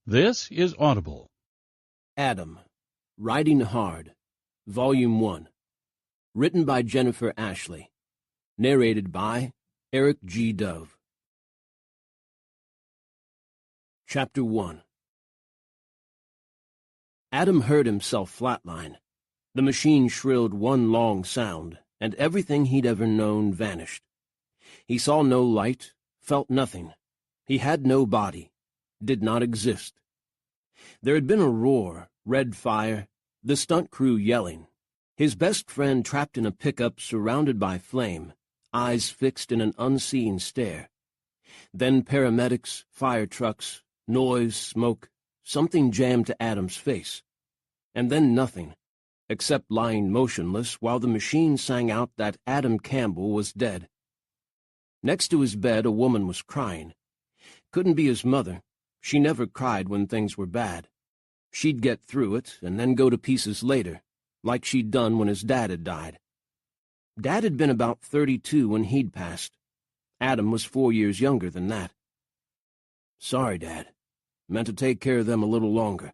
This is Audible. Adam, Riding Hard, Volume 1. Written by Jennifer Ashley. Narrated by Eric G. Dove. Chapter 1. Adam heard himself flatline. The machine shrilled one long sound, and everything he'd ever known vanished. He saw no light, felt nothing. He had no body, did not exist. There had been a roar, red fire, the stunt crew yelling, his best friend trapped in a pickup surrounded by flame, eyes fixed in an unseen stare. Then paramedics, fire trucks, noise, smoke, something jammed to Adam's face. And then nothing, except lying motionless while the machine sang out that Adam Campbell was dead. Next to his bed, a woman was crying. Couldn't be his mother. She never cried when things were bad. She'd get through it and then go to pieces later, like she'd done when his dad had died. Dad had been about 32 when he'd passed. Adam was 4 years younger than that. Sorry, Dad. Meant to take care of them a little longer.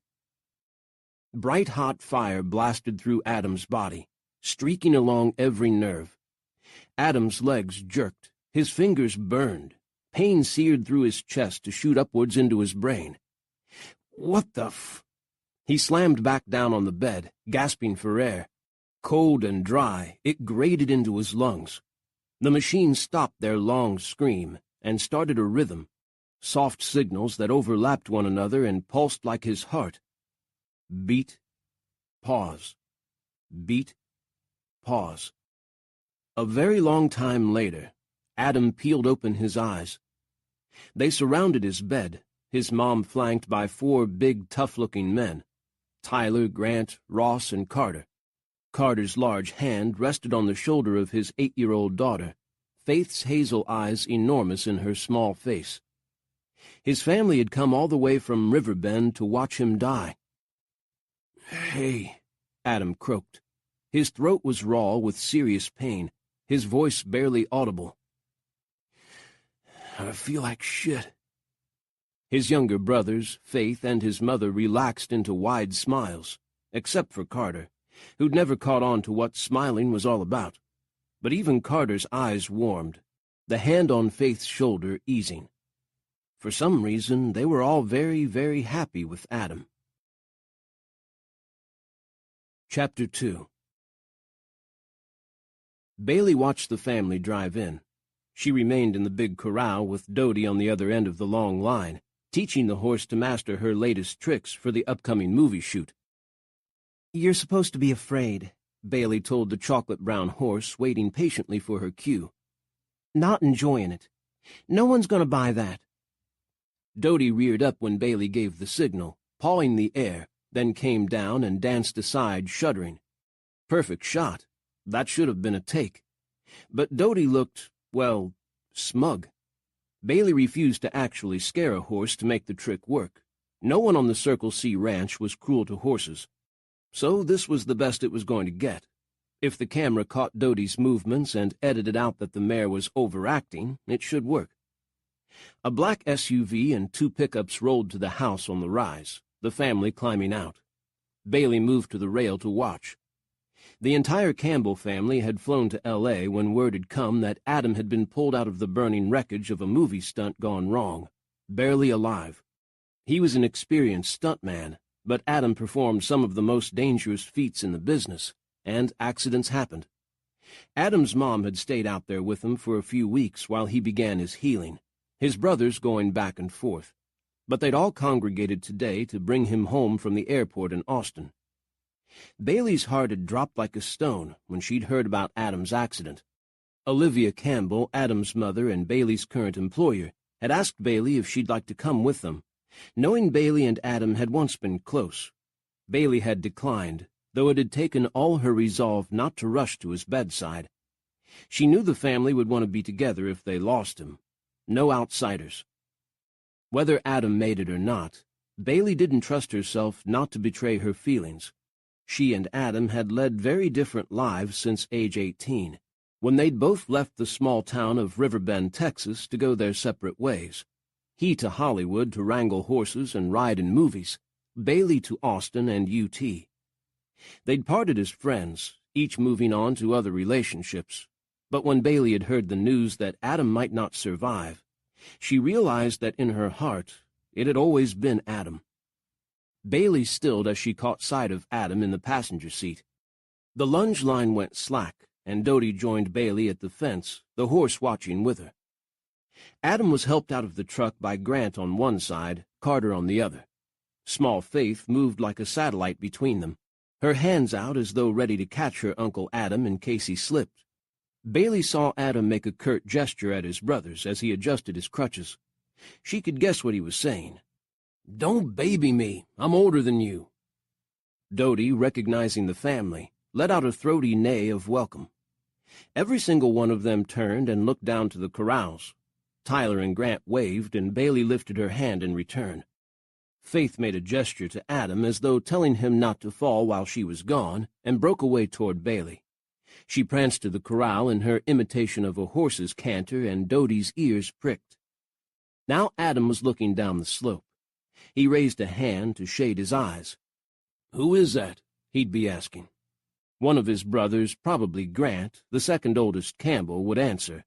Bright hot fire blasted through Adam's body, streaking along every nerve. Adam's legs jerked, his fingers burned. Pain seared through his chest to shoot upwards into his brain. What the f... He slammed back down on the bed, gasping for air. Cold and dry, it grated into his lungs. The machine stopped their long scream and started a rhythm, soft signals that overlapped one another and pulsed like his heart. Beat, pause. Beat, pause. A very long time later, Adam peeled open his eyes. They surrounded his bed, his mom flanked by 4 big, tough-looking men, Tyler, Grant, Ross, and Carter. Carter's large hand rested on the shoulder of his 8-year-old daughter, Faith's hazel eyes enormous in her small face. His family had come all the way from Riverbend to watch him die. "Hey," Adam croaked. His throat was raw with serious pain, his voice barely audible. "I feel like shit." His younger brothers, Faith and his mother, relaxed into wide smiles, except for Carter, who'd never caught on to what smiling was all about. But even Carter's eyes warmed, the hand on Faith's shoulder easing. For some reason, they were all very, very happy with Adam. Chapter 2. Bailey watched the family drive in. She remained in the big corral with Dodie on the other end of the long line, teaching the horse to master her latest tricks for the upcoming movie shoot. "You're supposed to be afraid," Bailey told the chocolate-brown horse, waiting patiently for her cue. "Not enjoying it. No one's going to buy that." Dodie reared up when Bailey gave the signal, pawing the air, then came down and danced aside, shuddering. Perfect shot. That should have been a take. But Dodie looked, well, smug. Bailey refused to actually scare a horse to make the trick work. No one on the Circle C ranch was cruel to horses. So this was the best it was going to get. If the camera caught Dodie's movements and edited out that the mare was overacting, it should work. A black SUV and 2 pickups rolled to the house on the rise, the family climbing out. Bailey moved to the rail to watch. The entire Campbell family had flown to L.A. when word had come that Adam had been pulled out of the burning wreckage of a movie stunt gone wrong, barely alive. He was an experienced stuntman, but Adam performed some of the most dangerous feats in the business, and accidents happened. Adam's mom had stayed out there with him for a few weeks while he began his healing, his brothers going back and forth. But they'd all congregated today to bring him home from the airport in Austin. Bailey's heart had dropped like a stone when she'd heard about Adam's accident. Olivia Campbell, Adam's mother and Bailey's current employer, had asked Bailey if she'd like to come with them, knowing Bailey and Adam had once been close. Bailey had declined, though it had taken all her resolve not to rush to his bedside. She knew the family would want to be together if they lost him. No outsiders. Whether Adam made it or not, Bailey didn't trust herself not to betray her feelings. She and Adam had led very different lives since age 18, when they'd both left the small town of Riverbend, Texas, to go their separate ways. he to Hollywood to wrangle horses and ride in movies, Bailey to Austin and UT. They'd parted as friends, each moving on to other relationships, but when Bailey had heard the news that Adam might not survive, she realized that in her heart it had always been Adam. Bailey stilled as she caught sight of Adam in the passenger seat. The lunge line went slack, and Dodie joined Bailey at the fence, the horse watching with her. Adam was helped out of the truck by Grant on one side, Carter on the other. Small Faith moved like a satellite between them, her hands out as though ready to catch her Uncle Adam in case he slipped. Bailey saw Adam make a curt gesture at his brothers as he adjusted his crutches. She could guess what he was saying. "Don't baby me. I'm older than you." Dodie, recognizing the family, let out a throaty neigh of welcome. Every single one of them turned and looked down to the corrals. Tyler and Grant waved, and Bailey lifted her hand in return. Faith made a gesture to Adam as though telling him not to fall while she was gone, and broke away toward Bailey. She pranced to the corral in her imitation of a horse's canter, and Dodie's ears pricked. Now Adam was looking down the slope. He raised a hand to shade his eyes. "Who is that?" he'd be asking. One of his brothers, probably Grant, the second oldest Campbell, would answer.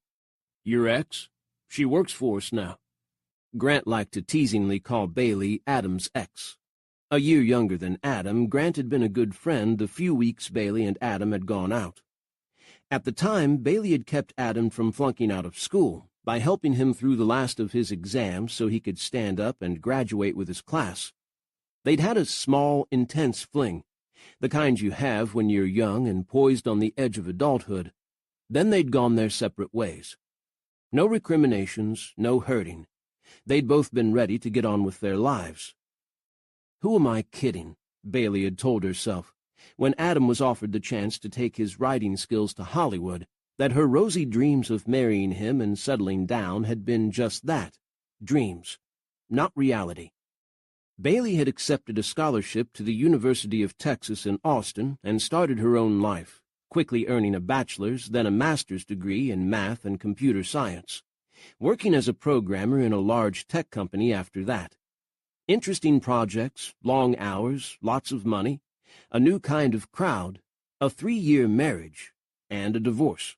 "Your ex? She works for us now." Grant liked to teasingly call Bailey Adam's ex. A year younger than Adam, Grant had been a good friend the few weeks Bailey and Adam had gone out. At the time, Bailey had kept Adam from flunking out of school by helping him through the last of his exams so he could stand up and graduate with his class. They'd had a small, intense fling, the kind you have when you're young and poised on the edge of adulthood. Then they'd gone their separate ways. No recriminations, no hurting. They'd both been ready to get on with their lives. "Who am I kidding?" Bailey had told herself, when Adam was offered the chance to take his writing skills to Hollywood, that her rosy dreams of marrying him and settling down had been just that, dreams, not reality. Bailey had accepted a scholarship to the University of Texas in Austin and started her own life, quickly earning a bachelor's, then a master's degree in math and computer science, working as a programmer in a large tech company after that. Interesting projects, long hours, lots of money, a new kind of crowd, a 3-year marriage, and a divorce.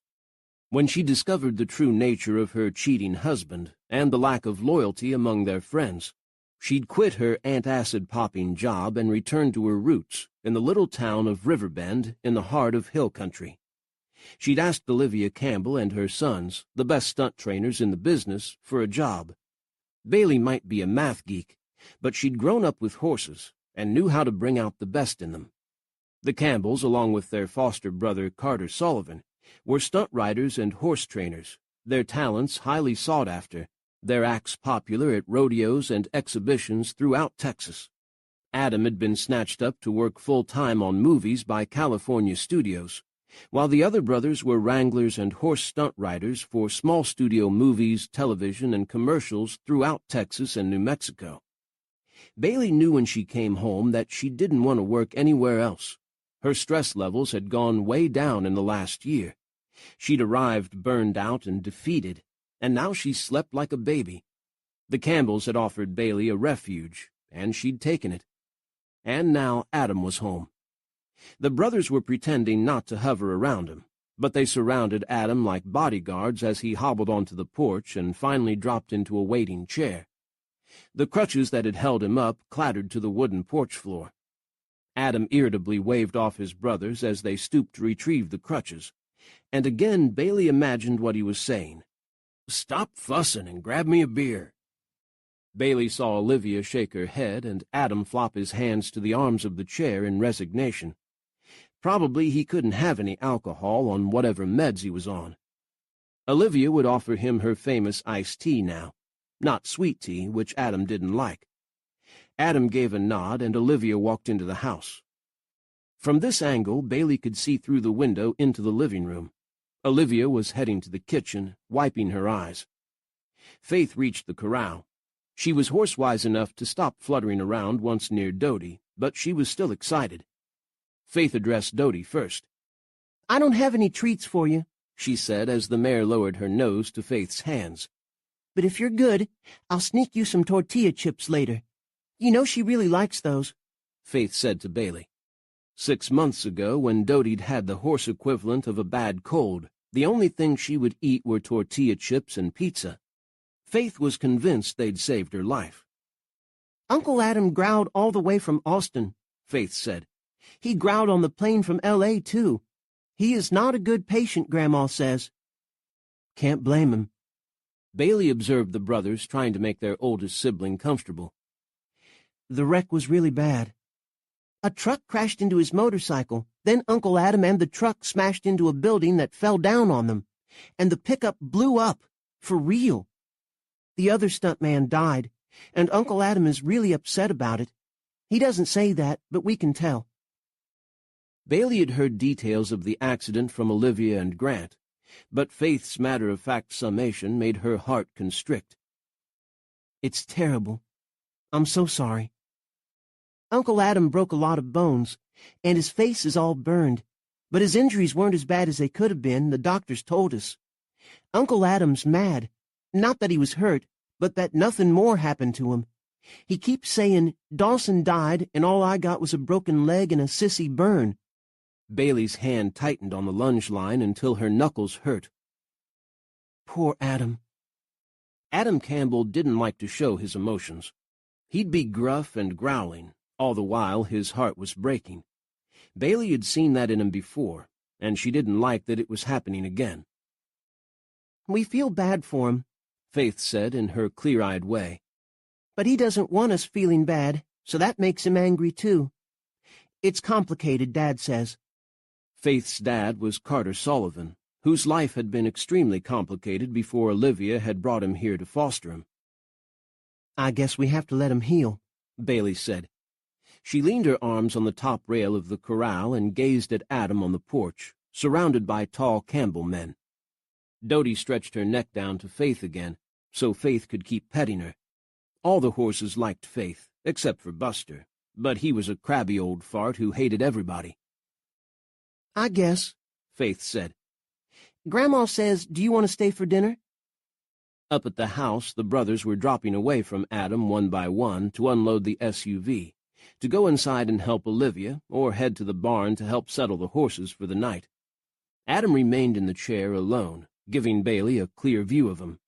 When she discovered the true nature of her cheating husband and the lack of loyalty among their friends, she'd quit her antacid-popping job and returned to her roots in the little town of Riverbend in the heart of hill country. She'd asked Olivia Campbell and her sons, the best stunt trainers in the business, for a job. Bailey might be a math geek, but she'd grown up with horses and knew how to bring out the best in them. The Campbells, along with their foster brother Carter Sullivan, were stunt riders and horse trainers, their talents highly sought after, their acts popular at rodeos and exhibitions throughout Texas. Adam had been snatched up to work full-time on movies by California studios, while the other brothers were wranglers and horse stunt riders for small studio movies, television, and commercials throughout Texas and New Mexico. Bailey knew when she came home that she didn't want to work anywhere else. Her stress levels had gone way down in the last year. She'd arrived burned out and defeated, and now she slept like a baby. The Campbells had offered Bailey a refuge, and she'd taken it. And now Adam was home. The brothers were pretending not to hover around him, but they surrounded Adam like bodyguards as he hobbled onto the porch and finally dropped into a waiting chair. The crutches that had held him up clattered to the wooden porch floor. Adam irritably waved off his brothers as they stooped to retrieve the crutches, and again Bailey imagined what he was saying. "Stop fussing and grab me a beer." Bailey saw Olivia shake her head and Adam flop his hands to the arms of the chair in resignation. Probably he couldn't have any alcohol on whatever meds he was on. Olivia would offer him her famous iced tea now, not sweet tea, which Adam didn't like. Adam gave a nod, and Olivia walked into the house. From this angle, Bailey could see through the window into the living room. Olivia was heading to the kitchen, wiping her eyes. Faith reached the corral. She was horsewise enough to stop fluttering around once near Dodie, but she was still excited. Faith addressed Dodie first. "I don't have any treats for you," she said as the mare lowered her nose to Faith's hands. but if you're good, I'll sneak you some tortilla chips later. You know she really likes those," Faith said to Bailey. 6 months ago, when Dodie'd had the horse equivalent of a bad cold, the only thing she would eat were tortilla chips and pizza. Faith was convinced they'd saved her life. "Uncle Adam growled all the way from Austin," Faith said. "He growled on the plane from L.A., too. He is not a good patient, Grandma says." "Can't blame him." Bailey observed the brothers trying to make their oldest sibling comfortable. "The wreck was really bad. A truck crashed into his motorcycle, then Uncle Adam and the truck smashed into a building that fell down on them, and the pickup blew up, for real. The other stuntman died, and Uncle Adam is really upset about it. He doesn't say that, but we can tell." Bailey had heard details of the accident from Olivia and Grant, but Faith's matter-of-fact summation made her heart constrict. "It's terrible. I'm so sorry. Uncle Adam broke a lot of bones, and his face is all burned, but his injuries weren't as bad as they could have been, the doctors told us. Uncle Adam's mad. Not that he was hurt, but that nothing more happened to him. He keeps saying, 'Dawson died, and all I got was a broken leg and a sissy burn.'" Bailey's hand tightened on the lunge line until her knuckles hurt. "Poor Adam." Adam Campbell didn't like to show his emotions. He'd be gruff and growling, all the while his heart was breaking. Bailey had seen that in him before, and she didn't like that it was happening again. "We feel bad for him," Faith said in her clear-eyed way. "But he doesn't want us feeling bad, so that makes him angry too. It's complicated, Dad says." Faith's dad was Carter Sullivan, whose life had been extremely complicated before Olivia had brought him here to foster him. "I guess we have to let him heal," Bailey said. She leaned her arms on the top rail of the corral and gazed at Adam on the porch, surrounded by tall Campbell men. Dodie stretched her neck down to Faith again, so Faith could keep petting her. All the horses liked Faith, except for Buster, but he was a crabby old fart who hated everybody. "I guess," Faith said. "Grandma says, do you want to stay for dinner?" Up at the house, the brothers were dropping away from Adam one by one to unload the SUV, to go inside and help Olivia, or head to the barn to help settle the horses for the night. Adam remained in the chair alone, giving Bailey a clear view of him.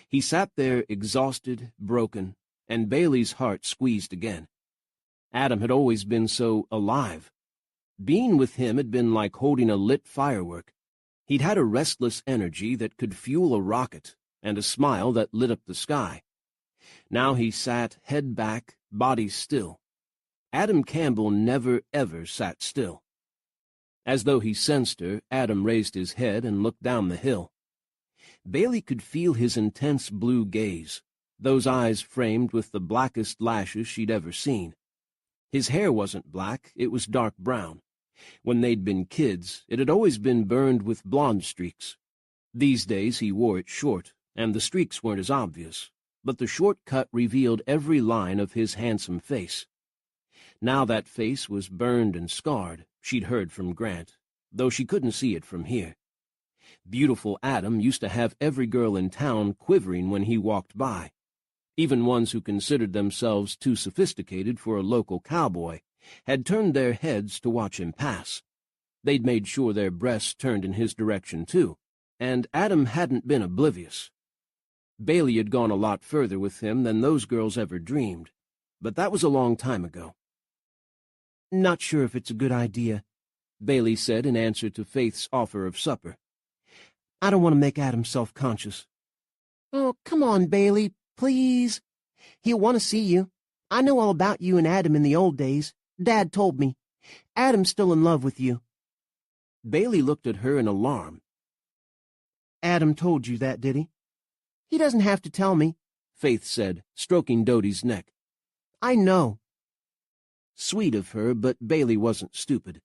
He sat there exhausted, broken, and Bailey's heart squeezed again. Adam had always been so alive. Being with him had been like holding a lit firework. He'd had a restless energy that could fuel a rocket, and a smile that lit up the sky. Now he sat head back, body still. Adam Campbell never, ever sat still. As though he sensed her, Adam raised his head and looked down the hill. Bailey could feel his intense blue gaze, those eyes framed with the blackest lashes she'd ever seen. His hair wasn't black, it was dark brown. When they'd been kids, it had always been burned with blonde streaks. These days he wore it short, and the streaks weren't as obvious, but the short cut revealed every line of his handsome face. Now that face was burned and scarred, she'd heard from Grant, though she couldn't see it from here. Beautiful Adam used to have every girl in town quivering when he walked by. Even ones who considered themselves too sophisticated for a local cowboy had turned their heads to watch him pass. They'd made sure their breasts turned in his direction, too, and Adam hadn't been oblivious. Bailey had gone a lot further with him than those girls ever dreamed, but that was a long time ago. "Not sure if it's a good idea," Bailey said in answer to Faith's offer of supper. "I don't want to make Adam self-conscious." "Oh, come on, Bailey, please. He'll want to see you. I know all about you and Adam in the old days. Dad told me. Adam's still in love with you." Bailey looked at her in alarm. "Adam told you that, did he?" "He doesn't have to tell me," Faith said, stroking Dodie's neck. "I know." Sweet of her, but Bailey wasn't stupid.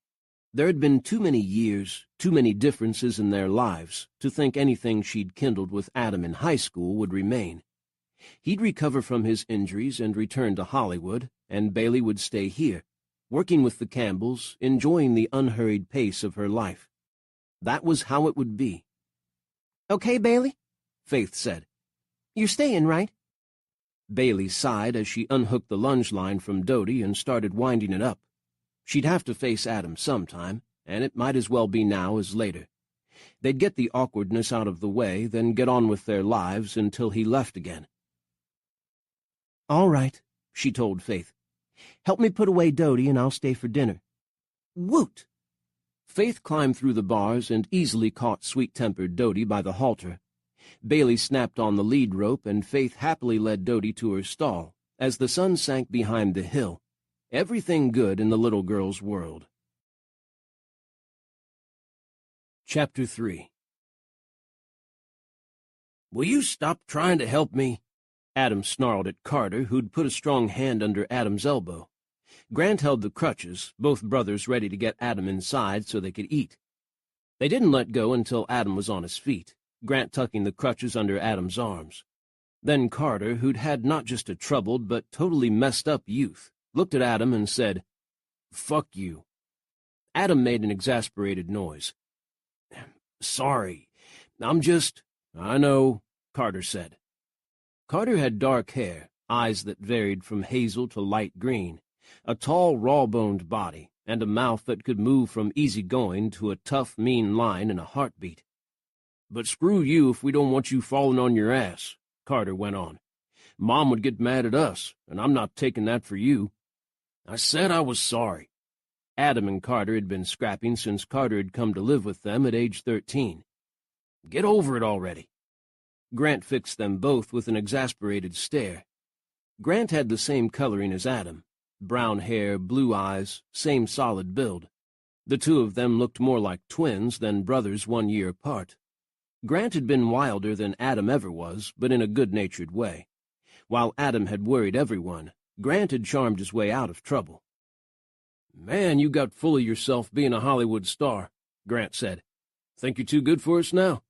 There had been too many years, too many differences in their lives, to think anything she'd kindled with Adam in high school would remain. He'd recover from his injuries and return to Hollywood, and Bailey would stay here, working with the Campbells, enjoying the unhurried pace of her life. That was how it would be. "Okay, Bailey?" Faith said. You're staying, right? Bailey sighed as she unhooked the lunge line from Dodie and started winding it up. She'd have to face Adam sometime, and it might as well be now as later. They'd get the awkwardness out of the way, then get on with their lives until he left again. All right, she told Faith. Help me put away Dodie and I'll stay for dinner. Woot! Faith climbed through the bars and easily caught sweet-tempered Dodie by the halter. Bailey snapped on the lead rope, and Faith happily led Dodie to her stall as the sun sank behind the hill. Everything good in the little girl's world. Chapter 3. "Will you stop trying to help me?" Adam snarled at Carter, who'd put a strong hand under Adam's elbow. Grant held the crutches, both brothers ready to get Adam inside so they could eat. They didn't let go until Adam was on his feet, Grant tucking the crutches under Adam's arms. Then Carter, who'd had not just a troubled but totally messed up youth, looked at Adam and said, "Fuck you." Adam made an exasperated noise. "Sorry. I'm just—" "I know," Carter said. Carter had dark hair, eyes that varied from hazel to light green, a tall, raw-boned body, and a mouth that could move from easy-going to a tough, mean line in a heartbeat. "But screw you if we don't want you falling on your ass," Carter went on. "Mom would get mad at us, and I'm not taking that for you. I said I was sorry." Adam and Carter had been scrapping since Carter had come to live with them at age 13. "Get over it already." Grant fixed them both with an exasperated stare. Grant had the same coloring as Adam. Brown hair, blue eyes, same solid build. The two of them looked more like twins than brothers 1 year apart. Grant had been wilder than Adam ever was, but in a good-natured way. While Adam had worried everyone, Grant had charmed his way out of trouble. "Man, you got full of yourself being a Hollywood star," Grant said. "Think you're too good for us now?"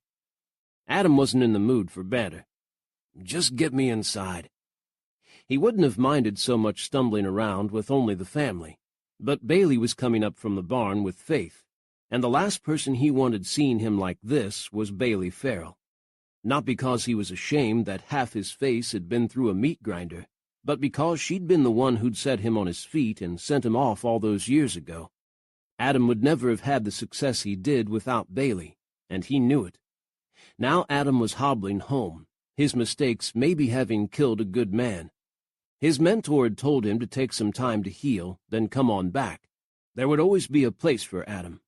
Adam wasn't in the mood for banter. "Just get me inside." He wouldn't have minded so much stumbling around with only the family, but Bailey was coming up from the barn with Faith, and the last person he wanted seeing him like this was Bailey Farrell. Not because he was ashamed that half his face had been through a meat grinder, but because she'd been the one who'd set him on his feet and sent him off all those years ago. Adam would never have had the success he did without Bailey, and he knew it. Now Adam was hobbling home, his mistakes maybe having killed a good man. His mentor had told him to take some time to heal, then come on back. There would always be a place for Adam.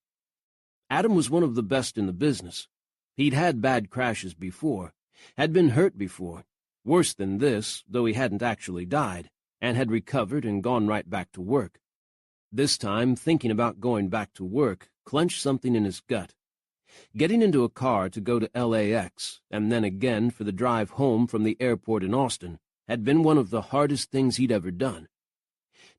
Adam was one of the best in the business. He'd had bad crashes before, had been hurt before, worse than this, though he hadn't actually died, and had recovered and gone right back to work. This time, thinking about going back to work clenched something in his gut. Getting into a car to go to LAX, and then again for the drive home from the airport in Austin, had been one of the hardest things he'd ever done.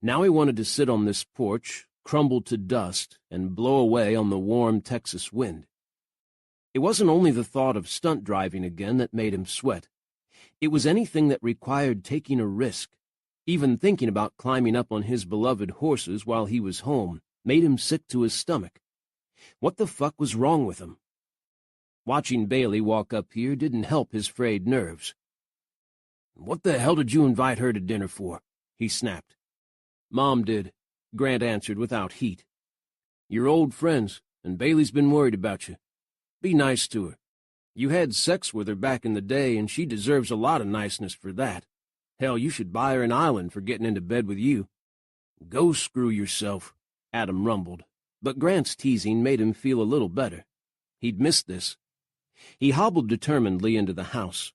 Now he wanted to sit on this porch, crumble to dust, and blow away on the warm Texas wind. It wasn't only the thought of stunt driving again that made him sweat. It was anything that required taking a risk. Even thinking about climbing up on his beloved horses while he was home made him sick to his stomach. What the fuck was wrong with him? Watching Bailey walk up here didn't help his frayed nerves. "What the hell did you invite her to dinner for?" he snapped. "Mom did," Grant answered without heat. "You're old friends, and Bailey's been worried about you. Be nice to her. You had sex with her back in the day, and she deserves a lot of niceness for that. Hell, you should buy her an island for getting into bed with you." "Go screw yourself," Adam rumbled, but Grant's teasing made him feel a little better. He'd missed this. He hobbled determinedly into the house.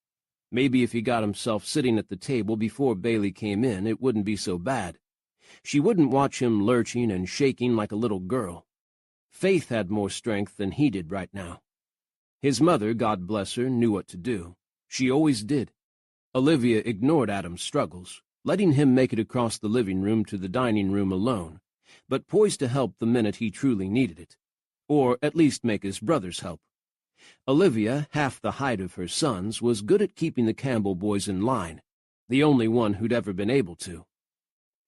Maybe if he got himself sitting at the table before Bailey came in, it wouldn't be so bad. She wouldn't watch him lurching and shaking like a little girl. Faith had more strength than he did right now. His mother, God bless her, knew what to do. She always did. Olivia ignored Adam's struggles, letting him make it across the living room to the dining room alone, but poised to help the minute he truly needed it, or at least make his brothers help. Olivia, half the height of her sons, was good at keeping the Campbell boys in line, the only one who'd ever been able to.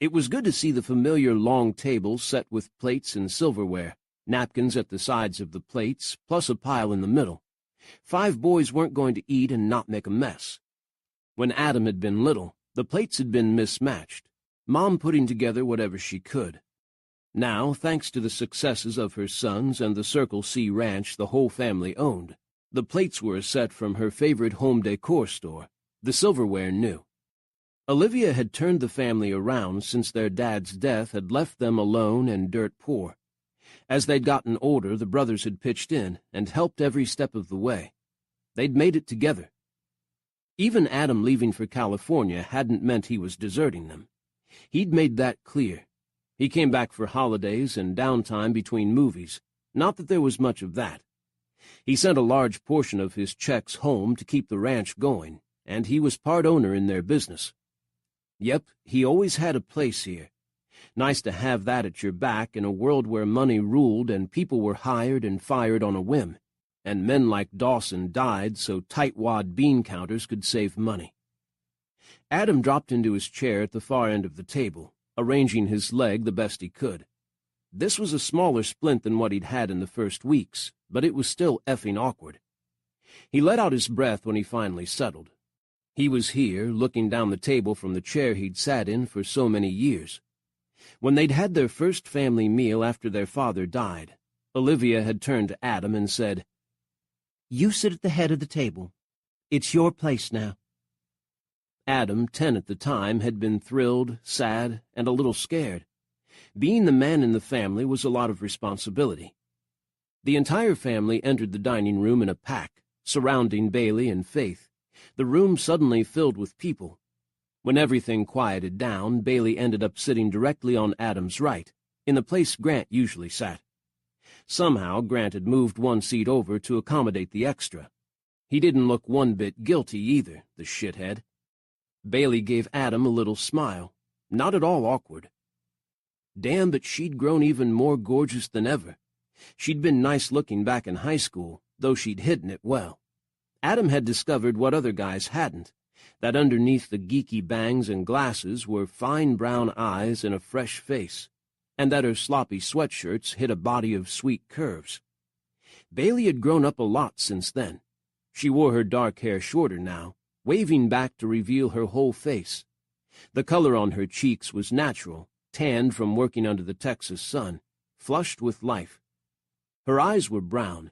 It was good to see the familiar long table set with plates and silverware, napkins at the sides of the plates, plus a pile in the middle. 5 boys weren't going to eat and not make a mess. When Adam had been little, the plates had been mismatched, Mom putting together whatever she could. Now, thanks to the successes of her sons and the Circle C ranch the whole family owned, the plates were a set from her favorite home decor store, the Silverware New. Olivia had turned the family around since their dad's death had left them alone and dirt poor. As they'd gotten older, the brothers had pitched in and helped every step of the way. They'd made it together. Even Adam leaving for California hadn't meant he was deserting them. He'd made that clear. He came back for holidays and downtime between movies, not that there was much of that. He sent a large portion of his checks home to keep the ranch going, and he was part owner in their business. Yep, he always had a place here. Nice to have that at your back in a world where money ruled and people were hired and fired on a whim, and men like Dawson died so tightwad bean counters could save money. Adam dropped into his chair at the far end of the table, arranging his leg the best he could. This was a smaller splint than what he'd had in the first weeks, but it was still effing awkward. He let out his breath when he finally settled. He was here, looking down the table from the chair he'd sat in for so many years. When they'd had their first family meal after their father died, Olivia had turned to Adam and said, "You sit at the head of the table. It's your place now." Adam, 10 at the time, had been thrilled, sad, and a little scared. Being the man in the family was a lot of responsibility. The entire family entered the dining room in a pack, surrounding Bailey and Faith, the room suddenly filled with people. When everything quieted down, Bailey ended up sitting directly on Adam's right, in the place Grant usually sat. Somehow Grant had moved one seat over to accommodate the extra. He didn't look one bit guilty either, the shithead. Bailey gave Adam a little smile, not at all awkward. Damn, but she'd grown even more gorgeous than ever. She'd been nice-looking back in high school, though she'd hidden it well. Adam had discovered what other guys hadn't, that underneath the geeky bangs and glasses were fine brown eyes and a fresh face, and that her sloppy sweatshirts hid a body of sweet curves. Bailey had grown up a lot since then. She wore her dark hair shorter now, waving back to reveal her whole face. The color on her cheeks was natural, tanned from working under the Texas sun, flushed with life. Her eyes were brown,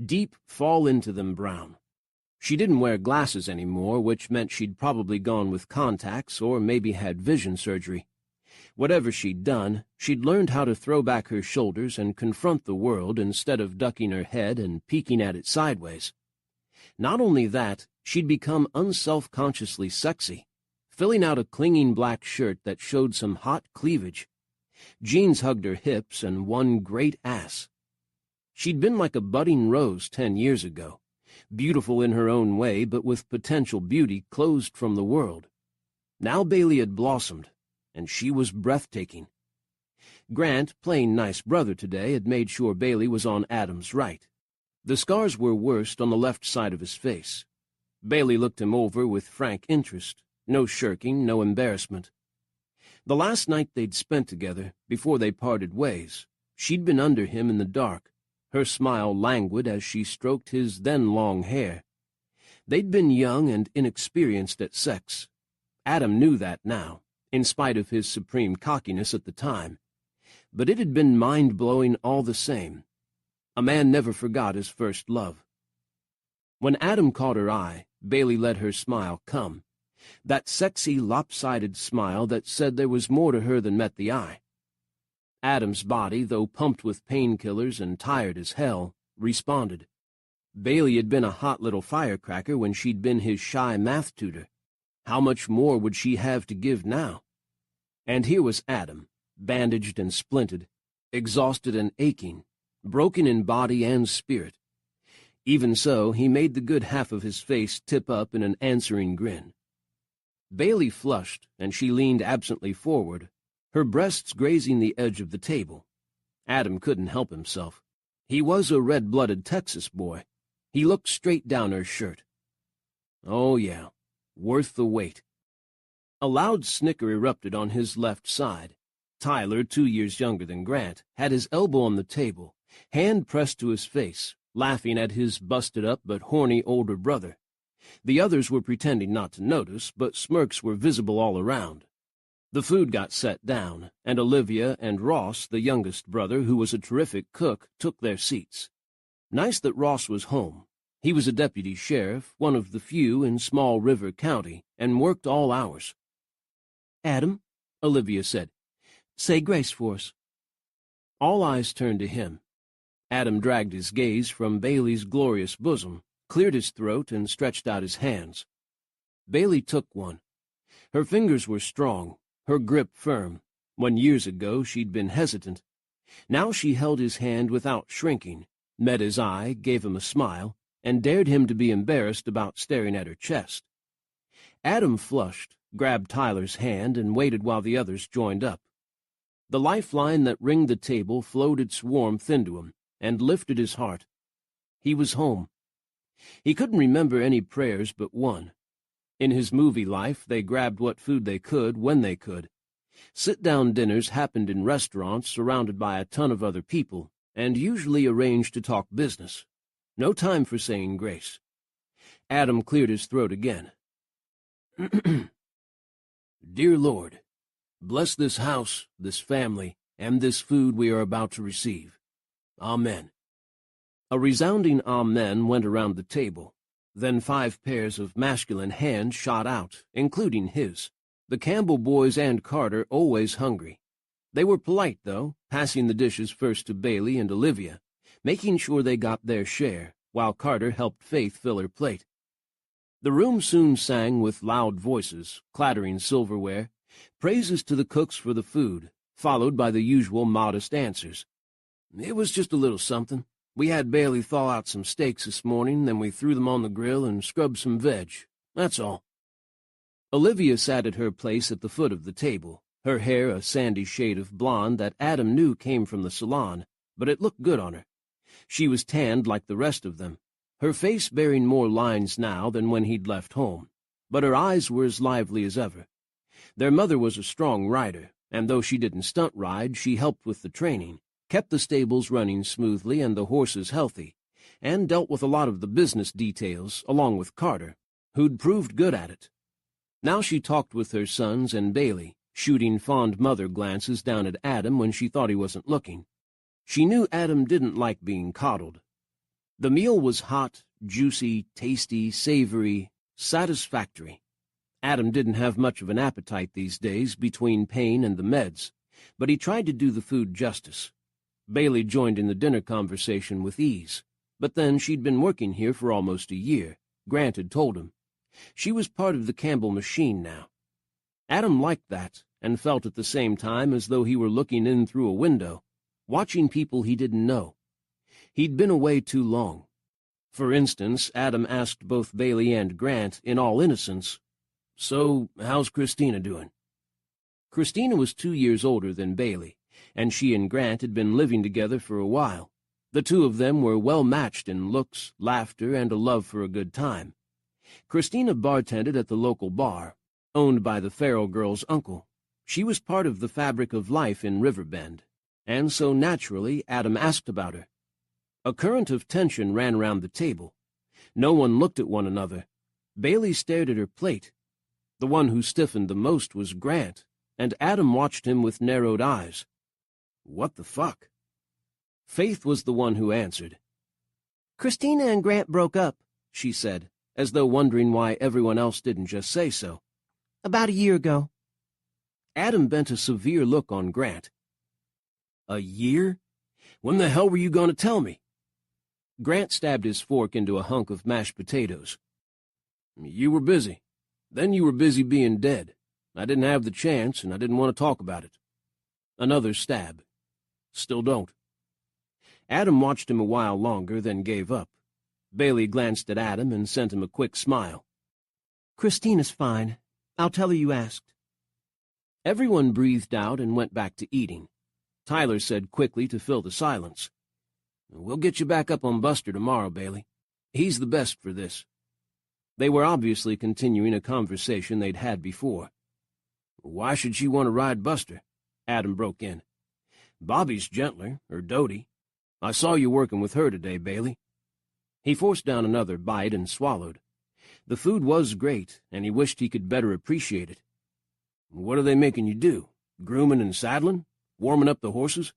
deep fall-into-them brown. She didn't wear glasses anymore, which meant she'd probably gone with contacts or maybe had vision surgery. Whatever she'd done, she'd learned how to throw back her shoulders and confront the world instead of ducking her head and peeking at it sideways. Not only that, she'd become unself-consciously sexy, filling out a clinging black shirt that showed some hot cleavage. Jeans hugged her hips and one great ass. She'd been like a budding rose 10 years ago, beautiful in her own way but with potential beauty closed from the world. Now Bailey had blossomed, and she was breathtaking. Grant, playing nice brother today, had made sure Bailey was on Adam's right. The scars were worst on the left side of his face. Bailey looked him over with frank interest, no shirking, no embarrassment. The last night they'd spent together, before they parted ways, she'd been under him in the dark, her smile languid as she stroked his then-long hair. They'd been young and inexperienced at sex. Adam knew that now, in spite of his supreme cockiness at the time. But it had been mind-blowing all the same. A man never forgot his first love. When Adam caught her eye, Bailey let her smile come, that sexy, lopsided smile that said there was more to her than met the eye. Adam's body, though pumped with painkillers and tired as hell, responded. Bailey had been a hot little firecracker when she'd been his shy math tutor. How much more would she have to give now? And here was Adam, bandaged and splinted, exhausted and aching, broken in body and spirit. Even so, he made the good half of his face tip up in an answering grin. Bailey flushed, and she leaned absently forward, her breasts grazing the edge of the table. Adam couldn't help himself. He was a red-blooded Texas boy. He looked straight down her shirt. Oh, yeah, worth the wait. A loud snicker erupted on his left side. Tyler, 2 years younger than Grant, had his elbow on the table, hand pressed to his face, laughing at his busted-up but horny older brother. The others were pretending not to notice, but smirks were visible all around. The food got set down, and Olivia and Ross, the youngest brother, who was a terrific cook, took their seats. Nice that Ross was home. He was a deputy sheriff, one of the few in Small River County, and worked all hours. "Adam," Olivia said, "say grace for us." All eyes turned to him. Adam dragged his gaze from Bailey's glorious bosom, cleared his throat, and stretched out his hands. Bailey took one. Her fingers were strong, her grip firm, when years ago she'd been hesitant. Now she held his hand without shrinking, met his eye, gave him a smile, and dared him to be embarrassed about staring at her chest. Adam flushed, grabbed Tyler's hand, and waited while the others joined up. The lifeline that ringed the table flowed its warmth into him and lifted his heart. He was home. He couldn't remember any prayers but one. In his movie life, they grabbed what food they could when they could. Sit-down dinners happened in restaurants surrounded by a ton of other people, and usually arranged to talk business. No time for saying grace. Adam cleared his throat again. Dear Lord, bless this house, this family, and this food we are about to receive. Amen. A resounding amen went around the table. Then 5 pairs of masculine hands shot out, including his. The Campbell boys and Carter always hungry. They were polite, though, passing the dishes first to Bailey and Olivia, making sure they got their share, while Carter helped Faith fill her plate. The room soon sang with loud voices, clattering silverware, praises to the cooks for the food, followed by the usual modest answers. It was just a little something. We had Bailey thaw out some steaks this morning, then we threw them on the grill and scrubbed some veg. That's all. Olivia sat at her place at the foot of the table, her hair a sandy shade of blonde that Adam knew came from the salon, but it looked good on her. She was tanned like the rest of them, her face bearing more lines now than when he'd left home, but her eyes were as lively as ever. Their mother was a strong rider, and though she didn't stunt ride, she helped with the training, kept the stables running smoothly and the horses healthy, and dealt with a lot of the business details, along with Carter, who'd proved good at it. Now she talked with her sons and Bailey, shooting fond mother glances down at Adam when she thought he wasn't looking. She knew Adam didn't like being coddled. The meal was hot, juicy, tasty, savory, satisfactory. Adam didn't have much of an appetite these days between pain and the meds, but he tried to do the food justice. Bailey joined in the dinner conversation with ease, but then she'd been working here for almost a year, Grant had told him. She was part of the Campbell machine now. Adam liked that, and felt at the same time as though he were looking in through a window, watching people he didn't know. He'd been away too long. For instance, Adam asked both Bailey and Grant, in all innocence, "So, how's Christina doing?" Christina was 2 years older than Bailey, and she and Grant had been living together for a while. The two of them were well matched in looks, laughter, and a love for a good time. Christina bartended at the local bar, owned by the Farrell girl's uncle. She was part of the fabric of life in Riverbend, and so naturally Adam asked about her. A current of tension ran round the table. No one looked at one another. Bailey stared at her plate. The one who stiffened the most was Grant, and Adam watched him with narrowed eyes. What the fuck? Faith was the one who answered. "Christina and Grant broke up," she said, as though wondering why everyone else didn't just say so. "About a year ago." Adam bent a severe look on Grant. A year? When the hell were you going to tell me? Grant stabbed his fork into a hunk of mashed potatoes. You were busy. Then you were busy being dead. I didn't have the chance, and I didn't want to talk about it. Another stab. Still don't. Adam watched him a while longer, then gave up. Bailey glanced at Adam and sent him a quick smile. "Christina's fine. I'll tell her you asked." Everyone breathed out and went back to eating. Tyler said quickly to fill the silence, "We'll get you back up on Buster tomorrow, Bailey. He's the best for this." They were obviously continuing a conversation they'd had before. "Why should she want to ride Buster?" Adam broke in. "Bobby's gentler, or Dodie. I saw you working with her today, Bailey." He forced down another bite and swallowed. The food was great, and he wished he could better appreciate it. What are they making you do? Grooming and saddling? Warming up the horses?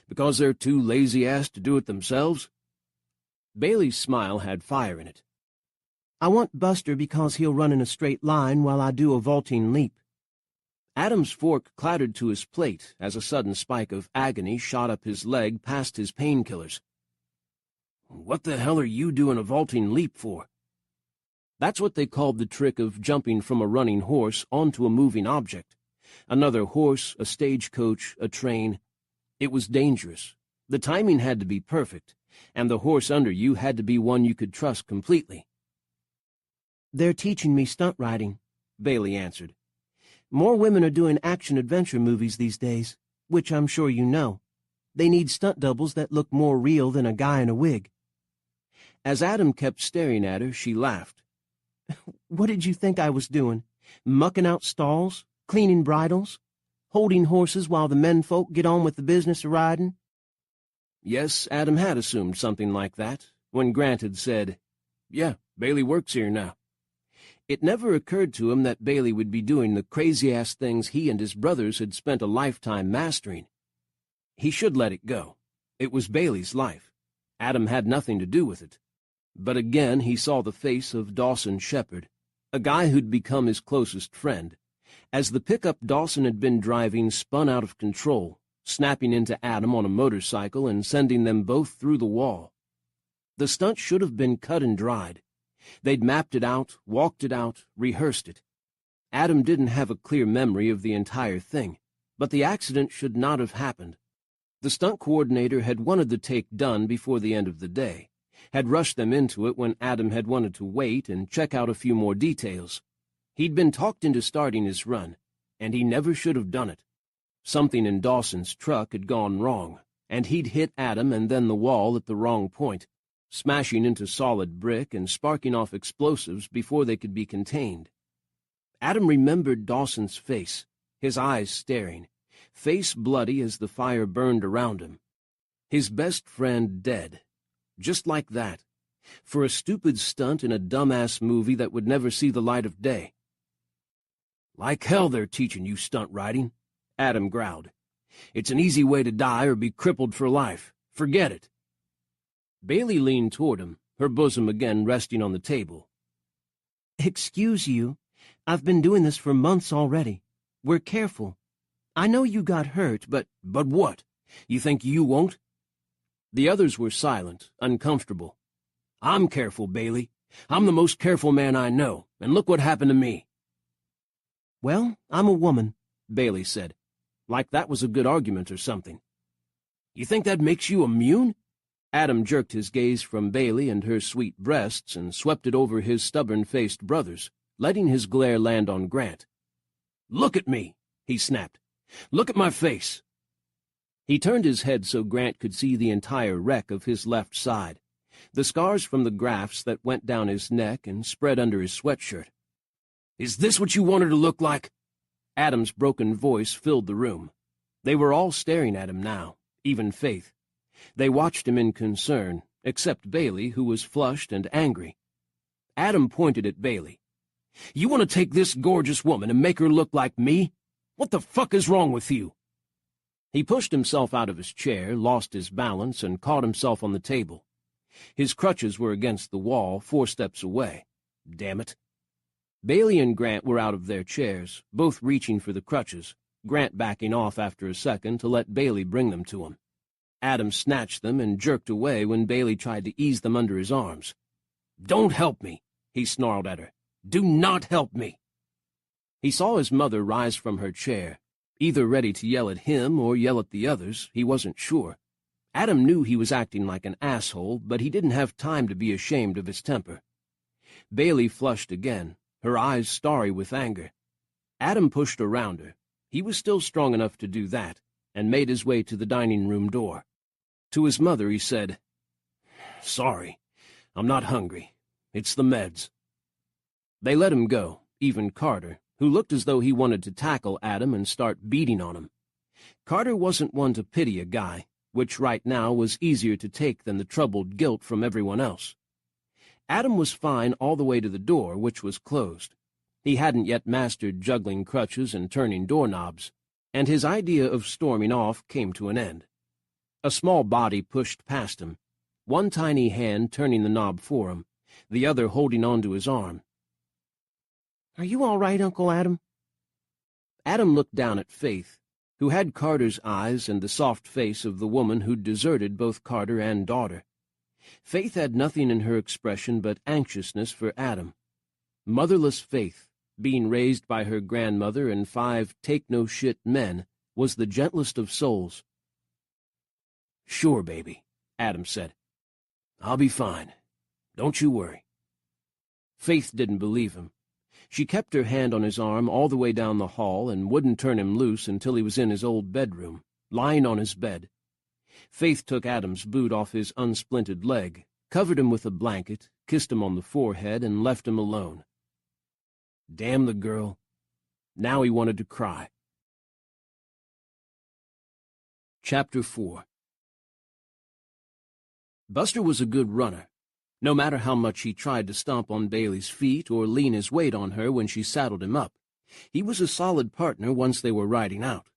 Because they're too lazy-ass to do it themselves? Bailey's smile had fire in it. I want Buster because he'll run in a straight line while I do a vaulting leap. Adam's fork clattered to his plate as a sudden spike of agony shot up his leg past his painkillers. What the hell are you doing a vaulting leap for? That's what they called the trick of jumping from a running horse onto a moving object. Another horse, a stagecoach, a train. It was dangerous. The timing had to be perfect, and the horse under you had to be one you could trust completely. They're teaching me stunt riding, Bailey answered. More women are doing action-adventure movies these days, which I'm sure you know. They need stunt doubles that look more real than a guy in a wig. As Adam kept staring at her, she laughed. What did you think I was doing? Mucking out stalls? Cleaning bridles? Holding horses while the menfolk get on with the business of riding? Yes, Adam had assumed something like that, when Grant had said, "Yeah, Bailey works here now." It never occurred to him that Bailey would be doing the crazy-ass things he and his brothers had spent a lifetime mastering. He should let it go. It was Bailey's life. Adam had nothing to do with it. But again he saw the face of Dawson Shepard, a guy who'd become his closest friend, as the pickup Dawson had been driving spun out of control, snapping into Adam on a motorcycle and sending them both through the wall. The stunt should have been cut and dried. They'd mapped it out, walked it out, rehearsed it. Adam didn't have a clear memory of the entire thing, but the accident should not have happened. The stunt coordinator had wanted the take done before the end of the day, had rushed them into it when Adam had wanted to wait and check out a few more details. He'd been talked into starting his run, and he never should have done it. Something in Dawson's truck had gone wrong, and he'd hit Adam and then the wall at the wrong point, smashing into solid brick and sparking off explosives before they could be contained. Adam remembered Dawson's face, his eyes staring, face bloody as the fire burned around him. His best friend dead. Just like that. For a stupid stunt in a dumbass movie that would never see the light of day. "Like hell they're teaching you stunt riding," Adam growled. "It's an easy way to die or be crippled for life. Forget it." Bailey leaned toward him, her bosom again resting on the table. Excuse you. I've been doing this for months already. We're careful. I know you got hurt, but... But what? You think you won't? The others were silent, uncomfortable. "I'm careful, Bailey. I'm the most careful man I know, and look what happened to me." Well, I'm a woman, Bailey said, like that was a good argument or something. "You think that makes you immune?" Adam jerked his gaze from Bailey and her sweet breasts and swept it over his stubborn-faced brothers, letting his glare land on Grant. "Look at me," he snapped. "Look at my face." He turned his head so Grant could see the entire wreck of his left side, the scars from the grafts that went down his neck and spread under his sweatshirt. "Is this what you wanted to look like?" Adam's broken voice filled the room. They were all staring at him now, even Faith. They watched him in concern, except Bailey, who was flushed and angry. Adam pointed at Bailey. "You want to take this gorgeous woman and make her look like me? What the fuck is wrong with you?" He pushed himself out of his chair, lost his balance, and caught himself on the table. His crutches were against the wall, 4 steps away. Damn it. Bailey and Grant were out of their chairs, both reaching for the crutches, Grant backing off after a second to let Bailey bring them to him. Adam snatched them and jerked away when Bailey tried to ease them under his arms. "Don't help me," he snarled at her. "Do not help me." He saw his mother rise from her chair, either ready to yell at him or yell at the others, he wasn't sure. Adam knew he was acting like an asshole, but he didn't have time to be ashamed of his temper. Bailey flushed again, her eyes starry with anger. Adam pushed around her. He was still strong enough to do that, and made his way to the dining room door. To his mother he said, "Sorry, I'm not hungry. It's the meds." They let him go, even Carter, who looked as though he wanted to tackle Adam and start beating on him. Carter wasn't one to pity a guy, which right now was easier to take than the troubled guilt from everyone else. Adam was fine all the way to the door, which was closed. He hadn't yet mastered juggling crutches and turning doorknobs, and his idea of storming off came to an end. A small body pushed past him, one tiny hand turning the knob for him, the other holding onto his arm. "Are you all right, Uncle Adam?" Adam looked down at Faith, who had Carter's eyes and the soft face of the woman who'd deserted both Carter and daughter. Faith had nothing in her expression but anxiousness for Adam. Motherless Faith, being raised by her grandmother and 5 take-no-shit men, was the gentlest of souls. "Sure, baby," Adam said. "I'll be fine. Don't you worry." Faith didn't believe him. She kept her hand on his arm all the way down the hall and wouldn't turn him loose until he was in his old bedroom, lying on his bed. Faith took Adam's boot off his unsplinted leg, covered him with a blanket, kissed him on the forehead, and left him alone. Damn the girl. Now he wanted to cry. Chapter 4. Buster was a good runner. No matter how much he tried to stomp on Bailey's feet or lean his weight on her when she saddled him up, he was a solid partner once they were riding out.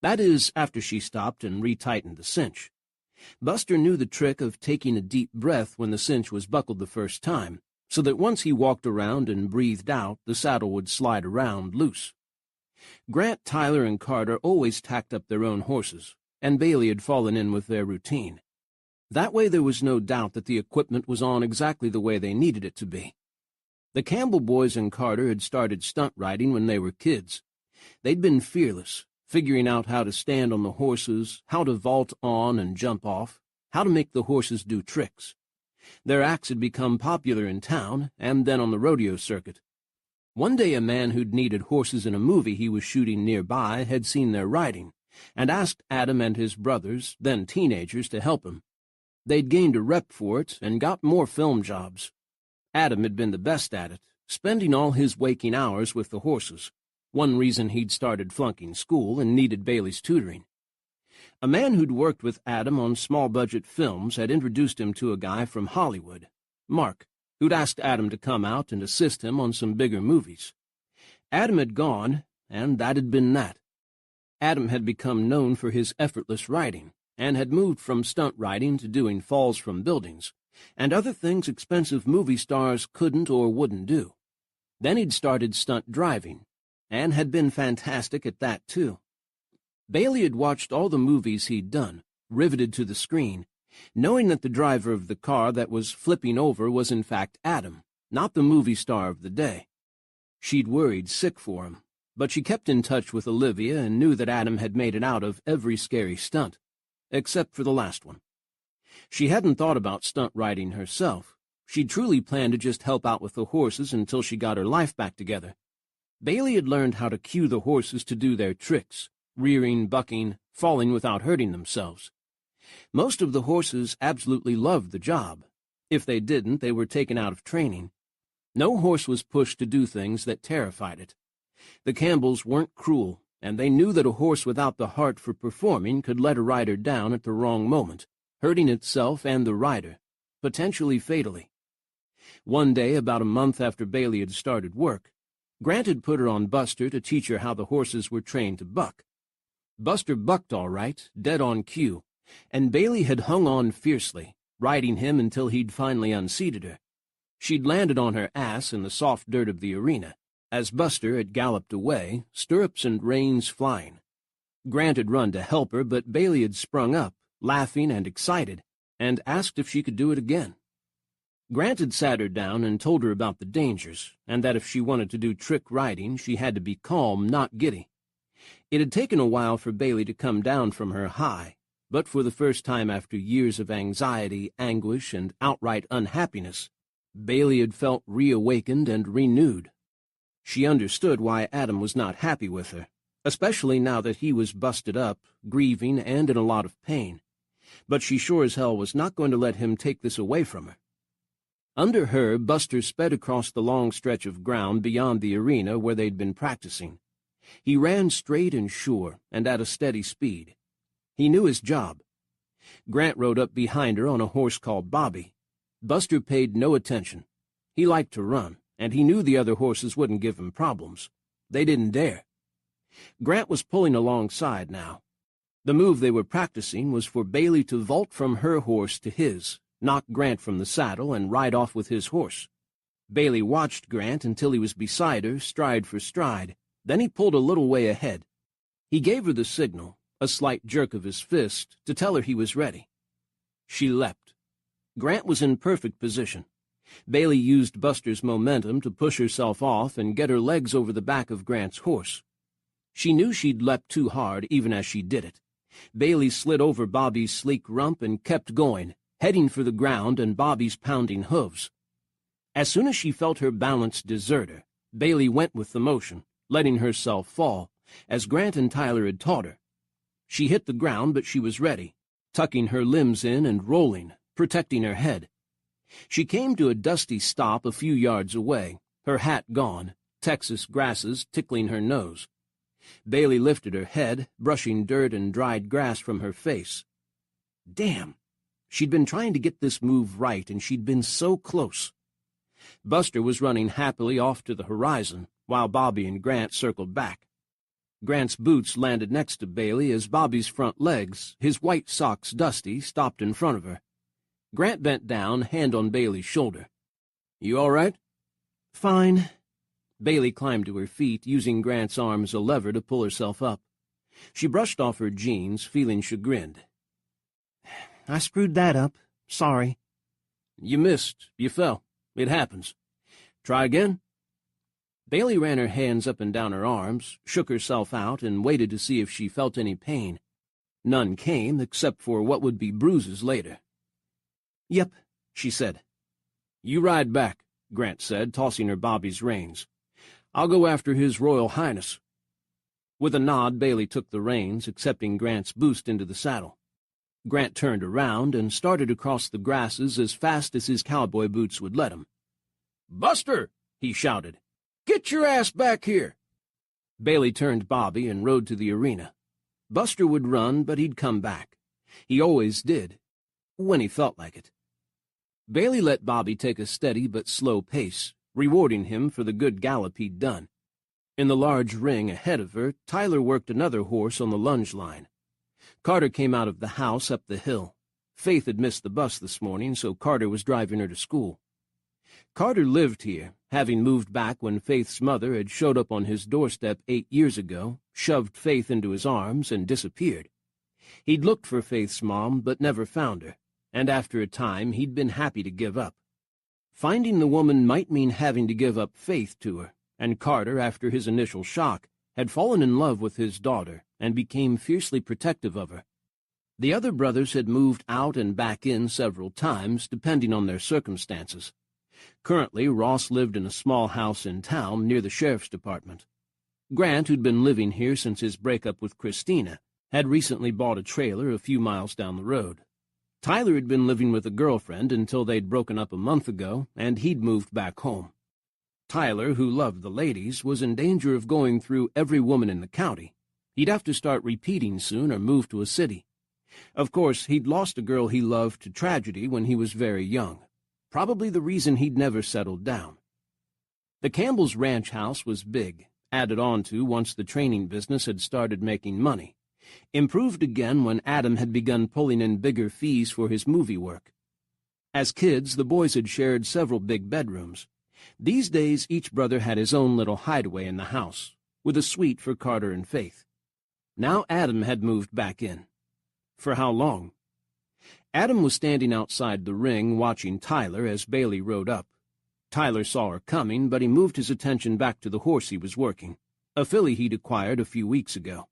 That is, after she stopped and retightened the cinch. Buster knew the trick of taking a deep breath when the cinch was buckled the first time, so that once he walked around and breathed out, the saddle would slide around loose. Grant, Tyler, and Carter always tacked up their own horses, and Bailey had fallen in with their routine. That way there was no doubt that the equipment was on exactly the way they needed it to be. The Campbell boys and Carter had started stunt riding when they were kids. They'd been fearless, figuring out how to stand on the horses, how to vault on and jump off, how to make the horses do tricks. Their acts had become popular in town and then on the rodeo circuit. One day a man who'd needed horses in a movie he was shooting nearby had seen their riding, and asked Adam and his brothers, then teenagers, to help him. They'd gained a rep for it and got more film jobs. Adam had been the best at it, spending all his waking hours with the horses, one reason he'd started flunking school and needed Bailey's tutoring. A man who'd worked with Adam on small-budget films had introduced him to a guy from Hollywood, Mark, who'd asked Adam to come out and assist him on some bigger movies. Adam had gone, and that had been that. Adam had become known for his effortless riding, and had moved from stunt riding to doing falls from buildings, and other things expensive movie stars couldn't or wouldn't do. Then he'd started stunt driving, and had been fantastic at that, too. Bailey had watched all the movies he'd done, riveted to the screen, knowing that the driver of the car that was flipping over was in fact Adam, not the movie star of the day. She'd worried sick for him, but she kept in touch with Olivia and knew that Adam had made it out of every scary stunt, except for the last one. She hadn't thought about stunt riding herself. She'd truly planned to just help out with the horses until she got her life back together. Bailey had learned how to cue the horses to do their tricks, rearing, bucking, falling without hurting themselves. Most of the horses absolutely loved the job. If they didn't, they were taken out of training. No horse was pushed to do things that terrified it. The Campbells weren't cruel, and they knew that a horse without the heart for performing could let a rider down at the wrong moment, hurting itself and the rider, potentially fatally. One day, about a month after Bailey had started work, Grant had put her on Buster to teach her how the horses were trained to buck. Buster bucked all right, dead on cue, and Bailey had hung on fiercely, riding him until he'd finally unseated her. She'd landed on her ass in the soft dirt of the arena, as Buster had galloped away, stirrups and reins flying. Grant had run to help her, but Bailey had sprung up, laughing and excited, and asked if she could do it again. Grant had sat her down and told her about the dangers, and that if she wanted to do trick riding, she had to be calm, not giddy. It had taken a while for Bailey to come down from her high, but for the first time after years of anxiety, anguish, and outright unhappiness, Bailey had felt reawakened and renewed. She understood why Adam was not happy with her, especially now that he was busted up, grieving, and in a lot of pain. But she sure as hell was not going to let him take this away from her. Under her, Buster sped across the long stretch of ground beyond the arena where they'd been practicing. He ran straight and sure, and at a steady speed. He knew his job. Grant rode up behind her on a horse called Bobby. Buster paid no attention. He liked to run, and he knew the other horses wouldn't give him problems. They didn't dare. Grant was pulling alongside now. The move they were practicing was for Bailey to vault from her horse to his, knock Grant from the saddle, and ride off with his horse. Bailey watched Grant until he was beside her, stride for stride. Then he pulled a little way ahead. He gave her the signal, a slight jerk of his fist, to tell her he was ready. She leapt. Grant was in perfect position. Bailey used Buster's momentum to push herself off and get her legs over the back of Grant's horse. She knew she'd leapt too hard even as she did it. Bailey slid over Bobby's sleek rump and kept going, heading for the ground and Bobby's pounding hooves. As soon as she felt her balance desert her, Bailey went with the motion, letting herself fall, as Grant and Tyler had taught her. She hit the ground, but she was ready, tucking her limbs in and rolling, protecting her head. She came to a dusty stop a few yards away, her hat gone, Texas grasses tickling her nose. Bailey lifted her head, brushing dirt and dried grass from her face. Damn! She'd been trying to get this move right, and she'd been so close. Buster was running happily off to the horizon, while Bobby and Grant circled back. Grant's boots landed next to Bailey as Bobby's front legs, his white socks dusty, stopped in front of her. Grant bent down, hand on Bailey's shoulder. "You all right?" Fine. Bailey climbed to her feet, using Grant's arm as a lever to pull herself up. She brushed off her jeans, feeling chagrined. I screwed that up. Sorry. "You missed. You fell. It happens. Try again?" Bailey ran her hands up and down her arms, shook herself out, and waited to see if she felt any pain. None came, except for what would be bruises later. "Yep," she said. "You ride back," Grant said, tossing her Bobby's reins. "I'll go after His Royal Highness." With a nod, Bailey took the reins, accepting Grant's boost into the saddle. Grant turned around and started across the grasses as fast as his cowboy boots would let him. "Buster!" he shouted. "Get your ass back here!" Bailey turned Bobby and rode to the arena. Buster would run, but he'd come back. He always did, when he felt like it. Bailey let Bobby take a steady but slow pace, rewarding him for the good gallop he'd done. In the large ring ahead of her, Tyler worked another horse on the lunge line. Carter came out of the house up the hill. Faith had missed the bus this morning, so Carter was driving her to school. Carter lived here, having moved back when Faith's mother had showed up on his doorstep 8 years ago, shoved Faith into his arms, and disappeared. He'd looked for Faith's mom, but never found her, and after a time he'd been happy to give up. Finding the woman might mean having to give up Faith to her, and Carter, after his initial shock, had fallen in love with his daughter and became fiercely protective of her. The other brothers had moved out and back in several times, depending on their circumstances. Currently, Ross lived in a small house in town near the sheriff's department. Grant, who'd been living here since his breakup with Christina, had recently bought a trailer a few miles down the road. Tyler had been living with a girlfriend until they'd broken up a month ago, and he'd moved back home. Tyler, who loved the ladies, was in danger of going through every woman in the county. He'd have to start repeating soon or move to a city. Of course, he'd lost a girl he loved to tragedy when he was very young. Probably the reason he'd never settled down. The Campbell's ranch house was big, added on to once the training business had started making money. Improved again when Adam had begun pulling in bigger fees for his movie work. As kids, the boys had shared several big bedrooms. These days, each brother had his own little hideaway in the house, with a suite for Carter and Faith. Now Adam had moved back in. For how long? Adam was standing outside the ring watching Tyler as Bailey rode up. Tyler saw her coming, but he moved his attention back to the horse he was working, a filly he'd acquired a few weeks ago.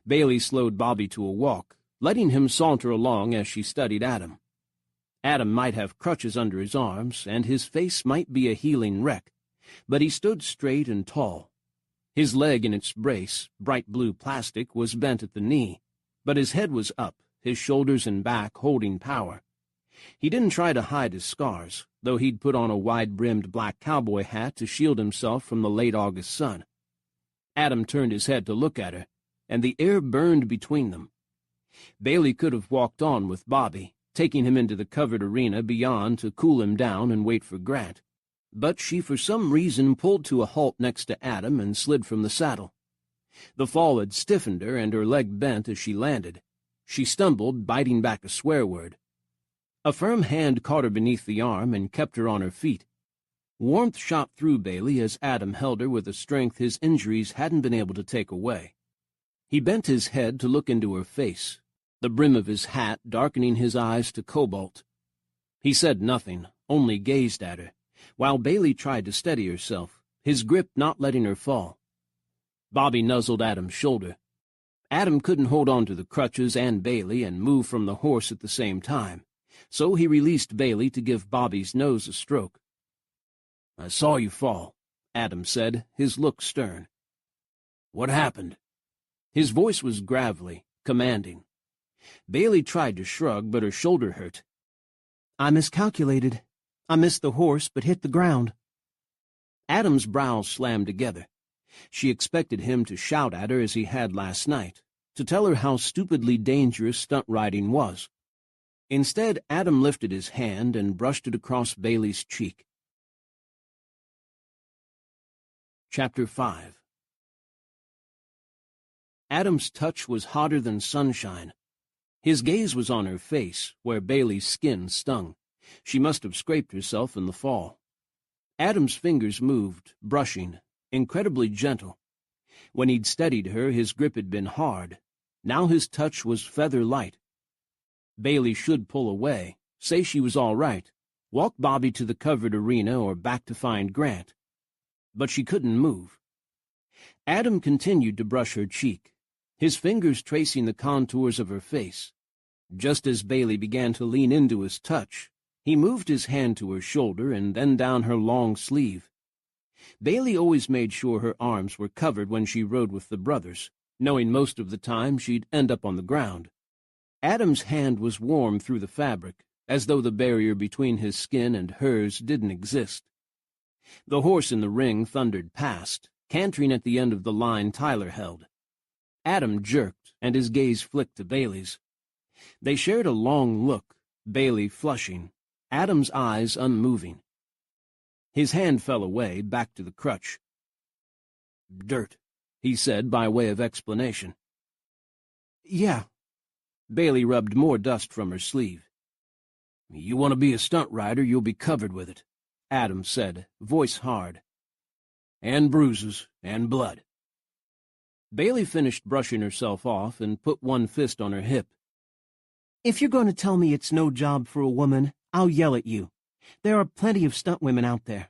Bailey slowed Bobby to a walk, letting him saunter along as she studied Adam. Adam might have crutches under his arms, and his face might be a healing wreck, but he stood straight and tall. His leg in its brace, bright blue plastic, was bent at the knee, but his head was up, his shoulders and back holding power. He didn't try to hide his scars, though he'd put on a wide-brimmed black cowboy hat to shield himself from the late August sun. Adam turned his head to look at her, and the air burned between them. Bailey could have walked on with Bobby, taking him into the covered arena beyond to cool him down and wait for Grant. But she for some reason pulled to a halt next to Adam and slid from the saddle. The fall had stiffened her, and her leg bent as she landed. She stumbled, biting back a swear word. A firm hand caught her beneath the arm and kept her on her feet. Warmth shot through Bailey as Adam held her with a strength his injuries hadn't been able to take away. He bent his head to look into her face, the brim of his hat darkening his eyes to cobalt. He said nothing, only gazed at her, while Bailey tried to steady herself, his grip not letting her fall. Bobby nuzzled Adam's shoulder. Adam couldn't hold on to the crutches and Bailey and move from the horse at the same time, so he released Bailey to give Bobby's nose a stroke. "I saw you fall," Adam said, his look stern. "What happened?" His voice was gravelly, commanding. Bailey tried to shrug, but her shoulder hurt. "I miscalculated. I missed the horse, but hit the ground." Adam's brows slammed together. She expected him to shout at her as he had last night, to tell her how stupidly dangerous stunt riding was. Instead, Adam lifted his hand and brushed it across Bailey's cheek. Chapter 5. Adam's touch was hotter than sunshine. His gaze was on her face, where Bailey's skin stung. She must have scraped herself in the fall. Adam's fingers moved, brushing, incredibly gentle. When he'd steadied her, his grip had been hard. Now his touch was feather-light. Bailey should pull away, say she was all right, walk Bobby to the covered arena or back to find Grant. But she couldn't move. Adam continued to brush her cheek, his fingers tracing the contours of her face. Just as Bailey began to lean into his touch, he moved his hand to her shoulder and then down her long sleeve. Bailey always made sure her arms were covered when she rode with the brothers, knowing most of the time she'd end up on the ground. Adam's hand was warm through the fabric, as though the barrier between his skin and hers didn't exist. The horse in the ring thundered past, cantering at the end of the line Tyler held. Adam jerked, and his gaze flicked to Bailey's. They shared a long look, Bailey flushing, Adam's eyes unmoving. His hand fell away, back to the crutch. "Dirt," he said by way of explanation. "Yeah." Bailey rubbed more dust from her sleeve. "You want to be a stunt rider, you'll be covered with it," Adam said, voice hard. "And bruises, and blood." Bailey finished brushing herself off and put one fist on her hip. "If you're going to tell me it's no job for a woman, I'll yell at you. There are plenty of stunt women out there."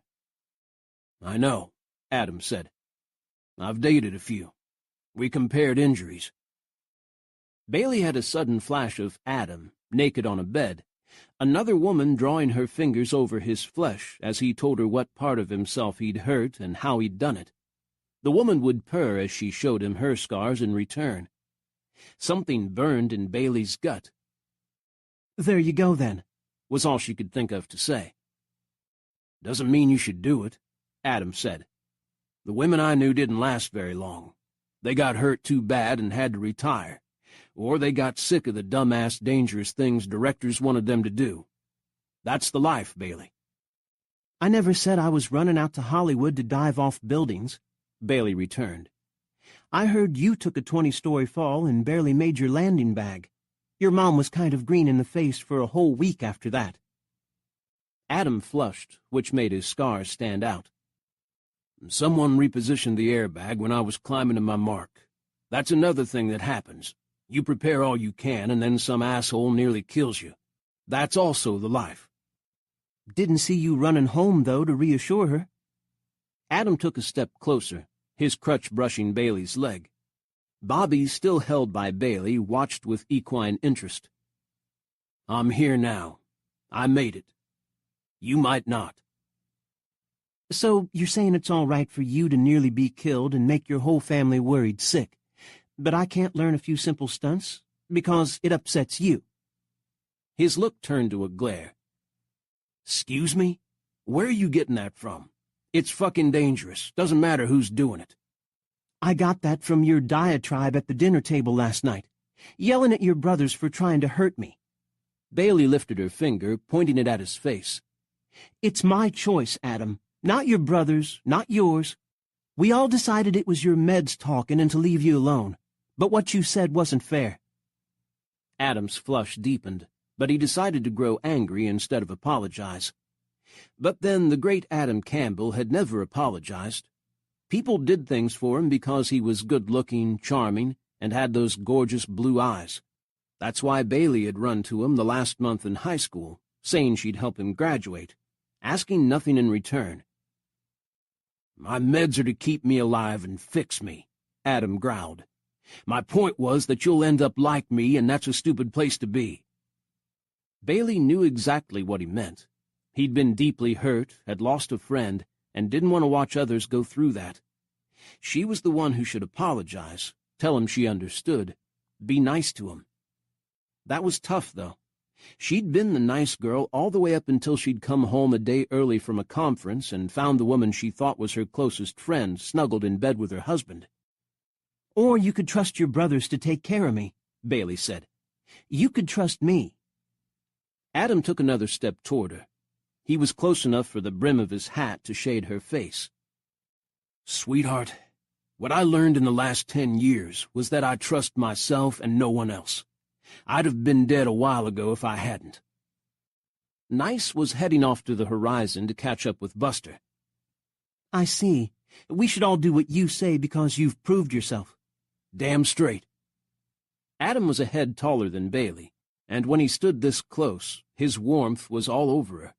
"I know," Adam said. "I've dated a few. We compared injuries." Bailey had a sudden flash of Adam, naked on a bed, another woman drawing her fingers over his flesh as he told her what part of himself he'd hurt and how he'd done it. The woman would purr as she showed him her scars in return. Something burned in Bailey's gut. "There you go, then," was all she could think of to say. "Doesn't mean you should do it," Adam said. "The women I knew didn't last very long. They got hurt too bad and had to retire, or they got sick of the dumbass dangerous things directors wanted them to do. That's the life, Bailey." "I never said I was running out to Hollywood to dive off buildings," Bailey returned. "I heard you took a 20-story fall and barely made your landing bag. Your mom was kind of green in the face for a whole week after that." Adam flushed, which made his scars stand out. "Someone repositioned the airbag when I was climbing to my mark. That's another thing that happens. You prepare all you can, and then some asshole nearly kills you. That's also the life." "Didn't see you running home, though, to reassure her." Adam took a step closer, his crutch brushing Bailey's leg. Bobby, still held by Bailey, watched with equine interest. "I'm here now. I made it. You might not." "So you're saying it's all right for you to nearly be killed and make your whole family worried sick, but I can't learn a few simple stunts because it upsets you?" His look turned to a glare. "Excuse me? Where are you getting that from? It's fucking dangerous. Doesn't matter who's doing it." "I got that from your diatribe at the dinner table last night, yelling at your brothers for trying to hurt me." Bailey lifted her finger, pointing it at his face. "It's my choice, Adam. Not your brother's, not yours. We all decided it was your meds talking and to leave you alone. But what you said wasn't fair." Adam's flush deepened, but he decided to grow angry instead of apologize. But then the great Adam Campbell had never apologized. People did things for him because he was good-looking, charming, and had those gorgeous blue eyes. That's why Bailey had run to him the last month in high school, saying she'd help him graduate, asking nothing in return. "My meds are to keep me alive and fix me," Adam growled. "My point was that you'll end up like me, and that's a stupid place to be." Bailey knew exactly what he meant. He'd been deeply hurt, had lost a friend, and didn't want to watch others go through that. She was the one who should apologize, tell him she understood, be nice to him. That was tough, though. She'd been the nice girl all the way up until she'd come home a day early from a conference and found the woman she thought was her closest friend snuggled in bed with her husband. "Or you could trust your brothers to take care of me," Bailey said. "You could trust me." Adam took another step toward her. He was close enough for the brim of his hat to shade her face. "Sweetheart, what I learned in the last 10 years was that I trust myself and no one else. I'd have been dead a while ago if I hadn't." Nice was heading off to the horizon to catch up with Buster. "I see. We should all do what you say because you've proved yourself." "Damn straight." Adam was a head taller than Bailey, and when he stood this close, his warmth was all over her.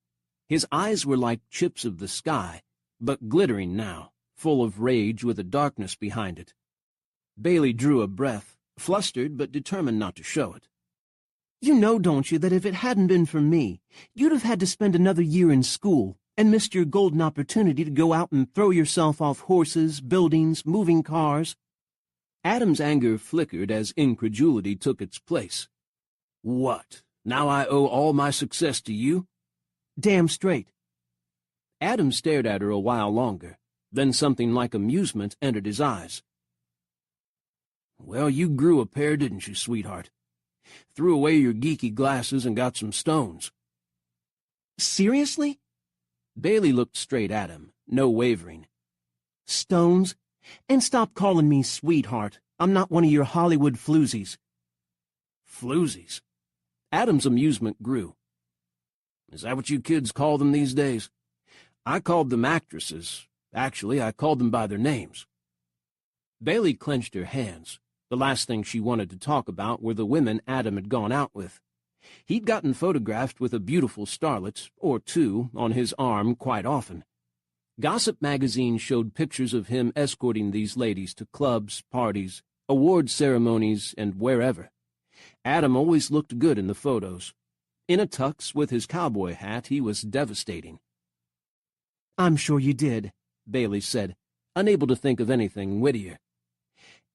His eyes were like chips of the sky, but glittering now, full of rage with a darkness behind it. Bailey drew a breath, flustered but determined not to show it. "You know, don't you, that if it hadn't been for me, you'd have had to spend another year in school and missed your golden opportunity to go out and throw yourself off horses, buildings, moving cars." Adam's anger flickered as incredulity took its place. "What, now I owe all my success to you?" "Damn straight." Adam stared at her a while longer, then something like amusement entered his eyes. "Well, you grew a pair, didn't you, sweetheart? Threw away your geeky glasses and got some stones." "Seriously?" Bailey looked straight at him, no wavering. "Stones? And stop calling me sweetheart. I'm not one of your Hollywood floozies." "Floozies?" Adam's amusement grew. "Is that what you kids call them these days? I called them actresses. Actually, I called them by their names." Bailey clenched her hands. The last thing she wanted to talk about were the women Adam had gone out with. He'd gotten photographed with a beautiful starlet, or two, on his arm quite often. Gossip magazines showed pictures of him escorting these ladies to clubs, parties, award ceremonies, and wherever. Adam always looked good in the photos. In a tux with his cowboy hat, he was devastating. "I'm sure you did," Bailey said, unable to think of anything wittier.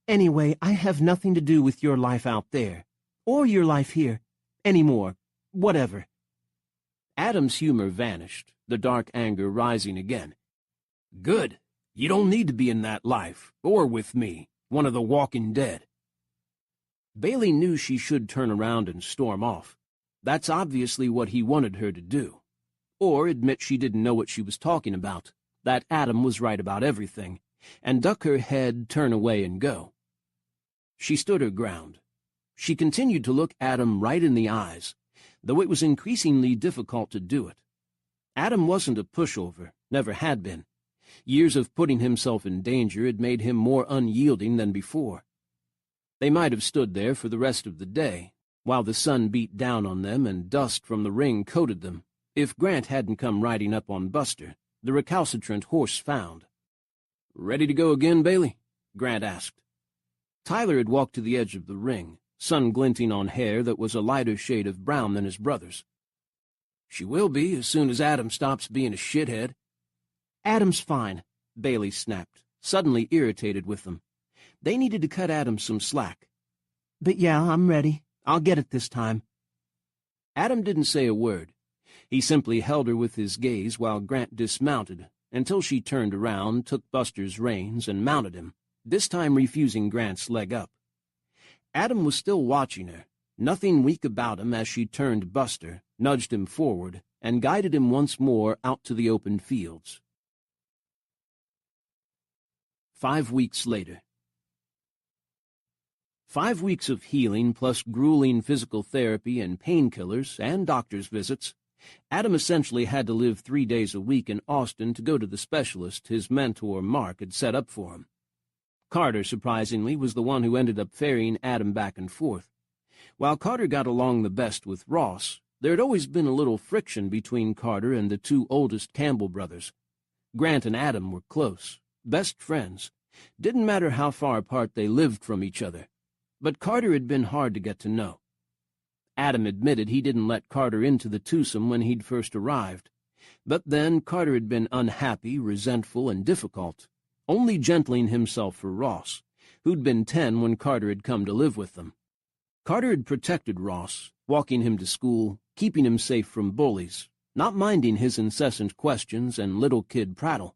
"Anyway, I have nothing to do with your life out there, or your life here, anymore. Whatever." Adam's humor vanished, the dark anger rising again. "Good. You don't need to be in that life, or with me, one of the walking dead." Bailey knew she should turn around and storm off. That's obviously what he wanted her to do. Or admit she didn't know what she was talking about, that Adam was right about everything, and duck her head, turn away, and go. She stood her ground. She continued to look Adam right in the eyes, though it was increasingly difficult to do it. Adam wasn't a pushover, never had been. Years of putting himself in danger had made him more unyielding than before. They might have stood there for the rest of the day, while the sun beat down on them and dust from the ring coated them, if Grant hadn't come riding up on Buster, the recalcitrant horse-found. "Ready to go again, Bailey?" Grant asked. Tyler had walked to the edge of the ring, sun glinting on hair that was a lighter shade of brown than his brother's. "She will be as soon as Adam stops being a shithead." "Adam's fine," Bailey snapped, suddenly irritated with them. They needed to cut Adam some slack. "But yeah, I'm ready. I'll get it this time." Adam didn't say a word. He simply held her with his gaze while Grant dismounted, until she turned around, took Buster's reins, and mounted him, this time refusing Grant's leg up. Adam was still watching her, Nothing weak about him as she turned Buster, nudged him forward, and guided him once more out to the open fields. 5 weeks later. 5 weeks of healing plus grueling physical therapy and painkillers and doctor's visits. Adam essentially had to live 3 days a week in Austin to go to the specialist his mentor Mark had set up for him. Carter, surprisingly, was the one who ended up ferrying Adam back and forth. While Carter got along the best with Ross, there had always been a little friction between Carter and the two oldest Campbell brothers. Grant and Adam were close, best friends. Didn't matter how far apart they lived from each other. But Carter had been hard to get to know. Adam admitted he didn't let Carter into the twosome when he'd first arrived. But then Carter had been unhappy, resentful, and difficult, only gentling himself for Ross, who'd been 10 when Carter had come to live with them. Carter had protected Ross, walking him to school, keeping him safe from bullies, not minding his incessant questions and little kid prattle.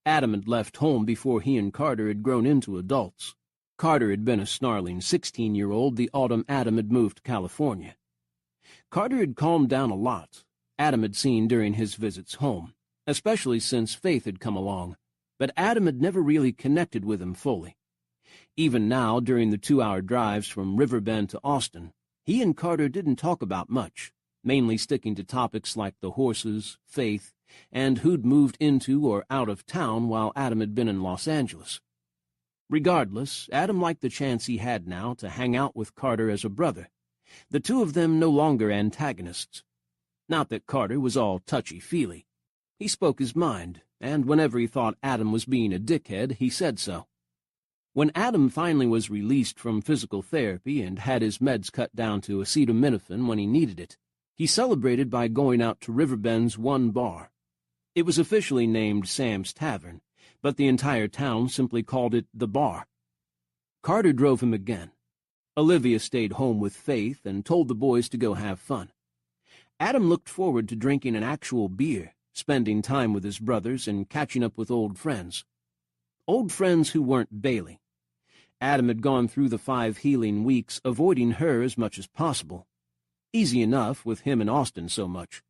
Adam had left home before he and Carter had grown into adults. Carter had been a snarling 16-year-old the autumn Adam had moved to California. Carter had calmed down a lot, Adam had seen during his visits home, especially since Faith had come along, but Adam had never really connected with him fully. Even now, during the 2-hour drives from Riverbend to Austin, he and Carter didn't talk about much, mainly sticking to topics like the horses, Faith, and who'd moved into or out of town while Adam had been in Los Angeles. Regardless, Adam liked the chance he had now to hang out with Carter as a brother, the two of them no longer antagonists. Not that Carter was all touchy-feely. He spoke his mind, and whenever he thought Adam was being a dickhead, he said so. When Adam finally was released from physical therapy and had his meds cut down to acetaminophen when he needed it, he celebrated by going out to Riverbend's one bar. It was officially named Sam's Tavern, but the entire town simply called it the Bar. Carter drove him again. Olivia stayed home with Faith and told the boys to go have fun. Adam looked forward to drinking an actual beer, spending time with his brothers, and catching up with old friends. Old friends who weren't Bailey. Adam had gone through the 5 healing weeks avoiding her as much as possible. Easy enough with him in Austin so much.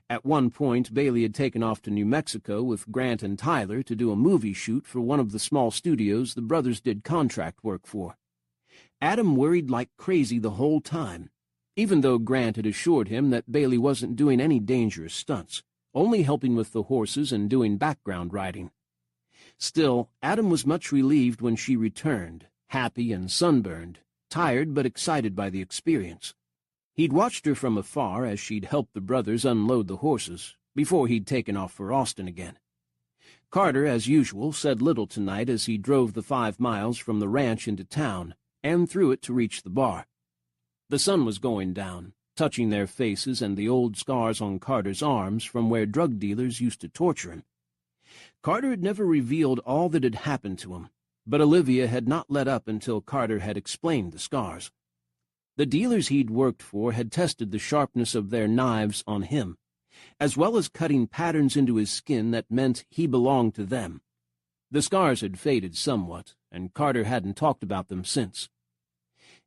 At one point, Bailey had taken off to New Mexico with Grant and Tyler to do a movie shoot for one of the small studios the brothers did contract work for. Adam worried like crazy the whole time, even though Grant had assured him that Bailey wasn't doing any dangerous stunts, only helping with the horses and doing background riding. Still, Adam was much relieved when she returned, happy and sunburned, tired but excited by the experience. He'd watched her from afar as she'd helped the brothers unload the horses, before he'd taken off for Austin again. Carter, as usual, said little tonight as he drove the 5 miles from the ranch into town, and through it to reach the bar. The sun was going down, touching their faces and the old scars on Carter's arms from where drug dealers used to torture him. Carter had never revealed all that had happened to him, but Olivia had not let up until Carter had explained the scars. The dealers he'd worked for had tested the sharpness of their knives on him, as well as cutting patterns into his skin that meant he belonged to them. The scars had faded somewhat, and Carter hadn't talked about them since.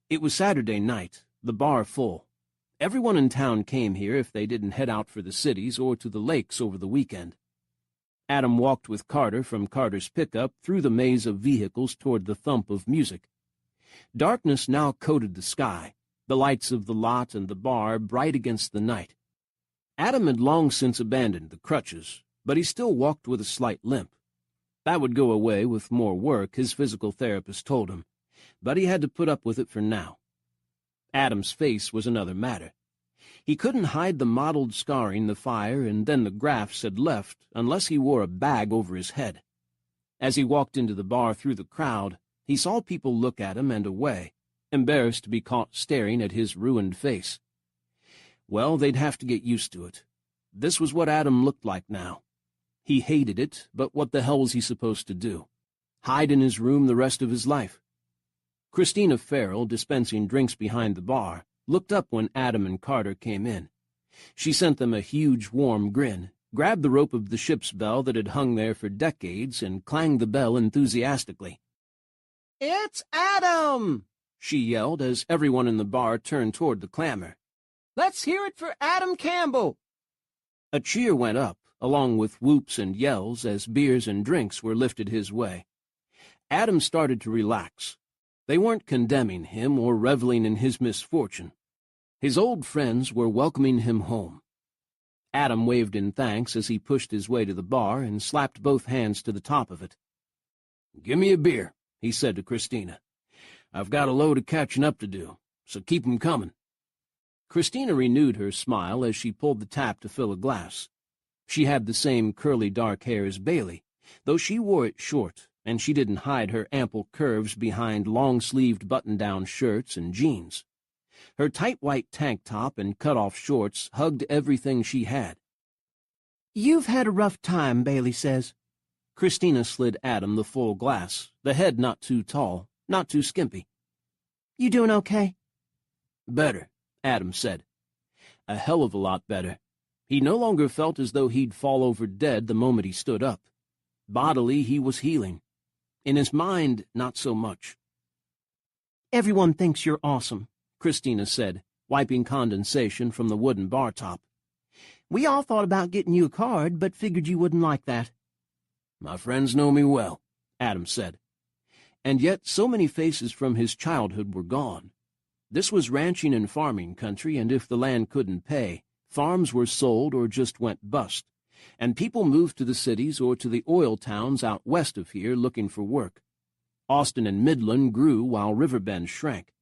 It was Saturday night, the bar full. Everyone in town came here if they didn't head out for the cities or to the lakes over the weekend. Adam walked with Carter from Carter's pickup through the maze of vehicles toward the thump of music. Darkness now coated the sky, the lights of the lot and the bar bright against the night. Adam had long since abandoned the crutches, but he still walked with a slight limp. That would go away with more work, his physical therapist told him, but he had to put up with it for now. Adam's face was another matter. He couldn't hide the mottled scarring the fire and then the grafts had left unless he wore a bag over his head. As he walked into the bar through the crowd, he saw people look at him and away, embarrassed to be caught staring at his ruined face. Well, they'd have to get used to it. This was what Adam looked like now. He hated it, but what the hell was he supposed to do? Hide in his room the rest of his life? Christina Farrell, dispensing drinks behind the bar, looked up when Adam and Carter came in. She sent them a huge, warm grin, grabbed the rope of the ship's bell that had hung there for decades, and clanged the bell enthusiastically. "It's Adam!" she yelled as everyone in the bar turned toward the clamor. "Let's hear it for Adam Campbell!" A cheer went up, along with whoops and yells as beers and drinks were lifted his way. Adam started to relax. They weren't condemning him or reveling in his misfortune. His old friends were welcoming him home. Adam waved in thanks as he pushed his way to the bar and slapped both hands to the top of it. "Give me a beer," he said to Christina. "I've got a load of catching up to do, so keep 'em coming." Christina renewed her smile as she pulled the tap to fill a glass. She had the same curly dark hair as Bailey, though she wore it short, and she didn't hide her ample curves behind long-sleeved button-down shirts and jeans. Her tight white tank top and cut-off shorts hugged everything she had. "You've had a rough time," Bailey says. Christina slid Adam the full glass, the head not too tall, not too skimpy. "You doing okay?" "Better," Adam said. A hell of a lot better. He no longer felt as though he'd fall over dead the moment he stood up. Bodily, he was healing. In his mind, not so much. "Everyone thinks you're awesome," Christina said, wiping condensation from the wooden bar top. "We all thought about getting you a card, but figured you wouldn't like that." "My friends know me well," Adam said. And yet so many faces from his childhood were gone. This was ranching and farming country, and if the land couldn't pay, farms were sold or just went bust, and people moved to the cities or to the oil towns out west of here looking for work. Austin and Midland grew while Riverbend shrank.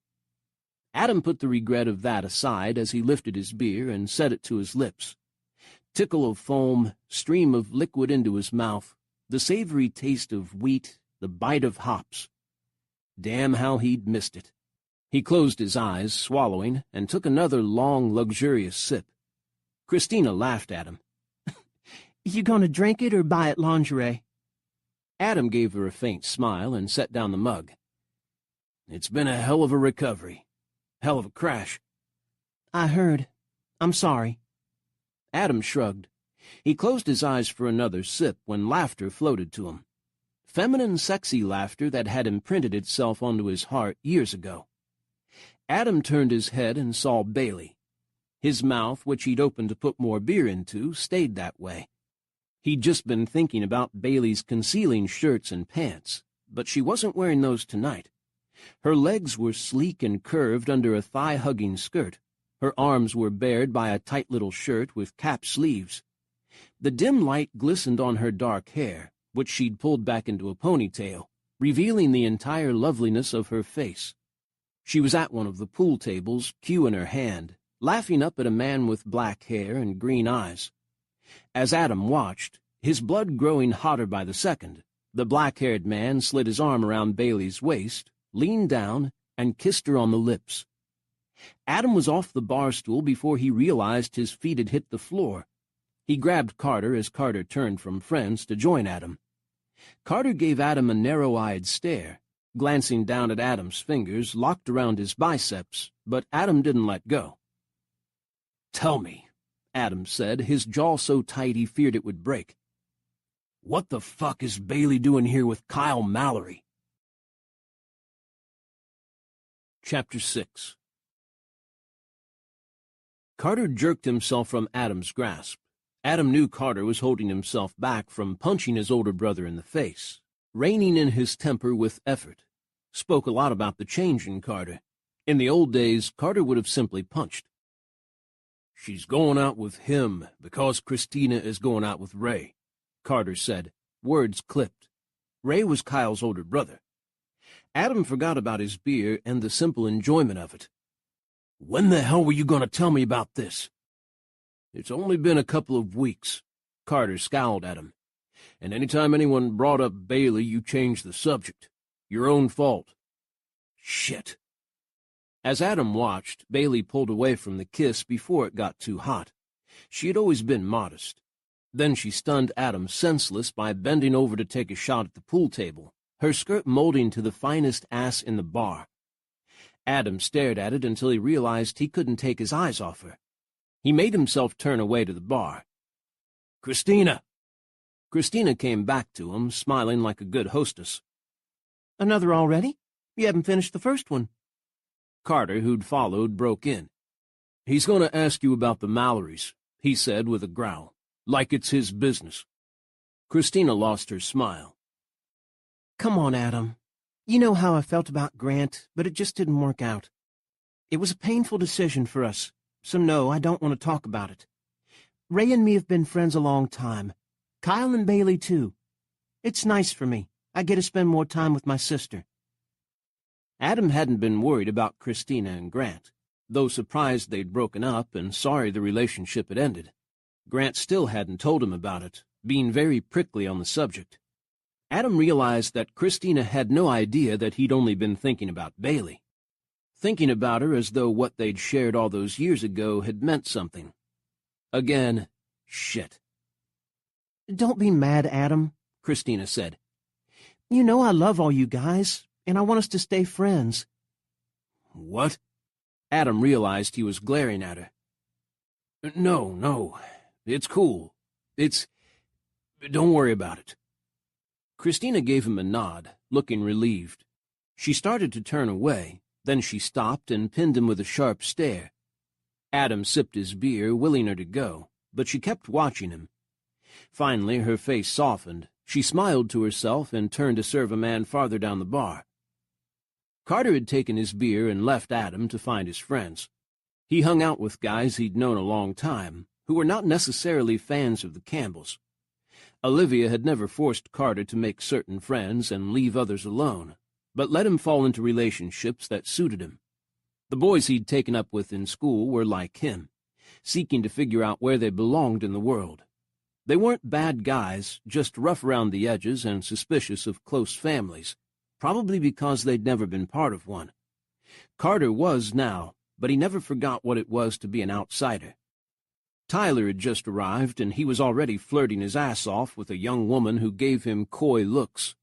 Adam put the regret of that aside as he lifted his beer and set it to his lips. Tickle of foam, stream of liquid into his mouth, the savory taste of wheat, the bite of hops. Damn how he'd missed it. He closed his eyes, swallowing, and took another long, luxurious sip. Christina laughed at him. "You gonna drink it or buy it lingerie?" Adam gave her a faint smile and set down the mug. "It's been a hell of a recovery. Hell of a crash." "I heard. I'm sorry." Adam shrugged. He closed his eyes for another sip when laughter floated to him. Feminine, sexy laughter that had imprinted itself onto his heart years ago. Adam turned his head and saw Bailey. His mouth, which he'd opened to put more beer into, stayed that way. He'd just been thinking about Bailey's concealing shirts and pants, but she wasn't wearing those tonight. Her legs were sleek and curved under a thigh-hugging skirt. Her arms were bared by a tight little shirt with cap sleeves. The dim light glistened on her dark hair, which she'd pulled back into a ponytail, revealing the entire loveliness of her face. She was at one of the pool tables, cue in her hand, laughing up at a man with black hair and green eyes. As Adam watched, his blood growing hotter by the second, the black-haired man slid his arm around Bailey's waist, leaned down, and kissed her on the lips. Adam was off the bar stool before he realized his feet had hit the floor. He grabbed Carter as Carter turned from friends to join Adam. Carter gave Adam a narrow-eyed stare, glancing down at Adam's fingers locked around his biceps, but Adam didn't let go. "Tell me," Adam said, his jaw so tight he feared it would break. "What the fuck is Bailey doing here with Kyle Mallory?" Chapter 6. Carter jerked himself from Adam's grasp. Adam knew Carter was holding himself back from punching his older brother in the face, reining in his temper with effort. Spoke a lot about the change in Carter. In the old days, Carter would have simply punched. "She's going out with him because Christina is going out with Ray," Carter said, words clipped. Ray was Kyle's older brother. Adam forgot about his beer and the simple enjoyment of it. "When the hell were you going to tell me about this?" "It's only been a couple of weeks," Carter scowled at him. "And any time anyone brought up Bailey, you changed the subject. Your own fault." "Shit." As Adam watched, Bailey pulled away from the kiss before it got too hot. She had always been modest. Then she stunned Adam senseless by bending over to take a shot at the pool table, her skirt molding to the finest ass in the bar. Adam stared at it until he realized he couldn't take his eyes off her. He made himself turn away to the bar. "Christina!" Christina came back to him, smiling like a good hostess. "Another already? You haven't finished the first one." Carter, who'd followed, broke in. "He's going to ask you about the Mallorys," he said with a growl, "like it's his business." Christina lost her smile. Come on, Adam. You know how I felt about Grant, but it just didn't work out. It was a painful decision for us, so no, I don't want to talk about it. Ray and me have been friends a long time. Kyle and Bailey, too. It's nice for me. I get to spend more time with my sister. Adam hadn't been worried about Christina and Grant, though surprised they'd broken up and sorry the relationship had ended. Grant still hadn't told him about it, being very prickly on the subject. Adam realized that Christina had no idea that he'd only been thinking about Bailey. Thinking about her as though what they'd shared all those years ago had meant something. Again, shit. Don't be mad, Adam, Christina said. You know I love all you guys, and I want us to stay friends. What? Adam realized he was glaring at her. No, it's cool. Don't worry about it. Christina gave him a nod, looking relieved. She started to turn away, then she stopped and pinned him with a sharp stare. Adam sipped his beer, willing her to go, but she kept watching him. Finally, her face softened. She smiled to herself and turned to serve a man farther down the bar. Carter had taken his beer and left Adam to find his friends. He hung out with guys he'd known a long time, who were not necessarily fans of the Campbells. Olivia had never forced Carter to make certain friends and leave others alone, but let him fall into relationships that suited him. The boys he'd taken up with in school were like him, seeking to figure out where they belonged in the world. They weren't bad guys, just rough around the edges and suspicious of close families, probably because they'd never been part of one. Carter was now, but he never forgot what it was to be an outsider. Tyler had just arrived, and he was already flirting his ass off with a young woman who gave him coy looks.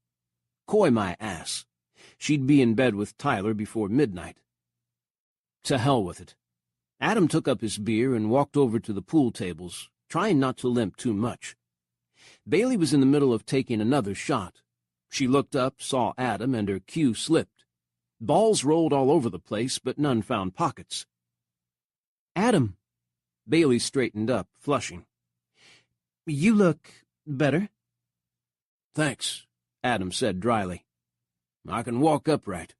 Coy my ass. She'd be in bed with Tyler before midnight. To hell with it. Adam took up his beer and walked over to the pool tables, trying not to limp too much. Bailey was in the middle of taking another shot. She looked up, saw Adam, and her cue slipped. Balls rolled all over the place, but none found pockets. Adam. Bailey straightened up, flushing. You look better. Thanks, Adam said dryly. I can walk upright.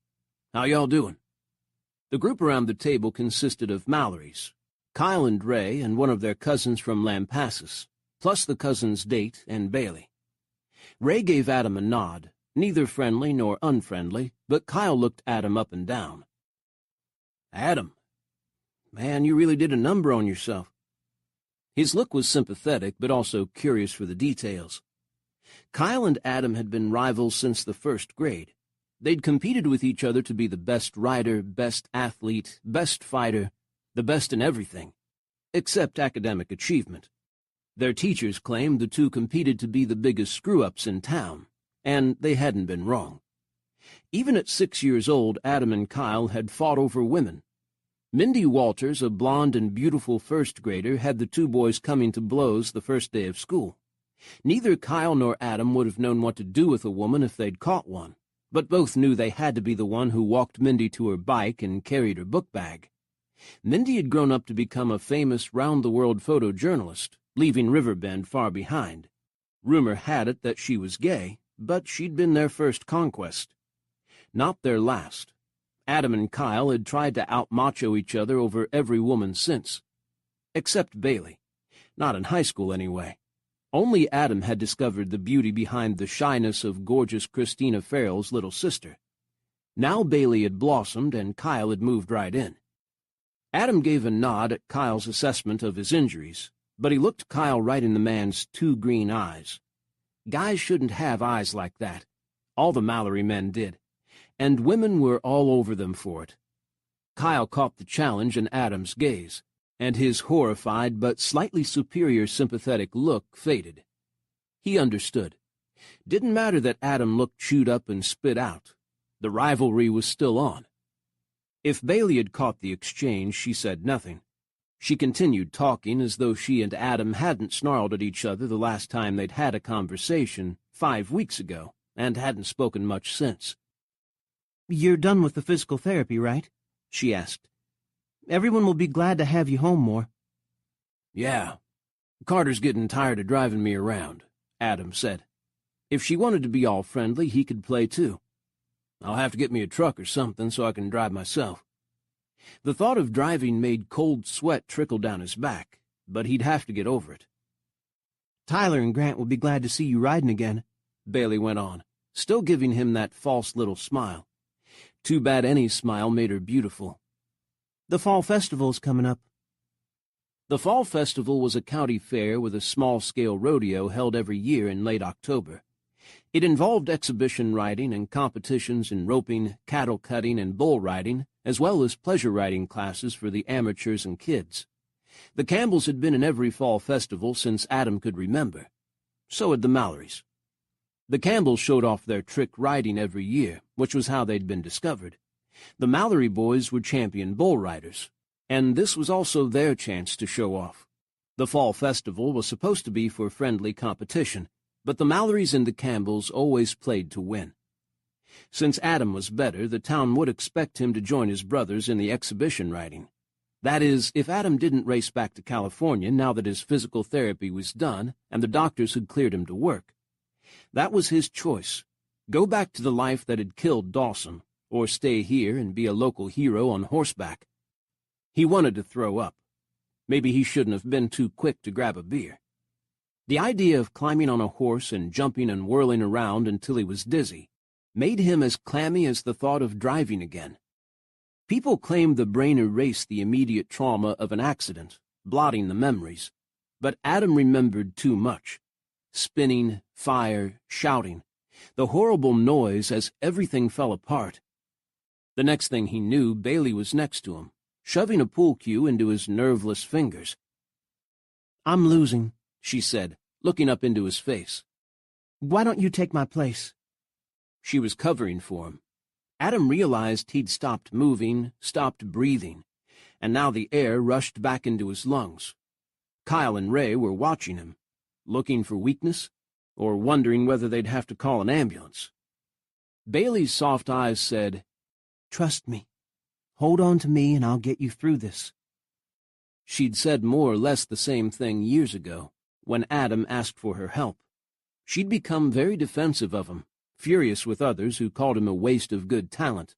How y'all doing? The group around the table consisted of Mallorys, Kyle and Ray, and one of their cousins from Lampasas, plus the cousin's date and Bailey. Ray gave Adam a nod, neither friendly nor unfriendly, but Kyle looked Adam up and down. Adam, man, you really did a number on yourself. His look was sympathetic, but also curious for the details. Kyle and Adam had been rivals since the first grade. They'd competed with each other to be the best rider, best athlete, best fighter, the best in everything, except academic achievement. Their teachers claimed the two competed to be the biggest screw-ups in town, and they hadn't been wrong. Even at 6 years old, Adam and Kyle had fought over women. Mindy Walters, a blonde and beautiful first grader, had the two boys coming to blows the first day of school. Neither Kyle nor Adam would have known what to do with a woman if they'd caught one, but both knew they had to be the one who walked Mindy to her bike and carried her book bag. Mindy had grown up to become a famous round-the-world photojournalist, leaving Riverbend far behind. Rumor had it that she was gay, but she'd been their first conquest. Not their last. Adam and Kyle had tried to out-macho each other over every woman since. Except Bailey. Not in high school, anyway. Only Adam had discovered the beauty behind the shyness of gorgeous Christina Farrell's little sister. Now Bailey had blossomed, and Kyle had moved right in. Adam gave a nod at Kyle's assessment of his injuries, but he looked Kyle right in the man's two green eyes. Guys shouldn't have eyes like that. All the Mallory men did, and women were all over them for it. Kyle caught the challenge in Adam's gaze, and his horrified but slightly superior sympathetic look faded. He understood. Didn't matter that Adam looked chewed up and spit out. The rivalry was still on. If Bailey had caught the exchange, she said nothing. She continued talking as though she and Adam hadn't snarled at each other the last time they'd had a conversation 5 weeks ago, and hadn't spoken much since. You're done with the physical therapy, right? she asked. "Everyone will be glad to have you home more." "Yeah, Carter's getting tired of driving me around," Adam said. If she wanted to be all friendly, he could play too. "I'll have to get me a truck or something so I can drive myself." The thought of driving made cold sweat trickle down his back, but he'd have to get over it. "Tyler and Grant will be glad to see you riding again," Bailey went on, still giving him that false little smile. Too bad any smile made her beautiful. "The fall festival's coming up." The Fall Festival was a county fair with a small-scale rodeo held every year in late October. It involved exhibition riding and competitions in roping, cattle cutting, and bull riding, as well as pleasure riding classes for the amateurs and kids. The Campbells had been in every fall festival since Adam could remember. So had the Mallorys. The Campbells showed off their trick riding every year, which was how they'd been discovered. The Mallory boys were champion bull riders, and this was also their chance to show off. The fall festival was supposed to be for friendly competition, but the Mallorys and the Campbells always played to win. Since Adam was better, the town would expect him to join his brothers in the exhibition riding. That is, if Adam didn't race back to California now that his physical therapy was done and the doctors had cleared him to work. That was his choice: go back to the life that had killed Dawson, or stay here and be a local hero on horseback. He wanted to throw up. Maybe he shouldn't have been too quick to grab a beer. The idea of climbing on a horse and jumping and whirling around until he was dizzy made him as clammy as the thought of driving again. People claimed the brain erased the immediate trauma of an accident, blotting the memories, but Adam remembered too much. Spinning, fire, shouting, the horrible noise as everything fell apart. The next thing he knew, Bailey was next to him, shoving a pool cue into his nerveless fingers. "I'm losing," she said, looking up into his face. "Why don't you take my place?" She was covering for him. Adam realized he'd stopped moving, stopped breathing, and now the air rushed back into his lungs. Kyle and Ray were watching him, looking for weakness, or wondering whether they'd have to call an ambulance. Bailey's soft eyes said, "Trust me. Hold on to me and I'll get you through this." She'd said more or less the same thing years ago, when Adam asked for her help. She'd become very defensive of him, furious with others who called him a waste of good talent,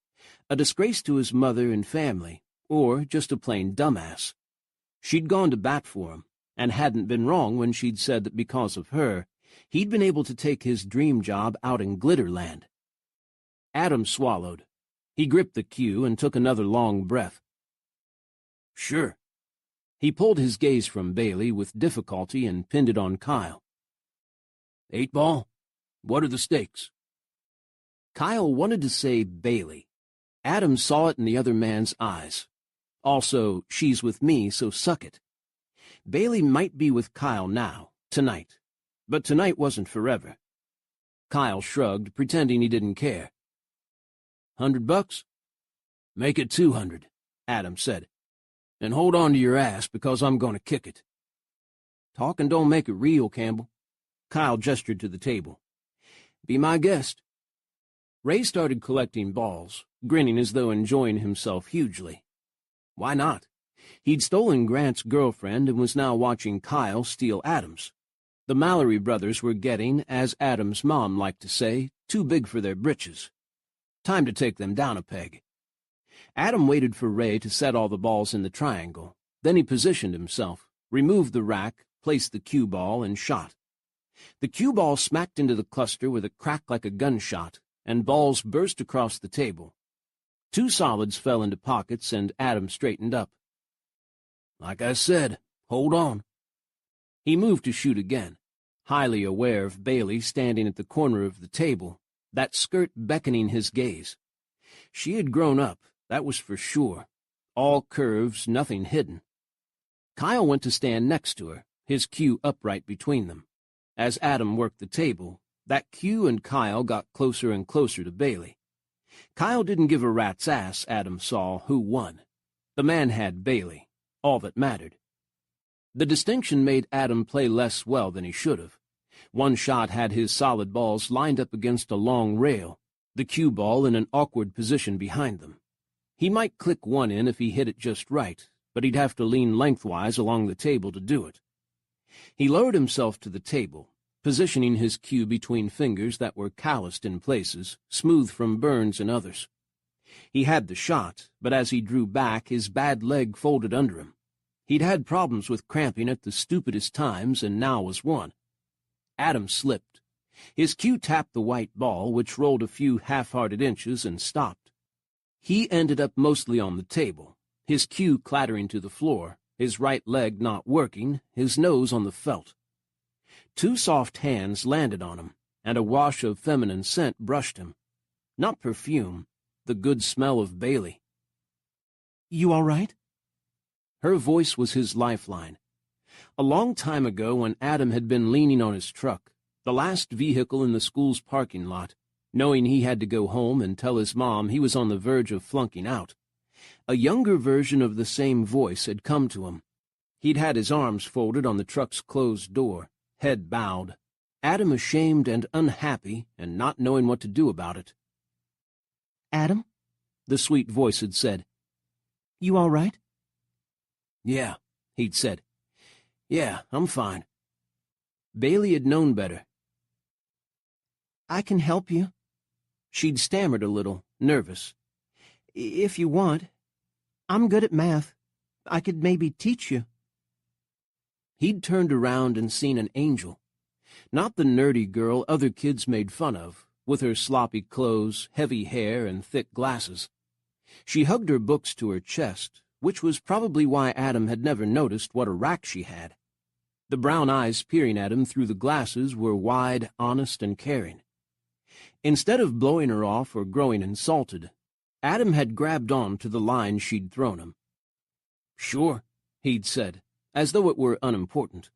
a disgrace to his mother and family, or just a plain dumbass. She'd gone to bat for him, and hadn't been wrong when she'd said that because of her, he'd been able to take his dream job out in Glitterland. Adam swallowed. He gripped the cue and took another long breath. "Sure." He pulled his gaze from Bailey with difficulty and pinned it on Kyle. "8 ball? What are the stakes?" Kyle wanted to say Bailey. Adam saw it in the other man's eyes. Also, she's with me, so suck it. Bailey might be with Kyle now, tonight, but tonight wasn't forever. Kyle shrugged, pretending he didn't care. $100? "Make it 200, Adam said. "And hold on to your ass, because I'm going to kick it." "Talking don't make it real, Campbell." Kyle gestured to the table. "Be my guest." Ray started collecting balls, grinning as though enjoying himself hugely. Why not? He'd stolen Grant's girlfriend and was now watching Kyle steal Adam's. The Mallory brothers were getting, as Adam's mom liked to say, too big for their britches. Time to take them down a peg. Adam waited for Ray to set all the balls in the triangle. Then he positioned himself, removed the rack, placed the cue ball, and shot. The cue ball smacked into the cluster with a crack like a gunshot, and balls burst across the table. 2 solids fell into pockets, and Adam straightened up. "Like I said, hold on." He moved to shoot again, highly aware of Bailey standing at the corner of the table, that skirt beckoning his gaze. She had grown up, that was for sure. All curves, nothing hidden. Kyle went to stand next to her, his cue upright between them. As Adam worked the table, that cue and Kyle got closer and closer to Bailey. Kyle didn't give a rat's ass, Adam saw, who won. The man had Bailey, all that mattered. The distinction made Adam play less well than he should have. One shot had his solid balls lined up against a long rail, the cue ball in an awkward position behind them. He might click one in if he hit it just right, but he'd have to lean lengthwise along the table to do it. He lowered himself to the table, positioning his cue between fingers that were calloused in places, smooth from burns in others. He had the shot, but as he drew back, his bad leg folded under him. He'd had problems with cramping at the stupidest times, and now was one. Adam slipped. His cue tapped the white ball, which rolled a few half-hearted inches and stopped. He ended up mostly on the table, his cue clattering to the floor, his right leg not working, his nose on the felt. Two soft hands landed on him, and a wash of feminine scent brushed him. Not perfume, the good smell of Bailey. "You all right?" Her voice was his lifeline. A long time ago, when Adam had been leaning on his truck, the last vehicle in the school's parking lot, knowing he had to go home and tell his mom he was on the verge of flunking out, a younger version of the same voice had come to him. He'd had his arms folded on the truck's closed door, head bowed, Adam ashamed and unhappy and not knowing what to do about it. "Adam," the sweet voice had said. "You all right?" "Yeah," he'd said. "Yeah, I'm fine." Bailey had known better. "I can help you." She'd stammered a little, nervous. "If you want. I'm good at math. I could maybe teach you." He'd turned around and seen an angel. Not the nerdy girl other kids made fun of, with her sloppy clothes, heavy hair, and thick glasses. She hugged her books to her chest, which was probably why Adam had never noticed what a rack she had. The brown eyes peering at him through the glasses were wide, honest, and caring. Instead of blowing her off or growing insulted, Adam had grabbed on to the line she'd thrown him. "Sure," he'd said, as though it were unimportant.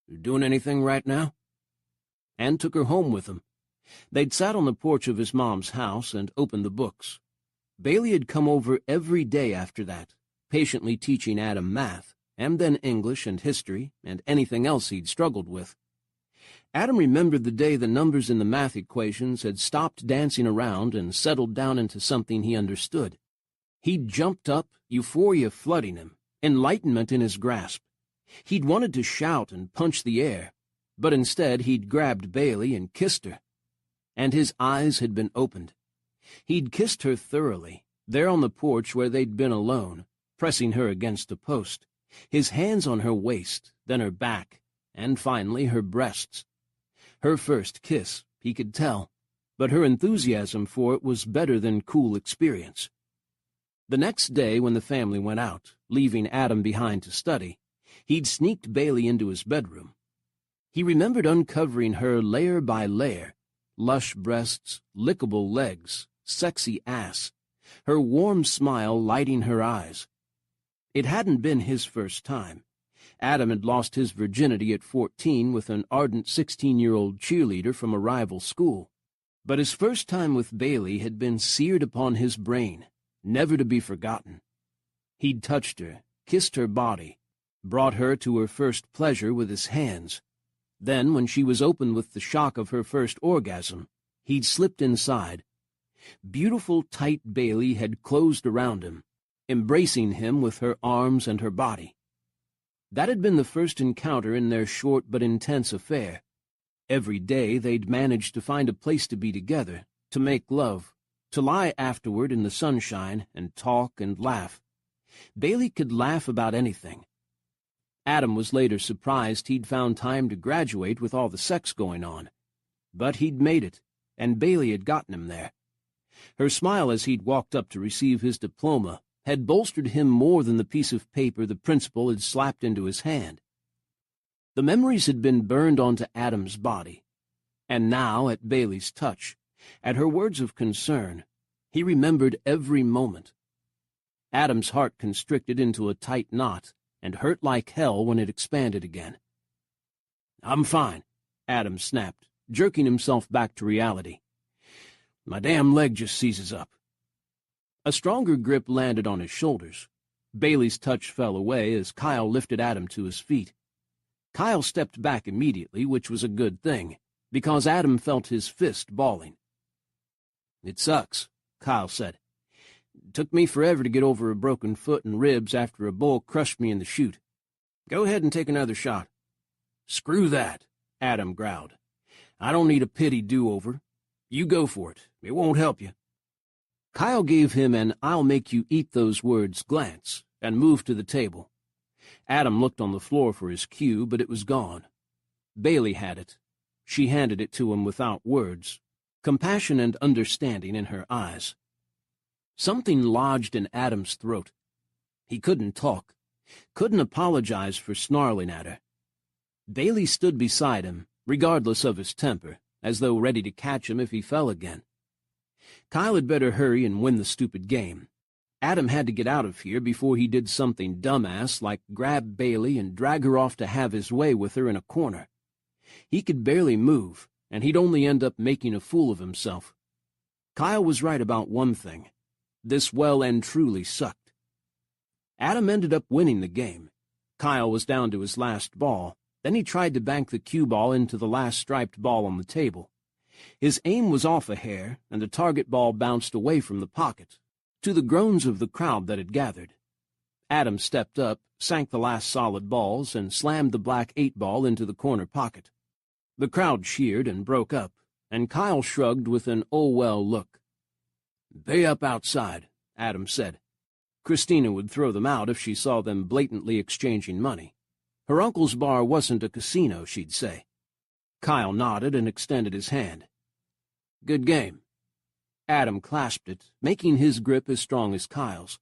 "You doing anything right now?" And took her home with him. They'd sat on the porch of his mom's house and opened the books. Bailey had come over every day after that, patiently teaching Adam math, and then English and history and anything else he'd struggled with. Adam remembered the day the numbers in the math equations had stopped dancing around and settled down into something he understood. He'd jumped up, euphoria flooding him, enlightenment in his grasp. He'd wanted to shout and punch the air, but instead he'd grabbed Bailey and kissed her. And his eyes had been opened. He'd kissed her thoroughly, there on the porch where they'd been alone, pressing her against a post, his hands on her waist, then her back, and finally her breasts. Her first kiss, he could tell, but her enthusiasm for it was better than cool experience. The next day when the family went out, leaving Adam behind to study, he'd sneaked Bailey into his bedroom. He remembered uncovering her layer by layer, lush breasts, lickable legs, sexy ass, her warm smile lighting her eyes. It hadn't been his first time. Adam had lost his virginity at 14 with an ardent 16-year-old cheerleader from a rival school. But his first time with Bailey had been seared upon his brain, never to be forgotten. He'd touched her, kissed her body, brought her to her first pleasure with his hands. Then, when she was open with the shock of her first orgasm, he'd slipped inside. Beautiful, tight Bailey had closed around him, embracing him with her arms and her body. That had been the first encounter in their short but intense affair. Every day they'd managed to find a place to be together, to make love, to lie afterward in the sunshine and talk and laugh. Bailey could laugh about anything. Adam was later surprised he'd found time to graduate with all the sex going on. But he'd made it, and Bailey had gotten him there. Her smile as he'd walked up to receive his diploma had bolstered him more than the piece of paper the principal had slapped into his hand. The memories had been burned onto Adam's body, and now, at Bailey's touch, at her words of concern, he remembered every moment. Adam's heart constricted into a tight knot and hurt like hell when it expanded again. "I'm fine," Adam snapped, jerking himself back to reality. "My damn leg just seizes up." A stronger grip landed on his shoulders. Bailey's touch fell away as Kyle lifted Adam to his feet. Kyle stepped back immediately, which was a good thing, because Adam felt his fist balling. "It sucks," Kyle said. Took me forever to get over a broken foot and ribs after a bull crushed me in the chute. Go ahead and take another shot." "Screw that," Adam growled. "I don't need a pity do-over. You go for it. It won't help you." Kyle gave him an I'll-make-you-eat-those-words glance and moved to the table. Adam looked on the floor for his cue, but it was gone. Bailey had it. She handed it to him without words, compassion and understanding in her eyes. Something lodged in Adam's throat. He couldn't talk, couldn't apologize for snarling at her. Bailey stood beside him, regardless of his temper, as though ready to catch him if he fell again. Kyle had better hurry and win the stupid game. Adam had to get out of here before he did something dumbass like grab Bailey and drag her off to have his way with her in a corner. He could barely move, and he'd only end up making a fool of himself. Kyle was right about one thing. This well and truly sucked. Adam ended up winning the game. Kyle was down to his last ball. Then he tried to bank the cue ball into the last striped ball on the table. His aim was off a hair, and the target ball bounced away from the pocket, to the groans of the crowd that had gathered. Adam stepped up, sank the last solid balls, and slammed the black 8-ball into the corner pocket. The crowd cheered and broke up, and Kyle shrugged with an oh-well look. "Pay up outside," Adam said. Christina would throw them out if she saw them blatantly exchanging money. Her uncle's bar wasn't a casino, she'd say. Kyle nodded and extended his hand. "Good game." Adam clasped it, making his grip as strong as Kyle's.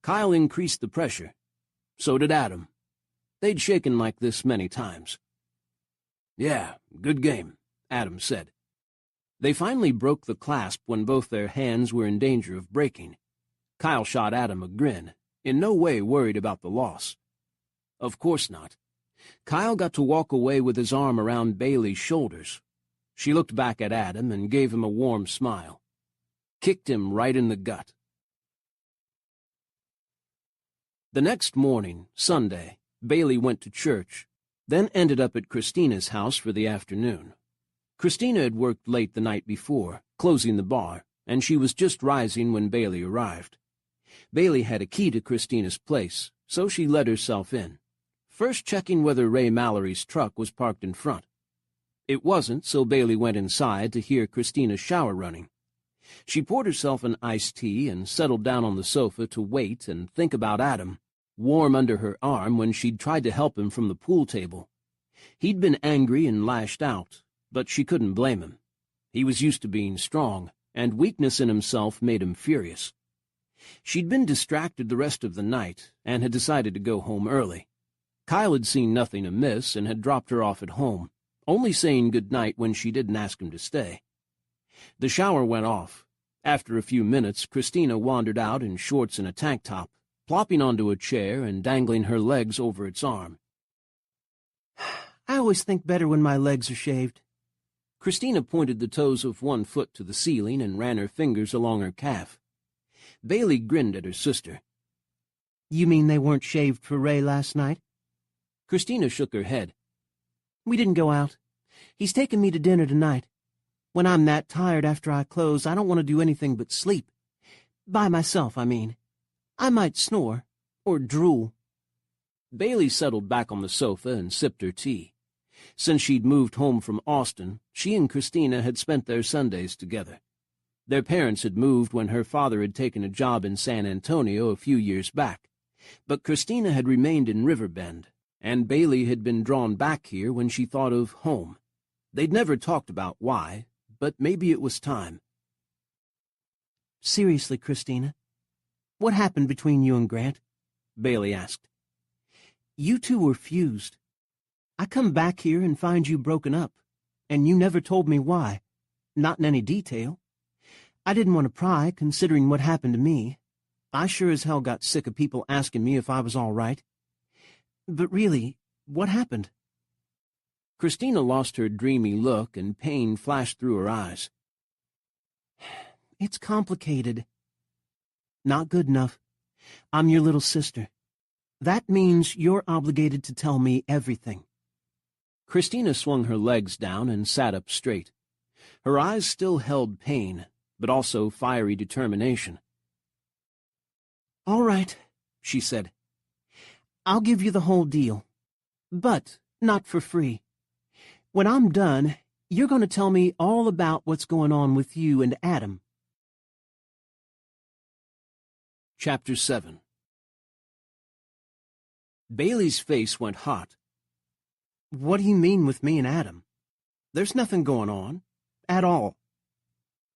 Kyle increased the pressure. So did Adam. They'd shaken like this many times. "Yeah, good game," Adam said. They finally broke the clasp when both their hands were in danger of breaking. Kyle shot Adam a grin, in no way worried about the loss. Of course not. Kyle got to walk away with his arm around Bailey's shoulders. She looked back at Adam and gave him a warm smile. Kicked him right in the gut. The next morning, Sunday, Bailey went to church, then ended up at Christina's house for the afternoon. Christina had worked late the night before, closing the bar, and she was just rising when Bailey arrived. Bailey had a key to Christina's place, so she let herself in, first checking whether Ray Mallory's truck was parked in front. It wasn't, so Bailey went inside to hear Christina's shower running. She poured herself an iced tea and settled down on the sofa to wait and think about Adam, warm under her arm when she'd tried to help him from the pool table. He'd been angry and lashed out, but she couldn't blame him. He was used to being strong, and weakness in himself made him furious. She'd been distracted the rest of the night and had decided to go home early. Kyle had seen nothing amiss and had dropped her off at home, only saying good night when she didn't ask him to stay. The shower went off. After a few minutes, Christina wandered out in shorts and a tank top, plopping onto a chair and dangling her legs over its arm. "I always think better when my legs are shaved." Christina pointed the toes of one foot to the ceiling and ran her fingers along her calf. Bailey grinned at her sister. "You mean they weren't shaved for Ray last night?" Christina shook her head. "We didn't go out. He's taking me to dinner tonight. When I'm that tired after I close, I don't want to do anything but sleep. By myself, I mean. I might snore, or drool." Bailey settled back on the sofa and sipped her tea. Since she'd moved home from Austin, she and Christina had spent their Sundays together. Their parents had moved when her father had taken a job in San Antonio a few years back, but Christina had remained in Riverbend, and Bailey had been drawn back here when she thought of home. They'd never talked about why, but maybe it was time. "Seriously, Christina, what happened between you and Grant?" Bailey asked. "You two were fused. I come back here and find you broken up, and you never told me why, not in any detail. I didn't want to pry, considering what happened to me. I sure as hell got sick of people asking me if I was all right. But really, what happened?" Christina lost her dreamy look, and pain flashed through her eyes. "It's complicated. Not good enough. I'm your little sister. That means you're obligated to tell me everything." Christina swung her legs down and sat up straight. Her eyes still held pain, but also fiery determination. All right, she said. I'll give you the whole deal. But not for free. When I'm done, you're going to tell me all about what's going on with you and Adam. Chapter 7. Bailey's face went hot. What do you mean with me and Adam? There's nothing going on. At all.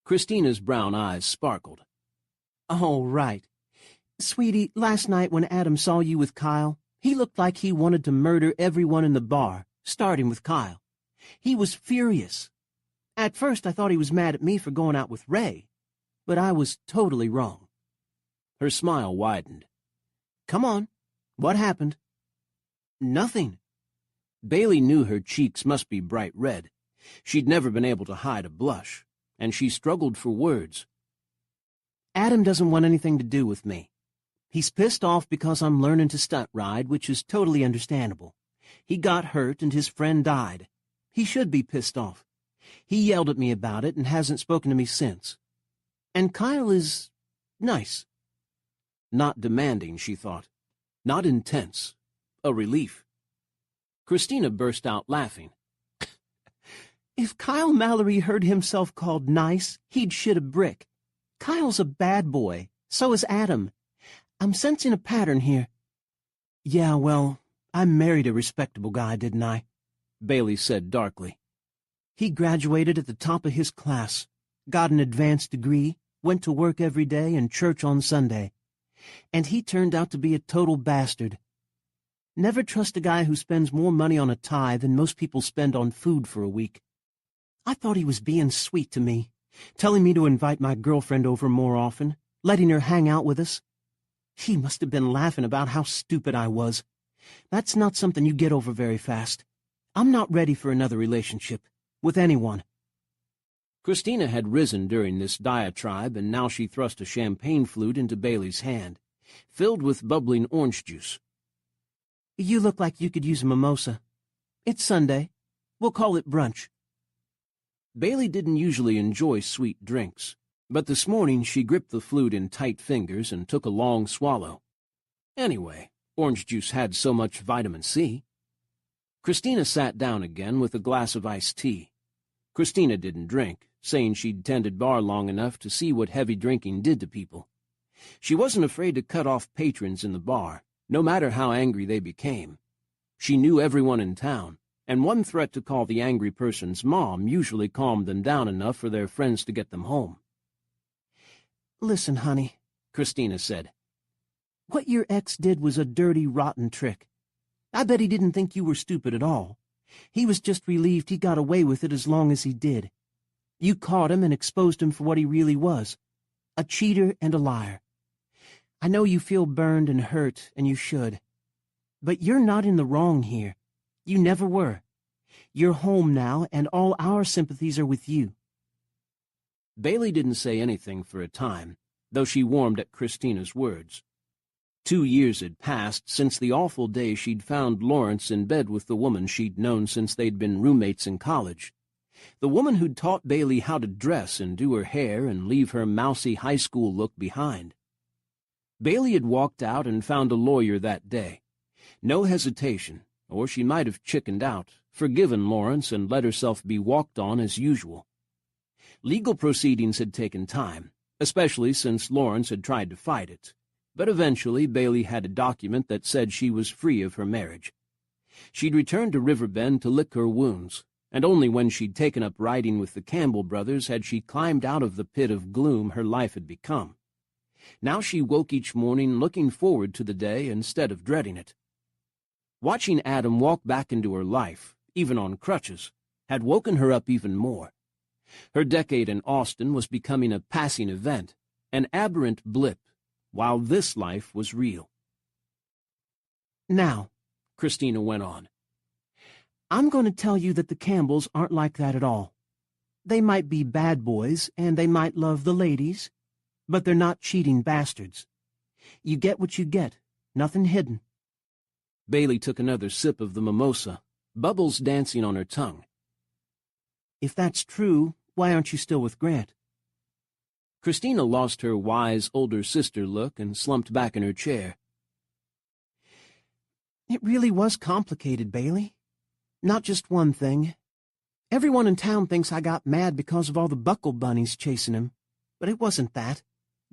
Christina's brown eyes sparkled. Oh, right. Sweetie, last night when Adam saw you with Kyle, he looked like he wanted to murder everyone in the bar, starting with Kyle. He was furious. At first I thought he was mad at me for going out with Ray, but I was totally wrong. Her smile widened. Come on. What happened? Nothing. Bailey knew her cheeks must be bright red. She'd never been able to hide a blush, and she struggled for words. Adam doesn't want anything to do with me. He's pissed off because I'm learning to stunt ride, which is totally understandable. He got hurt and his friend died. He should be pissed off. He yelled at me about it and hasn't spoken to me since. And Kyle is nice. Not demanding, she thought. Not intense. A relief. Christina burst out laughing. If Kyle Mallory heard himself called nice, he'd shit a brick. Kyle's a bad boy. So is Adam. I'm sensing a pattern here. Yeah, well, I married a respectable guy, didn't I? Bailey said darkly. He graduated at the top of his class, got an advanced degree, went to work every day and church on Sunday. And he turned out to be a total bastard. Never trust a guy who spends more money on a tie than most people spend on food for a week. I thought he was being sweet to me, telling me to invite my girlfriend over more often, letting her hang out with us. He must have been laughing about how stupid I was. That's not something you get over very fast. I'm not ready for another relationship, with anyone. Christina had risen during this diatribe, and now she thrust a champagne flute into Bailey's hand, filled with bubbling orange juice. You look like you could use a mimosa. It's Sunday. We'll call it brunch. Bailey didn't usually enjoy sweet drinks, but this morning she gripped the flute in tight fingers and took a long swallow. Anyway, orange juice had so much vitamin C. Christina sat down again with a glass of iced tea. Christina didn't drink, saying she'd tended bar long enough to see what heavy drinking did to people. She wasn't afraid to cut off patrons in the bar, no matter how angry they became. She knew everyone in town, and one threat to call the angry person's mom usually calmed them down enough for their friends to get them home. Listen, honey, Christina said. What your ex did was a dirty, rotten trick. I bet he didn't think you were stupid at all. He was just relieved he got away with it as long as he did. You caught him and exposed him for what he really was, a cheater and a liar. I know you feel burned and hurt, and you should. But you're not in the wrong here. You never were. You're home now, and all our sympathies are with you. Bailey didn't say anything for a time, though she warmed at Christina's words. 2 years had passed since the awful day she'd found Lawrence in bed with the woman she'd known since they'd been roommates in college. The woman who'd taught Bailey how to dress and do her hair and leave her mousy high school look behind. Bailey had walked out and found a lawyer that day. No hesitation, or she might have chickened out, forgiven Lawrence, and let herself be walked on as usual. Legal proceedings had taken time, especially since Lawrence had tried to fight it, but eventually Bailey had a document that said she was free of her marriage. She'd returned to Riverbend to lick her wounds, and only when she'd taken up riding with the Campbell brothers had she climbed out of the pit of gloom her life had become. Now she woke each morning looking forward to the day instead of dreading it. Watching Adam walk back into her life, even on crutches, had woken her up even more. Her decade in Austin was becoming a passing event, an aberrant blip, while this life was real. Now, Christina went on, I'm going to tell you that the Campbells aren't like that at all. They might be bad boys, and they might love the ladies, but they're not cheating bastards. You get what you get, nothing hidden. Bailey took another sip of the mimosa, bubbles dancing on her tongue. If that's true, why aren't you still with Grant? Christina lost her wise older sister look and slumped back in her chair. It really was complicated, Bailey. Not just one thing. Everyone in town thinks I got mad because of all the buckle bunnies chasing him, but it wasn't that.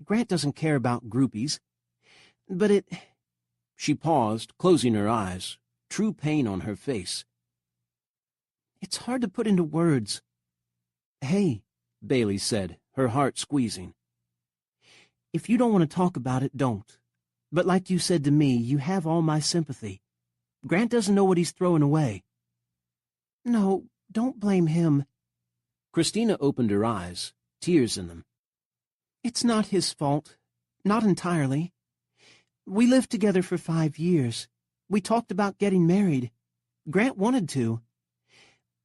Grant doesn't care about groupies. But it... She paused, closing her eyes, true pain on her face. It's hard to put into words. Hey, Bailey said, her heart squeezing. If you don't want to talk about it, don't. But like you said to me, you have all my sympathy. Grant doesn't know what he's throwing away. No, don't blame him. Christina opened her eyes, tears in them. It's not his fault. Not entirely. We lived together for 5 years. We talked about getting married. Grant wanted to.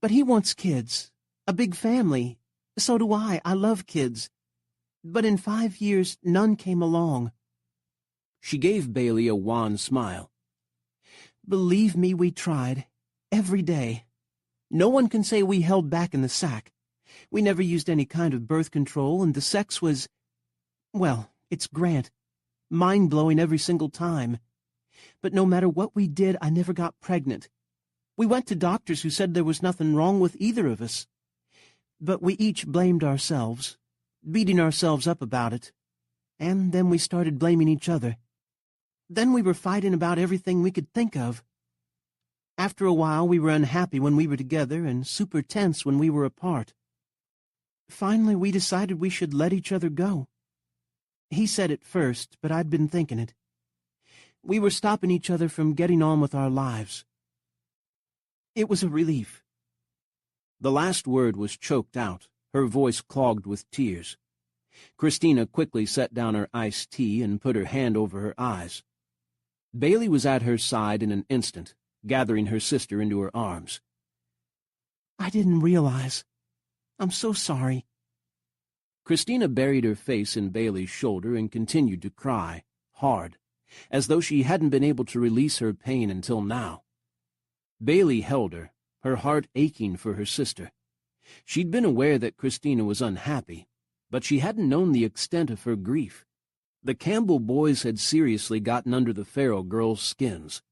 But he wants kids. A big family. So do I. I love kids. But in 5 years, none came along. She gave Bailey a wan smile. Believe me, we tried. Every day. No one can say we held back in the sack. We never used any kind of birth control, and the sex was... Well, it's Grant. Mind-blowing every single time. But no matter what we did, I never got pregnant. We went to doctors who said there was nothing wrong with either of us. But we each blamed ourselves, beating ourselves up about it. And then we started blaming each other. Then we were fighting about everything we could think of. After a while, we were unhappy when we were together and super tense when we were apart. Finally, we decided we should let each other go. He said it first, but I'd been thinking it. We were stopping each other from getting on with our lives. It was a relief. The last word was choked out, her voice clogged with tears. Christina quickly set down her iced tea and put her hand over her eyes. Bailey was at her side in an instant, gathering her sister into her arms. I didn't realize. I'm so sorry. Christina buried her face in Bailey's shoulder and continued to cry, hard, as though she hadn't been able to release her pain until now. Bailey held her heart aching for her sister. She'd been aware that Christina was unhappy, but she hadn't known the extent of her grief. The Campbell boys had seriously gotten under the Farrell girls' skins.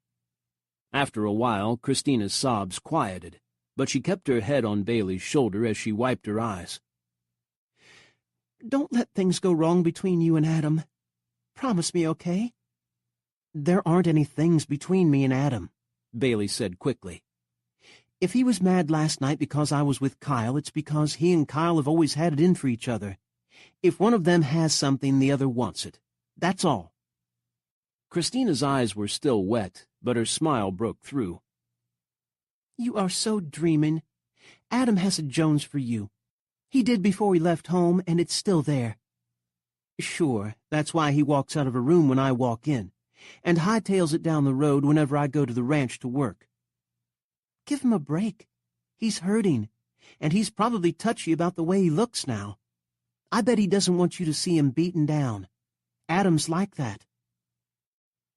After a while, Christina's sobs quieted, but she kept her head on Bailey's shoulder as she wiped her eyes. Don't let things go wrong between you and Adam. Promise me, okay? There aren't any things between me and Adam, Bailey said quickly. If he was mad last night because I was with Kyle, it's because he and Kyle have always had it in for each other. If one of them has something, the other wants it. That's all. Christina's eyes were still wet, but her smile broke through. You are so dreaming. Adam has a Jones for you. He did before he left home, and it's still there. Sure, that's why he walks out of a room when I walk in, and hightails it down the road whenever I go to the ranch to work. Give him a break. He's hurting, and he's probably touchy about the way he looks now. I bet he doesn't want you to see him beaten down. Adam's like that.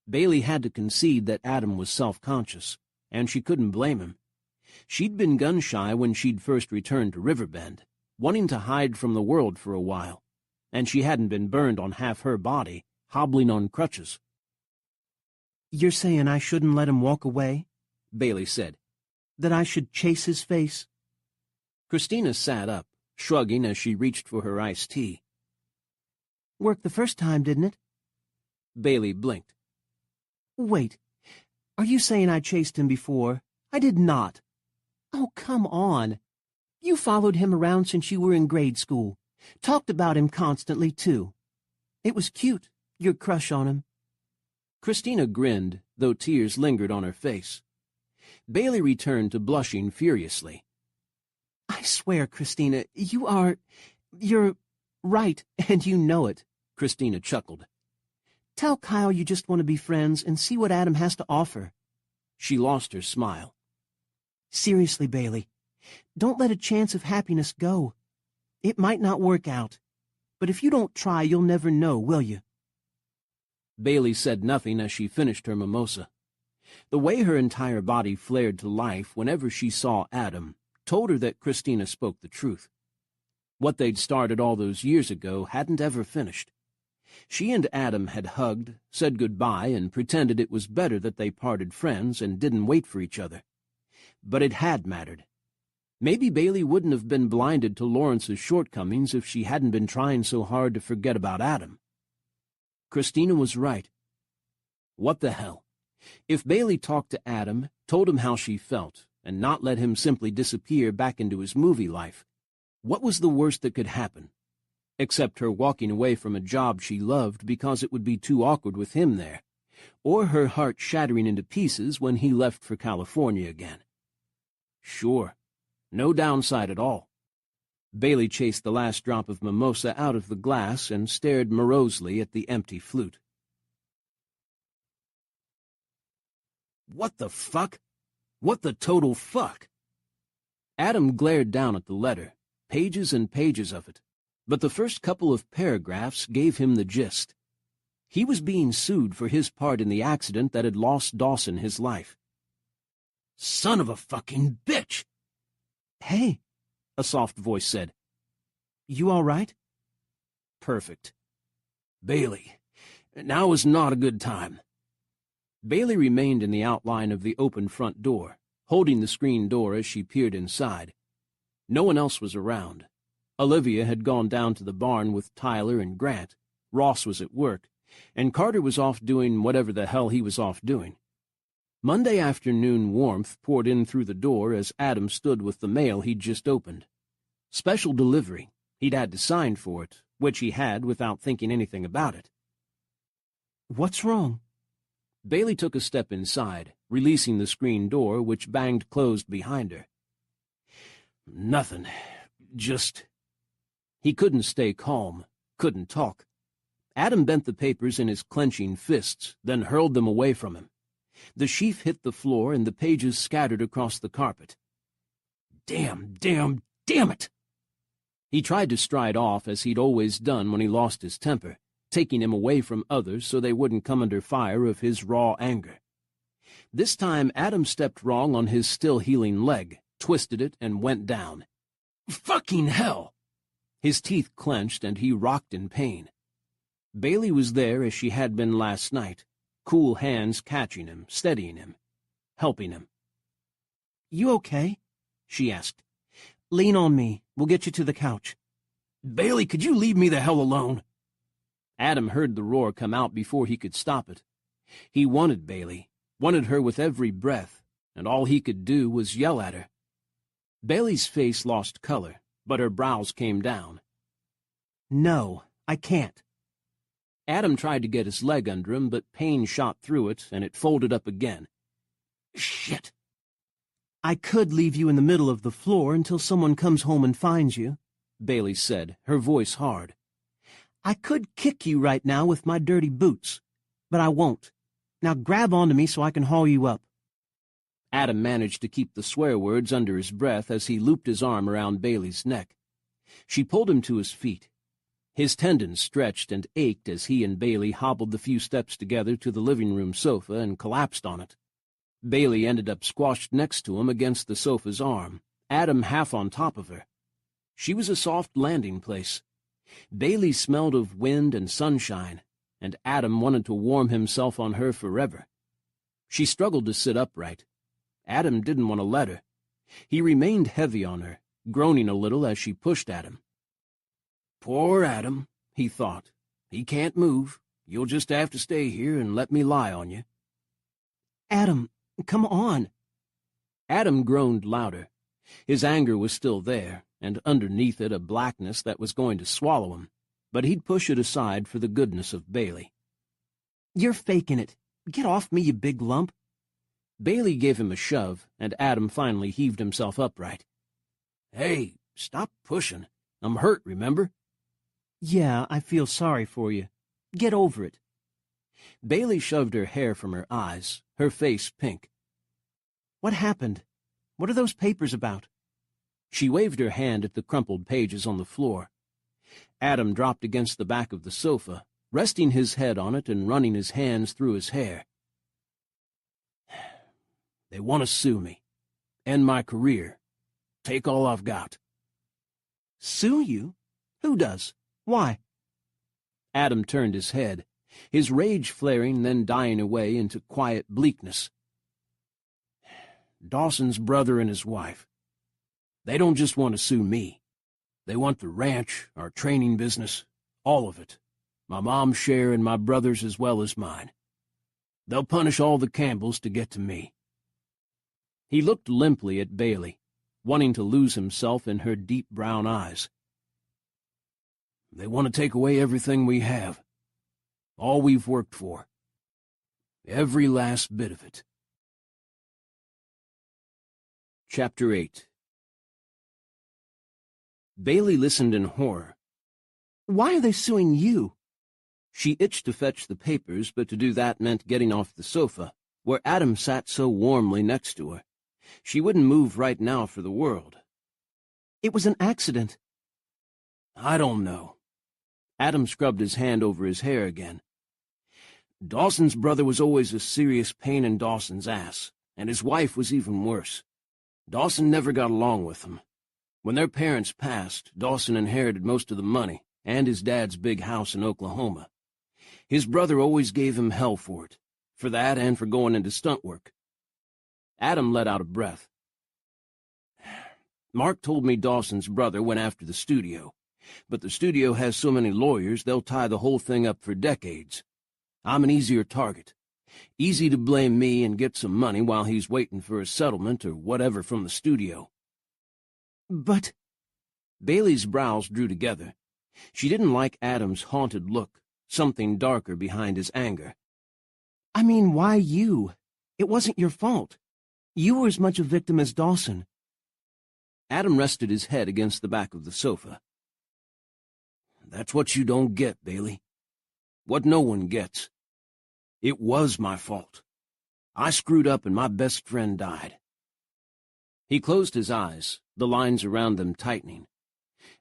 Bailey had to concede that Adam was self-conscious, and she couldn't blame him. She'd been gun-shy when she'd first returned to Riverbend, wanting to hide from the world for a while, and she hadn't been burned on half her body, hobbling on crutches. You're saying I shouldn't let him walk away? Bailey said. That I should chase his face? Christina sat up, shrugging as she reached for her iced tea. Worked the first time, didn't it? Bailey blinked. Wait, are you saying I chased him before? I did not. Oh, come on. You followed him around since you were in grade school. Talked about him constantly, too. It was cute, your crush on him. Christina grinned, though tears lingered on her face. Bailey returned to blushing furiously. I swear, Christina, you're right, and you know it, Christina chuckled. Tell Kyle you just want to be friends and see what Adam has to offer. She lost her smile. Seriously, Bailey, don't let a chance of happiness go. It might not work out, but if you don't try, you'll never know, will you? Bailey said nothing as she finished her mimosa. The way her entire body flared to life whenever she saw Adam told her that Christina spoke the truth. What they'd started all those years ago hadn't ever finished. She and Adam had hugged, said goodbye, and pretended it was better that they parted friends and didn't wait for each other. But it had mattered. Maybe Bailey wouldn't have been blinded to Lawrence's shortcomings if she hadn't been trying so hard to forget about Adam. Christina was right. What the hell? If Bailey talked to Adam, told him how she felt, and not let him simply disappear back into his movie life, what was the worst that could happen? Except her walking away from a job she loved because it would be too awkward with him there, or her heart shattering into pieces when he left for California again. Sure, no downside at all. Bailey chased the last drop of mimosa out of the glass and stared morosely at the empty flute. What the fuck? What the total fuck? Adam glared down at the letter, pages and pages of it, but the first couple of paragraphs gave him the gist. He was being sued for his part in the accident that had lost Dawson his life. Son of a fucking bitch! Hey, a soft voice said. You all right? Perfect. Bailey, now is not a good time. Bailey remained in the outline of the open front door, holding the screen door as she peered inside. No one else was around. Olivia had gone down to the barn with Tyler and Grant, Ross was at work, and Carter was off doing whatever the hell he was off doing. Monday afternoon warmth poured in through the door as Adam stood with the mail he'd just opened. Special delivery. He'd had to sign for it, which he had without thinking anything about it. What's wrong? Bailey took a step inside, releasing the screen door, which banged closed behind her. Nothing. Just... He couldn't stay calm, couldn't talk. Adam bent the papers in his clenching fists, then hurled them away from him. The sheaf hit the floor and the pages scattered across the carpet. Damn it! He tried to stride off as he'd always done when he lost his temper, taking him away from others so they wouldn't come under fire of his raw anger. This time Adam stepped wrong on his still-healing leg, twisted it, and went down. Fucking hell! His teeth clenched and he rocked in pain. Bailey was there as she had been last night, cool hands catching him, steadying him, helping him. You okay? She asked. Lean on me. We'll get you to the couch. Bailey, could you leave me the hell alone? Adam heard the roar come out before he could stop it. He wanted Bailey, wanted her with every breath, and all he could do was yell at her. Bailey's face lost color, but her brows came down. No, I can't. Adam tried to get his leg under him, but pain shot through it, and it folded up again. Shit. I could leave you in the middle of the floor until someone comes home and finds you, Bailey said, her voice hard. I could kick you right now with my dirty boots, but I won't. Now grab onto me so I can haul you up. Adam managed to keep the swear words under his breath as he looped his arm around Bailey's neck. She pulled him to his feet. His tendons stretched and ached as he and Bailey hobbled the few steps together to the living room sofa and collapsed on it. Bailey ended up squashed next to him against the sofa's arm, Adam half on top of her. She was a soft landing place. Bailey smelled of wind and sunshine, and Adam wanted to warm himself on her forever. She struggled to sit upright. Adam didn't want to let her. He remained heavy on her, groaning a little as she pushed at him. Poor Adam, he thought. He can't move. You'll just have to stay here and let me lie on you. Adam, come on. Adam groaned louder. His anger was still there, and underneath it a blackness that was going to swallow him, but he'd push it aside for the goodness of Bailey. You're faking it. Get off me, you big lump. Bailey gave him a shove, and Adam finally heaved himself upright. Hey, stop pushing. I'm hurt, remember? Yeah, I feel sorry for you. Get over it. Bailey shoved her hair from her eyes, her face pink. What happened? What are those papers about? She waved her hand at the crumpled pages on the floor. Adam dropped against the back of the sofa, resting his head on it and running his hands through his hair. They want to sue me. End my career. Take all I've got. Sue you? Who does? Why? Adam turned his head, his rage flaring, then dying away into quiet bleakness. Dawson's brother and his wife. They don't just want to sue me. They want the ranch, our training business, all of it. My mom's share and my brother's as well as mine. They'll punish all the Campbells to get to me. He looked limply at Bailey, wanting to lose himself in her deep brown eyes. They want to take away everything we have, all we've worked for, every last bit of it. Chapter 8. Bailey listened in horror. Why are they suing you? She itched to fetch the papers, but to do that meant getting off the sofa, where Adam sat so warmly next to her. She wouldn't move right now for the world. It was an accident. I don't know. Adam scrubbed his hand over his hair again. Dawson's brother was always a serious pain in Dawson's ass, and his wife was even worse. Dawson never got along with them. When their parents passed, Dawson inherited most of the money and his dad's big house in Oklahoma. His brother always gave him hell for it, for that and for going into stunt work. Adam let out a breath. Mark told me Dawson's brother went after the studio, but the studio has so many lawyers they'll tie the whole thing up for decades. I'm an easier target. Easy to blame me and get some money while he's waiting for a settlement or whatever from the studio. But... Bailey's brows drew together. She didn't like Adam's haunted look, something darker behind his anger. I mean, why you? It wasn't your fault. You were as much a victim as Dawson. Adam rested his head against the back of the sofa. That's what you don't get, Bailey. What no one gets. It was my fault. I screwed up and my best friend died. He closed his eyes, the lines around them tightening.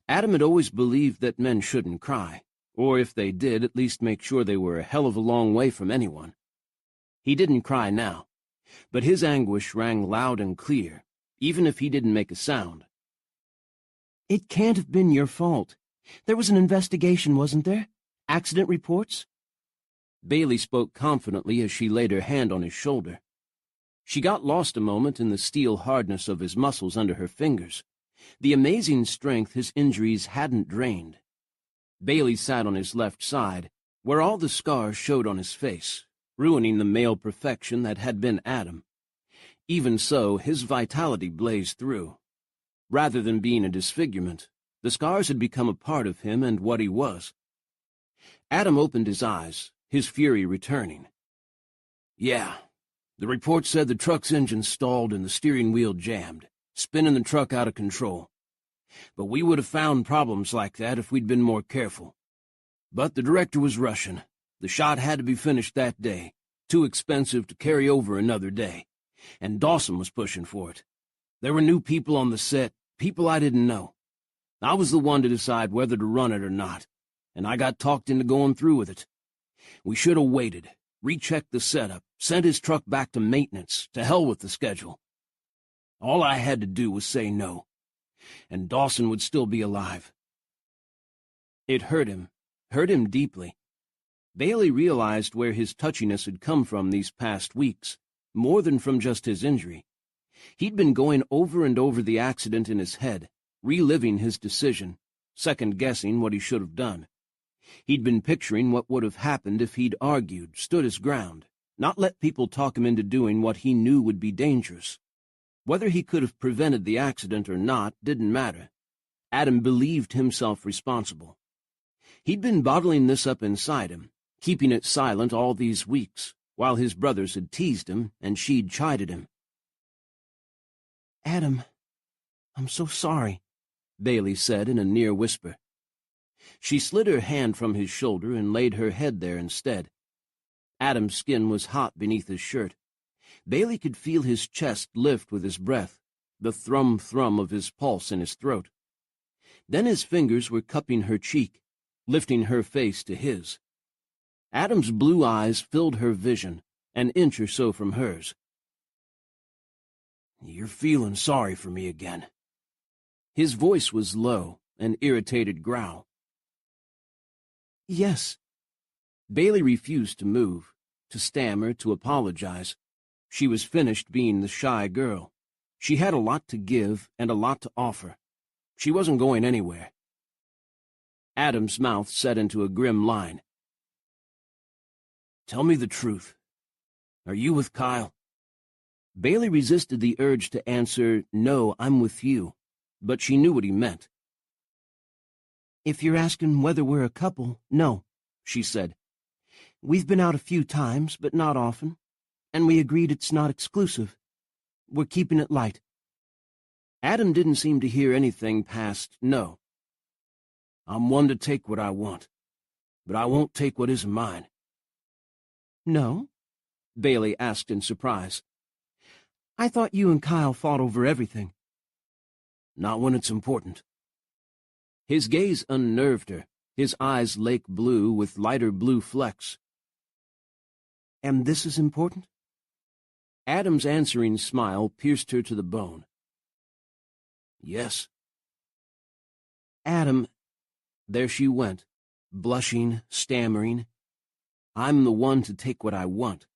Adam had always believed that men shouldn't cry, or if they did, at least make sure they were a hell of a long way from anyone. He didn't cry now, but his anguish rang loud and clear, even if he didn't make a sound. It can't have been your fault. There was an investigation, wasn't there? Accident reports? Bailey spoke confidently as she laid her hand on his shoulder. She got lost a moment in the steel hardness of his muscles under her fingers, the amazing strength his injuries hadn't drained. Bailey sat on his left side, where all the scars showed on his face, ruining the male perfection that had been Adam. Even so, his vitality blazed through. Rather than being a disfigurement, the scars had become a part of him and what he was. Adam opened his eyes, his fury returning. Yeah, the report said the truck's engine stalled and the steering wheel jammed, spinning the truck out of control. But we would have found problems like that if we'd been more careful. But the director was rushing. The shot had to be finished that day, too expensive to carry over another day, and Dawson was pushing for it. There were new people on the set, people I didn't know. I was the one to decide whether to run it or not, and I got talked into going through with it. We should have waited, rechecked the setup, sent his truck back to maintenance, to hell with the schedule. All I had to do was say no, and Dawson would still be alive. It hurt him deeply. Bailey realized where his touchiness had come from these past weeks, more than from just his injury. He'd been going over and over the accident in his head, reliving his decision, second-guessing what he should have done. He'd been picturing what would have happened if he'd argued, stood his ground, not let people talk him into doing what he knew would be dangerous. Whether he could have prevented the accident or not didn't matter. Adam believed himself responsible. He'd been bottling this up inside him, keeping it silent all these weeks, while his brothers had teased him and she'd chided him. Adam, I'm so sorry, Bailey said in a near whisper. She slid her hand from his shoulder and laid her head there instead. Adam's skin was hot beneath his shirt. Bailey could feel his chest lift with his breath, the thrum-thrum of his pulse in his throat. Then his fingers were cupping her cheek, lifting her face to his. Adam's blue eyes filled her vision, an inch or so from hers. You're feeling sorry for me again. His voice was low, an irritated growl. Yes. Bailey refused to move, to stammer, to apologize. She was finished being the shy girl. She had a lot to give and a lot to offer. She wasn't going anywhere. Adam's mouth set into a grim line. Tell me the truth. Are you with Kyle? Bailey resisted the urge to answer, no, I'm with you, but she knew what he meant. If you're asking whether we're a couple, no, she said. We've been out a few times, but not often, and we agreed it's not exclusive. We're keeping it light. Adam didn't seem to hear anything past no. I'm one to take what I want, but I won't take what isn't mine. No? Bailey asked in surprise. I thought you and Kyle fought over everything. Not when it's important. His gaze unnerved her, his eyes lake blue with lighter blue flecks. And this is important? Adam's answering smile pierced her to the bone. Yes. Adam. There she went, blushing, stammering. I'm the one to take what I want.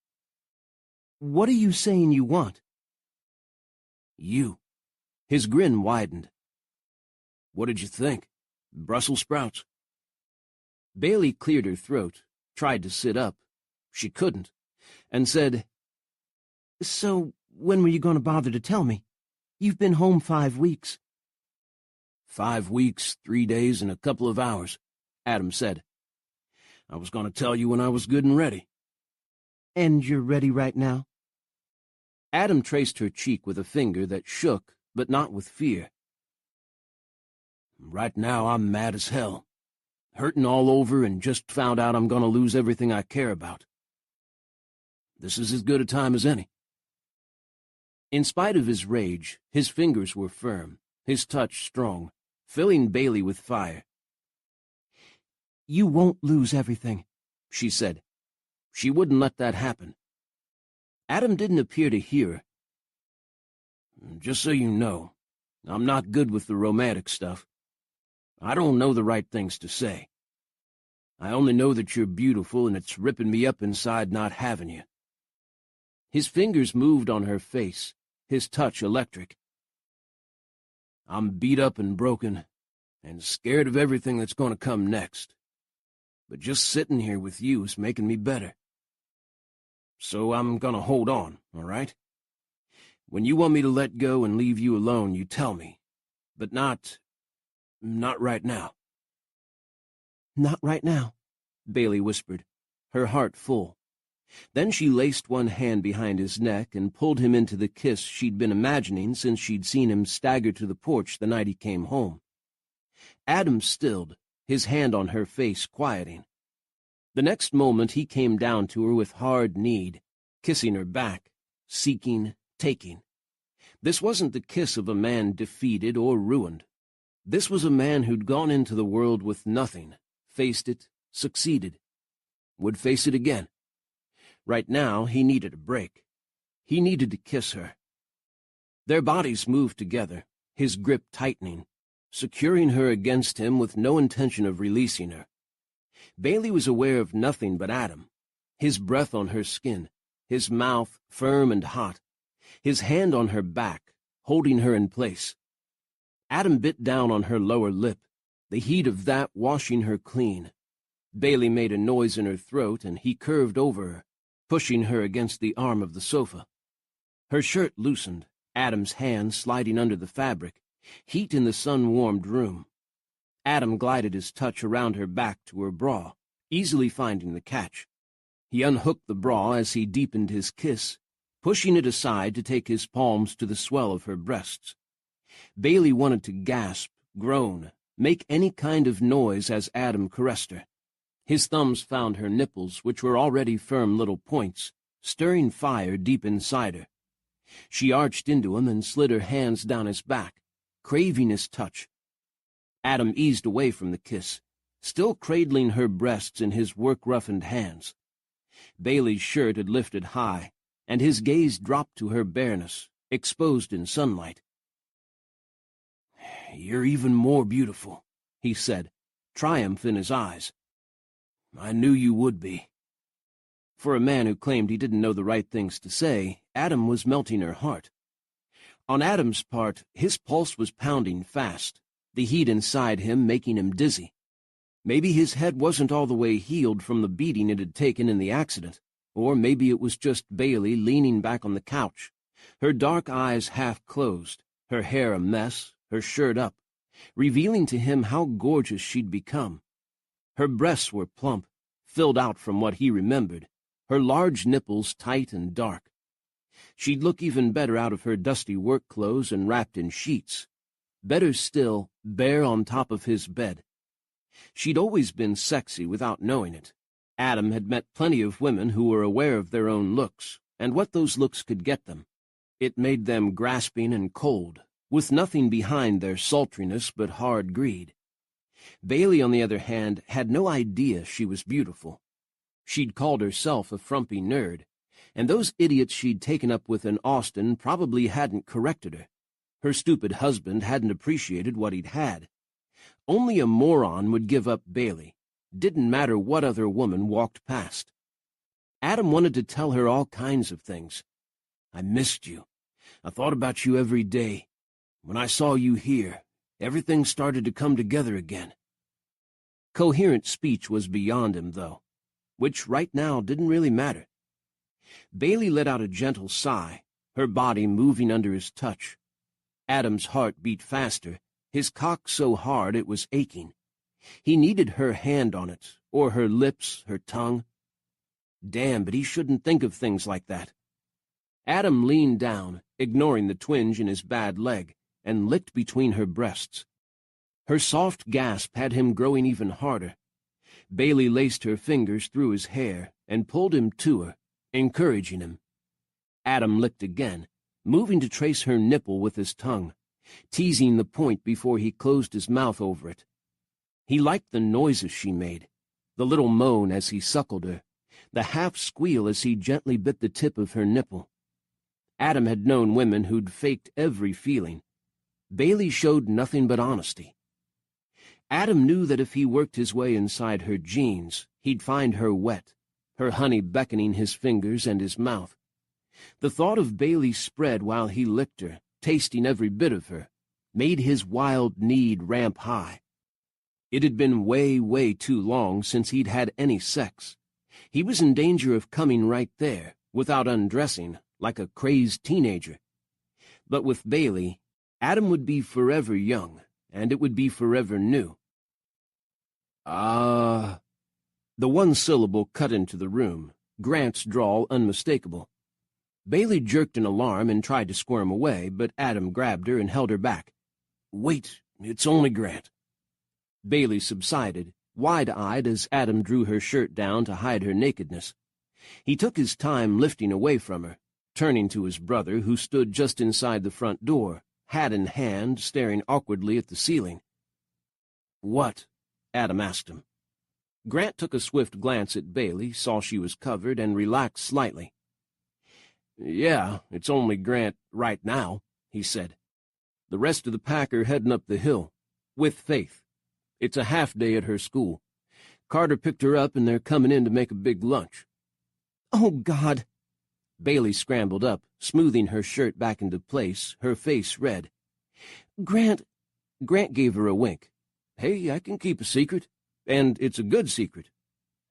What are you saying you want? You. His grin widened. What did you think? Brussels sprouts? Bailey cleared her throat, tried to sit up. She couldn't, and said, So, when were you going to bother to tell me? You've been home 5 weeks. 5 weeks, 3 days, and a couple of hours, Adam said. I was going to tell you when I was good and ready. And you're ready right now? Adam traced her cheek with a finger that shook, but not with fear. Right now I'm mad as hell. Hurting all over and just found out I'm going to lose everything I care about. This is as good a time as any. In spite of his rage, his fingers were firm, his touch strong, filling Bailey with fire. You won't lose everything, she said. She wouldn't let that happen. Adam didn't appear to hear her. Just so you know, I'm not good with the romantic stuff. I don't know the right things to say. I only know that you're beautiful and it's ripping me up inside not having you. His fingers moved on her face, his touch electric. I'm beat up and broken, and scared of everything that's going to come next. But just sitting here with you is making me better. So I'm going to hold on, all right? When you want me to let go and leave you alone, you tell me. But not right now. Not right now, Bailey whispered, her heart full. Then she laced one hand behind his neck and pulled him into the kiss she'd been imagining since she'd seen him stagger to the porch the night he came home. Adam stilled, his hand on her face quieting. The next moment he came down to her with hard need, kissing her back, seeking, taking. This wasn't the kiss of a man defeated or ruined. This was a man who'd gone into the world with nothing, faced it, succeeded, would face it again. Right now, he needed a break. He needed to kiss her. Their bodies moved together, his grip tightening, securing her against him with no intention of releasing her. Bailey was aware of nothing but Adam, his breath on her skin, his mouth firm and hot, his hand on her back, holding her in place. Adam bit down on her lower lip, the heat of that washing her clean. Bailey made a noise in her throat, and he curved over her, pushing her against the arm of the sofa. Her shirt loosened, Adam's hand sliding under the fabric, heat in the sun-warmed room. Adam glided his touch around her back to her bra, easily finding the catch. He unhooked the bra as he deepened his kiss, pushing it aside to take his palms to the swell of her breasts. Bailey wanted to gasp, groan, make any kind of noise as Adam caressed her. His thumbs found her nipples, which were already firm little points, stirring fire deep inside her. She arched into him and slid her hands down his back, craving his touch. Adam eased away from the kiss, still cradling her breasts in his work-roughened hands. Bailey's shirt had lifted high, and his gaze dropped to her bareness, exposed in sunlight. You're even more beautiful, he said, triumph in his eyes. "I knew you would be." For a man who claimed he didn't know the right things to say, Adam was melting her heart. On Adam's part, his pulse was pounding fast, the heat inside him making him dizzy. Maybe his head wasn't all the way healed from the beating it had taken in the accident, or maybe it was just Bailey leaning back on the couch, her dark eyes half closed, her hair a mess, her shirt up, revealing to him how gorgeous she'd become. Her breasts were plump, filled out from what he remembered, her large nipples tight and dark. She'd look even better out of her dusty work clothes and wrapped in sheets. Better still, bare on top of his bed. She'd always been sexy without knowing it. Adam had met plenty of women who were aware of their own looks, and what those looks could get them. It made them grasping and cold, with nothing behind their sultriness but hard greed. Bailey, on the other hand, had no idea she was beautiful. She'd called herself a frumpy nerd, and those idiots she'd taken up with in Austin probably hadn't corrected her. Her stupid husband hadn't appreciated what he'd had. Only a moron would give up Bailey. Didn't matter what other woman walked past. Adam wanted to tell her all kinds of things. "I missed you. I thought about you every day. When I saw you here, everything started to come together again." Coherent speech was beyond him, though, which right now didn't really matter. Bailey let out a gentle sigh, her body moving under his touch. Adam's heart beat faster, his cock so hard it was aching. He needed her hand on it, or her lips, her tongue. Damn, but he shouldn't think of things like that. Adam leaned down, ignoring the twinge in his bad leg, and licked between her breasts. Her soft gasp had him growing even harder. Bailey laced her fingers through his hair and pulled him to her, encouraging him. Adam licked again, moving to trace her nipple with his tongue, teasing the point before he closed his mouth over it. He liked the noises she made, the little moan as he suckled her, the half-squeal as he gently bit the tip of her nipple. Adam had known women who'd faked every feeling. Bailey showed nothing but honesty. Adam knew that if he worked his way inside her jeans, he'd find her wet, her honey beckoning his fingers and his mouth. The thought of Bailey spread while he licked her, tasting every bit of her, made his wild need ramp high. It had been way, way too long since he'd had any sex. He was in danger of coming right there, without undressing, like a crazed teenager. But with Bailey, Adam would be forever young, and it would be forever new. The one syllable cut into the room, Grant's drawl unmistakable. Bailey jerked in alarm and tried to squirm away, but Adam grabbed her and held her back. "Wait, it's only Grant." Bailey subsided, wide-eyed as Adam drew her shirt down to hide her nakedness. He took his time lifting away from her, turning to his brother, who stood just inside the front door, hat in hand, staring awkwardly at the ceiling. "What?" Adam asked him. Grant took a swift glance at Bailey, saw she was covered, and relaxed slightly. "Yeah, it's only Grant right now," he said. "The rest of the pack are heading up the hill, with Faith. It's a half-day at her school. Carter picked her up, and they're coming in to make a big lunch." "Oh, God!" Bailey scrambled up, smoothing her shirt back into place, her face red. Grant gave her a wink. "Hey, I can keep a secret, and it's a good secret.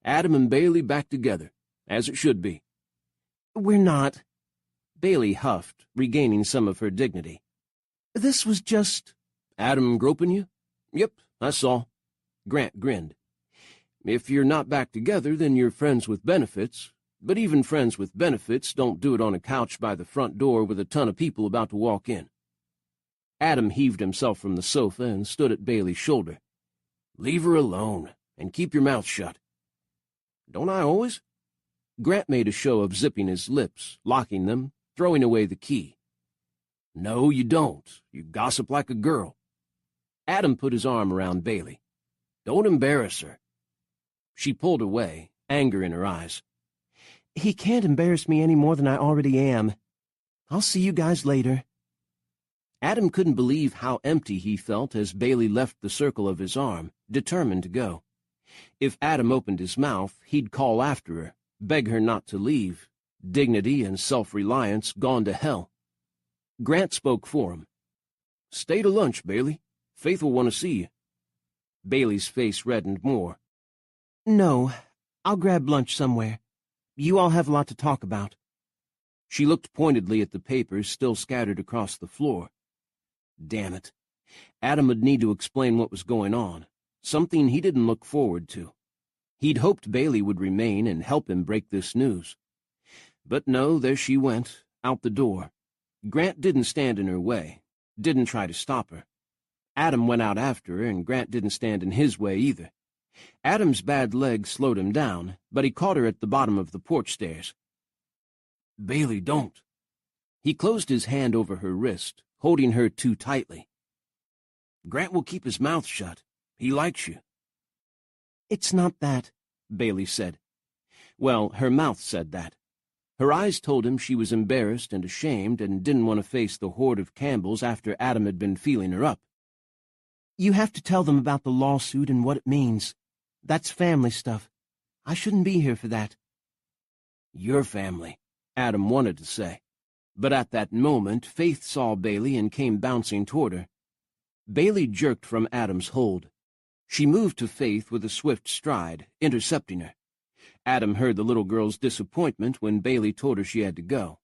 Adam and Bailey back together, as it should be." "We're not." Bailey huffed, regaining some of her dignity. "This was just—" "Adam groping you?" "Yep, I saw." Grant grinned. "If you're not back together, then you're friends with benefits. But even friends with benefits don't do it on a couch by the front door with a ton of people about to walk in." Adam heaved himself from the sofa and stood at Bailey's shoulder. "Leave her alone, and keep your mouth shut." "Don't I always?" Grant made a show of zipping his lips, locking them, throwing away the key. "No, you don't. You gossip like a girl." Adam put his arm around Bailey. "Don't embarrass her." She pulled away, anger in her eyes. "He can't embarrass me any more than I already am. I'll see you guys later." Adam couldn't believe how empty he felt as Bailey left the circle of his arm, determined to go. If Adam opened his mouth, he'd call after her, beg her not to leave, dignity and self-reliance gone to hell. Grant spoke for him. "Stay to lunch, Bailey. Faith will want to see you." Bailey's face reddened more. No, I'll grab lunch somewhere. You all have a lot to talk about. She looked pointedly at the papers still scattered across the floor. Damn it. Adam would need to explain what was going on, something he didn't look forward to. He'd hoped Bailey would remain and help him break this news. But no, there she went, out the door. Grant didn't stand in her way, didn't try to stop her. Adam went out after her, and Grant didn't stand in his way either. Adam's bad leg slowed him down, but he caught her at the bottom of the porch stairs. "Bailey, don't." He closed his hand over her wrist, holding her too tightly. "Grant will keep his mouth shut. He likes you." It's not that, Bailey said. Well, her mouth said that. Her eyes told him she was embarrassed and ashamed and didn't want to face the horde of Campbells after Adam had been feeling her up. You have to tell them about the lawsuit and what it means. That's family stuff. I shouldn't be here for that. Your family, Adam wanted to say. But at that moment, Faith saw Bailey and came bouncing toward her. Bailey jerked from Adam's hold. She moved to Faith with a swift stride, intercepting her. Adam heard the little girl's disappointment when Bailey told her she had to go.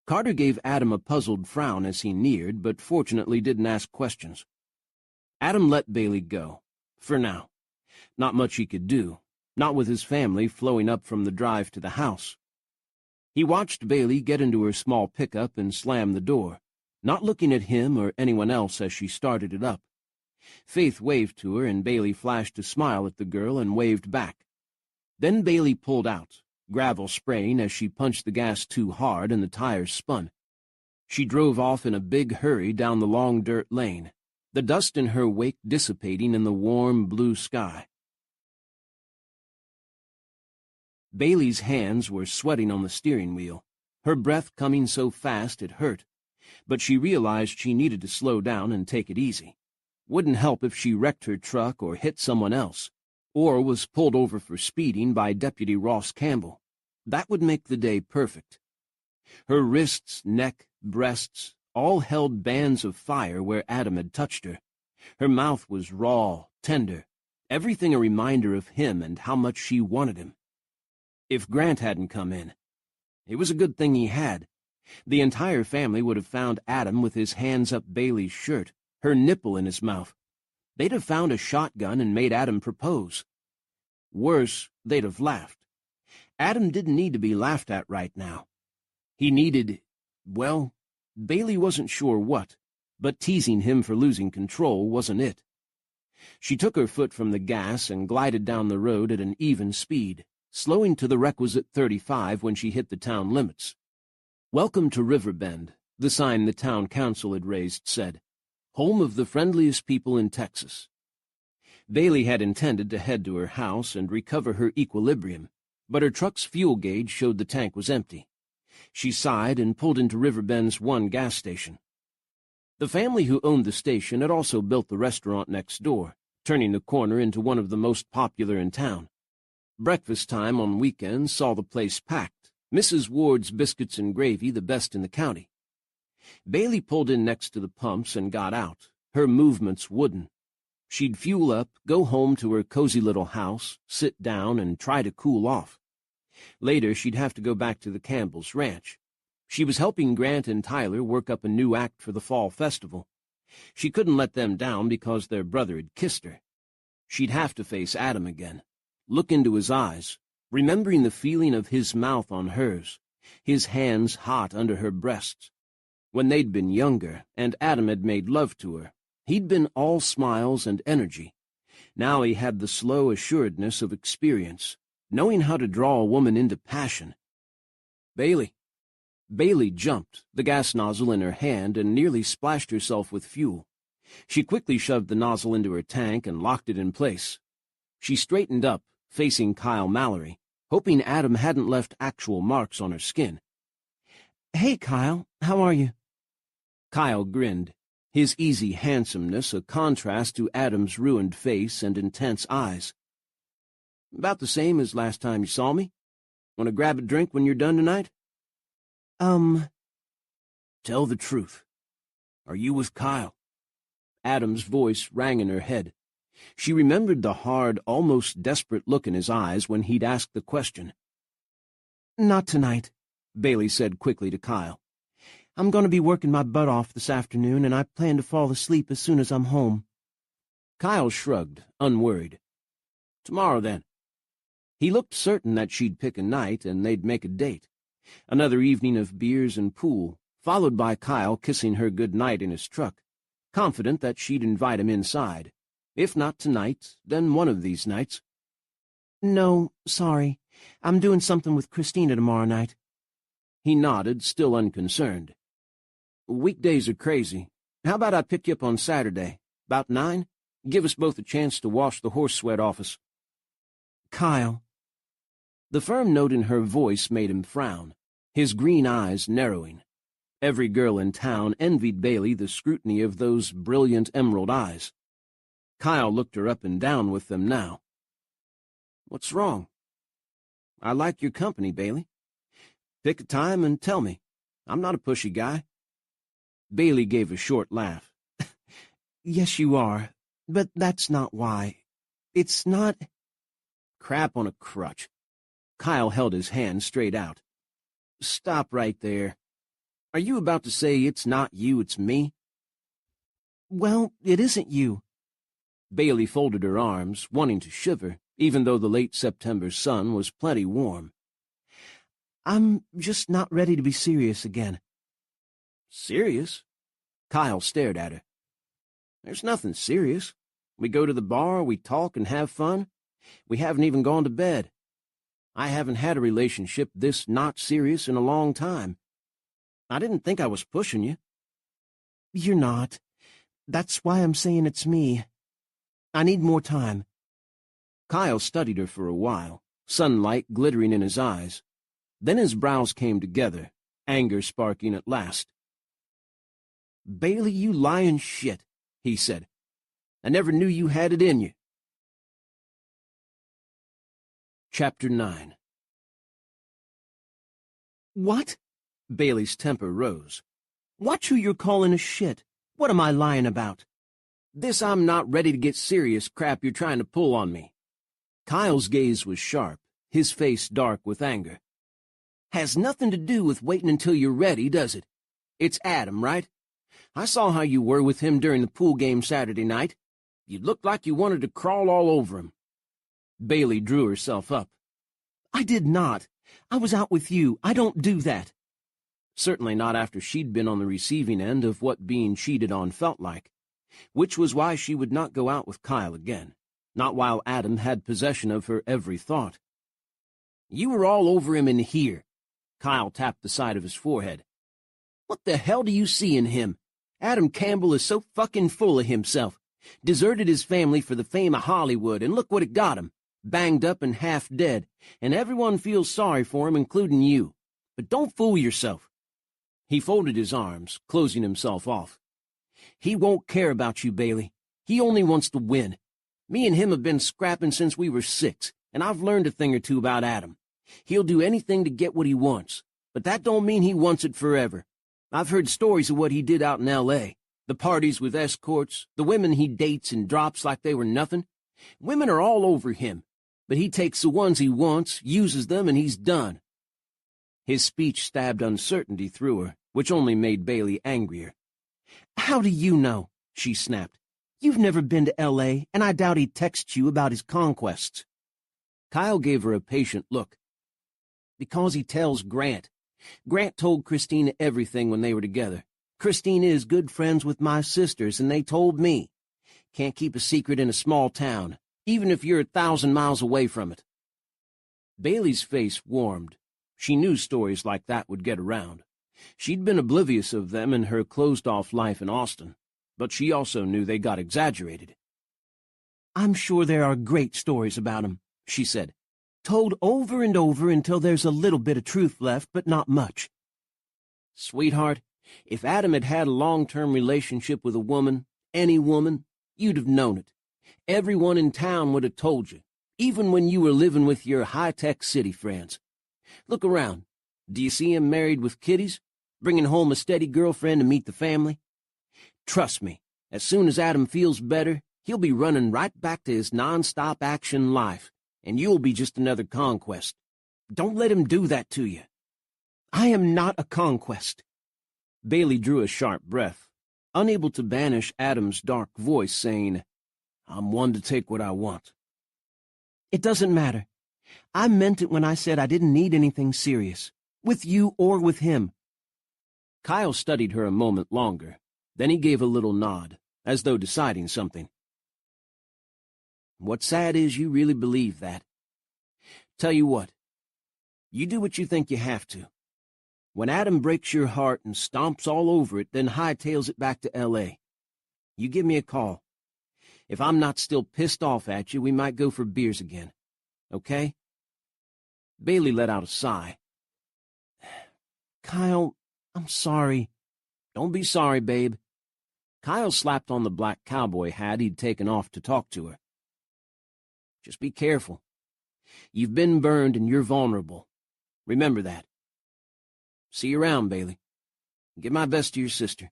Carter gave Adam a puzzled frown as he neared, but fortunately didn't ask questions. Adam let Bailey go, for now. Not much he could do, not with his family flowing up from the drive to the house. He watched Bailey get into her small pickup and slam the door, not looking at him or anyone else as she started it up. Faith waved to her, and Bailey flashed a smile at the girl and waved back. Then Bailey pulled out, gravel spraying as she punched the gas too hard and the tires spun. She drove off in a big hurry down the long dirt lane, the dust in her wake dissipating in the warm blue sky. Bailey's hands were sweating on the steering wheel, her breath coming so fast it hurt, but she realized she needed to slow down and take it easy. Wouldn't help if she wrecked her truck or hit someone else, or was pulled over for speeding by Deputy Ross Campbell. That would make the day perfect. Her wrists, neck, breasts, all held bands of fire where Adam had touched her. Her mouth was raw, tender, everything a reminder of him and how much she wanted him. If Grant hadn't come in, it was a good thing he had. The entire family would have found Adam with his hands up Bailey's shirt, her nipple in his mouth. They'd have found a shotgun and made Adam propose. Worse, they'd have laughed. Adam didn't need to be laughed at right now. He needed, well, Bailey wasn't sure what, but teasing him for losing control wasn't it. She took her foot from the gas and glided down the road at an even speed, slowing to the requisite 35 when she hit the town limits. "Welcome to Riverbend," the sign the town council had raised said. "Home of the friendliest people in Texas." Bailey had intended to head to her house and recover her equilibrium, but her truck's fuel gauge showed the tank was empty. She sighed and pulled into Riverbend's one gas station. The family who owned the station had also built the restaurant next door, turning the corner into one of the most popular in town. Breakfast time on weekends saw the place packed, Mrs. Ward's biscuits and gravy the best in the county. Bailey pulled in next to the pumps and got out, her movements wooden. She'd fuel up, go home to her cozy little house, sit down, and try to cool off. Later, she'd have to go back to the Campbells' ranch. She was helping Grant and Tyler work up a new act for the fall festival. She couldn't let them down because their brother had kissed her. She'd have to face Adam again, look into his eyes, remembering the feeling of his mouth on hers, his hands hot under her breasts. When they'd been younger and Adam had made love to her, he'd been all smiles and energy. Now he had the slow assuredness of experience, knowing how to draw a woman into passion. "Bailey." Bailey jumped, the gas nozzle in her hand, and nearly splashed herself with fuel. She quickly shoved the nozzle into her tank and locked it in place. She straightened up, facing Kyle Mallory, hoping Adam hadn't left actual marks on her skin. "Hey, Kyle, how are you?" Kyle grinned, his easy handsomeness a contrast to Adam's ruined face and intense eyes. "About the same as last time you saw me. Want to grab a drink when you're done tonight?" Tell the truth. Are you with Kyle?" Adam's voice rang in her head. She remembered the hard, almost desperate look in his eyes when he'd asked the question. Not tonight, Bailey said quickly to Kyle. I'm going to be working my butt off this afternoon, and I plan to fall asleep as soon as I'm home. Kyle shrugged, unworried. Tomorrow, then. He looked certain that she'd pick a night and they'd make a date. Another evening of beers and pool, followed by Kyle kissing her good night in his truck, confident that she'd invite him inside. If not tonight, then one of these nights. No, sorry. I'm doing something with Christina tomorrow night. He nodded, still unconcerned. Weekdays are crazy. How about I pick you up on Saturday? About 9? Give us both a chance to wash the horse sweat off us. Kyle. The firm note in her voice made him frown, his green eyes narrowing. Every girl in town envied Bailey the scrutiny of those brilliant emerald eyes. Kyle looked her up and down with them now. What's wrong? I like your company, Bailey. Pick a time and tell me. I'm not a pushy guy. Bailey gave a short laugh. Yes, you are, but that's not why. It's not... Crap on a crutch. Kyle held his hand straight out. Stop right there. Are you about to say it's not you, it's me? Well, it isn't you. Bailey folded her arms, wanting to shiver, even though the late September sun was plenty warm. I'm just not ready to be serious again. Serious? Kyle stared at her. There's nothing serious. We go to the bar, we talk and have fun. We haven't even gone to bed. I haven't had a relationship this not serious in a long time. I didn't think I was pushing you. You're not. That's why I'm saying it's me. I need more time. Kyle studied her for a while, sunlight glittering in his eyes. Then his brows came together, anger sparking at last. Bailey, you lying shit, he said. I never knew you had it in you. Chapter 9. What? Bailey's temper rose. Watch who you're calling a shit. What am I lying about? This I'm not ready to get serious crap you're trying to pull on me. Kyle's gaze was sharp, his face dark with anger. Has nothing to do with waiting until you're ready, does it? It's Adam, right? I saw how you were with him during the pool game Saturday night. You looked like you wanted to crawl all over him. Bailey drew herself up. I did not. I was out with you. I don't do that. Certainly not after she'd been on the receiving end of what being cheated on felt like, which was why she would not go out with Kyle again, not while Adam had possession of her every thought. You were all over him in here. Kyle tapped the side of his forehead. What the hell do you see in him? Adam Campbell is so fucking full of himself. Deserted his family for the fame of Hollywood, and look what it got him. Banged up and half dead, and everyone feels sorry for him, including you. But don't fool yourself. He folded his arms, closing himself off. He won't care about you, Bailey. He only wants to win. Me and him have been scrapping since we were 6, and I've learned a thing or two about Adam. He'll do anything to get what he wants, but that don't mean he wants it forever. I've heard stories of what he did out in L.A., the parties with escorts, the women he dates and drops like they were nothing. Women are all over him, but he takes the ones he wants, uses them, and he's done. His speech stabbed uncertainty through her, which only made Bailey angrier. How do you know? She snapped. You've never been to L.A., and I doubt he'd text you about his conquests. Kyle gave her a patient look. Because he tells Grant. Grant told Christina everything when they were together. Christina is good friends with my sisters, and they told me. Can't keep a secret in a small town, even if you're 1,000 miles away from it. Bailey's face warmed. She knew stories like that would get around. She'd been oblivious of them in her closed-off life in Austin, but she also knew they got exaggerated. I'm sure there are great stories about him, she said, told over and over until there's a little bit of truth left, but not much. Sweetheart, If Adam had had a long-term relationship with a woman, any woman, you'd have known it. Everyone in town would have told you, even when you were living with your high-tech city friends. Look around. Do you see him married with kiddies, bringing home a steady girlfriend to meet the family? Trust me, as soon as Adam feels better, he'll be running right back to his non-stop action life, and you'll be just another conquest. Don't let him do that to you. I am not a conquest. Bailey drew a sharp breath, unable to banish Adam's dark voice, saying, I'm one to take what I want. It doesn't matter. I meant it when I said I didn't need anything serious, with you or with him. Kyle studied her a moment longer. Then he gave a little nod, as though deciding something. What's sad is you really believe that. Tell you what, you do what you think you have to. When Adam breaks your heart and stomps all over it, then hightails it back to L.A., you give me a call. If I'm not still pissed off at you, we might go for beers again. Okay? Bailey let out a sigh. Kyle, I'm sorry. Don't be sorry, babe. Kyle slapped on the black cowboy hat he'd taken off to talk to her. Just be careful. You've been burned and you're vulnerable. Remember that. See you around, Bailey. Give my best to your sister.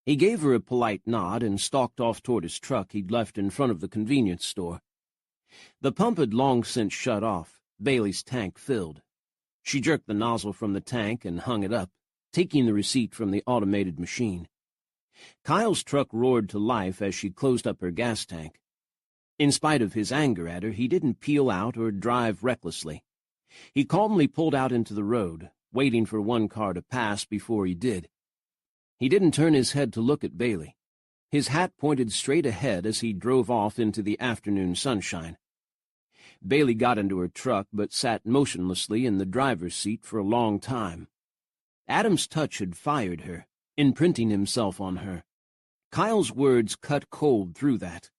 He gave her a polite nod and stalked off toward his truck he'd left in front of the convenience store. The pump had long since shut off, Bailey's tank filled. She jerked the nozzle from the tank and hung it up, taking the receipt from the automated machine. Kyle's truck roared to life as she closed up her gas tank. In spite of his anger at her, he didn't peel out or drive recklessly. He calmly pulled out into the road, waiting for one car to pass before he did. He didn't turn his head to look at Bailey. His hat pointed straight ahead as he drove off into the afternoon sunshine. Bailey got into her truck but sat motionlessly in the driver's seat for a long time. Adam's touch had fired her, imprinting himself on her. Kyle's words cut cold through that.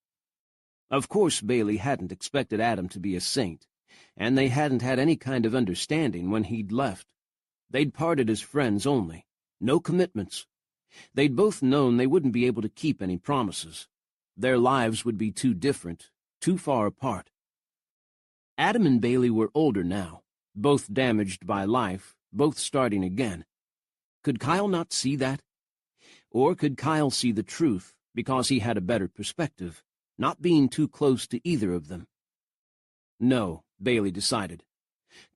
Of course Bailey hadn't expected Adam to be a saint, and they hadn't had any kind of understanding when he'd left. They'd parted as friends only, no commitments. They'd both known they wouldn't be able to keep any promises. Their lives would be too different, too far apart. Adam and Bailey were older now, both damaged by life, both starting again. Could Kyle not see that? Or could Kyle see the truth because he had a better perspective, not being too close to either of them? No, Bailey decided.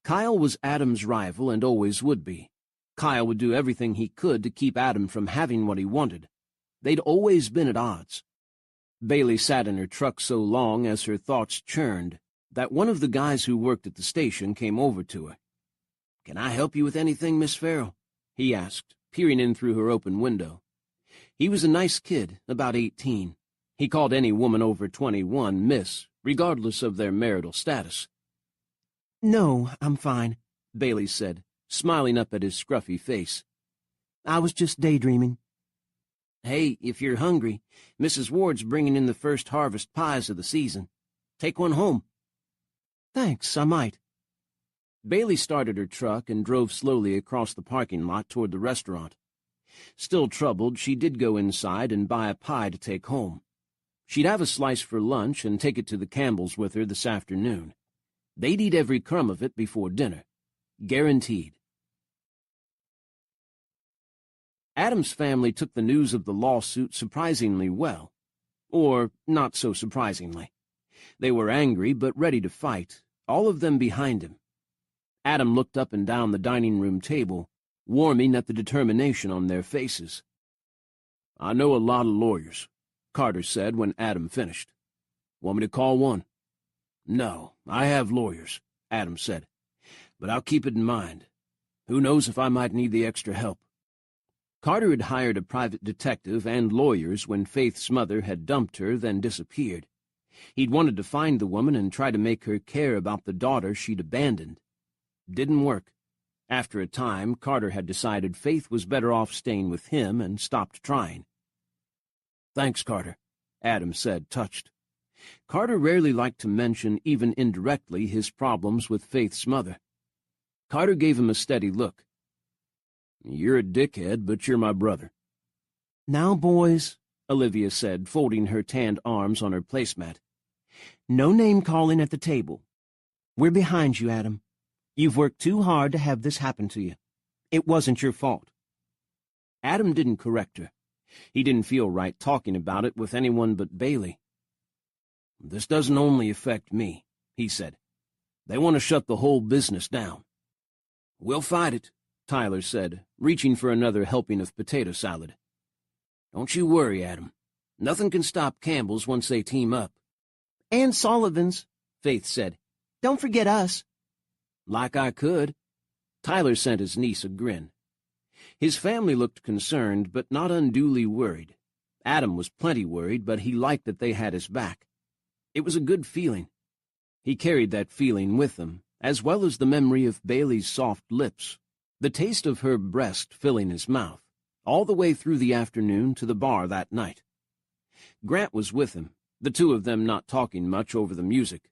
Kyle was Adam's rival and always would be. Kyle would do everything he could to keep Adam from having what he wanted. They'd always been at odds. Bailey sat in her truck so long as her thoughts churned that one of the guys who worked at the station came over to her. "Can I help you with anything, Miss Farrell?" he asked, peering in through her open window. He was a nice kid, about 18. He called any woman over 21 Miss, regardless of their marital status. No, I'm fine, Bailey said, smiling up at his scruffy face. I was just daydreaming. Hey, if you're hungry, Mrs. Ward's bringing in the first harvest pies of the season. Take one home. Thanks, I might. Bailey started her truck and drove slowly across the parking lot toward the restaurant. Still troubled, she did go inside and buy a pie to take home. She'd have a slice for lunch and take it to the Campbells with her this afternoon. They'd eat every crumb of it before dinner. Guaranteed. Adam's family took the news of the lawsuit surprisingly well. Or not so surprisingly. They were angry but ready to fight, all of them behind him. Adam looked up and down the dining room table, warming at the determination on their faces. "I know a lot of lawyers," Carter said when Adam finished. "Want me to call one?" "No, I have lawyers," Adam said. "But I'll keep it in mind. Who knows if I might need the extra help." Carter had hired a private detective and lawyers when Faith's mother had dumped her, then disappeared. He'd wanted to find the woman and try to make her care about the daughter she'd abandoned. Didn't work. After a time, Carter had decided Faith was better off staying with him and stopped trying. "Thanks, Carter," Adam said, touched. Carter rarely liked to mention, even indirectly, his problems with Faith's mother. Carter gave him a steady look. You're a dickhead, but you're my brother. Now, boys, Olivia said, folding her tanned arms on her placemat. No name-calling at the table. We're behind you, Adam. You've worked too hard to have this happen to you. It wasn't your fault. Adam didn't correct her. He didn't feel right talking about it with anyone but Bailey. This doesn't only affect me, he said. They want to shut the whole business down. We'll fight it, Tyler said, reaching for another helping of potato salad. Don't you worry, Adam. Nothing can stop Campbell's once they team up. And Sullivan's, Faith said. Don't forget us. Like I could. Tyler sent his niece a grin. His family looked concerned, but not unduly worried. Adam was plenty worried, but he liked that they had his back. It was a good feeling. He carried that feeling with him, as well as the memory of Bailey's soft lips, the taste of her breast filling his mouth, all the way through the afternoon to the bar that night. Grant was with him, the two of them not talking much over the music.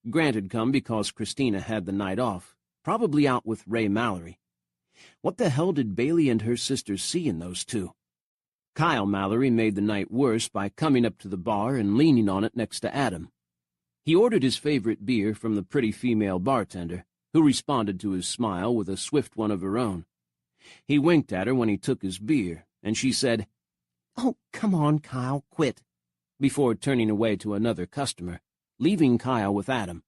Grant had come because Christina had the night off, probably out with Ray Mallory. What the hell did Bailey and her sister see in those two? Kyle Mallory made the night worse by coming up to the bar and leaning on it next to Adam. He ordered his favorite beer from the pretty female bartender, who responded to his smile with a swift one of her own. He winked at her when he took his beer, and she said, "Oh, come on, Kyle, quit," before turning away to another customer, leaving Kyle with Adam.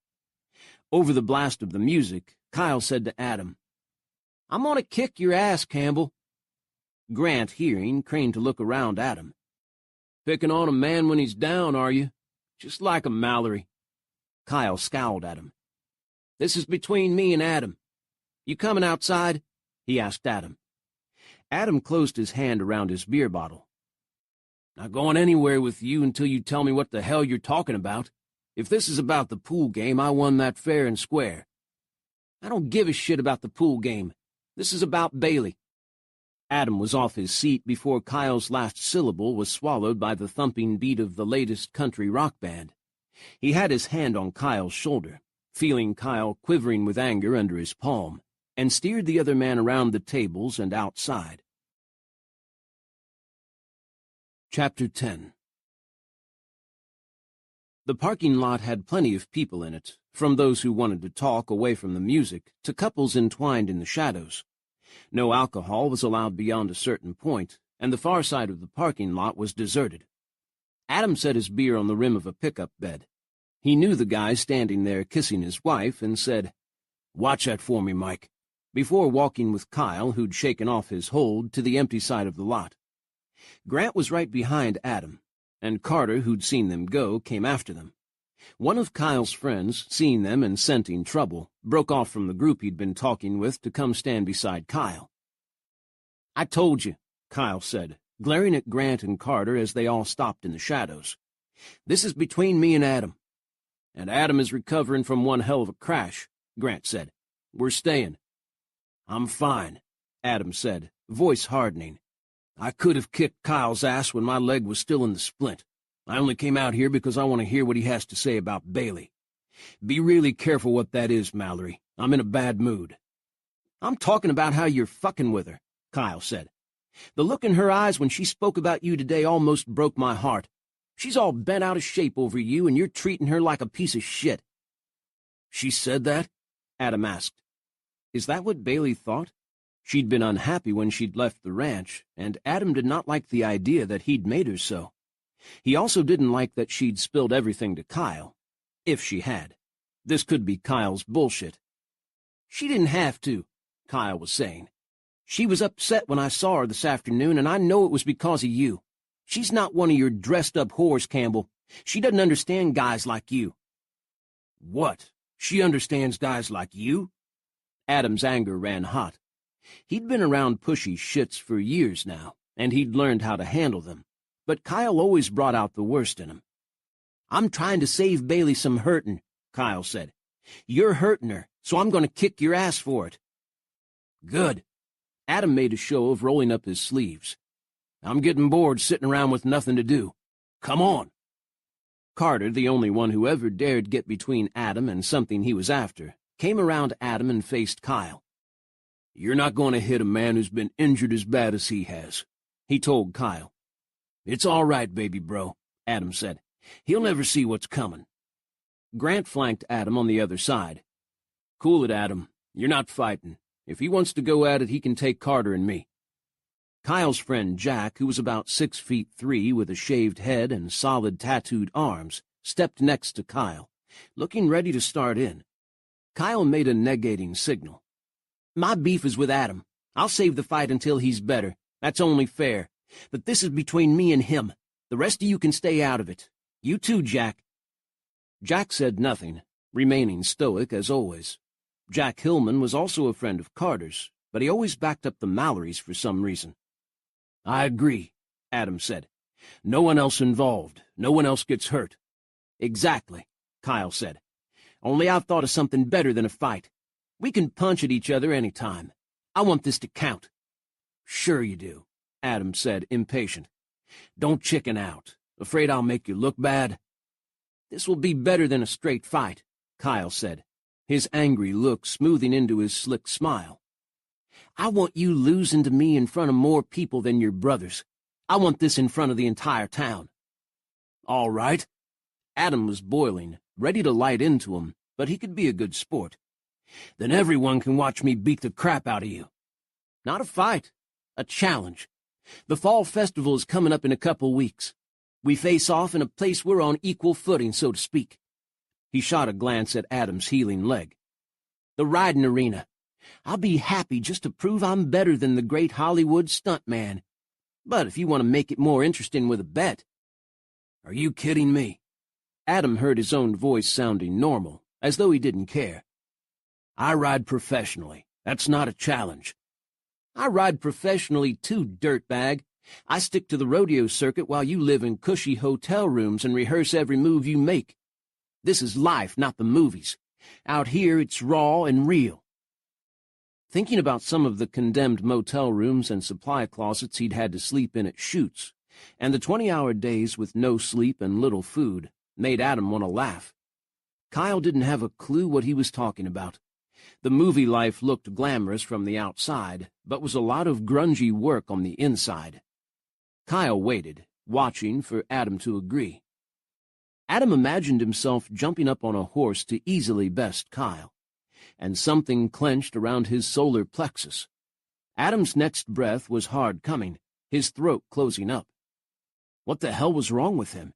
Over the blast of the music, Kyle said to Adam, "I'm gonna kick your ass, Campbell." Grant, hearing, craned to look around at him. "Picking on a man when he's down, are you? Just like a Mallory." Kyle scowled at him. "This is between me and Adam. You coming outside?" he asked Adam. Adam closed his hand around his beer bottle. "Not going anywhere with you until you tell me what the hell you're talking about. If this is about the pool game, I won that fair and square." "I don't give a shit about the pool game. This is about Bailey." Adam was off his seat before Kyle's last syllable was swallowed by the thumping beat of the latest country rock band. He had his hand on Kyle's shoulder, feeling Kyle quivering with anger under his palm, and steered the other man around the tables and outside. Chapter 10. The parking lot had plenty of people in it, from those who wanted to talk away from the music to couples entwined in the shadows. No alcohol was allowed beyond a certain point, and the far side of the parking lot was deserted. Adam set his beer on the rim of a pickup bed. He knew the guy standing there kissing his wife and said, "Watch that for me, Mike," before walking with Kyle, who'd shaken off his hold, to the empty side of the lot. Grant was right behind Adam, and Carter, who'd seen them go, came after them. One of Kyle's friends, seeing them and scenting trouble, broke off from the group he'd been talking with to come stand beside Kyle. "I told you," Kyle said, glaring at Grant and Carter as they all stopped in the shadows. "This is between me and Adam." "And Adam is recovering from one hell of a crash," Grant said. "We're staying." "I'm fine," Adam said, voice hardening. "I could have kicked Kyle's ass when my leg was still in the splint. I only came out here because I want to hear what he has to say about Bailey. Be really careful what that is, Mallory. I'm in a bad mood." "I'm talking about how you're fucking with her," Kyle said. "The look in her eyes when she spoke about you today almost broke my heart. She's all bent out of shape over you, and you're treating her like a piece of shit." "She said that?" Adam asked. Is that what Bailey thought? She'd been unhappy when she'd left the ranch, and Adam did not like the idea that he'd made her so. He also didn't like that she'd spilled everything to Kyle. If she had. This could be Kyle's bullshit. "She didn't have to," Kyle was saying. "She was upset when I saw her this afternoon, and I know it was because of you. She's not one of your dressed-up whores, Campbell. She doesn't understand guys like you." "What? She understands guys like you?" Adam's anger ran hot. He'd been around pushy shits for years now, and he'd learned how to handle them. But Kyle always brought out the worst in him. "I'm trying to save Bailey some hurting," Kyle said. "You're hurting her, so I'm going to kick your ass for it." "Good." Adam made a show of rolling up his sleeves. "I'm getting bored sitting around with nothing to do. Come on." Carter, the only one who ever dared get between Adam and something he was after, came around Adam and faced Kyle. "You're not going to hit a man who's been injured as bad as he has," he told Kyle. "It's all right, baby bro," Adam said. "He'll never see what's coming." Grant flanked Adam on the other side. "Cool it, Adam. You're not fighting. If he wants to go at it, he can take Carter and me." Kyle's friend Jack, who was about 6'3" with a shaved head and solid tattooed arms, stepped next to Kyle, looking ready to start in. Kyle made a negating signal. "My beef is with Adam. I'll save the fight until he's better. That's only fair. But this is between me and him. The rest of you can stay out of it. You too, Jack." Jack said nothing, remaining stoic as always. Jack Hillman was also a friend of Carter's, but he always backed up the Mallorys for some reason. "I agree," Adam said. "No one else involved. No one else gets hurt." "Exactly," Kyle said. "Only I've thought of something better than a fight. We can punch at each other any time. I want this to count." "Sure you do," Adam said, impatient. "Don't chicken out. Afraid I'll make you look bad?" "This will be better than a straight fight," Kyle said, his angry look smoothing into his slick smile. "I want you losing to me in front of more people than your brothers. I want this in front of the entire town." "All right." Adam was boiling, ready to light into him, but he could be a good sport. "Then everyone can watch me beat the crap out of you." "Not a fight. A challenge. The Fall Festival is coming up in a couple weeks. We face off in a place we're on equal footing, so to speak." He shot a glance at Adam's healing leg. "The riding arena. I'll be happy just to prove I'm better than the great Hollywood stuntman. But if you want to make it more interesting with a bet—" "Are you kidding me?" Adam heard his own voice sounding normal, as though he didn't care. "I ride professionally. That's not a challenge." "I ride professionally too, dirtbag. I stick to the rodeo circuit while you live in cushy hotel rooms and rehearse every move you make. This is life, not the movies. Out here, it's raw and real." Thinking about some of the condemned motel rooms and supply closets he'd had to sleep in at shoots, and the 20-hour days with no sleep and little food, made Adam want to laugh. Kyle didn't have a clue what he was talking about. The movie life looked glamorous from the outside, but was a lot of grungy work on the inside. Kyle waited, watching for Adam to agree. Adam imagined himself jumping up on a horse to easily best Kyle, and something clenched around his solar plexus. Adam's next breath was hard coming, his throat closing up. What the hell was wrong with him?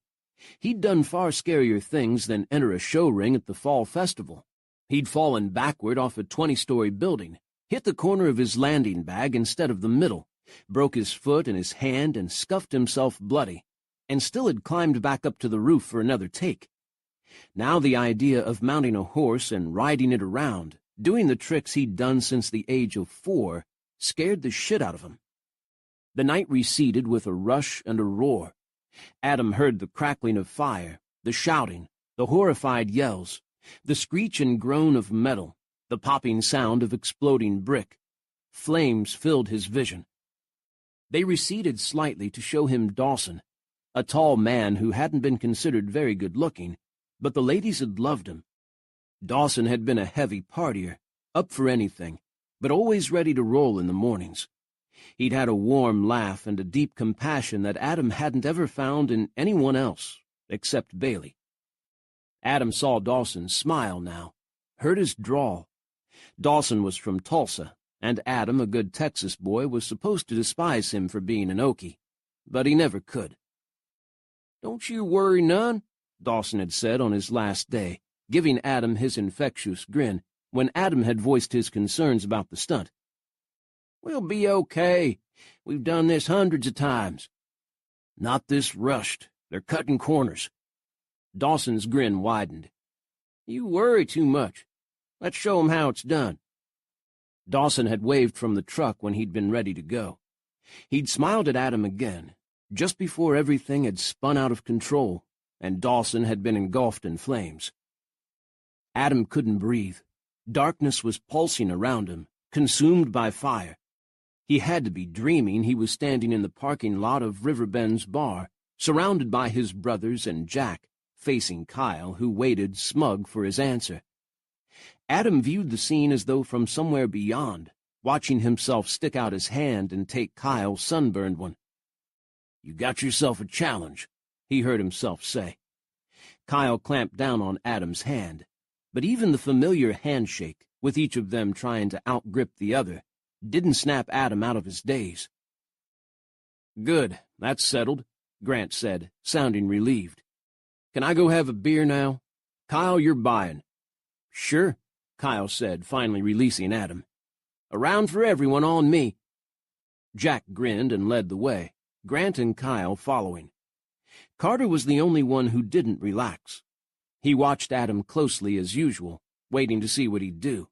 He'd done far scarier things than enter a show ring at the Fall Festival. He'd fallen backward off a 20-story building, hit the corner of his landing bag instead of the middle, broke his foot and his hand and scuffed himself bloody, and still had climbed back up to the roof for another take. Now the idea of mounting a horse and riding it around, doing the tricks he'd done since the age of 4, scared the shit out of him. The night receded with a rush and a roar. Adam heard the crackling of fire, the shouting, the horrified yells, the screech and groan of metal, the popping sound of exploding brick. Flames filled his vision. They receded slightly to show him Dawson, a tall man who hadn't been considered very good-looking, but the ladies had loved him. Dawson had been a heavy partier, up for anything, but always ready to roll in the mornings. He'd had a warm laugh and a deep compassion that Adam hadn't ever found in anyone else, except Bailey. Adam saw Dawson smile now, heard his drawl. Dawson was from Tulsa, and Adam, a good Texas boy, was supposed to despise him for being an Okie, but he never could. "Don't you worry none," Dawson had said on his last day, giving Adam his infectious grin, when Adam had voiced his concerns about the stunt. "We'll be okay. We've done this hundreds of times." "Not this rushed. They're cutting corners." Dawson's grin widened. "You worry too much. Let's show 'em how it's done." Dawson had waved from the truck when he'd been ready to go. He'd smiled at Adam again, just before everything had spun out of control, and Dawson had been engulfed in flames. Adam couldn't breathe. Darkness was pulsing around him, consumed by fire. He had to be dreaming he was standing in the parking lot of Riverbend's bar, surrounded by his brothers and Jack, facing Kyle, who waited smug for his answer. Adam viewed the scene as though from somewhere beyond, watching himself stick out his hand and take Kyle's sunburned one. "You got yourself a challenge," he heard himself say. Kyle clamped down on Adam's hand, but even the familiar handshake, with each of them trying to outgrip the other, didn't snap Adam out of his daze. "Good, that's settled," Grant said, sounding relieved. "Can I go have a beer now? Kyle, you're buying." "Sure," Kyle said, finally releasing Adam. "A round for everyone on me." Jack grinned and led the way, Grant and Kyle following. Carter was the only one who didn't relax. He watched Adam closely as usual, waiting to see what he'd do.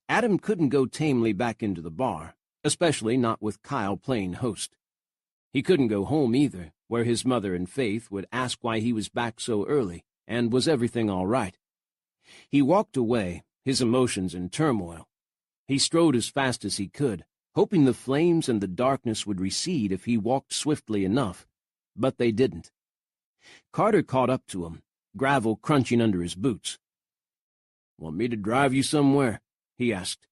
Adam couldn't go tamely back into the bar, especially not with Kyle playing host. He couldn't go home either, where his mother and Faith would ask why he was back so early, and was everything all right. He walked away, his emotions in turmoil. He strode as fast as he could, hoping the flames and the darkness would recede if he walked swiftly enough, but they didn't. Carter caught up to him, gravel crunching under his boots. "Want me to drive you somewhere?" he asked.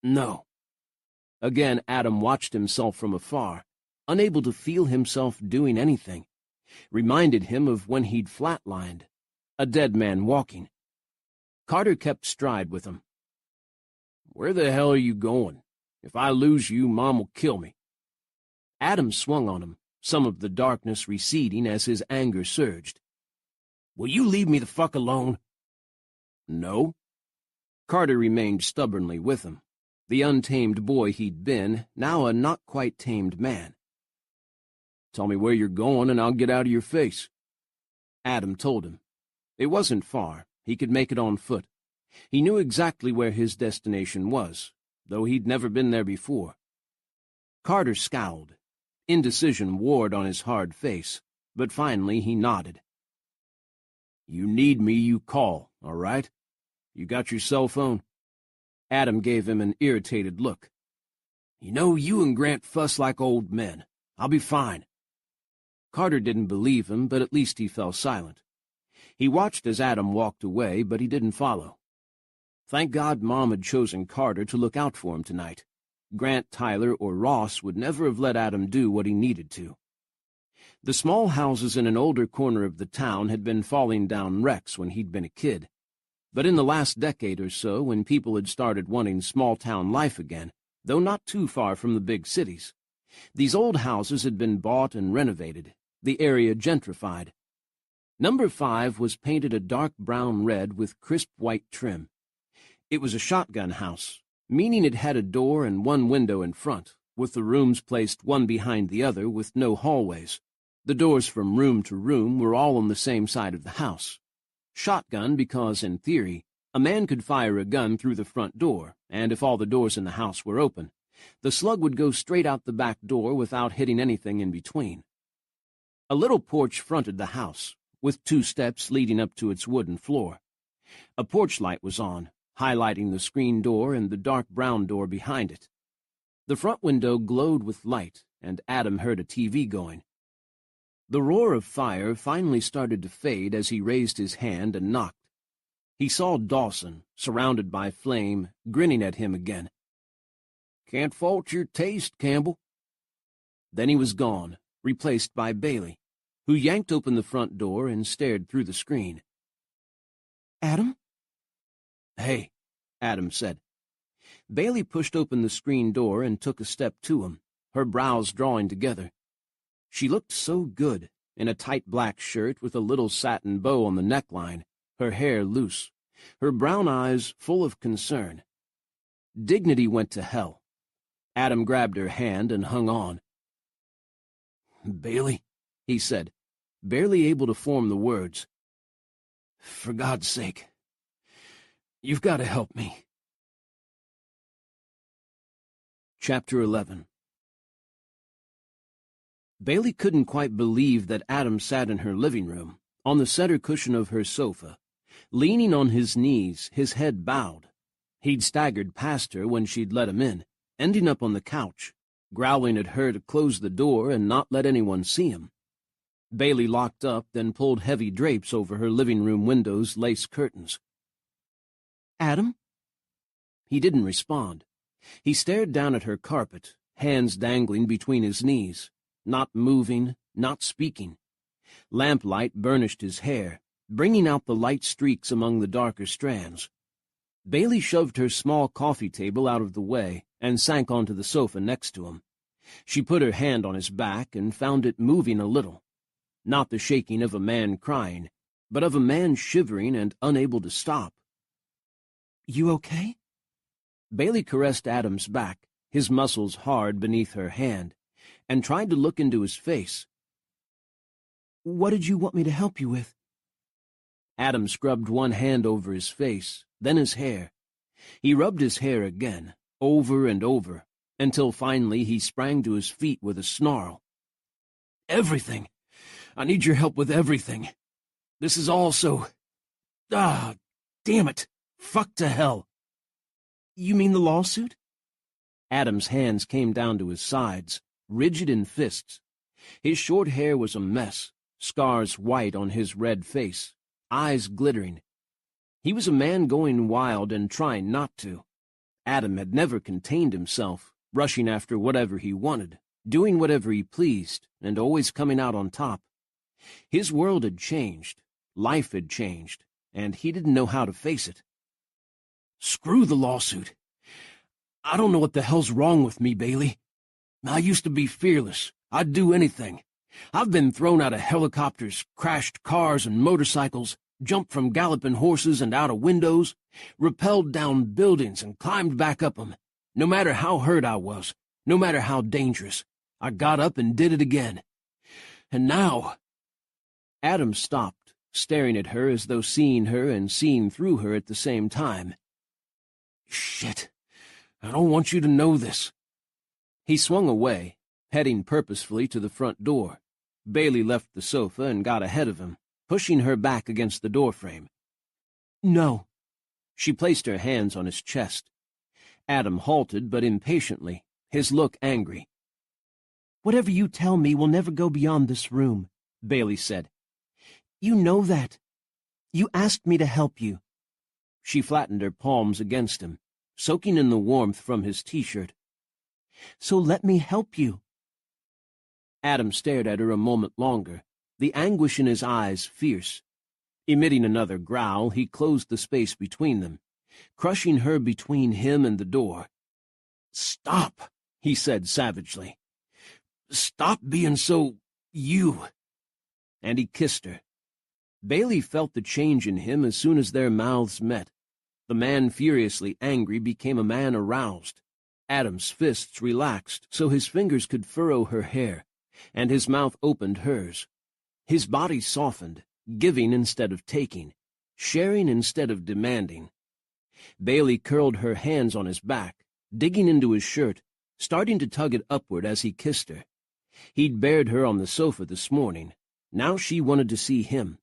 "No." Again Adam watched himself from afar, unable to feel himself doing anything. Reminded him of when he'd flatlined, a dead man walking. Carter kept stride with him. "Where the hell are you going? If I lose you, Mom will kill me." Adam swung on him, some of the darkness receding as his anger surged. "Will you leave me the fuck alone?" "No." Carter remained stubbornly with him, the untamed boy he'd been, now a not-quite-tamed man. "Tell me where you're going and I'll get out of your face." Adam told him. It wasn't far. He could make it on foot. He knew exactly where his destination was, though he'd never been there before. Carter scowled. Indecision warred on his hard face, but finally he nodded. "You need me, you call, all right? You got your cell phone?" Adam gave him an irritated look. "You know, you and Grant fuss like old men. I'll be fine." Carter didn't believe him, but at least he fell silent. He watched as Adam walked away, but he didn't follow. Thank God Mom had chosen Carter to look out for him tonight. Grant, Tyler, or Ross would never have let Adam do what he needed to. The small houses in an older corner of the town had been falling down wrecks when he'd been a kid. But in the last decade or so, when people had started wanting small-town life again, though not too far from the big cities, these old houses had been bought and renovated, the area gentrified. Number 5 was painted a dark brown red with crisp white trim. It was a shotgun house, meaning it had a door and one window in front, with the rooms placed one behind the other with no hallways. The doors from room to room were all on the same side of the house. Shotgun because, in theory, a man could fire a gun through the front door, and if all the doors in the house were open, the slug would go straight out the back door without hitting anything in between. A little porch fronted the house, with 2 steps leading up to its wooden floor. A porch light was on, highlighting the screen door and the dark brown door behind it. The front window glowed with light, and Adam heard a TV going. The roar of fire finally started to fade as he raised his hand and knocked. He saw Dawson, surrounded by flame, grinning at him again. "Can't fault your taste, Campbell." Then he was gone, replaced by Bailey, who yanked open the front door and stared through the screen. "Adam?" "Hey," Adam said. Bailey pushed open the screen door and took a step to him, her brows drawing together. She looked so good, in a tight black shirt with a little satin bow on the neckline, her hair loose, her brown eyes full of concern. Dignity went to hell. Adam grabbed her hand and hung on. "Bailey," he said, barely able to form the words. "For God's sake, you've got to help me." Chapter 11. Bailey couldn't quite believe that Adam sat in her living room, on the center cushion of her sofa, leaning on his knees, his head bowed. He'd staggered past her when she'd let him in, ending up on the couch, growling at her to close the door and not let anyone see him. Bailey locked up, then pulled heavy drapes over her living room window's lace curtains. "Adam?" He didn't respond. He stared down at her carpet, hands dangling between his knees, not moving, not speaking. Lamplight burnished his hair, bringing out the light streaks among the darker strands. Bailey shoved her small coffee table out of the way and sank onto the sofa next to him. She put her hand on his back and found it moving a little. Not the shaking of a man crying, but of a man shivering and unable to stop. "You okay?" Bailey caressed Adam's back, his muscles hard beneath her hand, and tried to look into his face. "What did you want me to help you with?" Adam scrubbed one hand over his face, then his hair. He rubbed his hair again, over and over, until finally he sprang to his feet with a snarl. "Everything! I need your help with everything. This is all so... damn it! Fuck to hell!" "You mean the lawsuit?" Adam's hands came down to his sides, rigid in fists. His short hair was a mess, scars white on his red face, eyes glittering. He was a man going wild and trying not to. Adam had never contained himself, rushing after whatever he wanted, doing whatever he pleased, and always coming out on top. His world had changed, life had changed, and he didn't know how to face it. "Screw the lawsuit. I don't know what the hell's wrong with me, Bailey. I used to be fearless. I'd do anything. I've been thrown out of helicopters, crashed cars and motorcycles, jumped from galloping horses and out of windows, rappelled down buildings and climbed back up them. No matter how hurt I was, no matter how dangerous, I got up and did it again. And now—" Adam stopped, staring at her as though seeing her and seeing through her at the same time. "Shit. I don't want you to know this." He swung away, heading purposefully to the front door. Bailey left the sofa and got ahead of him, pushing her back against the doorframe. "No." She placed her hands on his chest. Adam halted, but impatiently, his look angry. "Whatever you tell me will never go beyond this room," Bailey said. "You know that. You asked me to help you." She flattened her palms against him, soaking in the warmth from his T-shirt. "So let me help you." Adam stared at her a moment longer, the anguish in his eyes fierce. Emitting another growl, he closed the space between them, crushing her between him and the door. "Stop," he said savagely. "Stop being so... you." And he kissed her. Bailey felt the change in him as soon as their mouths met. The man furiously angry became a man aroused. Adam's fists relaxed so his fingers could furrow her hair, and his mouth opened hers. His body softened, giving instead of taking, sharing instead of demanding. Bailey curled her hands on his back, digging into his shirt, starting to tug it upward as he kissed her. He'd bared her on the sofa this morning. Now she wanted to see him.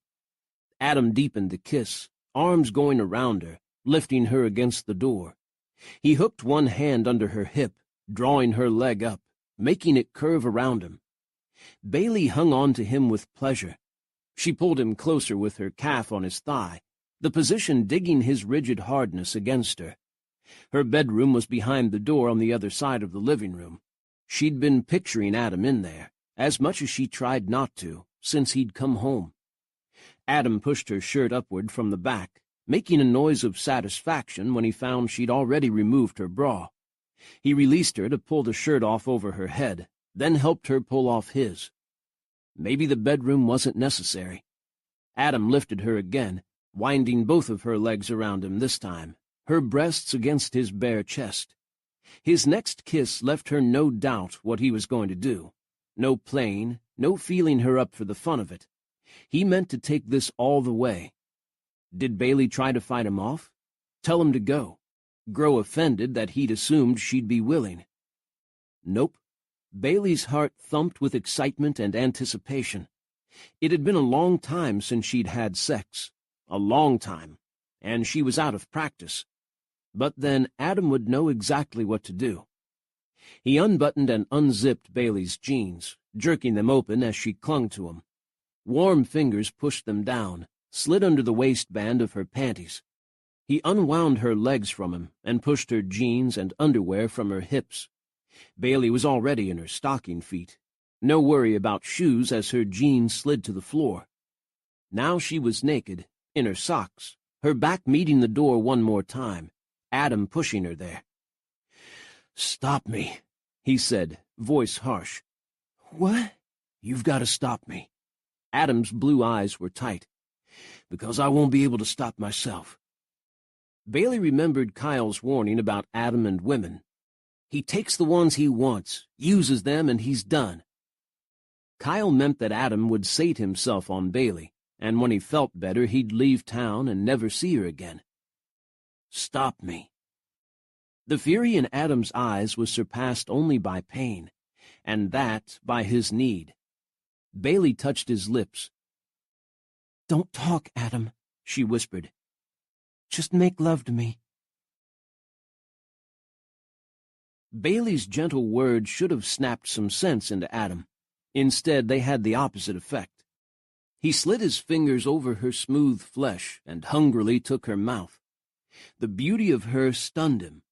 Adam deepened the kiss, arms going around her, lifting her against the door. He hooked one hand under her hip, drawing her leg up, making it curve around him. Bailey hung on to him with pleasure. She pulled him closer with her calf on his thigh, the position digging his rigid hardness against her. Her bedroom was behind the door on the other side of the living room. She'd been picturing Adam in there, as much as she tried not to, since he'd come home. Adam pushed her shirt upward from the back, making a noise of satisfaction when he found she'd already removed her bra. He released her to pull the shirt off over her head, then helped her pull off his. Maybe the bedroom wasn't necessary. Adam lifted her again, winding both of her legs around him this time, her breasts against his bare chest. His next kiss left her no doubt what he was going to do. No playing, no feeling her up for the fun of it. He meant to take this all the way. Did Bailey try to fight him off? Tell him to go? Grow offended that he'd assumed she'd be willing? Nope. Bailey's heart thumped with excitement and anticipation. It had been a long time since she'd had sex. A long time. And she was out of practice. But then Adam would know exactly what to do. He unbuttoned and unzipped Bailey's jeans, jerking them open as she clung to him. Warm fingers pushed them down, slid under the waistband of her panties. He unwound her legs from him and pushed her jeans and underwear from her hips. Bailey was already in her stocking feet. No worry about shoes as her jeans slid to the floor. Now she was naked, in her socks, her back meeting the door one more time, Adam pushing her there. "Stop me," he said, voice harsh. "What?" "You've got to stop me." Adam's blue eyes were tight. "Because I won't be able to stop myself." Bailey remembered Kyle's warning about Adam and women. He takes the ones he wants, uses them, and he's done. Kyle meant that Adam would sate himself on Bailey, and when he felt better he'd leave town and never see her again. "Stop me." The fury in Adam's eyes was surpassed only by pain, and that by his need. Bailey touched his lips. "Don't talk, Adam," she whispered. "Just make love to me." Bailey's gentle words should have snapped some sense into Adam. Instead, they had the opposite effect. He slid his fingers over her smooth flesh and hungrily took her mouth. The beauty of her stunned him.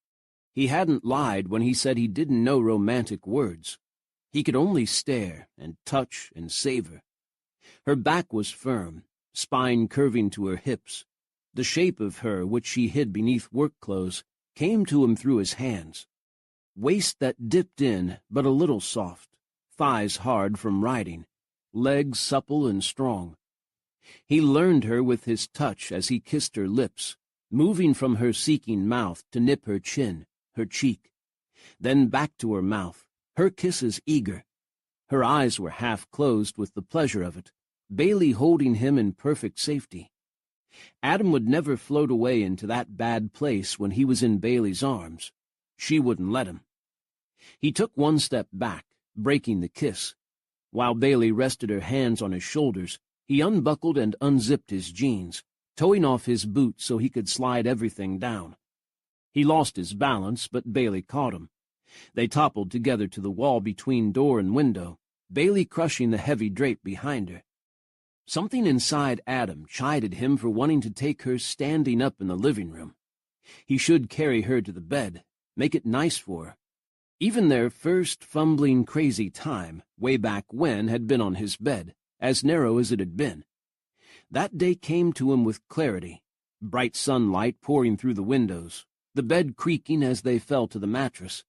He hadn't lied when he said he didn't know romantic words. He could only stare and touch and savor. Her back was firm, spine curving to her hips. The shape of her, which she hid beneath work clothes, came to him through his hands. Waist that dipped in, but a little soft, thighs hard from riding, legs supple and strong. He learned her with his touch as he kissed her lips, moving from her seeking mouth to nip her chin, her cheek, then back to her mouth, her kisses eager. Her eyes were half closed with the pleasure of it, Bailey holding him in perfect safety. Adam would never float away into that bad place when he was in Bailey's arms. She wouldn't let him. He took one step back, breaking the kiss. While Bailey rested her hands on his shoulders, he unbuckled and unzipped his jeans, towing off his boots so he could slide everything down. He lost his balance, but Bailey caught him. They toppled together to the wall between door and window, Bailey crushing the heavy drape behind her. Something inside Adam chided him for wanting to take her standing up in the living room. He should carry her to the bed, make it nice for her. Even their first fumbling crazy time, way back when, had been on his bed, as narrow as it had been. That day came to him with clarity, bright sunlight pouring through the windows, the bed creaking as they fell to the mattress.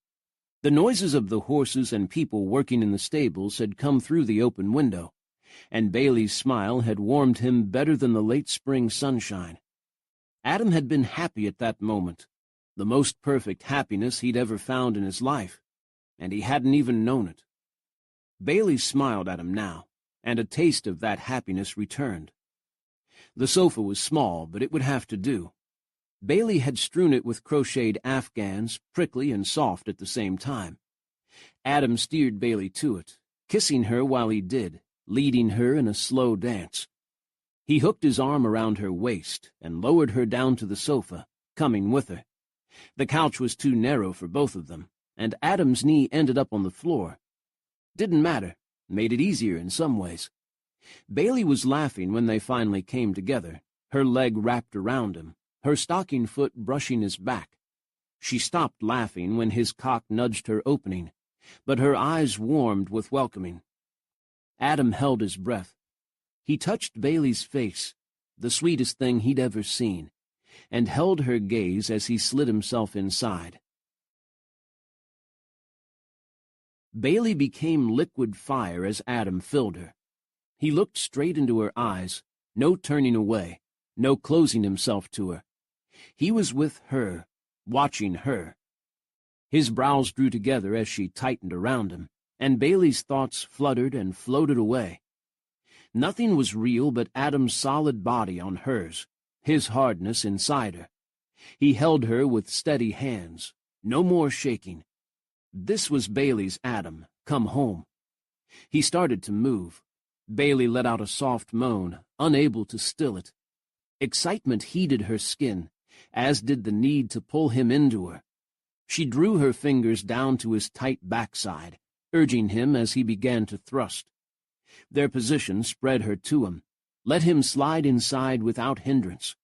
The noises of the horses and people working in the stables had come through the open window, and Bailey's smile had warmed him better than the late spring sunshine. Adam had been happy at that moment, the most perfect happiness he'd ever found in his life, and he hadn't even known it. Bailey smiled at him now, and a taste of that happiness returned. The sofa was small, but it would have to do. Bailey had strewn it with crocheted afghans, prickly and soft at the same time. Adam steered Bailey to it, kissing her while he did, leading her in a slow dance. He hooked his arm around her waist and lowered her down to the sofa, coming with her. The couch was too narrow for both of them, and Adam's knee ended up on the floor. Didn't matter, made it easier in some ways. Bailey was laughing when they finally came together, her leg wrapped around him, her stocking foot brushing his back. She stopped laughing when his cock nudged her opening, but her eyes warmed with welcoming. Adam held his breath. He touched Bailey's face, the sweetest thing he'd ever seen, and held her gaze as he slid himself inside. Bailey became liquid fire as Adam filled her. He looked straight into her eyes, no turning away, no closing himself to her. He was with her, watching her. His brows drew together as she tightened around him, and Bailey's thoughts fluttered and floated away. Nothing was real but Adam's solid body on hers, his hardness inside her. He held her with steady hands, no more shaking. This was Bailey's Adam, come home. He started to move. Bailey let out a soft moan, unable to still it. Excitement heated her skin, as did the need to pull him into her. She drew her fingers down to his tight backside, urging him as he began to thrust. Their position spread her to him, let him slide inside without hindrance.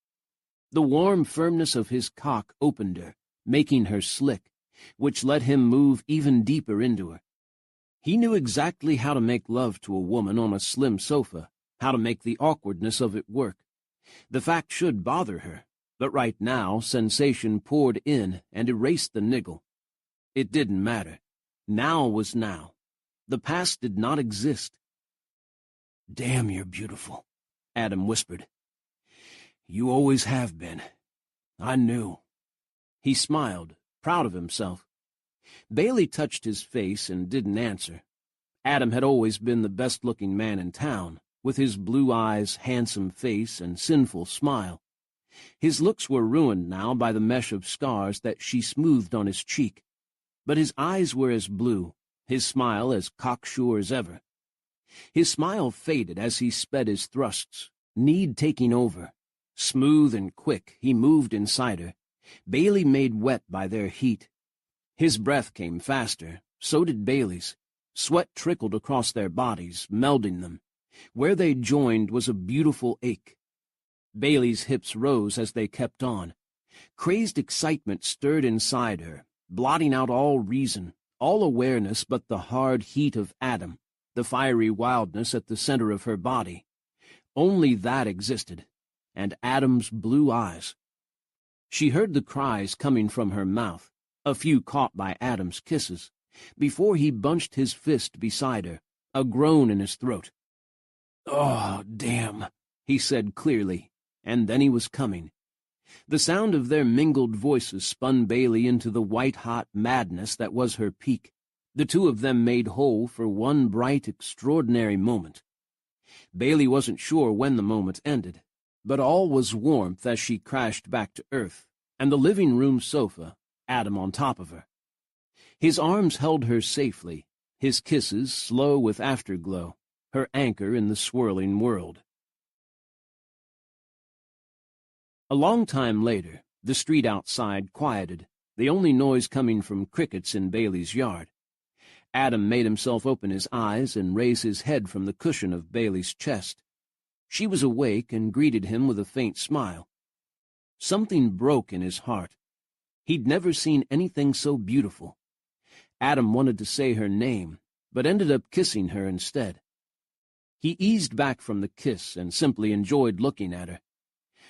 The warm firmness of his cock opened her, making her slick, which let him move even deeper into her. He knew exactly how to make love to a woman on a slim sofa, how to make the awkwardness of it work. The fact should bother her, but right now sensation poured in and erased the niggle. It didn't matter. Now was now. The past did not exist. "Damn, you're beautiful," Adam whispered. "You always have been. I knew." He smiled, proud of himself. Bailey touched his face and didn't answer. Adam had always been the best-looking man in town, with his blue eyes, handsome face, and sinful smile. His looks were ruined now by the mesh of scars that she smoothed on his cheek, but his eyes were as blue, his smile as cocksure as ever. His smile faded as he sped his thrusts, need taking over. Smooth and quick, he moved inside her, Bailey made wet by their heat. His breath came faster, so did Bailey's. Sweat trickled across their bodies, melding them. Where they joined was a beautiful ache. Bailey's hips rose as they kept on. Crazed excitement stirred inside her, blotting out all reason, all awareness but the hard heat of Adam, the fiery wildness at the center of her body. Only that existed, and Adam's blue eyes. She heard the cries coming from her mouth, a few caught by Adam's kisses, before he bunched his fist beside her, a groan in his throat. "Oh, damn," he said clearly, and then he was coming. The sound of their mingled voices spun Bailey into the white-hot madness that was her peak. The two of them made whole for one bright, extraordinary moment. Bailey wasn't sure when the moment ended, but all was warmth as she crashed back to earth, and the living room sofa, Adam on top of her. His arms held her safely, his kisses slow with afterglow, her anchor in the swirling world. A long time later, the street outside quieted, the only noise coming from crickets in Bailey's yard. Adam made himself open his eyes and raise his head from the cushion of Bailey's chest. She was awake and greeted him with a faint smile. Something broke in his heart. He'd never seen anything so beautiful. Adam wanted to say her name, but ended up kissing her instead. He eased back from the kiss and simply enjoyed looking at her.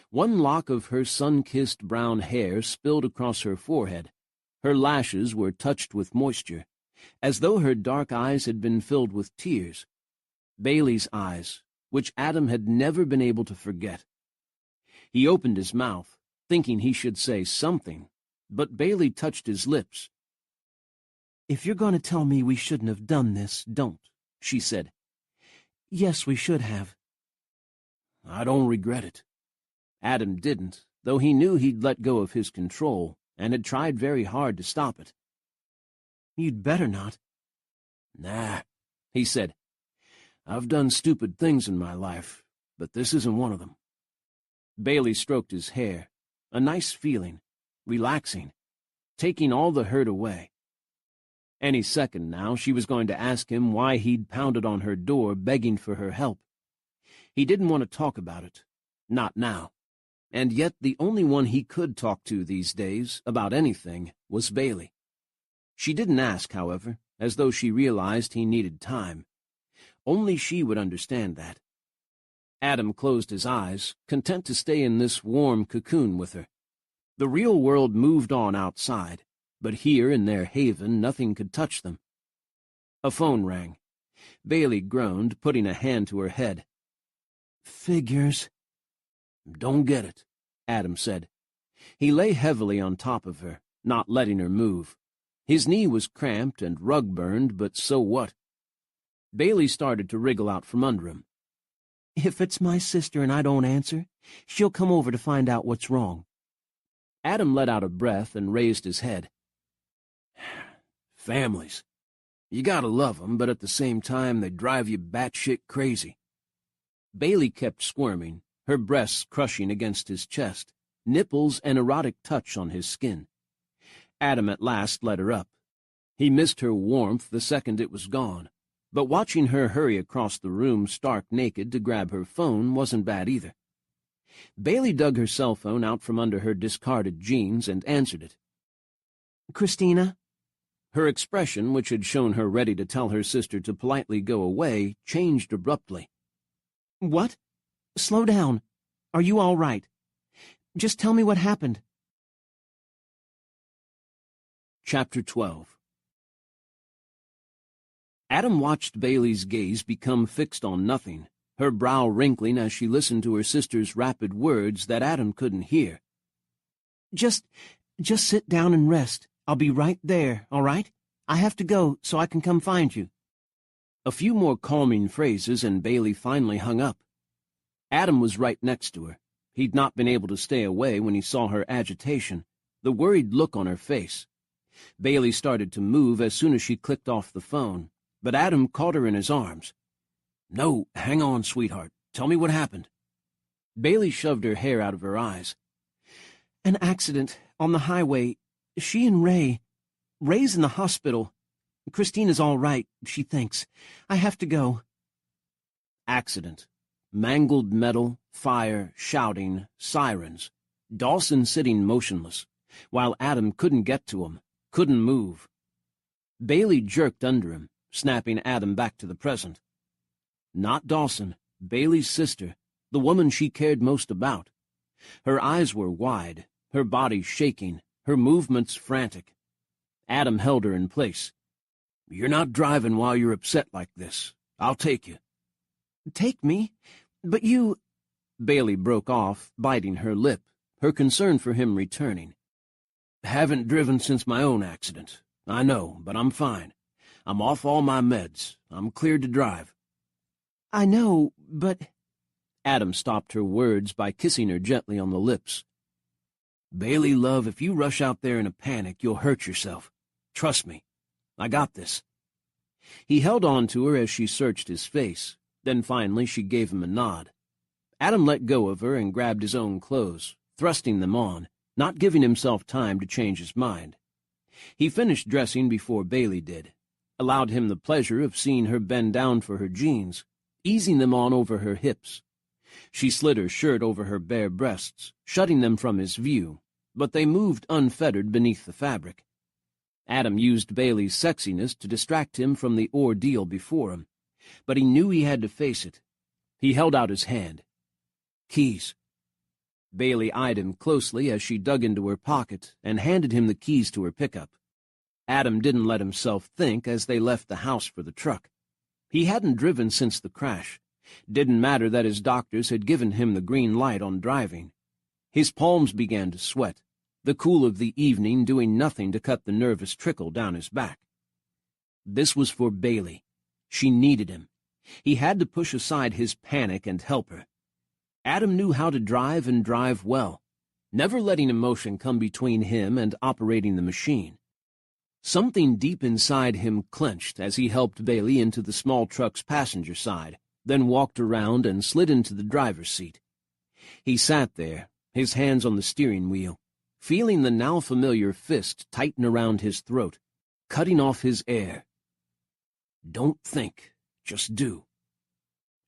One lock of her sun-kissed brown hair spilled across her forehead. Her lashes were touched with moisture, as though her dark eyes had been filled with tears. Bailey's eyes, which Adam had never been able to forget. He opened his mouth, thinking he should say something, but Bailey touched his lips. "If you're going to tell me we shouldn't have done this, don't," she said. "Yes, we should have." "I don't regret it." Adam didn't, though he knew he'd let go of his control and had tried very hard to stop it. "You'd better not." "Nah," he said. "I've done stupid things in my life, but this isn't one of them." Bailey stroked his hair, a nice feeling, relaxing, taking all the hurt away. Any second now she was going to ask him why he'd pounded on her door begging for her help. He didn't want to talk about it, not now. And yet the only one he could talk to these days, about anything, was Bailey. She didn't ask, however, as though she realized he needed time. Only she would understand that. Adam closed his eyes, content to stay in this warm cocoon with her. The real world moved on outside, but here in their haven nothing could touch them. A phone rang. Bailey groaned, putting a hand to her head. "Figures." "Don't get it," Adam said. He lay heavily on top of her, not letting her move. His knee was cramped and rug-burned, but so what? Bailey started to wriggle out from under him. "If it's my sister and I don't answer, she'll come over to find out what's wrong." Adam let out a breath and raised his head. "Families. You gotta love 'em, but at the same time they drive you batshit crazy." Bailey kept squirming, her breasts crushing against his chest, nipples an erotic touch on his skin. Adam at last let her up. He missed her warmth the second it was gone, but watching her hurry across the room stark naked to grab her phone wasn't bad either. Bailey dug her cell phone out from under her discarded jeans and answered it. Christina? Her expression, which had shown her ready to tell her sister to politely go away, changed abruptly. What? Slow down. Are you all right? Just tell me what happened. Chapter 12. Adam watched Bailey's gaze become fixed on nothing, her brow wrinkling as she listened to her sister's rapid words that Adam couldn't hear. Just sit down and rest. I'll be right there, all right? I have to go so I can come find you. A few more calming phrases and Bailey finally hung up. Adam was right next to her. He'd not been able to stay away when he saw her agitation, the worried look on her face. Bailey started to move as soon as she clicked off the phone, but Adam caught her in his arms. "No, hang on, sweetheart. Tell me what happened." Bailey shoved her hair out of her eyes. An accident on the highway. She and Ray's in the hospital. Christina's all right, she thinks. I have to go. Accident. Mangled metal, fire, shouting, sirens. Dawson sitting motionless, while Adam couldn't get to him, couldn't move. Bailey jerked under him, snapping Adam back to the present. Not Dawson, Bailey's sister, the woman she cared most about. Her eyes were wide, her body shaking, her movements frantic. Adam held her in place. "You're not driving while you're upset like this. I'll take you." Take me? But you— Bailey broke off, biting her lip, her concern for him returning. "Haven't driven since my own accident. I know, but I'm fine. I'm off all my meds. I'm cleared to drive." I know, but— Adam stopped her words by kissing her gently on the lips. "Bailey, love, if you rush out there in a panic, you'll hurt yourself. Trust me. I got this." He held on to her as she searched his face. Then finally she gave him a nod. Adam let go of her and grabbed his own clothes, thrusting them on, not giving himself time to change his mind. He finished dressing before Bailey did, allowed him the pleasure of seeing her bend down for her jeans, easing them on over her hips. She slid her shirt over her bare breasts, shutting them from his view, but they moved unfettered beneath the fabric. Adam used Bailey's sexiness to distract him from the ordeal before him, but he knew he had to face it. He held out his hand. "Keys." Bailey eyed him closely as she dug into her pocket and handed him the keys to her pickup. Adam didn't let himself think as they left the house for the truck. He hadn't driven since the crash. Didn't matter that his doctors had given him the green light on driving. His palms began to sweat, the cool of the evening doing nothing to cut the nervous trickle down his back. This was for Bailey. She needed him. He had to push aside his panic and help her. Adam knew how to drive and drive well, never letting emotion come between him and operating the machine. Something deep inside him clenched as he helped Bailey into the small truck's passenger side, then walked around and slid into the driver's seat. He sat there, his hands on the steering wheel, feeling the now familiar fist tighten around his throat, cutting off his air. Don't think, just do.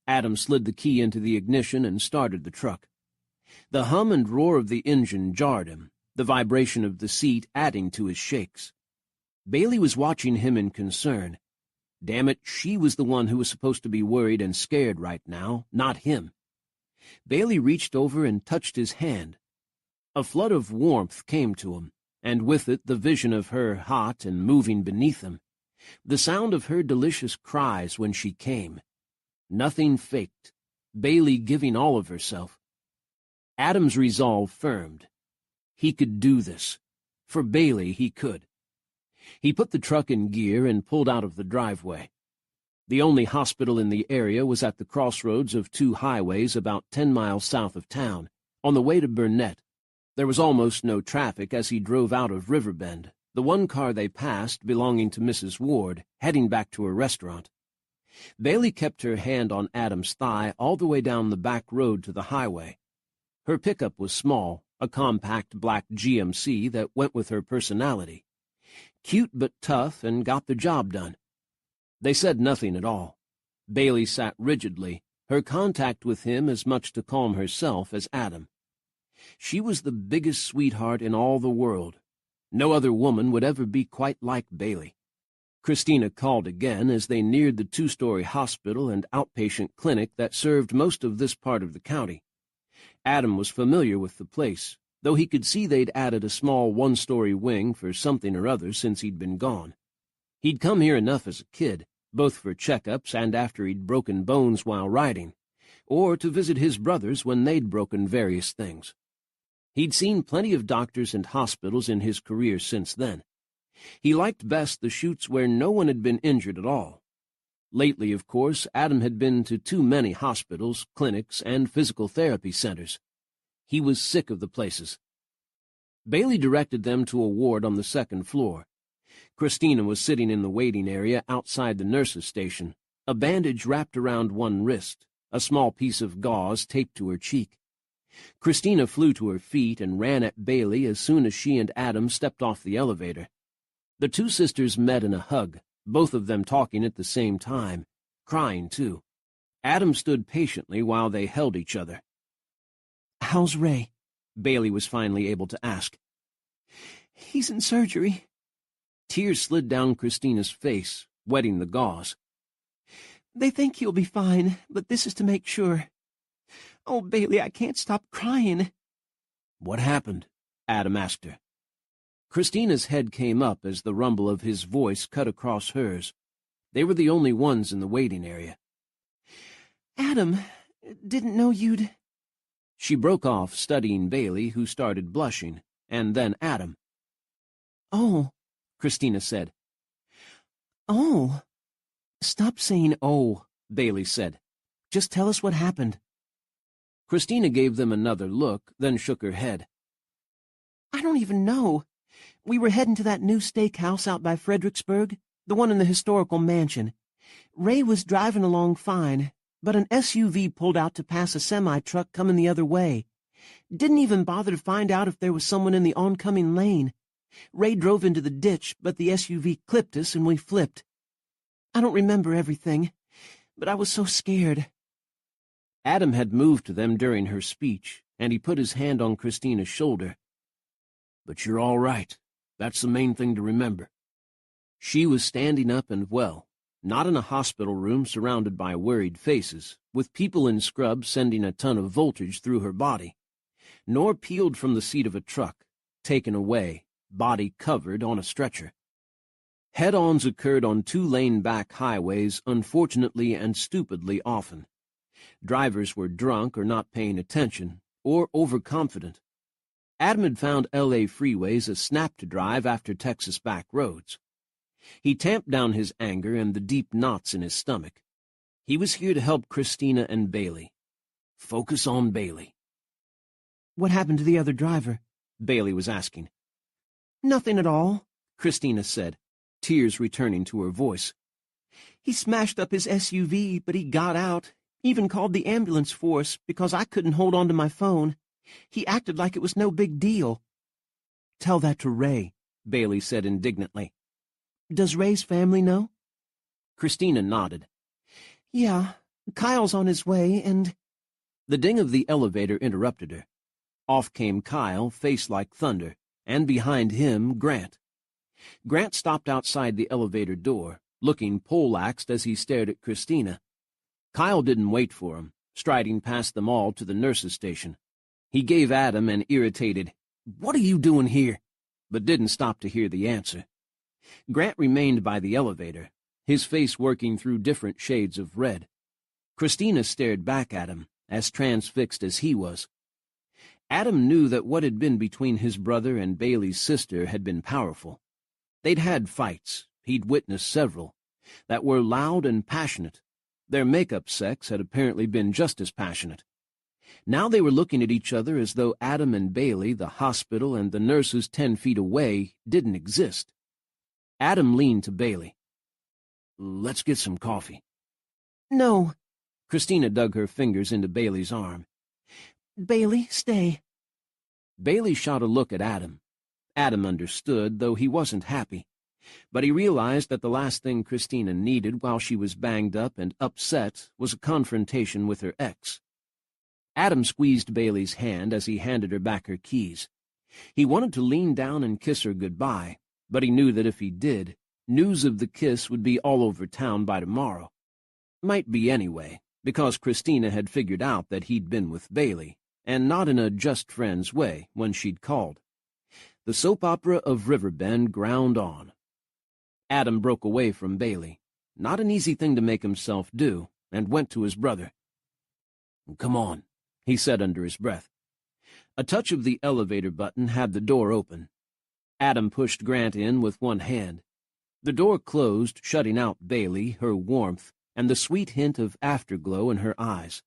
Adam slid the key into the ignition and started the truck. The hum and roar of the engine jarred him, the vibration of the seat adding to his shakes. Bailey was watching him in concern. Damn it, she was the one who was supposed to be worried and scared right now, not him. Bailey reached over and touched his hand. A flood of warmth came to him, and with it the vision of her hot and moving beneath him. The sound of her delicious cries when she came. Nothing faked. Bailey giving all of herself. Adam's resolve firmed. He could do this. For Bailey, he could. He put the truck in gear and pulled out of the driveway. The only hospital in the area was at the crossroads of two highways about 10 miles south of town, on the way to Burnett. There was almost no traffic as he drove out of Riverbend, the one car they passed belonging to Mrs. Ward, heading back to her restaurant. Bailey kept her hand on Adam's thigh all the way down the back road to the highway. Her pickup was small, a compact black GMC that went with her personality. Cute but tough and got the job done. They said nothing at all. Bailey sat rigidly, her contact with him as much to calm herself as Adam. She was the biggest sweetheart in all the world. No other woman would ever be quite like Bailey. Christina called again as they neared the 2-story hospital and outpatient clinic that served most of this part of the county. Adam was familiar with the place, though he could see they'd added a small 1-story wing for something or other since he'd been gone. He'd come here enough as a kid, both for checkups and after he'd broken bones while riding, or to visit his brothers when they'd broken various things. He'd seen plenty of doctors and hospitals in his career since then. He liked best the chutes where no one had been injured at all. Lately, of course, Adam had been to too many hospitals, clinics, and physical therapy centers. He was sick of the places. Bailey directed them to a ward on the 2nd floor. Christina was sitting in the waiting area outside the nurse's station, a bandage wrapped around one wrist, a small piece of gauze taped to her cheek. Christina flew to her feet and ran at Bailey as soon as she and Adam stepped off the elevator. The two sisters met in a hug, both of them talking at the same time, crying too. Adam stood patiently while they held each other. "How's Ray?" Bailey was finally able to ask. "He's in surgery." Tears slid down Christina's face, wetting the gauze. "They think he'll be fine, but this is to make sure. Oh, Bailey, I can't stop crying." "What happened?" Adam asked her. Christina's head came up as the rumble of his voice cut across hers. They were the only ones in the waiting area. "Adam, didn't know you'd—" She broke off, studying Bailey, who started blushing, and then Adam. "Oh," Christina said. "Oh." "Stop saying oh," Bailey said. "Just tell us what happened." Christina gave them another look, then shook her head. "I don't even know. We were heading to that new steakhouse out by Fredericksburg, the one in the historical mansion. Ray was driving along fine, but an SUV pulled out to pass a semi-truck coming the other way. Didn't even bother to find out if there was someone in the oncoming lane. Ray drove into the ditch, but the SUV clipped us and we flipped. I don't remember everything, but I was so scared." Adam had moved to them during her speech, and he put his hand on Christina's shoulder. "But you're all right. That's the main thing to remember." She was standing up and well, not in a hospital room surrounded by worried faces, with people in scrubs sending a ton of voltage through her body, nor peeled from the seat of a truck, taken away, body covered on a stretcher. Head-ons occurred on 2-lane back highways unfortunately and stupidly often. Drivers were drunk or not paying attention, or overconfident. Adam had found L.A. freeways a snap to drive after Texas back roads. He tamped down his anger and the deep knots in his stomach. He was here to help Christina and Bailey. Focus on Bailey. "What happened to the other driver?" Bailey was asking. "Nothing at all," Christina said, tears returning to her voice. "He smashed up his SUV, but he got out, even called the ambulance force because I couldn't hold on to my phone. He acted like it was no big deal." "Tell that to Ray," Bailey said indignantly. "Does Ray's family know?" Christina nodded. "Yeah, Kyle's on his way, and—" The ding of the elevator interrupted her. Off came Kyle, face like thunder, and behind him, Grant. Grant stopped outside the elevator door, looking poleaxed as he stared at Christina. Kyle didn't wait for him, striding past them all to the nurse's station. He gave Adam an irritated, "What are you doing here?" but didn't stop to hear the answer. Grant remained by the elevator, his face working through different shades of red. Christina stared back at him, as transfixed as he was. Adam knew that what had been between his brother and Bailey's sister had been powerful. They'd had fights, he'd witnessed several, that were loud and passionate. Their make-up sex had apparently been just as passionate. Now they were looking at each other as though Adam and Bailey, the hospital, and the nurses 10 feet away didn't exist. Adam leaned to Bailey. "Let's get some coffee." "No." Christina dug her fingers into Bailey's arm. "Bailey, stay." Bailey shot a look at Adam. Adam understood, though he wasn't happy. But he realized that the last thing Christina needed while she was banged up and upset was a confrontation with her ex. Adam squeezed Bailey's hand as he handed her back her keys. He wanted to lean down and kiss her goodbye, but he knew that if he did, news of the kiss would be all over town by tomorrow. Might be anyway, because Christina had figured out that he'd been with Bailey, and not in a just friends way, when she'd called. The soap opera of Riverbend ground on. Adam broke away from Bailey, not an easy thing to make himself do, and went to his brother. "Come on," he said under his breath. A touch of the elevator button had the door open. Adam pushed Grant in with one hand. The door closed, shutting out Bailey, her warmth, and the sweet hint of afterglow in her eyes.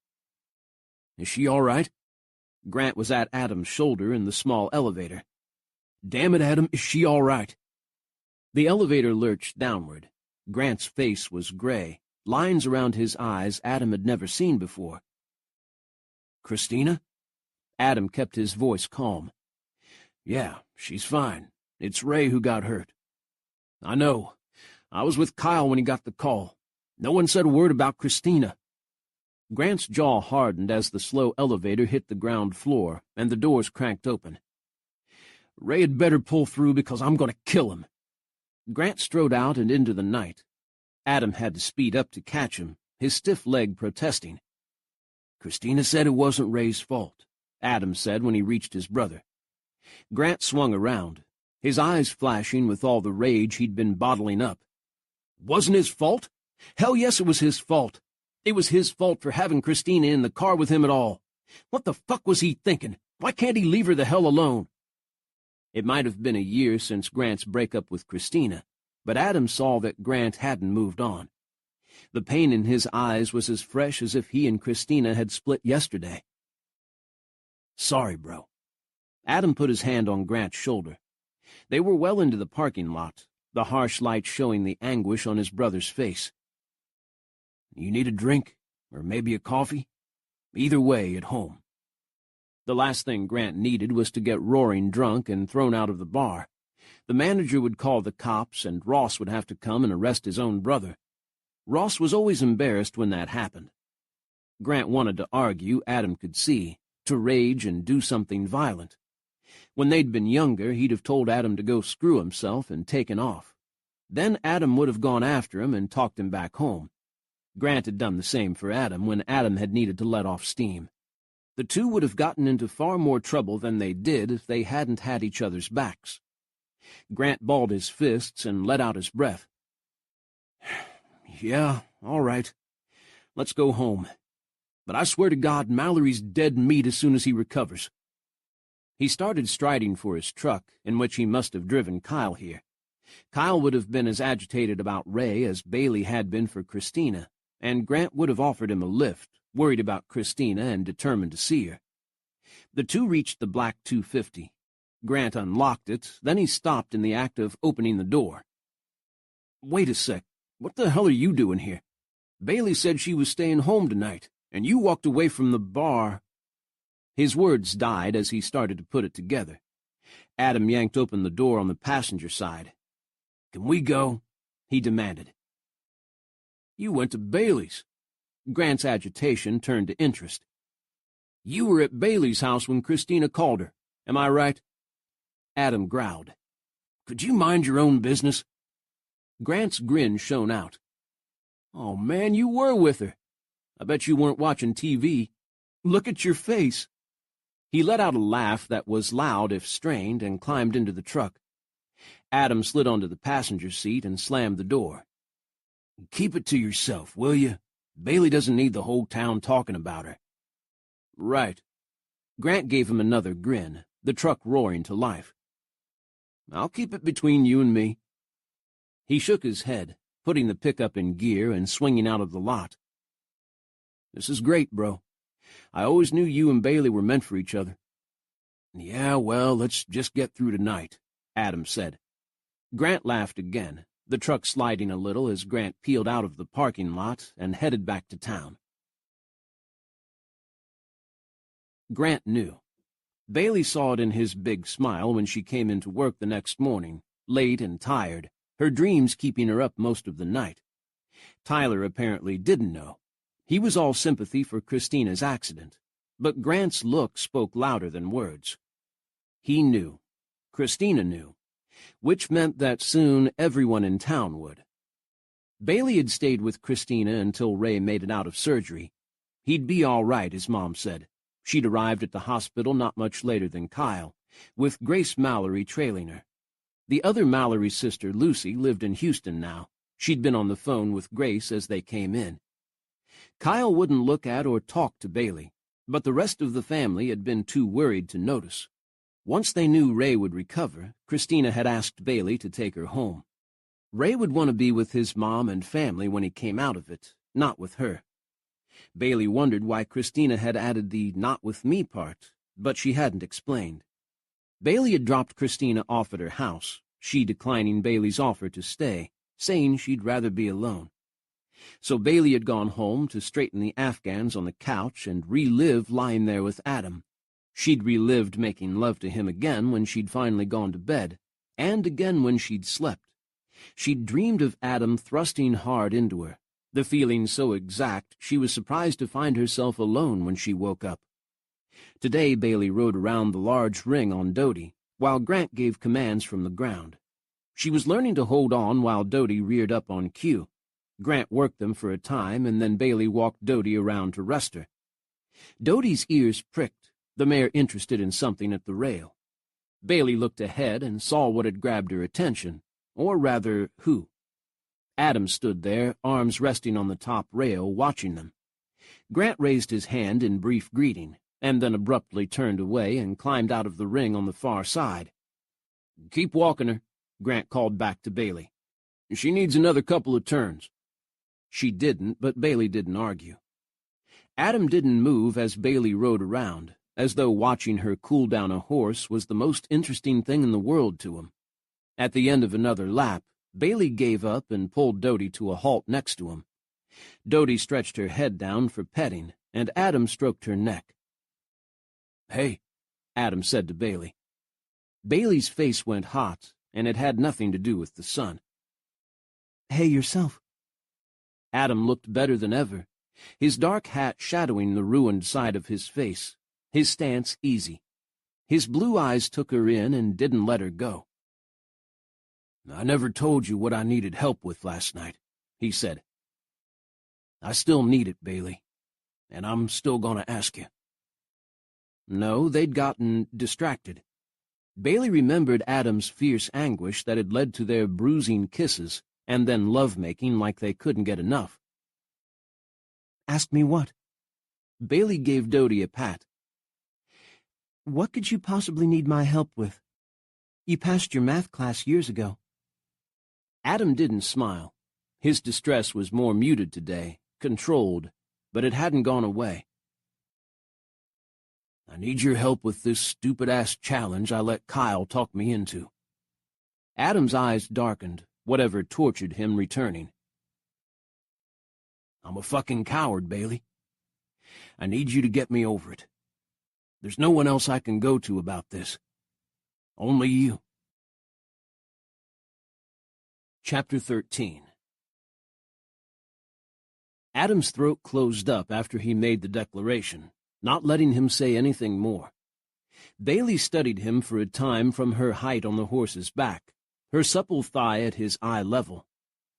"Is she all right?" Grant was at Adam's shoulder in the small elevator. "Damn it, Adam, is she all right?" The elevator lurched downward. Grant's face was gray, lines around his eyes Adam had never seen before. "Christina?" Adam kept his voice calm. "Yeah, she's fine. It's Ray who got hurt." "I know. I was with Kyle when he got the call. No one said a word about Christina." Grant's jaw hardened as the slow elevator hit the ground floor and the doors cranked open. "Ray had better pull through because I'm going to kill him." Grant strode out and into the night. Adam had to speed up to catch him, his stiff leg protesting. "Christina said it wasn't Ray's fault," Adam said when he reached his brother. Grant swung around, his eyes flashing with all the rage he'd been bottling up. "Wasn't his fault? Hell yes, it was his fault. It was his fault for having Christina in the car with him at all. What the fuck was he thinking? Why can't he leave her the hell alone?" It might have been a year since Grant's breakup with Christina, but Adam saw that Grant hadn't moved on. The pain in his eyes was as fresh as if he and Christina had split yesterday. "Sorry, bro." Adam put his hand on Grant's shoulder. They were well into the parking lot, the harsh light showing the anguish on his brother's face. "You need a drink, or maybe a coffee? Either way, at home." The last thing Grant needed was to get roaring drunk and thrown out of the bar. The manager would call the cops, and Ross would have to come and arrest his own brother. Ross was always embarrassed when that happened. Grant wanted to argue, Adam could see, to rage and do something violent. When they'd been younger, he'd have told Adam to go screw himself and taken off. Then Adam would have gone after him and talked him back home. Grant had done the same for Adam when Adam had needed to let off steam. The two would have gotten into far more trouble than they did if they hadn't had each other's backs. Grant balled his fists and let out his breath. "Yeah, all right. Let's go home. But I swear to God, Mallory's dead meat as soon as he recovers." He started striding for his truck, in which he must have driven Kyle here. Kyle would have been as agitated about Ray as Bailey had been for Christina, and Grant would have offered him a lift, worried about Christina and determined to see her. The two reached the black 250. Grant unlocked it, then he stopped in the act of opening the door. "Wait a sec. What the hell are you doing here? Bailey said she was staying home tonight, and you walked away from the bar." His words died as he started to put it together. Adam yanked open the door on the passenger side. "Can we go?" he demanded. "You went to Bailey's." Grant's agitation turned to interest. "You were at Bailey's house when Christina called her. Am I right?" Adam growled. "Could you mind your own business?" Grant's grin shone out. "Oh, man, you were with her. I bet you weren't watching TV. Look at your face." He let out a laugh that was loud if strained and climbed into the truck. Adam slid onto the passenger seat and slammed the door. "Keep it to yourself, will you? Bailey doesn't need the whole town talking about her." "Right." Grant gave him another grin, the truck roaring to life. "I'll keep it between you and me." He shook his head, putting the pickup in gear and swinging out of the lot. "This is great, bro. I always knew you and Bailey were meant for each other." "Yeah, well, let's just get through tonight," Adam said. Grant laughed again, the truck sliding a little as Grant peeled out of the parking lot and headed back to town. Grant knew. Bailey saw it in his big smile when she came into work the next morning, late and tired, her dreams keeping her up most of the night. Tyler apparently didn't know. He was all sympathy for Christina's accident, but Grant's look spoke louder than words. He knew. Christina knew, which meant that soon everyone in town would. Bailey had stayed with Christina until Ray made it out of surgery. He'd be all right, his mom said. She'd arrived at the hospital not much later than Kyle, with Grace Mallory trailing her. The other Mallory sister, Lucy, lived in Houston now. She'd been on the phone with Grace as they came in. Kyle wouldn't look at or talk to Bailey, but the rest of the family had been too worried to notice. Once they knew Ray would recover, Christina had asked Bailey to take her home. Ray would want to be with his mom and family when he came out of it, not with her. Bailey wondered why Christina had added the "not with me" part, but she hadn't explained. Bailey had dropped Christina off at her house, she declining Bailey's offer to stay, saying she'd rather be alone. So Bailey had gone home to straighten the Afghans on the couch and relive lying there with Adam. She'd relived making love to him again when she'd finally gone to bed, and again when she'd slept. She'd dreamed of Adam thrusting hard into her, the feeling so exact she was surprised to find herself alone when she woke up. Today Bailey rode around the large ring on Dodie, while Grant gave commands from the ground. She was learning to hold on while Dodie reared up on cue. Grant worked them for a time, and then Bailey walked Dodie around to rest her. Dodie's ears pricked, the mare interested in something at the rail. Bailey looked ahead and saw what had grabbed her attention, or rather, who. Adam stood there, arms resting on the top rail, watching them. Grant raised his hand in brief greeting, and then abruptly turned away and climbed out of the ring on the far side. "Keep walking her," Grant called back to Bailey. "She needs another couple of turns." She didn't, but Bailey didn't argue. Adam didn't move as Bailey rode around, as though watching her cool down a horse was the most interesting thing in the world to him. At the end of another lap, Bailey gave up and pulled Dodie to a halt next to him. Dodie stretched her head down for petting, and Adam stroked her neck. "Hey," Adam said to Bailey. Bailey's face went hot, and it had nothing to do with the sun. "Hey, yourself." Adam looked better than ever, his dark hat shadowing the ruined side of his face, his stance easy. His blue eyes took her in and didn't let her go. "I never told you what I needed help with last night," he said. "I still need it, Bailey, and I'm still going to ask you." No, they'd gotten distracted. Bailey remembered Adam's fierce anguish that had led to their bruising kisses and then love-making like they couldn't get enough. "Ask me what?" Bailey gave Dodie a pat. "What could you possibly need my help with? You passed your math class years ago." Adam didn't smile. His distress was more muted today, controlled, but it hadn't gone away. "I need your help with this stupid-ass challenge I let Kyle talk me into." Adam's eyes darkened, whatever tortured him returning. "I'm a fucking coward, Bailey. I need you to get me over it. There's no one else I can go to about this. Only you." Chapter 13. Adam's throat closed up after he made the declaration, not letting him say anything more. Bailey studied him for a time from her height on the horse's back, her supple thigh at his eye level.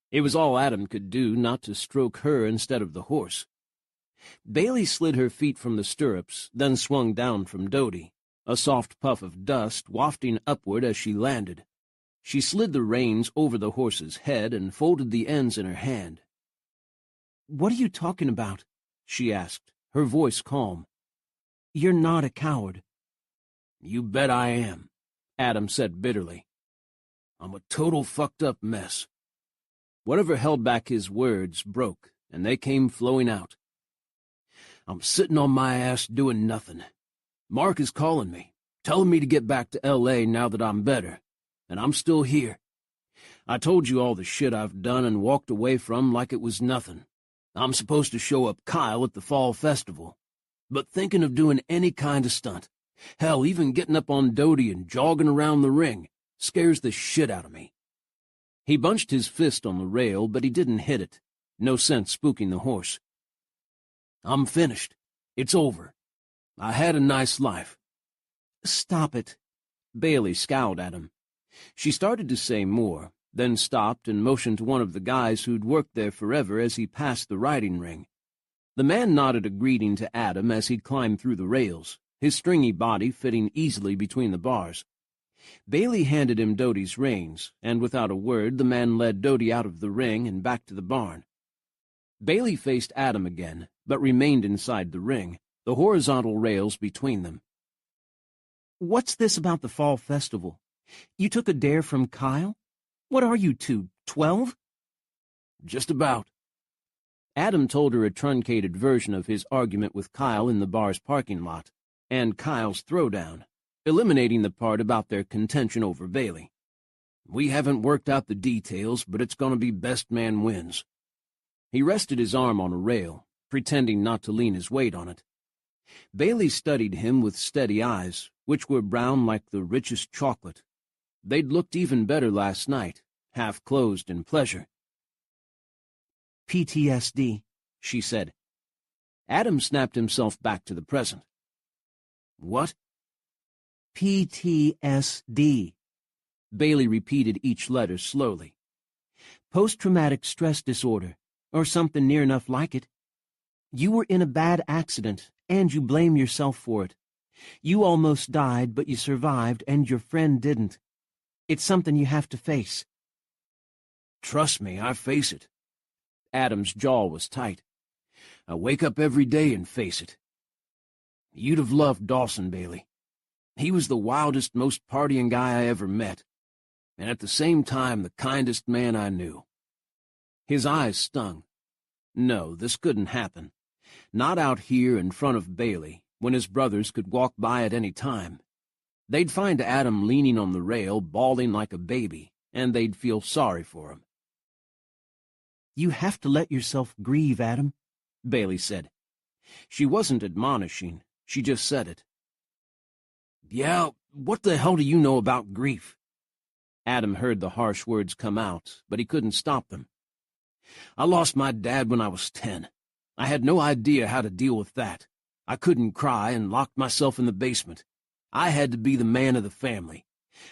It was all Adam could do not to stroke her instead of the horse. Bailey slid her feet from the stirrups, then swung down from Dodie, a soft puff of dust wafting upward as she landed. She slid the reins over the horse's head and folded the ends in her hand. "What are you talking about?" she asked, her voice calm. "You're not a coward." "You bet I am," Adam said bitterly. "I'm a total fucked-up mess." Whatever held back his words broke, and they came flowing out. "I'm sitting on my ass doing nothing. Mark is calling me, telling me to get back to L.A. now that I'm better, and I'm still here. I told you all the shit I've done and walked away from like it was nothing. I'm supposed to show up Kyle at the fall festival, but thinking of doing any kind of stunt, hell, even getting up on Dodie and jogging around the ring, scares the shit out of me." He bunched his fist on the rail, but he didn't hit it. No sense spooking the horse. "I'm finished. It's over. I had a nice life." "Stop it." Bailey scowled at him. She started to say more, then stopped and motioned to one of the guys who'd worked there forever as he passed the riding ring. The man nodded a greeting to Adam as he climbed through the rails, his stringy body fitting easily between the bars. Bailey handed him Doty's reins, and without a word the man led Doty out of the ring and back to the barn. Bailey faced Adam again, but remained inside the ring, the horizontal rails between them. "What's this about the fall festival? You took a dare from Kyle? What are you two, 12? "Just about." Adam told her a truncated version of his argument with Kyle in the bar's parking lot, and Kyle's throwdown, eliminating the part about their contention over Bailey. "We haven't worked out the details, but it's going to be best man wins." He rested his arm on a rail, pretending not to lean his weight on it. Bailey studied him with steady eyes, which were brown like the richest chocolate. They'd looked even better last night, half closed in pleasure. "PTSD," she said. Adam snapped himself back to the present. "What?" "PTSD." Bailey repeated each letter slowly. "Post-traumatic stress disorder, or something near enough like it. You were in a bad accident, and you blame yourself for it. You almost died, but you survived, and your friend didn't. It's something you have to face." "Trust me, I face it." Adam's jaw was tight. "I wake up every day and face it. You'd have loved Dawson, Bailey. He was the wildest, most partying guy I ever met, and at the same time the kindest man I knew." His eyes stung. No, this couldn't happen. Not out here in front of Bailey, when his brothers could walk by at any time. They'd find Adam leaning on the rail, bawling like a baby, and they'd feel sorry for him. "You have to let yourself grieve, Adam," Bailey said. She wasn't admonishing, she just said it. "Yeah, what the hell do you know about grief?" Adam heard the harsh words come out, but he couldn't stop them. "I lost my dad when I was 10. I had no idea how to deal with that. I couldn't cry and locked myself in the basement. I had to be the man of the family.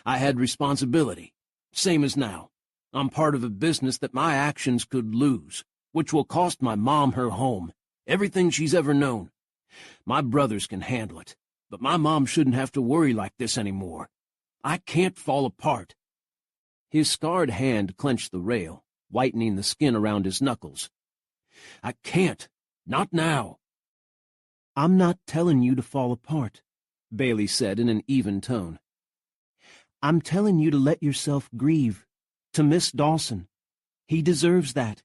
I had responsibility, same as now. I'm part of a business that my actions could lose, which will cost my mom her home, everything she's ever known. My brothers can handle it, but my mom shouldn't have to worry like this anymore. I can't fall apart." His scarred hand clenched the rail, whitening the skin around his knuckles. "I can't. Not now." "I'm not telling you to fall apart," Bailey said in an even tone. "I'm telling you to let yourself grieve, to miss Dawson. He deserves that."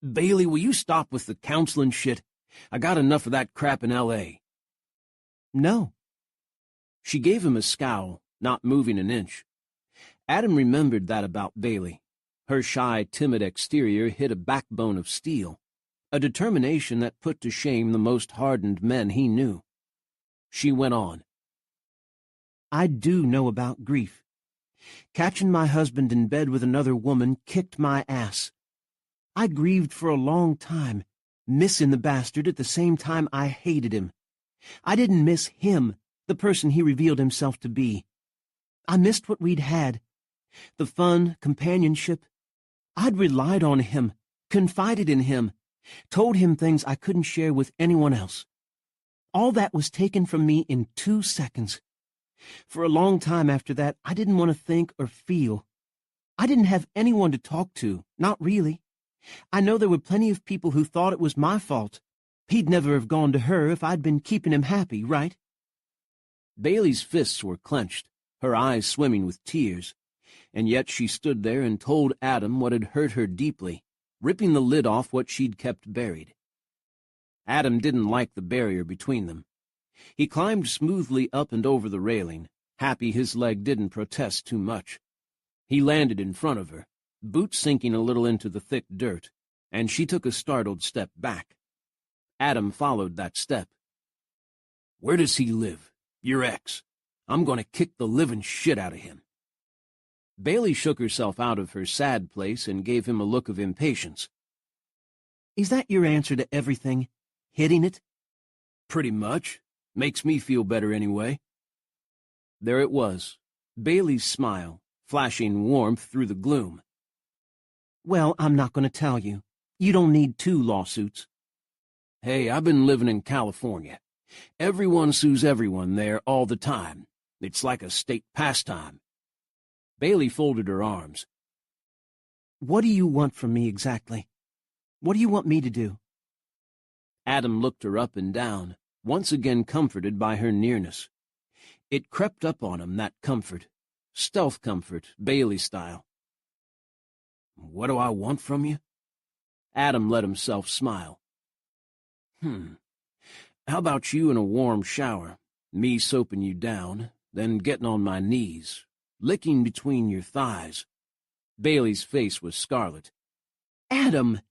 "Bailey, will you stop with the counseling shit? I got enough of that crap in L.A. "No." She gave him a scowl, not moving an inch. Adam remembered that about Bailey. Her shy, timid exterior hid a backbone of steel, a determination that put to shame the most hardened men he knew. She went on. "I do know about grief. Catching my husband in bed with another woman kicked my ass. I grieved for a long time, missing the bastard at the same time I hated him. I didn't miss him, the person he revealed himself to be. I missed what we'd had, the fun, companionship. I'd relied on him, confided in him, told him things I couldn't share with anyone else. All that was taken from me in 2 seconds. For a long time after that, I didn't want to think or feel. I didn't have anyone to talk to, not really. I know there were plenty of people who thought it was my fault. He'd never have gone to her if I'd been keeping him happy, right?" Bailey's fists were clenched, her eyes swimming with tears, and yet she stood there and told Adam what had hurt her deeply, ripping the lid off what she'd kept buried. Adam didn't like the barrier between them. He climbed smoothly up and over the railing, happy his leg didn't protest too much. He landed in front of her, boots sinking a little into the thick dirt, and she took a startled step back. Adam followed that step. "Where does he live? Your ex? I'm going to kick the living shit out of him." Bailey shook herself out of her sad place and gave him a look of impatience. Is that your answer to everything? Hitting it? Pretty much. Makes me feel better anyway. There it was, Bailey's smile, flashing warmth through the gloom. Well, I'm not going to tell you. You don't need 2 lawsuits. Hey, I've been living in California. Everyone sues everyone there all the time. It's like a state pastime. Bailey folded her arms. What do you want from me exactly? What do you want me to do? Adam looked her up and down, once again comforted by her nearness. It crept up on him, that comfort. Stealth comfort, Bailey style. What do I want from you? Adam let himself smile. How about you in a warm shower, me soaping you down, then getting on my knees, licking between your thighs. Bailey's face was scarlet. Adam!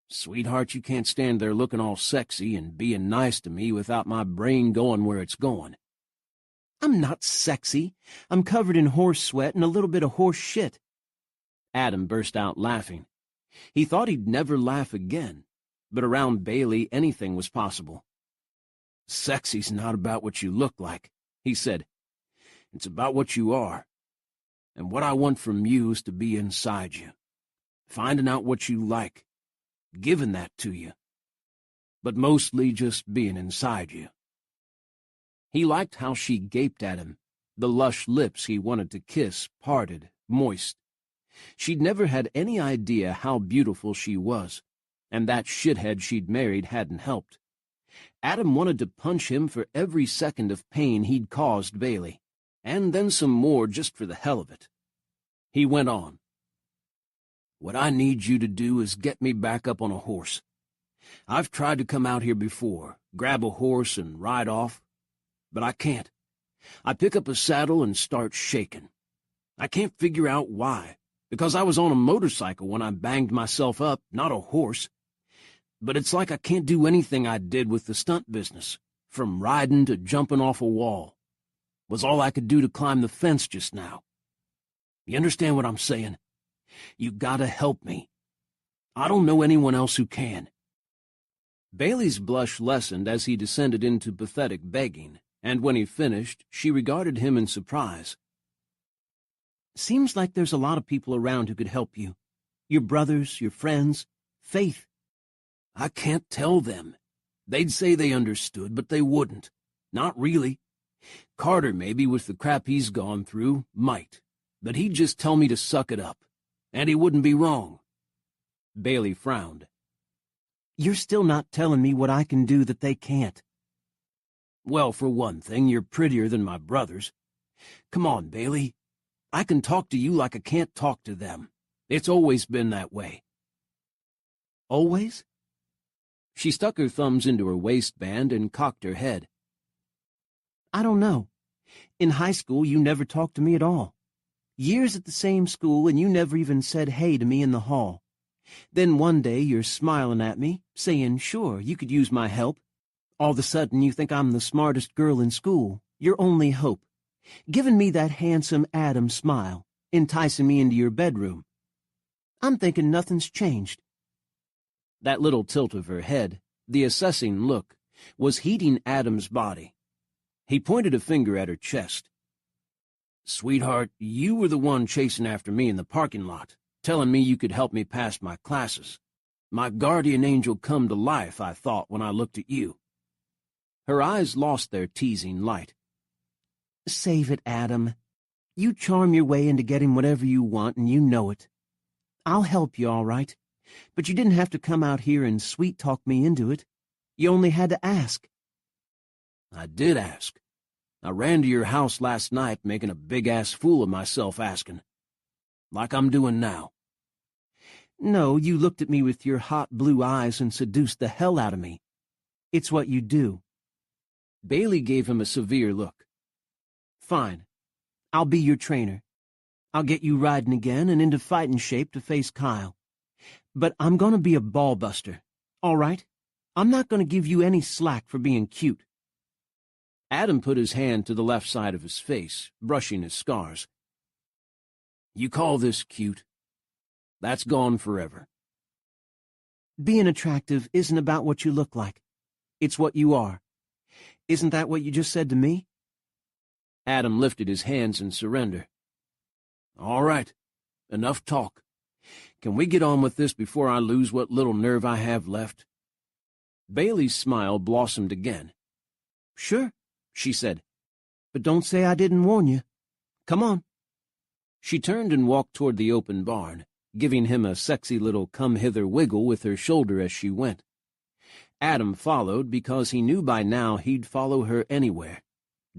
Sweetheart, you can't stand there looking all sexy and being nice to me without my brain going where it's going. I'm not sexy. I'm covered in horse sweat and a little bit of horse shit. Adam burst out laughing. He thought he'd never laugh again, but around Bailey anything was possible. Sexy's not about what you look like, he said. It's about what you are. And what I want from you is to be inside you, finding out what you like, giving that to you, but mostly just being inside you. He liked how she gaped at him, the lush lips he wanted to kiss parted, moist. She'd never had any idea how beautiful she was, and that shithead she'd married hadn't helped. Adam wanted to punch him for every second of pain he'd caused Bailey, and then some more just for the hell of it. He went on. What I need you to do is get me back up on a horse. I've tried to come out here before, grab a horse and ride off, but I can't. I pick up a saddle and start shaking. I can't figure out why, because I was on a motorcycle when I banged myself up, not a horse. But it's like I can't do anything I did with the stunt business, from riding to jumping off a wall. Was all I could do to climb the fence just now. You understand what I'm saying? You gotta help me. I don't know anyone else who can. Bailey's blush lessened as he descended into pathetic begging, and when he finished, she regarded him in surprise. Seems like there's a lot of people around who could help you. Your brothers, your friends, Faith. I can't tell them. They'd say they understood, but they wouldn't. Not really. Carter, maybe, with the crap he's gone through, might. But he'd just tell me to suck it up. And he wouldn't be wrong. Bailey frowned. You're still not telling me what I can do that they can't. Well, for one thing, you're prettier than my brothers. Come on, Bailey. I can talk to you like I can't talk to them. It's always been that way. Always? She stuck her thumbs into her waistband and cocked her head. I don't know. In high school, you never talked to me at all. Years at the same school, and you never even said hey to me in the hall. Then one day you're smiling at me, saying, sure, you could use my help. All of a sudden you think I'm the smartest girl in school, your only hope, giving me that handsome Adam smile, enticing me into your bedroom. I'm thinking nothing's changed. That little tilt of her head, the assessing look, was heating Adam's body. He pointed a finger at her chest. Sweetheart, you were the one chasing after me in the parking lot, telling me you could help me pass my classes. My guardian angel come to life, I thought, when I looked at you. Her eyes lost their teasing light. Save it, Adam. You charm your way into getting whatever you want, and you know it. I'll help you, all right. But you didn't have to come out here and sweet-talk me into it. You only had to ask. I did ask. I ran to your house last night making a big-ass fool of myself asking. Like I'm doing now. No, you looked at me with your hot blue eyes and seduced the hell out of me. It's what you do. Bailey gave him a severe look. Fine. I'll be your trainer. I'll get you riding again and into fighting shape to face Kyle. But I'm going to be a ball-buster, all right? I'm not going to give you any slack for being cute. Adam put his hand to the left side of his face, brushing his scars. You call this cute? That's gone forever. Being attractive isn't about what you look like. It's what you are. Isn't that what you just said to me? Adam lifted his hands in surrender. All right, enough talk. Can we get on with this before I lose what little nerve I have left? Bailey's smile blossomed again. Sure, she said. But don't say I didn't warn you. Come on. She turned and walked toward the open barn, giving him a sexy little come-hither wiggle with her shoulder as she went. Adam followed because he knew by now he'd follow her anywhere.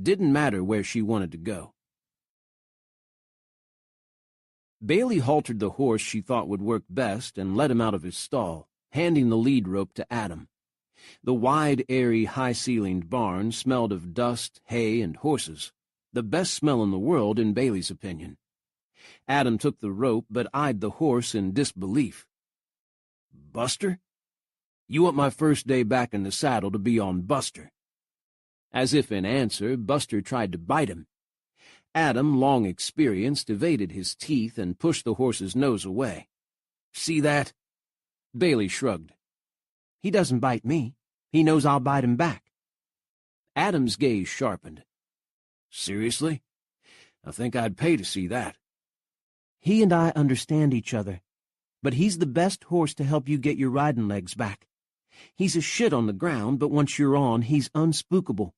Didn't matter where she wanted to go. Bailey haltered the horse she thought would work best and let him out of his stall, handing the lead rope to Adam. The wide, airy, high-ceilinged barn smelled of dust, hay, and horses, the best smell in the world in Bailey's opinion. Adam took the rope but eyed the horse in disbelief. Buster? You want my first day back in the saddle to be on Buster? As if in answer, Buster tried to bite him. Adam, long experienced, evaded his teeth and pushed the horse's nose away. See that? Bailey shrugged. He doesn't bite me. He knows I'll bite him back. Adam's gaze sharpened. Seriously? I think I'd pay to see that. He and I understand each other, but he's the best horse to help you get your riding legs back. He's a shit on the ground, but once you're on, he's unspookable.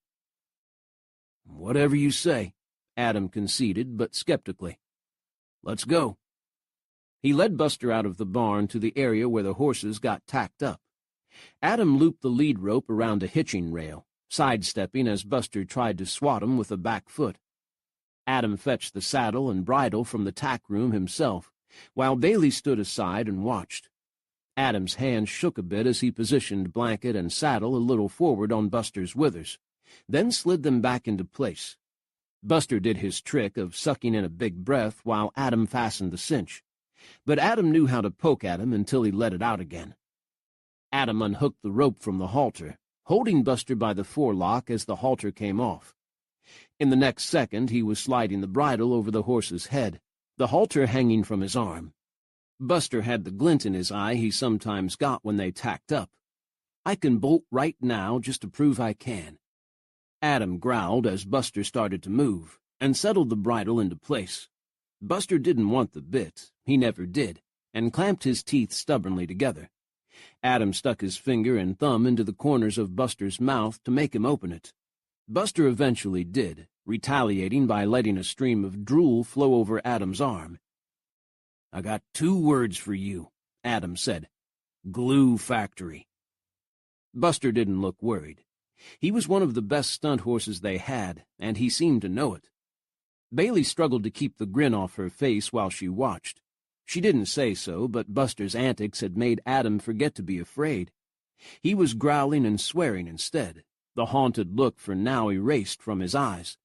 Whatever you say, Adam conceded, but skeptically. Let's go. He led Buster out of the barn to the area where the horses got tacked up. Adam looped the lead rope around a hitching rail, sidestepping as Buster tried to swat him with a back foot. Adam fetched the saddle and bridle from the tack room himself, while Bailey stood aside and watched. Adam's hands shook a bit as he positioned blanket and saddle a little forward on Buster's withers, then slid them back into place. Buster did his trick of sucking in a big breath while Adam fastened the cinch, but Adam knew how to poke at him until he let it out again. Adam unhooked the rope from the halter, holding Buster by the forelock as the halter came off. In the next second he was sliding the bridle over the horse's head, the halter hanging from his arm. Buster had the glint in his eye he sometimes got when they tacked up. I can bolt right now just to prove I can. Adam growled as Buster started to move, and settled the bridle into place. Buster didn't want the bit, he never did, and clamped his teeth stubbornly together. Adam stuck his finger and thumb into the corners of Buster's mouth to make him open it. Buster eventually did, retaliating by letting a stream of drool flow over Adam's arm. I got 2 words for you, Adam said. Glue factory. Buster didn't look worried. He was one of the best stunt horses they had, and he seemed to know it. Bailey struggled to keep the grin off her face while she watched. She didn't say so, but Buster's antics had made Adam forget to be afraid. He was growling and swearing instead, the haunted look for now erased from his eyes.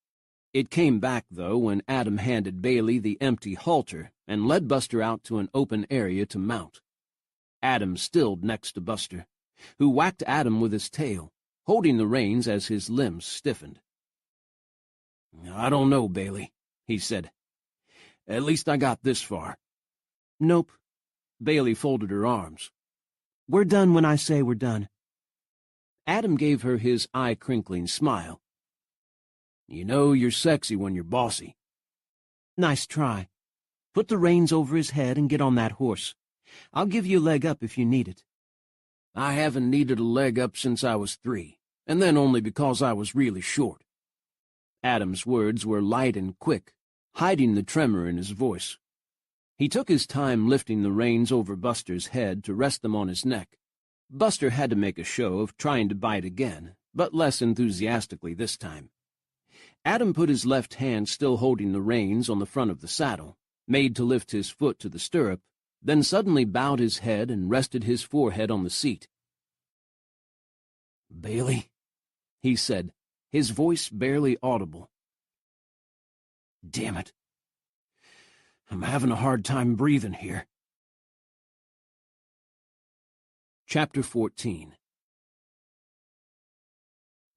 It came back, though, when Adam handed Bailey the empty halter and led Buster out to an open area to mount. Adam stilled next to Buster, who whacked Adam with his tail, holding the reins as his limbs stiffened. I don't know, Bailey, he said. At least I got this far. Nope. Bailey folded her arms. We're done when I say we're done. Adam gave her his eye-crinkling smile. You know you're sexy when you're bossy. Nice try. Put the reins over his head and get on that horse. I'll give you a leg up if you need it. I haven't needed a leg up since I was 3, and then only because I was really short. Adam's words were light and quick, hiding the tremor in his voice. He took his time lifting the reins over Buster's head to rest them on his neck. Buster had to make a show of trying to bite again, but less enthusiastically this time. Adam put his left hand still holding the reins on the front of the saddle, made to lift his foot to the stirrup, then suddenly bowed his head and rested his forehead on the seat. Bailey, he said, his voice barely audible. Damn it. I'm having a hard time breathing here. Chapter 14.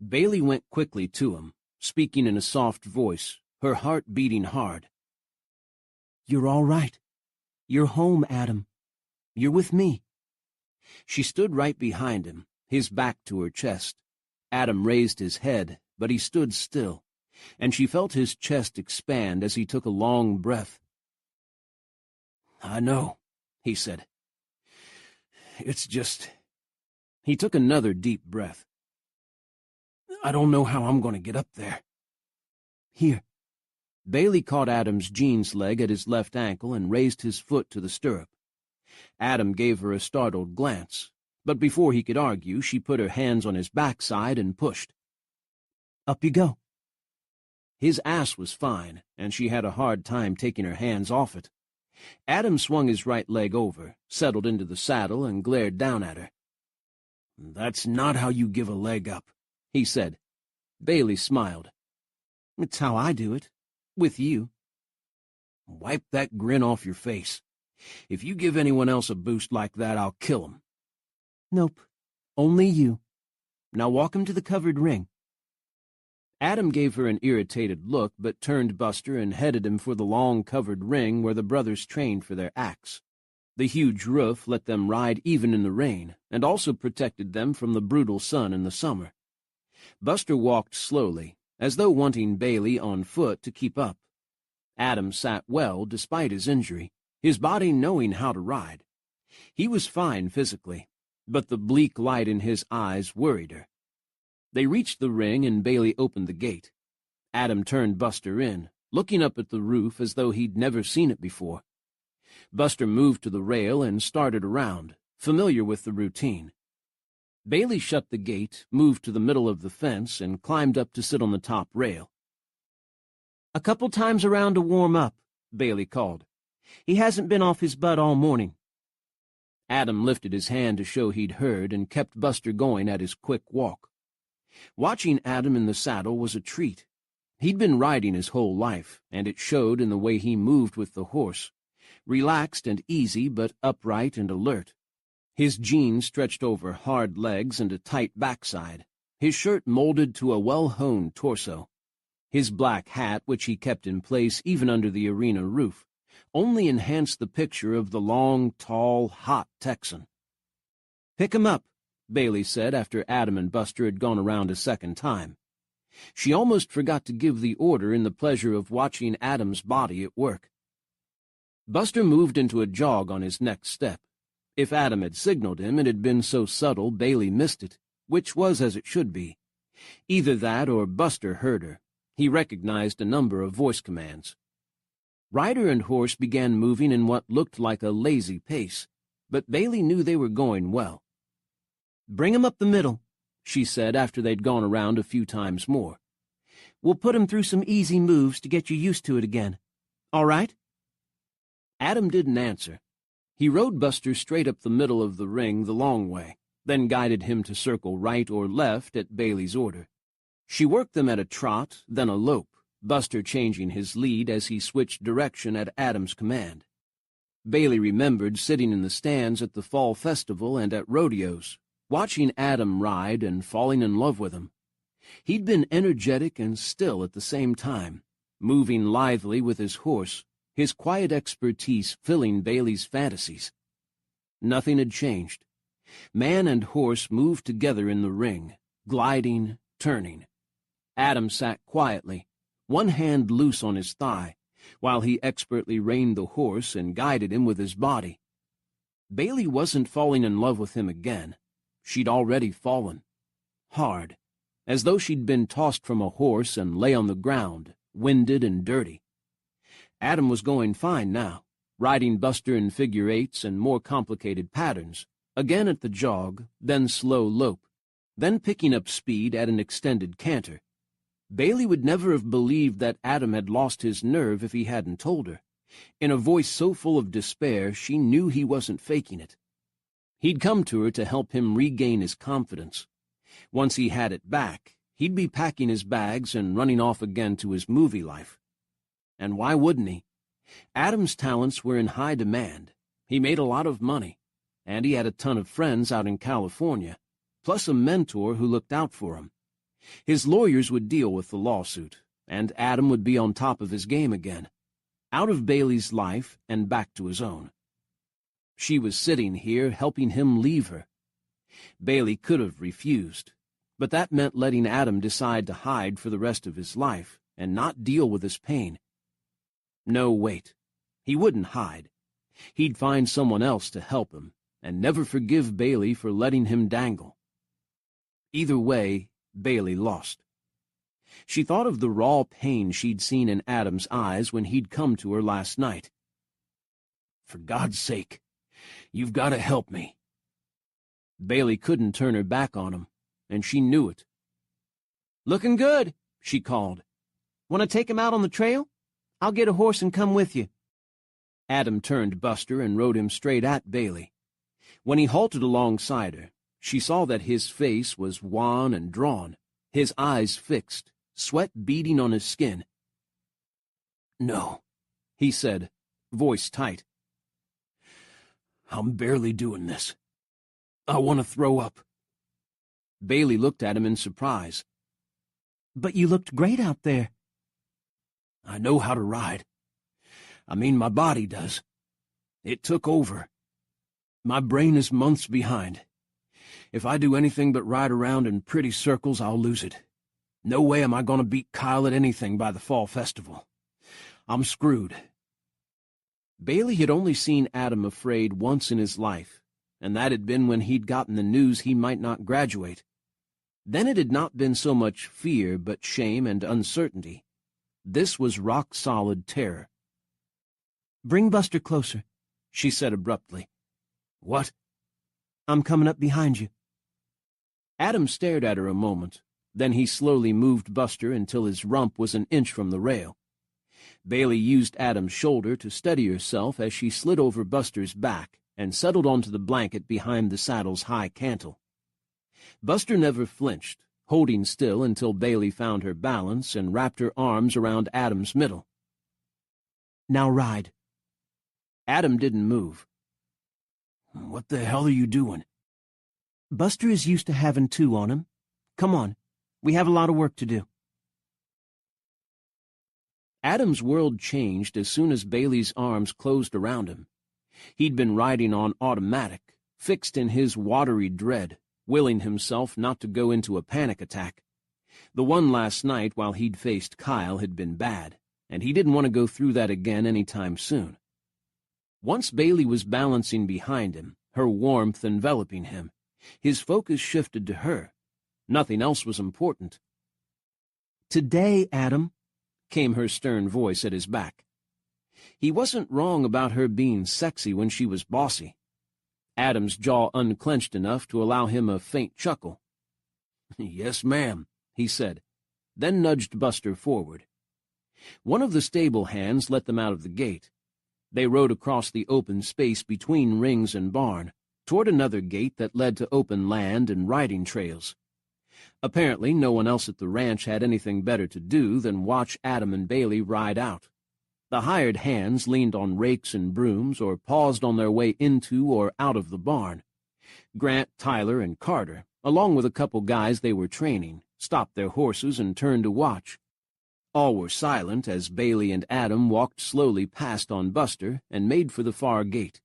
Bailey went quickly to him, speaking in a soft voice, her heart beating hard. You're all right. You're home, Adam. You're with me. She stood right behind him, his back to her chest. Adam raised his head, but he stood still, and she felt his chest expand as he took a long breath. "I know," he said. "It's just—" He took another deep breath. "I don't know how I'm going to get up there." Here. Bailey caught Adam's jeans leg at his left ankle and raised his foot to the stirrup. Adam gave her a startled glance, but before he could argue, she put her hands on his backside and pushed. Up you go. His ass was fine, and she had a hard time taking her hands off it. Adam swung his right leg over, settled into the saddle, and glared down at her. "That's not how you give a leg up," he said. Bailey smiled. "It's how I do it. With you." "Wipe that grin off your face. If you give anyone else a boost like that, I'll kill 'em." "Nope. Only you. Now walk him to the covered ring." Adam gave her an irritated look, but turned Buster and headed him for the long covered ring where the brothers trained for their acts. The huge roof let them ride even in the rain, and also protected them from the brutal sun in the summer. Buster walked slowly, as though wanting Bailey on foot to keep up. Adam sat well despite his injury, his body knowing how to ride. He was fine physically, but the bleak light in his eyes worried her. They reached the ring and Bailey opened the gate. Adam turned Buster in, looking up at the roof as though he'd never seen it before. Buster moved to the rail and started around, familiar with the routine. Bailey shut the gate, moved to the middle of the fence, and climbed up to sit on the top rail. "A couple times around to warm up," Bailey called. "He hasn't been off his butt all morning." Adam lifted his hand to show he'd heard and kept Buster going at his quick walk. Watching Adam in the saddle was a treat. He'd been riding his whole life, and it showed in the way he moved with the horse, relaxed and easy but upright and alert. His jeans stretched over hard legs and a tight backside, his shirt molded to a well-honed torso. His black hat, which he kept in place even under the arena roof, only enhanced the picture of the long, tall, hot Texan. "Pick him up," Bailey said after Adam and Buster had gone around a second time. She almost forgot to give the order in the pleasure of watching Adam's body at work. Buster moved into a jog on his next step. If Adam had signaled him, it had been so subtle Bailey missed it, which was as it should be. Either that or Buster heard her. He recognized a number of voice commands. Rider and horse began moving in what looked like a lazy pace, but Bailey knew they were going well. "Bring him up the middle," she said after they'd gone around a few times more. "We'll put him through some easy moves to get you used to it again. All right?" Adam didn't answer. He rode Buster straight up the middle of the ring the long way, then guided him to circle right or left at Bailey's order. She worked them at a trot, then a lope, Buster changing his lead as he switched direction at Adam's command. Bailey remembered sitting in the stands at the fall festival and at rodeos, watching Adam ride and falling in love with him. He'd been energetic and still at the same time, moving lithely with his horse, his quiet expertise filling Bailey's fantasies. Nothing had changed. Man and horse moved together in the ring, gliding, turning. Adam sat quietly, one hand loose on his thigh, while he expertly reined the horse and guided him with his body. Bailey wasn't falling in love with him again. She'd already fallen. Hard, as though she'd been tossed from a horse and lay on the ground, winded and dirty. Adam was going fine now, riding Buster in figure eights and more complicated patterns, again at the jog, then slow lope, then picking up speed at an extended canter. Bailey would never have believed that Adam had lost his nerve if he hadn't told her. In a voice so full of despair, she knew he wasn't faking it. He'd come to her to help him regain his confidence. Once he had it back, he'd be packing his bags and running off again to his movie life. And why wouldn't he? Adam's talents were in high demand. He made a lot of money, and he had a ton of friends out in California, plus a mentor who looked out for him. His lawyers would deal with the lawsuit, and Adam would be on top of his game again. out of Bailey's life and back to his own. She was sitting here helping him leave her. Bailey could have refused, but that meant letting Adam decide to hide for the rest of his life and not deal with his pain. No, wait. He wouldn't hide. He'd find someone else to help him, and never forgive Bailey for letting him dangle. Either way, Bailey lost. She thought of the raw pain she'd seen in Adam's eyes when he'd come to her last night. "For God's sake, you've got to help me." Bailey couldn't turn her back on him, and she knew it. "Looking good," she called. "Want to take him out on the trail? I'll get a horse and come with you." Adam turned Buster and rode him straight at Bailey. When he halted alongside her, she saw that his face was wan and drawn, his eyes fixed, sweat beading on his skin. "No," he said, voice tight. "I'm barely doing this. I want to throw up." Bailey looked at him in surprise. "But you looked great out there." "I know how to ride. I mean, my body does. It took over. My brain is months behind. If I do anything but ride around in pretty circles, I'll lose it. No way am I going to beat Kyle at anything by the fall festival. I'm screwed." Bailey had only seen Adam afraid once in his life, and that had been when he'd gotten the news he might not graduate. Then it had not been so much fear, but shame and uncertainty. This was rock-solid terror. "Bring Buster closer," she said abruptly. "What?" "I'm coming up behind you." Adam stared at her a moment, then he slowly moved Buster until his rump was an inch from the rail. Bailey used Adam's shoulder to steady herself as she slid over Buster's back and settled onto the blanket behind the saddle's high cantle. Buster never flinched, holding still until Bailey found her balance and wrapped her arms around Adam's middle. "Now ride." Adam didn't move. "What the hell are you doing?" "Buster is used to having two on him. Come on, we have a lot of work to do." Adam's world changed as soon as Bailey's arms closed around him. He'd been riding on automatic, fixed in his watery dread, willing himself not to go into a panic attack. The one last night while he'd faced Kyle had been bad, and he didn't want to go through that again any time soon. Once Bailey was balancing behind him, her warmth enveloping him, his focus shifted to her. Nothing else was important. "Today, Adam," came her stern voice at his back. He wasn't wrong about her being sexy when she was bossy. Adam's jaw unclenched enough to allow him a faint chuckle. "Yes, ma'am," he said, then nudged Buster forward. One of the stable hands let them out of the gate. They rode across the open space between rings and barn, toward another gate that led to open land and riding trails. Apparently no one else at the ranch had anything better to do than watch Adam and Bailey ride out. The hired hands leaned on rakes and brooms or paused on their way into or out of the barn. Grant, Tyler, and Carter, along with a couple guys they were training, stopped their horses and turned to watch. All were silent as Bailey and Adam walked slowly past on Buster and made for the far gate.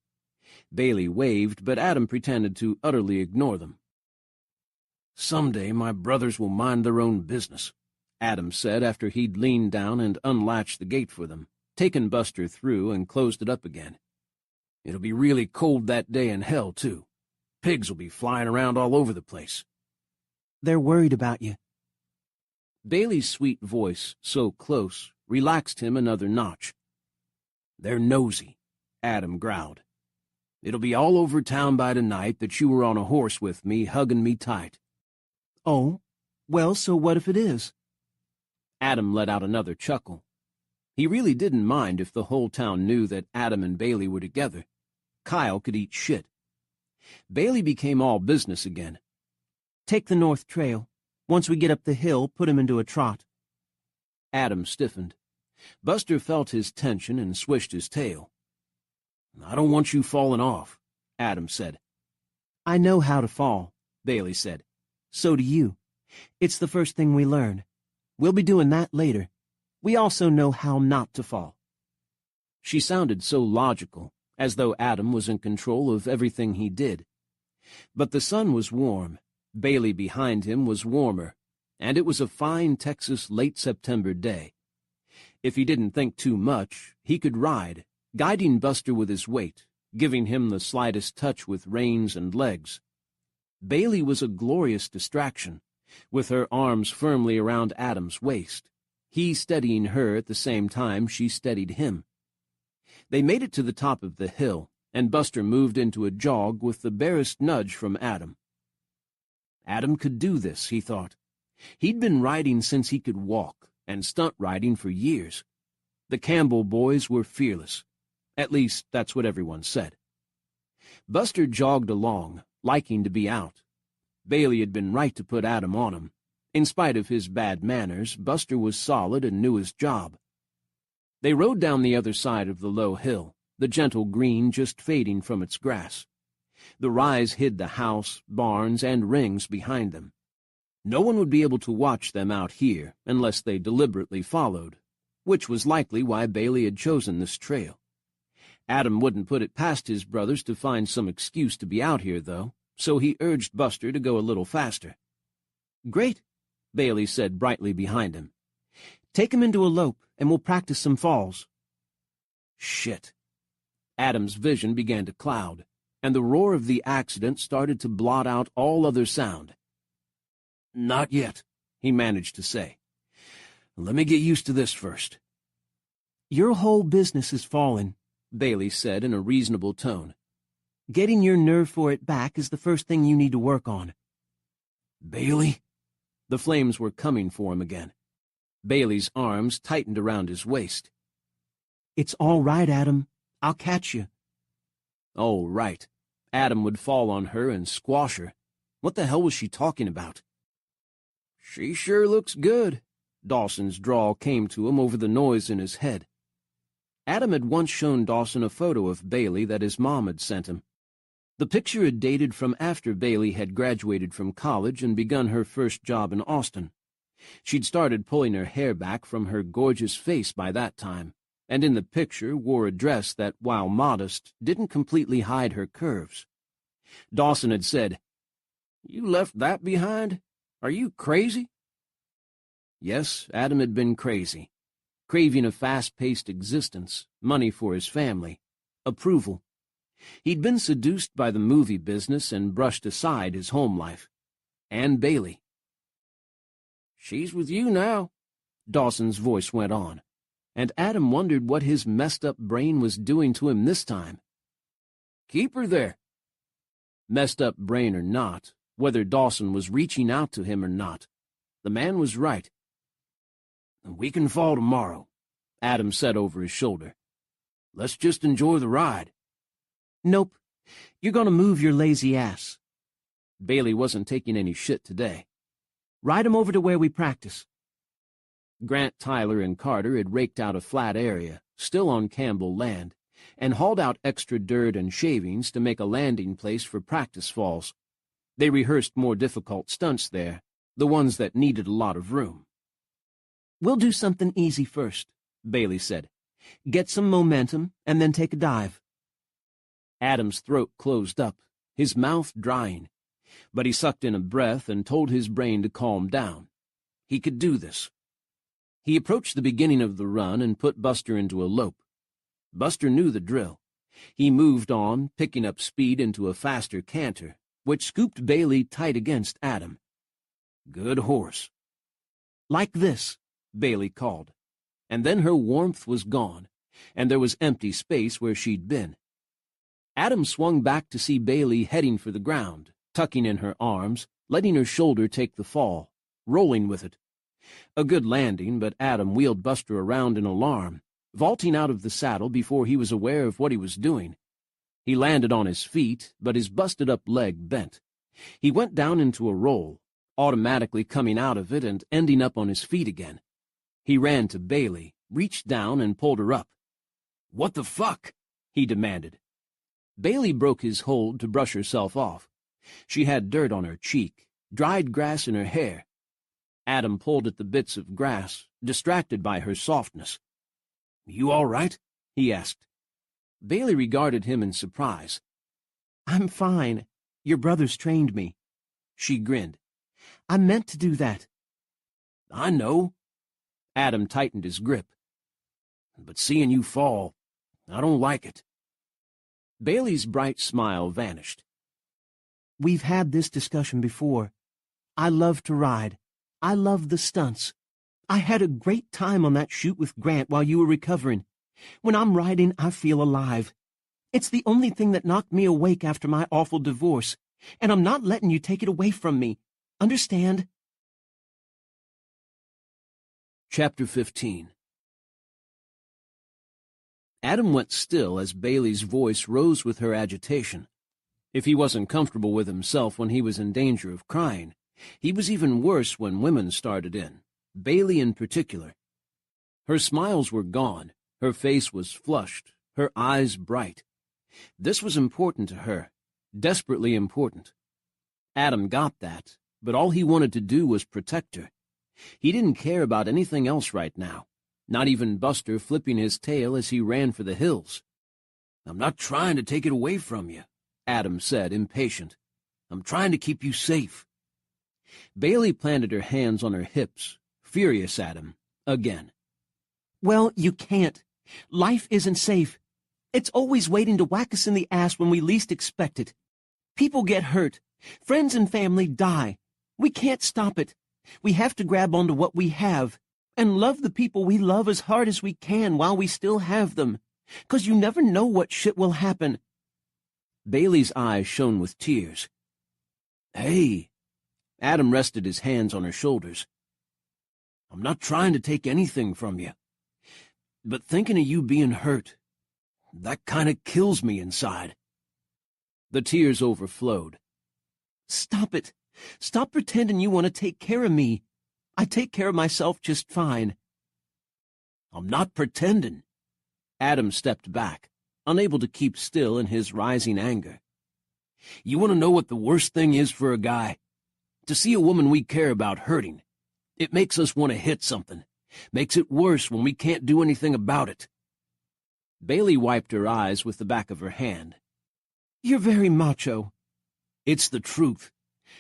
Bailey waved, but Adam pretended to utterly ignore them. "Someday my brothers will mind their own business," Adam said after he'd leaned down and unlatched the gate for them, taken Buster through and closed it up again. "It'll be really cold that day in hell, too. Pigs will be flying around all over the place." "They're worried about you." Bailey's sweet voice, so close, relaxed him another notch. "They're nosy," Adam growled. "It'll be all over town by tonight that you were on a horse with me, hugging me tight." "Oh, well, so what if it is?" Adam let out another chuckle. He really didn't mind if the whole town knew that Adam and Bailey were together. Kyle could eat shit. Bailey became all business again. "Take the north trail. Once we get up the hill, put him into a trot." Adam stiffened. Buster felt his tension and swished his tail. "I don't want you falling off," Adam said. "I know how to fall," Bailey said. "So do you. It's the first thing we learn. We'll be doing that later. We also know how not to fall." She sounded so logical, as though Adam was in control of everything he did. But the sun was warm, Bailey behind him was warmer, and it was a fine Texas late September day. If he didn't think too much, he could ride, guiding Buster with his weight, giving him the slightest touch with reins and legs. Bailey was a glorious distraction, with her arms firmly around Adam's waist, he steadying her at the same time she steadied him. They made it to the top of the hill, and Buster moved into a jog with the barest nudge from Adam. Adam could do this, he thought. He'd been riding since he could walk, and stunt riding for years. The Campbell boys were fearless. At least, that's what everyone said. Buster jogged along, liking to be out. Bailey had been right to put Adam on him. In spite of his bad manners, Buster was solid and knew his job. They rode down the other side of the low hill, the gentle green just fading from its grass. The rise hid the house, barns, and rings behind them. No one would be able to watch them out here unless they deliberately followed, which was likely why Bailey had chosen this trail. Adam wouldn't put it past his brothers to find some excuse to be out here, though, so he urged Buster to go a little faster. "Great," Bailey said brightly behind him. "Take him into a lope, and we'll practice some falls." Shit. Adam's vision began to cloud, and the roar of the accident started to blot out all other sound. "Not yet," he managed to say. "Let me get used to this first." "Your whole business is falling," Bailey said in a reasonable tone. "Getting your nerve for it back is the first thing you need to work on." "Bailey?" The flames were coming for him again. Bailey's arms tightened around his waist. "It's all right, Adam. I'll catch you." Oh, right. Adam would fall on her and squash her. What the hell was she talking about? "She sure looks good," Dawson's drawl came to him over the noise in his head. Adam had once shown Dawson a photo of Bailey that his mom had sent him. The picture had dated from after Bailey had graduated from college and begun her first job in Austin. She'd started pulling her hair back from her gorgeous face by that time, and in the picture wore a dress that, while modest, didn't completely hide her curves. Dawson had said, "You left that behind? Are you crazy?" Yes, Adam had been crazy, craving a fast-paced existence, money for his family, approval. He'd been seduced by the movie business and brushed aside his home life. And Bailey. "She's with you now," Dawson's voice went on, and Adam wondered what his messed-up brain was doing to him this time. "Keep her there." Messed-up brain or not, whether Dawson was reaching out to him or not, the man was right. "We can fall tomorrow," Adam said over his shoulder. "Let's just enjoy the ride." "Nope. You're gonna move your lazy ass." Bailey wasn't taking any shit today. "Ride him over to where we practice." Grant, Tyler, and Carter had raked out a flat area, still on Campbell land, and hauled out extra dirt and shavings to make a landing place for practice falls. They rehearsed more difficult stunts there, the ones that needed a lot of room. "We'll do something easy first," Bailey said. "Get some momentum, and then take a dive." Adam's throat closed up, his mouth drying, but he sucked in a breath and told his brain to calm down. He could do this. He approached the beginning of the run and put Buster into a lope. Buster knew the drill. He moved on, picking up speed into a faster canter, which scooped Bailey tight against Adam. Good horse. "Like this," Bailey called, and then her warmth was gone, and there was empty space where she'd been. Adam swung back to see Bailey heading for the ground, tucking in her arms, letting her shoulder take the fall, rolling with it. A good landing, but Adam wheeled Buster around in alarm, vaulting out of the saddle before he was aware of what he was doing. He landed on his feet, but his busted-up leg bent. He went down into a roll, automatically coming out of it and ending up on his feet again. He ran to Bailey, reached down and pulled her up. "What the fuck?" he demanded. Bailey broke his hold to brush herself off. She had dirt on her cheek, dried grass in her hair. Adam pulled at the bits of grass, distracted by her softness. "You all right?" he asked. Bailey regarded him in surprise. I'm fine. Your brothers trained me. She grinned. I meant to do that. I know. Adam tightened his grip. But seeing you fall, I don't like it. Bailey's bright smile vanished. We've had this discussion before. I love to ride. I love the stunts. I had a great time on that shoot with Grant while you were recovering. When I'm riding, I feel alive. It's the only thing that knocked me awake after my awful divorce, and I'm not letting you take it away from me. Understand? Chapter 15. Adam went still as Bailey's voice rose with her agitation. If he wasn't comfortable with himself when he was in danger of crying, he was even worse when women started in, Bailey in particular. Her smiles were gone, her face was flushed, her eyes bright. This was important to her, desperately important. Adam got that, but all he wanted to do was protect her. He didn't care about anything else right now, not even Buster flipping his tail as he ran for the hills. I'm not trying to take it away from you, Adam said, impatient. I'm trying to keep you safe. Bailey planted her hands on her hips, furious at him, again. Well, you can't. Life isn't safe. It's always waiting to whack us in the ass when we least expect it. People get hurt. Friends and family die. We can't stop it. We have to grab onto what we have and love the people we love as hard as we can while we still have them, 'cause you never know what shit will happen. Bailey's eyes shone with tears. Hey, Adam rested his hands on her shoulders. I'm not trying to take anything from you, but thinking of you being hurt, that kind of kills me inside. The tears overflowed. Stop it. Stop pretending you want to take care of me. I take care of myself just fine. I'm not pretending. Adam stepped back, unable to keep still in his rising anger. You want to know what the worst thing is for a guy? To see a woman we care about hurting. It makes us want to hit something. Makes it worse when we can't do anything about it. Bailey wiped her eyes with the back of her hand. You're very macho. It's the truth.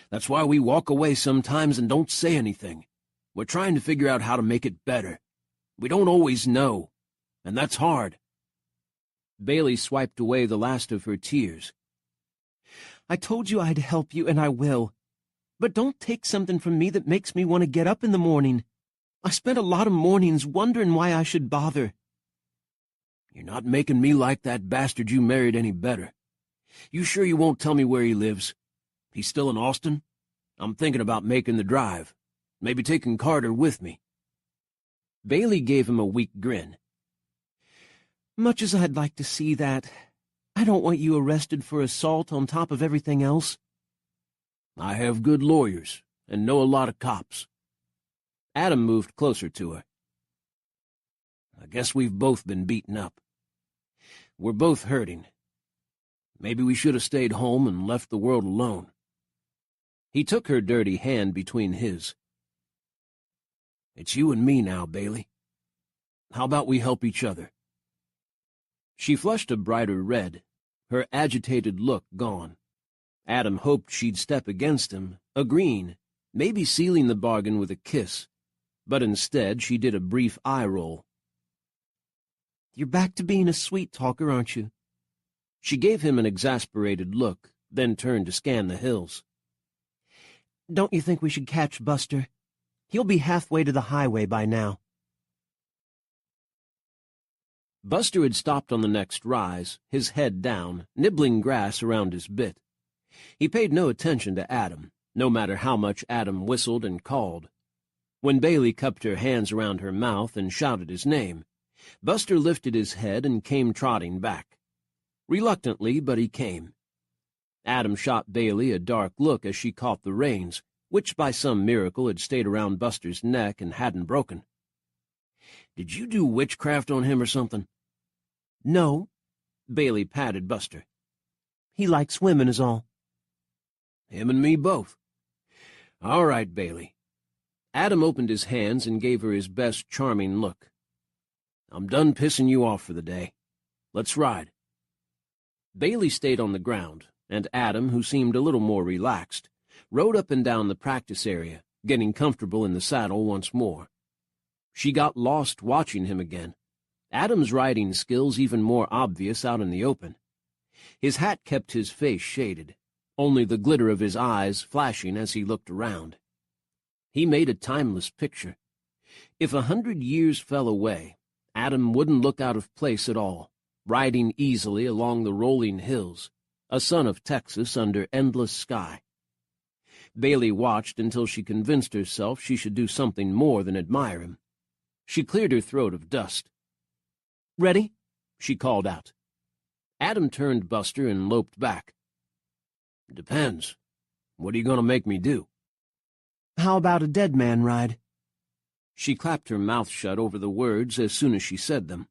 That's why we walk away sometimes and don't say anything. We're trying to figure out how to make it better. We don't always know, and that's hard. Bailey swiped away the last of her tears. I told you I'd help you, and I will. But don't take something from me that makes me want to get up in the morning. I spent a lot of mornings wondering why I should bother. You're not making me like that bastard you married any better. You sure you won't tell me where he lives? He's still in Austin? I'm thinking about making the drive. Maybe taking Carter with me. Bailey gave him a weak grin. Much as I'd like to see that, I don't want you arrested for assault on top of everything else. I have good lawyers and know a lot of cops. Adam moved closer to her. I guess we've both been beaten up. We're both hurting. Maybe we should have stayed home and left the world alone. He took her dirty hand between his. It's you and me now, Bailey. How about we help each other? She flushed a brighter red, her agitated look gone. Adam hoped she'd step against him, agreeing, maybe sealing the bargain with a kiss, but instead she did a brief eye roll. You're back to being a sweet talker, aren't you? She gave him an exasperated look, then turned to scan the hills. Don't you think we should catch Buster? He'll be halfway to the highway by now. Buster had stopped on the next rise, his head down, nibbling grass around his bit. He paid no attention to Adam, no matter how much Adam whistled and called. When Bailey cupped her hands around her mouth and shouted his name, Buster lifted his head and came trotting back. Reluctantly, but he came. Adam shot Bailey a dark look as she caught the reins, which by some miracle had stayed around Buster's neck and hadn't broken. Did you do witchcraft on him or something? No. Bailey patted Buster. He likes women is all. Him and me both. All right, Bailey. Adam opened his hands and gave her his best charming look. I'm done pissing you off for the day. Let's ride." Bailey stayed on the ground, and Adam, who seemed a little more relaxed, rode up and down the practice area, getting comfortable in the saddle once more. She got lost watching him again, Adam's riding skills even more obvious out in the open. His hat kept his face shaded, only the glitter of his eyes flashing as he looked around. He made a timeless picture. If 100 years fell away, Adam wouldn't look out of place at all, riding easily along the rolling hills, a son of Texas under endless sky. Bailey watched until she convinced herself she should do something more than admire him. She cleared her throat of dust. "Ready?" she called out. Adam turned Buster and loped back. "Depends. What are you going to make me do?" "How about a dead man ride?" She clapped her mouth shut over the words as soon as she said them.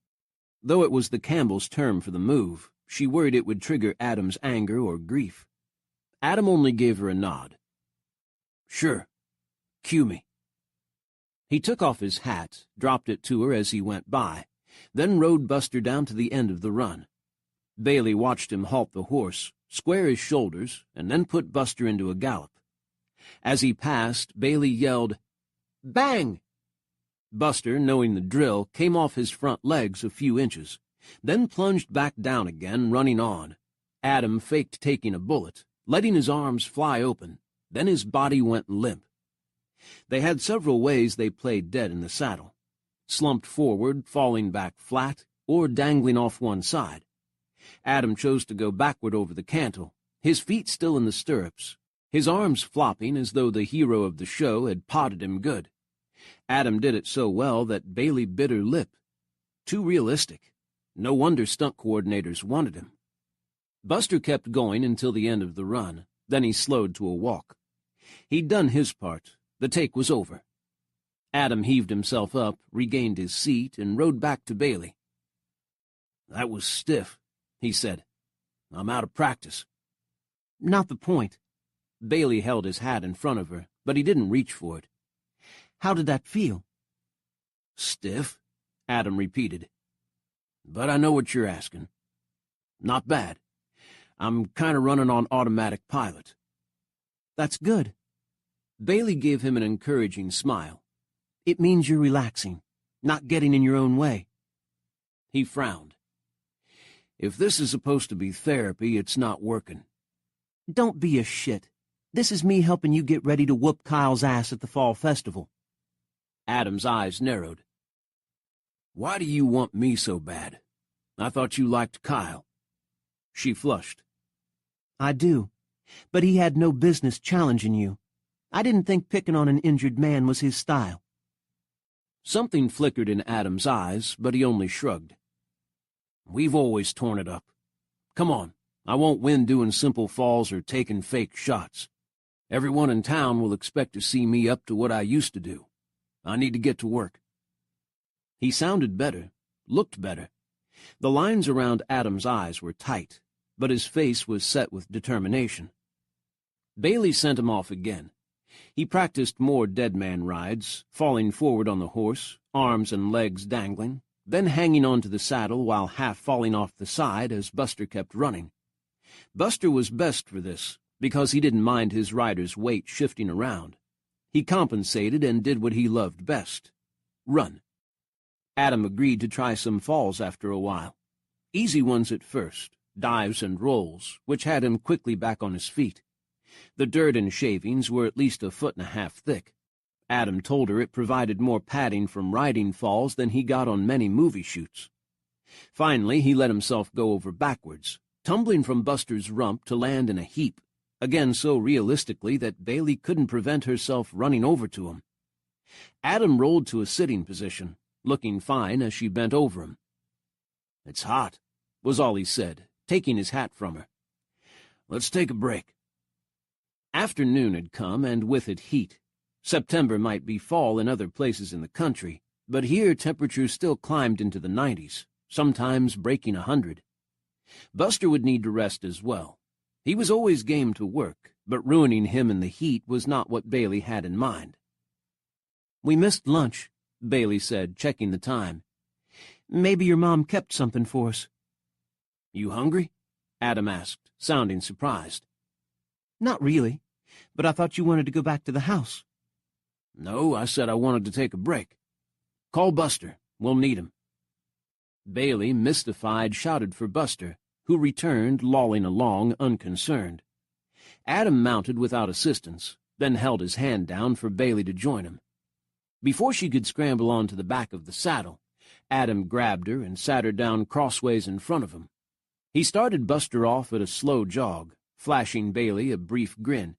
Though it was the Campbells' term for the move, she worried it would trigger Adam's anger or grief. Adam only gave her a nod. "Sure. Cue me." He took off his hat, dropped it to her as he went by, then rode Buster down to the end of the run. Bailey watched him halt the horse, square his shoulders, and then put Buster into a gallop. As he passed, Bailey yelled, "Bang!" Buster, knowing the drill, came off his front legs a few inches, then plunged back down again, running on. Adam faked taking a bullet, letting his arms fly open, then his body went limp. They had several ways they played dead in the saddle: slumped forward, falling back flat, or dangling off one side. Adam chose to go backward over the cantle, his feet still in the stirrups, his arms flopping as though the hero of the show had potted him good. Adam did it so well that Bailey bit her lip. Too realistic. No wonder stunt coordinators wanted him. Buster kept going until the end of the run, then he slowed to a walk. He'd done his part. The take was over. Adam heaved himself up, regained his seat, and rode back to Bailey. "That was stiff," he said. "I'm out of practice." "Not the point." Bailey held his hat in front of her, but he didn't reach for it. "How did that feel?" "Stiff," Adam repeated. "But I know what you're asking. Not bad. I'm kind of running on automatic pilot." "That's good." Bailey gave him an encouraging smile. "It means you're relaxing, not getting in your own way." He frowned. "If this is supposed to be therapy, it's not working." "Don't be a shit. This is me helping you get ready to whoop Kyle's ass at the fall festival." Adam's eyes narrowed. "Why do you want me so bad? I thought you liked Kyle." She flushed. "I do, but he had no business challenging you. I didn't think picking on an injured man was his style." Something flickered in Adam's eyes, but he only shrugged. "We've always torn it up. Come on, I won't win doing simple falls or taking fake shots. Everyone in town will expect to see me up to what I used to do. I need to get to work." He sounded better, looked better. The lines around Adam's eyes were tight, but his face was set with determination. Bailey sent him off again. He practiced more dead man rides, falling forward on the horse, arms and legs dangling, then hanging onto the saddle while half falling off the side as Buster kept running. Buster was best for this, because he didn't mind his rider's weight shifting around. He compensated and did what he loved best: run. Adam agreed to try some falls after a while. Easy ones at first, dives and rolls, which had him quickly back on his feet. The dirt and shavings were at least 1.5 feet thick. Adam told her it provided more padding from riding falls than he got on many movie shoots. Finally, he let himself go over backwards, tumbling from Buster's rump to land in a heap, again so realistically that Bailey couldn't prevent herself running over to him. Adam rolled to a sitting position, looking fine as she bent over him. "It's hot," was all he said, taking his hat from her. "Let's take a break." Afternoon had come, and with it heat. September might be fall in other places in the country, but here temperatures still climbed into the 90s, sometimes breaking 100. Buster would need to rest as well. He was always game to work, but ruining him in the heat was not what Bailey had in mind. "We missed lunch," Bailey said, checking the time. "Maybe your mom kept something for us." "You hungry?" Adam asked, sounding surprised. Not really, but I thought you wanted to go back to the house. "No, I said I wanted to take a break. Call Buster. We'll need him." Bailey, mystified, shouted for Buster, who returned, lolling along, unconcerned. Adam mounted without assistance, then held his hand down for Bailey to join him. Before she could scramble onto the back of the saddle, Adam grabbed her and sat her down crossways in front of him. He started Buster off at a slow jog, flashing Bailey a brief grin.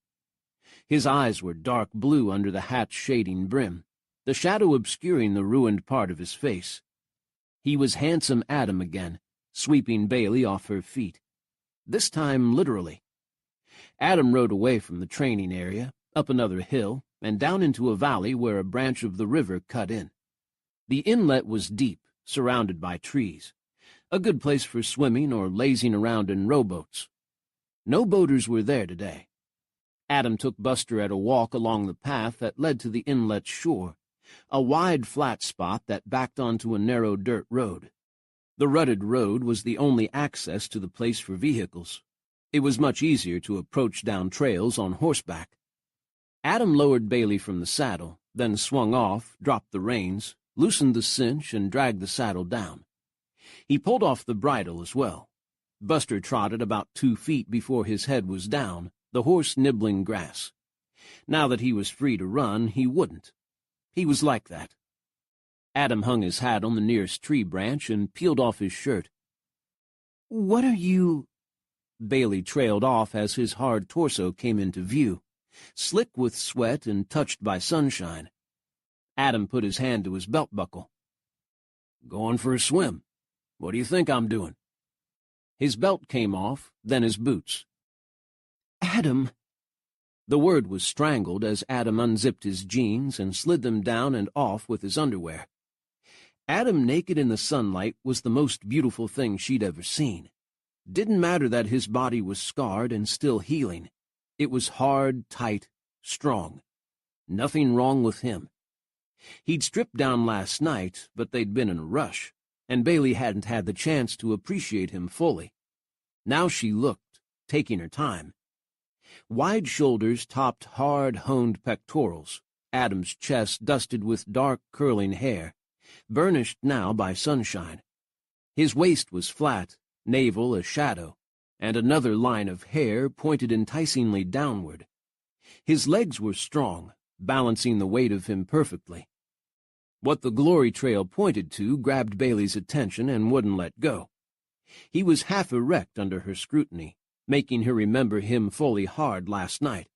His eyes were dark blue under the hat's shading brim, the shadow obscuring the ruined part of his face. He was handsome Adam again, sweeping Bailey off her feet. This time literally. Adam rode away from the training area, up another hill, and down into a valley where a branch of the river cut in. The inlet was deep, surrounded by trees, a good place for swimming or lazing around in rowboats. No boaters were there today. Adam took Buster at a walk along the path that led to the inlet's shore, a wide flat spot that backed onto a narrow dirt road. The rutted road was the only access to the place for vehicles. It was much easier to approach down trails on horseback. Adam lowered Bailey from the saddle, then swung off, dropped the reins, loosened the cinch, and dragged the saddle down. He pulled off the bridle as well. Buster trotted about 2 feet before his head was down, the horse nibbling grass. Now that he was free to run, he wouldn't. He was like that. Adam hung his hat on the nearest tree branch and peeled off his shirt. "What are you—" Bailey trailed off as his hard torso came into view, slick with sweat and touched by sunshine. Adam put his hand to his belt buckle. "Going for a swim. What do you think I'm doing?" His belt came off, then his boots. "Adam—" The word was strangled as Adam unzipped his jeans and slid them down and off with his underwear. Adam naked in the sunlight was the most beautiful thing she'd ever seen. Didn't matter that his body was scarred and still healing. It was hard, tight, strong. Nothing wrong with him. He'd stripped down last night, but they'd been in a rush, and Bailey hadn't had the chance to appreciate him fully. Now she looked, taking her time. Wide shoulders topped hard-honed pectorals, Adam's chest dusted with dark, curling hair, burnished now by sunshine. His waist was flat, navel a shadow, and another line of hair pointed enticingly downward. His legs were strong, balancing the weight of him perfectly. What the glory trail pointed to grabbed Bailey's attention and wouldn't let go. He was half erect under her scrutiny, making her remember him fully hard last night.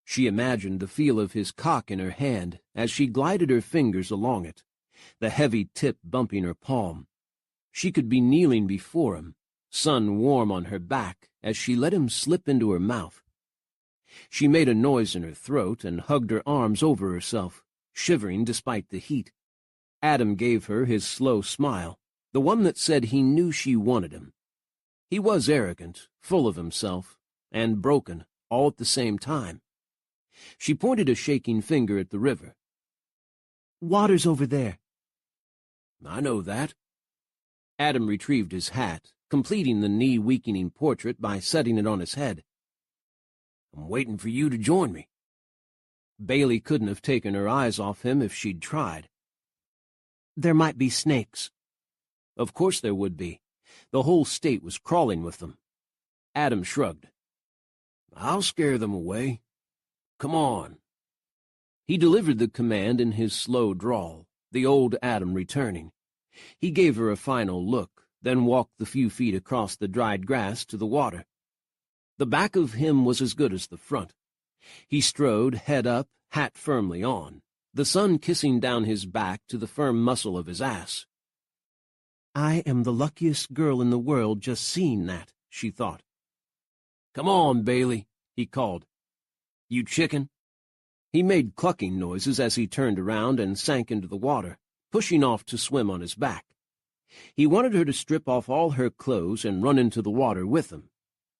She imagined the feel of his cock in her hand as she glided her fingers along it, the heavy tip bumping her palm. She could be kneeling before him, sun warm on her back as she let him slip into her mouth. She made a noise in her throat and hugged her arms over herself, shivering despite the heat. Adam gave her his slow smile, the one that said he knew she wanted him. He was arrogant, full of himself, and broken, all at the same time. She pointed a shaking finger at the river. "Water's over there." "I know that." Adam retrieved his hat, completing the knee-weakening portrait by setting it on his head. "I'm waiting for you to join me." Bailey couldn't have taken her eyes off him if she'd tried. "There might be snakes." Of course there would be. The whole state was crawling with them. Adam shrugged. "I'll scare them away. Come on." He delivered the command in his slow drawl, the old Adam returning. He gave her a final look, then walked the few feet across the dried grass to the water. The back of him was as good as the front. He strode, head up, hat firmly on, the sun kissing down his back to the firm muscle of his ass. "I am the luckiest girl in the world just seeing that," she thought. "Come on, Bailey," he called. "You chicken?" He made clucking noises as he turned around and sank into the water, pushing off to swim on his back. He wanted her to strip off all her clothes and run into the water with him.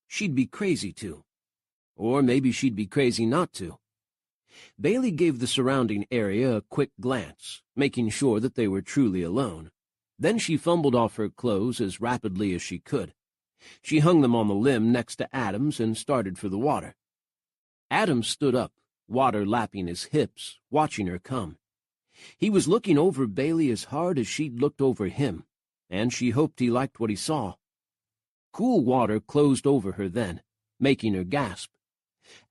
She'd be crazy to. Or maybe she'd be crazy not to. Bailey gave the surrounding area a quick glance, making sure that they were truly alone. Then she fumbled off her clothes as rapidly as she could. She hung them on the limb next to Adam's and started for the water. Adam stood up, water lapping his hips, watching her come. He was looking over Bailey as hard as she'd looked over him, and she hoped he liked what he saw. Cool water closed over her then, making her gasp.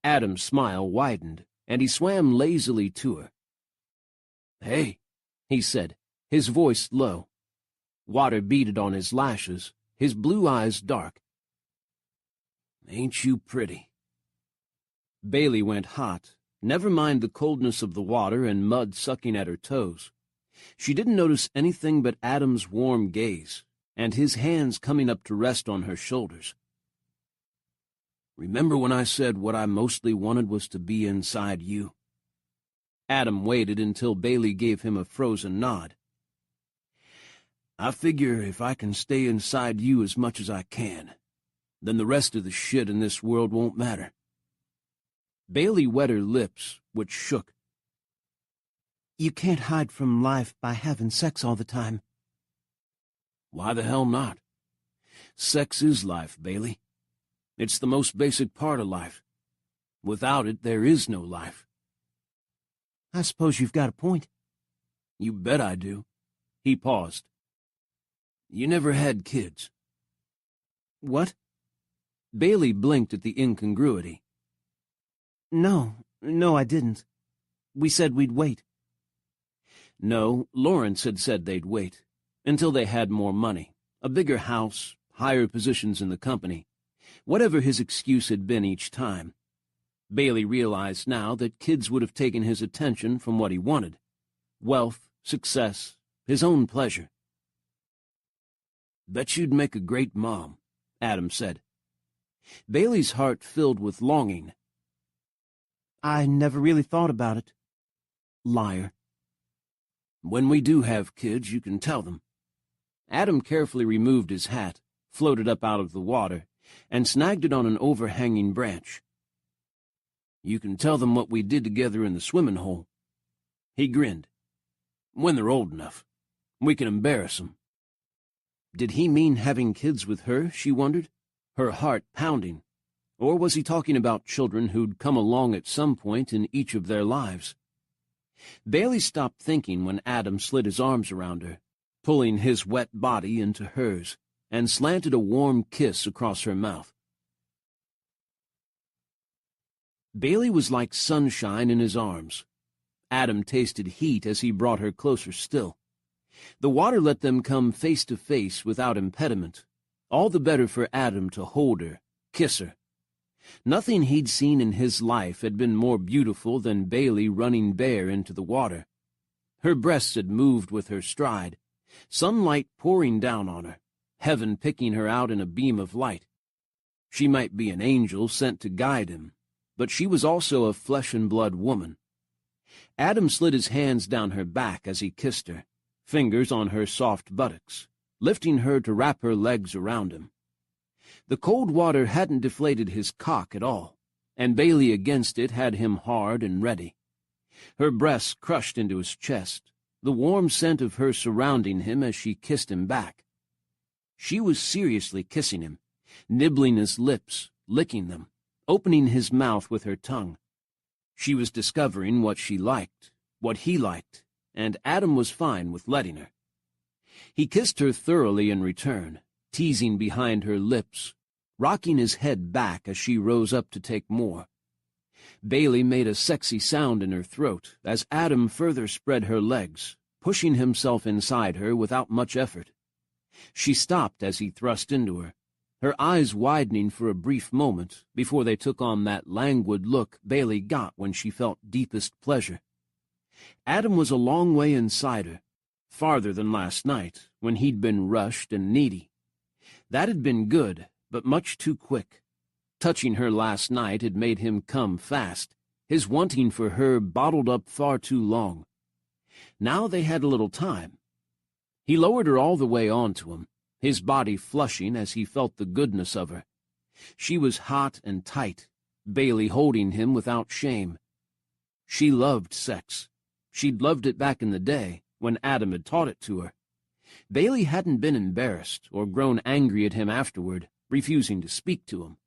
Adam's smile widened, and he swam lazily to her. "Hey," he said, his voice low. Water beaded on his lashes, his blue eyes dark. "Ain't you pretty?" Bailey went hot, never mind the coldness of the water and mud sucking at her toes. She didn't notice anything but Adam's warm gaze, and his hands coming up to rest on her shoulders. "Remember when I said what I mostly wanted was to be inside you?" Adam waited until Bailey gave him a frozen nod. "I figure if I can stay inside you as much as I can, then the rest of the shit in this world won't matter." Bailey wet her lips, which shook. You can't hide from life by having sex all the time. Why the hell not? Sex is life, Bailey. It's the most basic part of life. Without it, there is no life. I suppose you've got a point. You bet I do. He paused. You never had kids. What? Bailey blinked at the incongruity. No, I didn't. We said we'd wait. No, Lawrence had said they'd wait, until they had more money, a bigger house, higher positions in the company, whatever his excuse had been each time. Bailey realized now that kids would have taken his attention from what he wanted. Wealth, success, his own pleasure. Bet you'd make a great mom, Adam said. Bailey's heart filled with longing. I never really thought about it. Liar. When we do have kids, you can tell them. Adam carefully removed his hat, floated up out of the water, and snagged it on an overhanging branch. You can tell them what we did together in the swimming hole. He grinned. When they're old enough, we can embarrass them. Did he mean having kids with her, she wondered, her heart pounding? Or was he talking about children who'd come along at some point in each of their lives? Bailey stopped thinking when Adam slid his arms around her, pulling his wet body into hers, and slanted a warm kiss across her mouth. Bailey was like sunshine in his arms. Adam tasted heat as he brought her closer still. The water let them come face to face without impediment, all the better for Adam to hold her, kiss her. Nothing he'd seen in his life had been more beautiful than Bailey running bare into the water. Her breasts had moved with her stride, sunlight pouring down on her, heaven picking her out in a beam of light. She might be an angel sent to guide him, but she was also a flesh-and-blood woman. Adam slid his hands down her back as he kissed her, fingers on her soft buttocks, lifting her to wrap her legs around him. The cold water hadn't deflated his cock at all, and Bailey against it had him hard and ready. Her breasts crushed into his chest, the warm scent of her surrounding him as she kissed him back. She was seriously kissing him, nibbling his lips, licking them, opening his mouth with her tongue. She was discovering what she liked, what he liked, and Adam was fine with letting her. He kissed her thoroughly in return, teasing behind her lips, rocking his head back as she rose up to take more. Bailey made a sexy sound in her throat as Adam further spread her legs, pushing himself inside her without much effort. She stopped as he thrust into her, her eyes widening for a brief moment before they took on that languid look Bailey got when she felt deepest pleasure. Adam was a long way inside her, farther than last night, when he'd been rushed and needy. That had been good, but much too quick. Touching her last night had made him come fast, his wanting for her bottled up far too long. Now they had a little time. He lowered her all the way onto him, his body flushing as he felt the goodness of her. She was hot and tight, Bailey holding him without shame. She loved sex. She'd loved it back in the day, when Adam had taught it to her. Bailey hadn't been embarrassed or grown angry at him afterward, refusing to speak to him.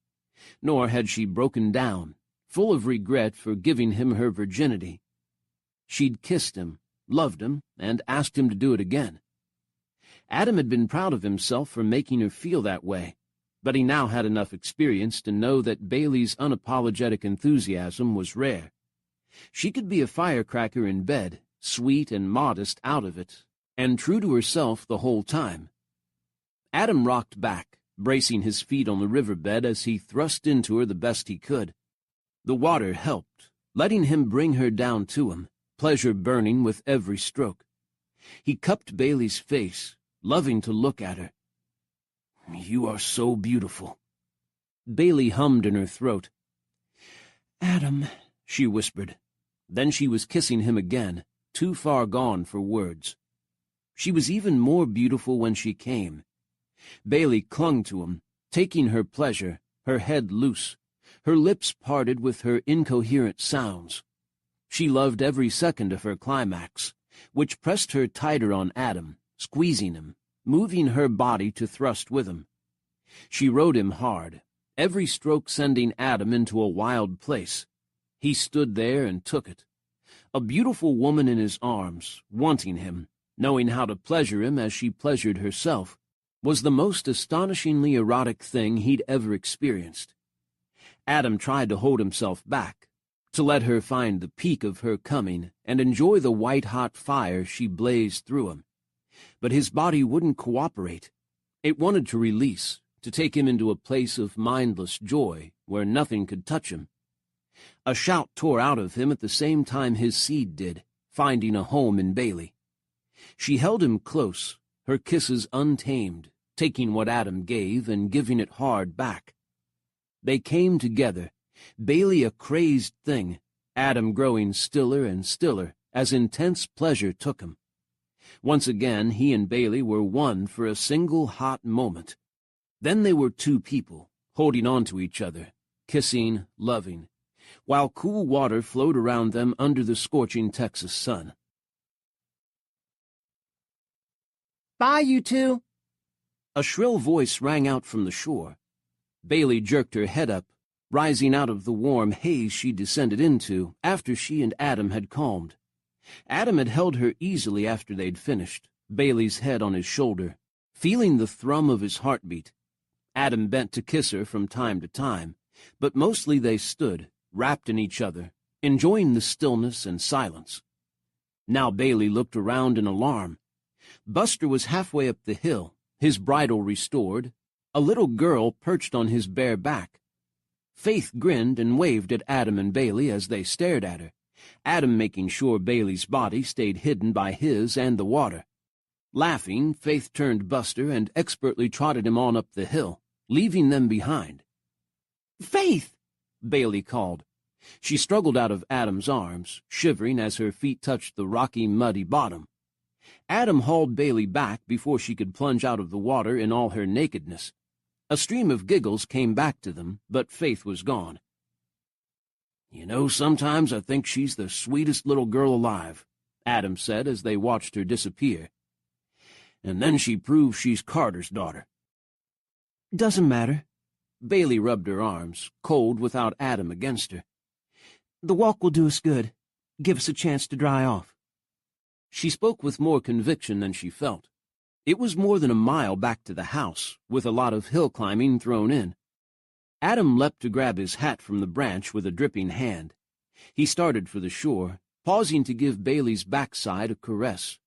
Nor had she broken down, full of regret for giving him her virginity. She'd kissed him, loved him, and asked him to do it again. Adam had been proud of himself for making her feel that way, but he now had enough experience to know that Bailey's unapologetic enthusiasm was rare. She could be a firecracker in bed, sweet and modest out of it, and true to herself the whole time. Adam rocked back, bracing his feet on the riverbed as he thrust into her the best he could. The water helped, letting him bring her down to him, pleasure burning with every stroke. He cupped Bailey's face, loving to look at her. "You are so beautiful." Bailey hummed in her throat. "Adam," she whispered. Then she was kissing him again, too far gone for words. She was even more beautiful when she came. Bailey clung to him, taking her pleasure, her head loose, her lips parted with her incoherent sounds. She loved every second of her climax, which pressed her tighter on Adam, squeezing him, moving her body to thrust with him. She rode him hard, every stroke sending Adam into a wild place. He stood there and took it. A beautiful woman in his arms, wanting him, knowing how to pleasure him as she pleasured herself, was the most astonishingly erotic thing he'd ever experienced. Adam tried to hold himself back, to let her find the peak of her coming and enjoy the white-hot fire she blazed through him. But his body wouldn't cooperate. It wanted to release, to take him into a place of mindless joy where nothing could touch him. A shout tore out of him at the same time his seed did, finding a home in Bailey. She held him close, her kisses untamed, taking what Adam gave and giving it hard back. They came together, Bailey a crazed thing, Adam growing stiller and stiller as intense pleasure took him. Once again he and Bailey were one for a single hot moment. Then they were two people, holding on to each other, kissing, loving, while cool water flowed around them under the scorching Texas sun. "Bye, you two!" A shrill voice rang out from the shore. Bailey jerked her head up, rising out of the warm haze she descended into after she and Adam had calmed. Adam had held her easily after they'd finished, Bailey's head on his shoulder, feeling the thrum of his heartbeat. Adam bent to kiss her from time to time, but mostly they stood, wrapped in each other, enjoying the stillness and silence. Now Bailey looked around in alarm. Buster was halfway up the hill, his bridle restored, a little girl perched on his bare back. Faith grinned and waved at Adam and Bailey as they stared at her, Adam making sure Bailey's body stayed hidden by his and the water. Laughing, Faith turned Buster and expertly trotted him on up the hill, leaving them behind. "Faith!" Bailey called. She struggled out of Adam's arms, shivering as her feet touched the rocky, muddy bottom. Adam hauled Bailey back before she could plunge out of the water in all her nakedness. A stream of giggles came back to them, but Faith was gone. "You know, sometimes I think she's the sweetest little girl alive," Adam said as they watched her disappear. "And then she proves she's Carter's daughter." "Doesn't matter." Bailey rubbed her arms, cold without Adam against her. "The walk will do us good. Give us a chance to dry off." She spoke with more conviction than she felt. It was more than a mile back to the house, with a lot of hill climbing thrown in. Adam leapt to grab his hat from the branch with a dripping hand. He started for the shore, pausing to give Bailey's backside a caress.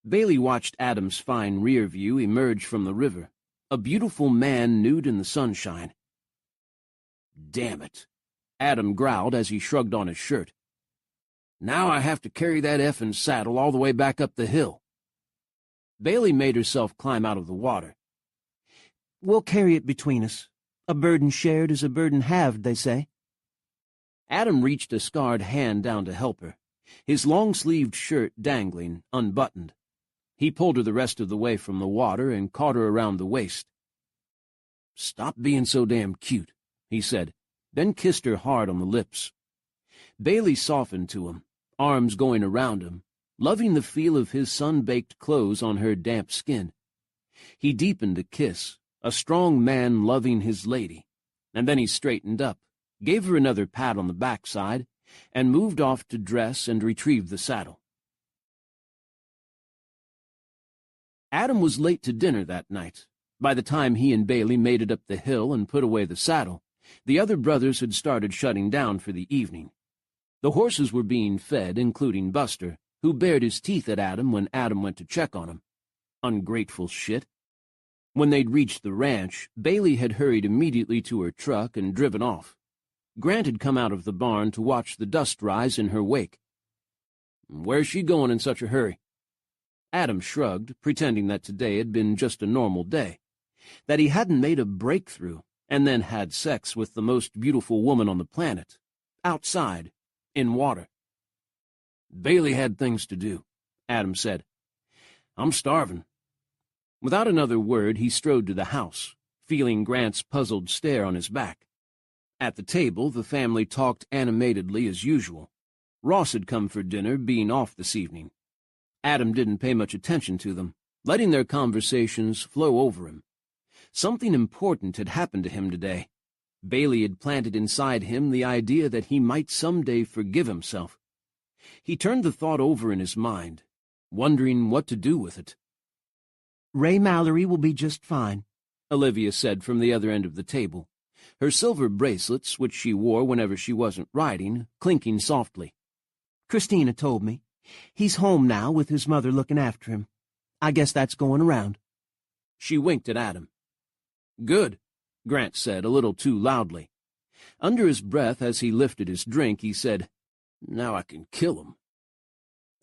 Bailey watched Adam's fine rear view emerge from the river, a beautiful man nude in the sunshine. "Damn it," Adam growled as he shrugged on his shirt. "Now I have to carry that effing saddle all the way back up the hill." Bailey made herself climb out of the water. "We'll carry it between us. A burden shared is a burden halved, they say." Adam reached a scarred hand down to help her, his long-sleeved shirt dangling, unbuttoned. He pulled her the rest of the way from the water and caught her around the waist. "Stop being so damn cute," he said, then kissed her hard on the lips. Bailey softened to him, arms going around him, loving the feel of his sun-baked clothes on her damp skin. He deepened the kiss, a strong man loving his lady, and then he straightened up, gave her another pat on the backside, and moved off to dress and retrieve the saddle. Adam was late to dinner that night. By the time he and Bailey made it up the hill and put away the saddle, the other brothers had started shutting down for the evening. The horses were being fed, including Buster, who bared his teeth at Adam when Adam went to check on him. Ungrateful shit. When they'd reached the ranch, Bailey had hurried immediately to her truck and driven off. Grant had come out of the barn to watch the dust rise in her wake. "Where's she going in such a hurry?" Adam shrugged, pretending that today had been just a normal day, that he hadn't made a breakthrough and then had sex with the most beautiful woman on the planet, outside, in water. "Bailey had things to do," Adam said. "I'm starving." Without another word, he strode to the house, feeling Grant's puzzled stare on his back. At the table, the family talked animatedly as usual. Ross had come for dinner, being off this evening. Adam didn't pay much attention to them, letting their conversations flow over him. Something important had happened to him today. Bailey had planted inside him the idea that he might someday forgive himself. He turned the thought over in his mind, wondering what to do with it. "Ray Mallory will be just fine," Olivia said from the other end of the table, her silver bracelets, which she wore whenever she wasn't riding, clinking softly. "Christina told me. He's home now with his mother looking after him. I guess that's going around." She winked at Adam. "Good," Grant said a little too loudly. Under his breath, as he lifted his drink, he said, "Now I can kill him."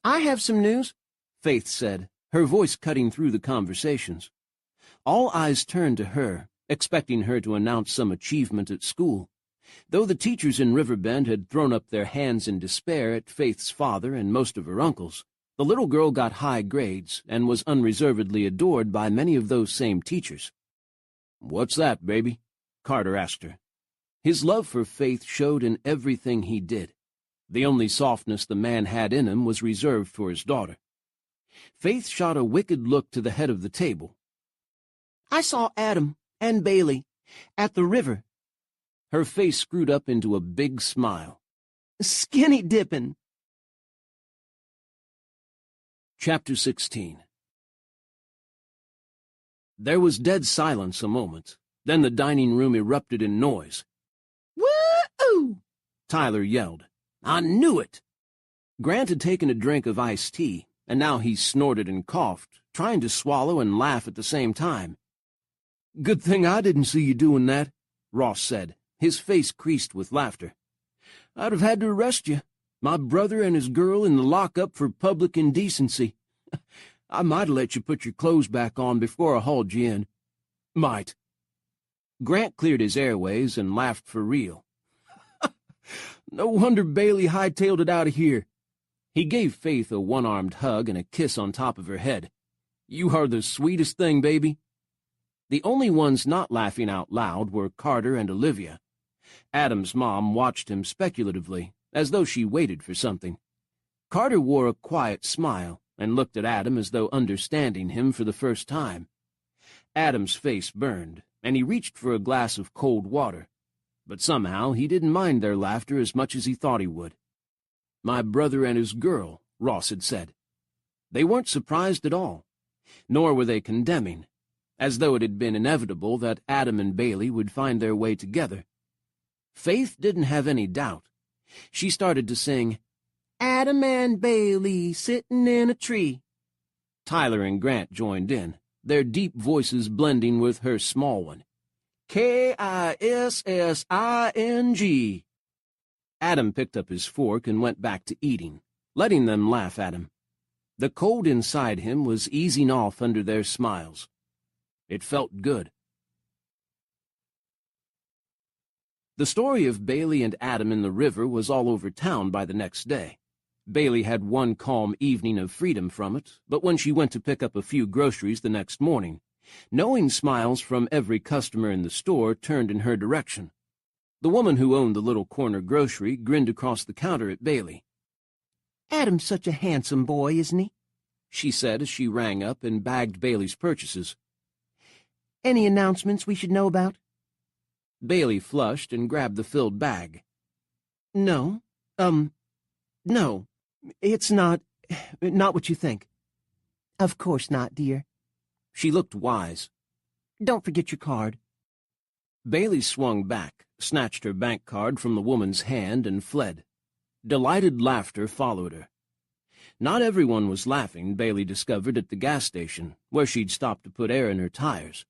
"I have some news," Faith said, her voice cutting through the conversations. All eyes turned to her, expecting her to announce some achievement at school. Though the teachers in Riverbend had thrown up their hands in despair at Faith's father and most of her uncles, the little girl got high grades and was unreservedly adored by many of those same teachers. "What's that, baby?" Carter asked her. His love for Faith showed in everything he did. The only softness the man had in him was reserved for his daughter. Faith shot a wicked look to the head of the table. "I saw Adam and Bailey at the river." Her face screwed up into a big smile. "Skinny dipping." Chapter 16. There was dead silence a moment. Then the dining room erupted in noise. "Woo-oo!" Tyler yelled. "I knew it!" Grant had taken a drink of iced tea, and now he snorted and coughed, trying to swallow and laugh at the same time. "Good thing I didn't see you doing that," Ross said, his face creased with laughter. "I'd have had to arrest you. My brother and his girl in the lockup for public indecency. I might have let you put your clothes back on before I hauled you in. Might." Grant cleared his airways and laughed for real. "No wonder Bailey hightailed it out of here." He gave Faith a one-armed hug and a kiss on top of her head. "You are the sweetest thing, baby." The only ones not laughing out loud were Carter and Olivia. Adam's mom watched him speculatively, as though she waited for something. Carter wore a quiet smile and looked at Adam as though understanding him for the first time. Adam's face burned, and he reached for a glass of cold water. But somehow he didn't mind their laughter as much as he thought he would. "My brother and his girl," Ross had said. They weren't surprised at all, nor were they condemning, as though it had been inevitable that Adam and Bailey would find their way together. Faith didn't have any doubt. She started to sing, "Adam and Bailey sitting in a tree." Tyler and Grant joined in, their deep voices blending with her small one. "Kissing." Adam picked up his fork and went back to eating, letting them laugh at him. The cold inside him was easing off under their smiles. It felt good. The story of Bailey and Adam in the river was all over town by the next day. Bailey had one calm evening of freedom from it, but when she went to pick up a few groceries the next morning, knowing smiles from every customer in the store turned in her direction. The woman who owned the little corner grocery grinned across the counter at Bailey. "Adam's such a handsome boy, isn't he?" she said as she rang up and bagged Bailey's purchases. Any announcements we should know about? Bailey flushed and grabbed the filled bag. No. No. It's not what you think. Of course not, dear. She looked wise. Don't forget your card. Bailey swung back, snatched her bank card from the woman's hand, and fled. Delighted laughter followed her. Not everyone was laughing, Bailey discovered at the gas station, where she'd stopped to put air in her tires.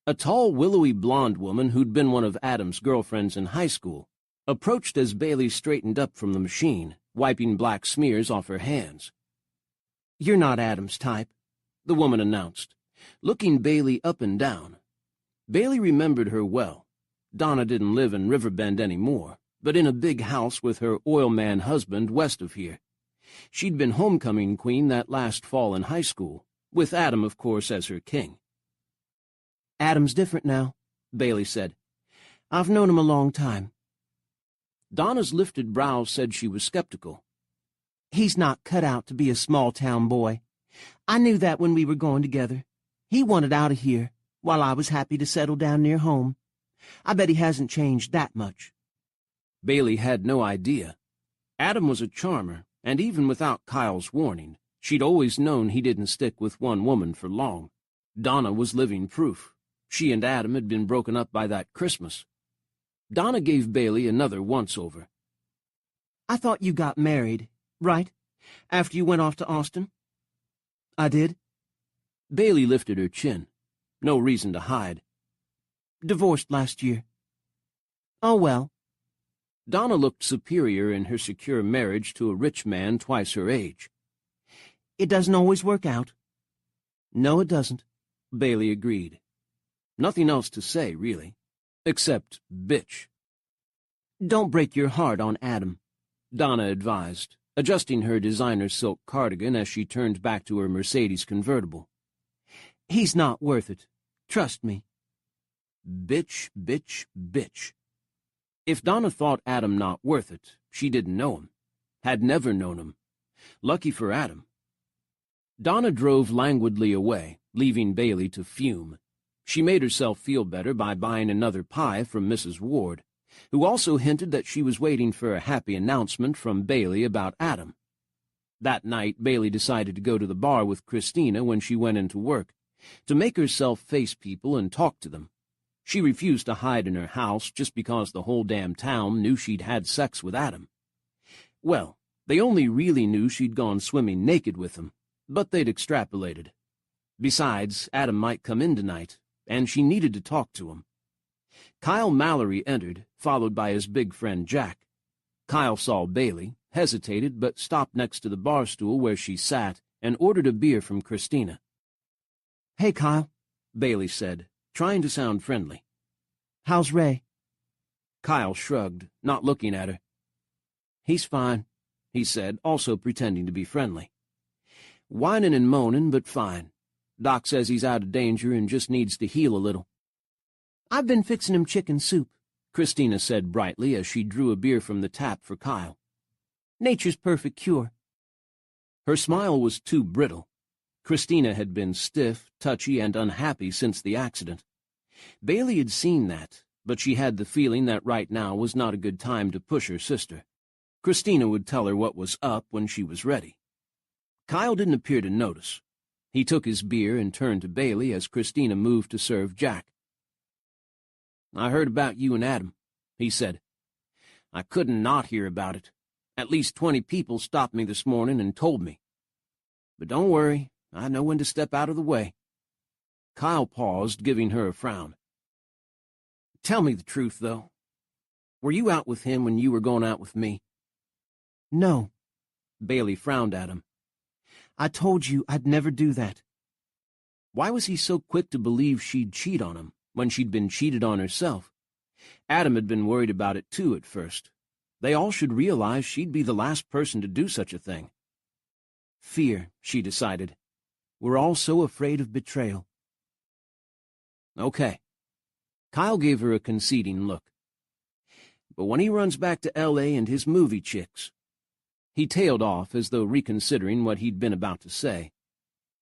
A tall, willowy blonde woman who'd been one of Adam's girlfriends in high school approached as Bailey straightened up from the machine, wiping black smears off her hands. "You're not Adam's type," the woman announced, looking Bailey up and down. Bailey remembered her well. Donna didn't live in Riverbend anymore, but in a big house with her oilman husband west of here. She'd been homecoming queen that last fall in high school, with Adam, of course, as her king. "Adam's different now," Bailey said. "I've known him a long time." Donna's lifted brows said she was skeptical. "He's not cut out to be a small-town boy. I knew that when we were going together. He wanted out of here, while I was happy to settle down near home. I bet he hasn't changed that much." Bailey had no idea. Adam was a charmer, and even without Kyle's warning, she'd always known he didn't stick with one woman for long. Donna was living proof. She and Adam had been broken up by that Christmas. Donna gave Bailey another once-over. "I thought you got married, right? After you went off to Austin?" "I did." Bailey lifted her chin. No reason to hide. "Divorced last year." "Oh, well." Donna looked superior in her secure marriage to a rich man twice her age. "It doesn't always work out." "No, it doesn't," Bailey agreed. Nothing else to say, really, except bitch. "Don't break your heart on Adam," Donna advised, adjusting her designer silk cardigan as she turned back to her Mercedes convertible. "He's not worth it. Trust me." Bitch, bitch, bitch. If Donna thought Adam not worth it, she didn't know him. Had never known him. Lucky for Adam. Donna drove languidly away, leaving Bailey to fume. She made herself feel better by buying another pie from Mrs. Ward, who also hinted that she was waiting for a happy announcement from Bailey about Adam. That night, Bailey decided to go to the bar with Christina when she went into work, to make herself face people and talk to them. She refused to hide in her house just because the whole damn town knew she'd had sex with Adam. Well, they only really knew she'd gone swimming naked with him, but they'd extrapolated. Besides, Adam might come in tonight, and she needed to talk to him. Kyle Mallory entered, followed by his big friend Jack. Kyle saw Bailey, hesitated, but stopped next to the bar stool where she sat and ordered a beer from Christina. "Hey, Kyle," Bailey said, trying to sound friendly. "How's Ray?" Kyle shrugged, not looking at her. "He's fine," he said, also pretending to be friendly. "Whining and moaning, but fine. Doc says he's out of danger and just needs to heal a little." "I've been fixing him chicken soup," Christina said brightly as she drew a beer from the tap for Kyle. "Nature's perfect cure." Her smile was too brittle. Christina had been stiff, touchy, and unhappy since the accident. Bailey had seen that, but she had the feeling that right now was not a good time to push her sister. Christina would tell her what was up when she was ready. Kyle didn't appear to notice. He took his beer and turned to Bailey as Christina moved to serve Jack. "I heard about you and Adam," he said. "I couldn't not hear about it. At least 20 people stopped me this morning and told me. But don't worry, I know when to step out of the way." Kyle paused, giving her a frown. "Tell me the truth, though. Were you out with him when you were going out with me?" "No." Bailey frowned at him. "I told you I'd never do that." Why was he so quick to believe she'd cheat on him when she'd been cheated on herself? Adam had been worried about it too at first. They all should realize she'd be the last person to do such a thing. Fear, she decided. We're all so afraid of betrayal. Okay. Kyle gave her a conceding look. But when he runs back to L.A. and his movie chicks... He tailed off as though reconsidering what he'd been about to say.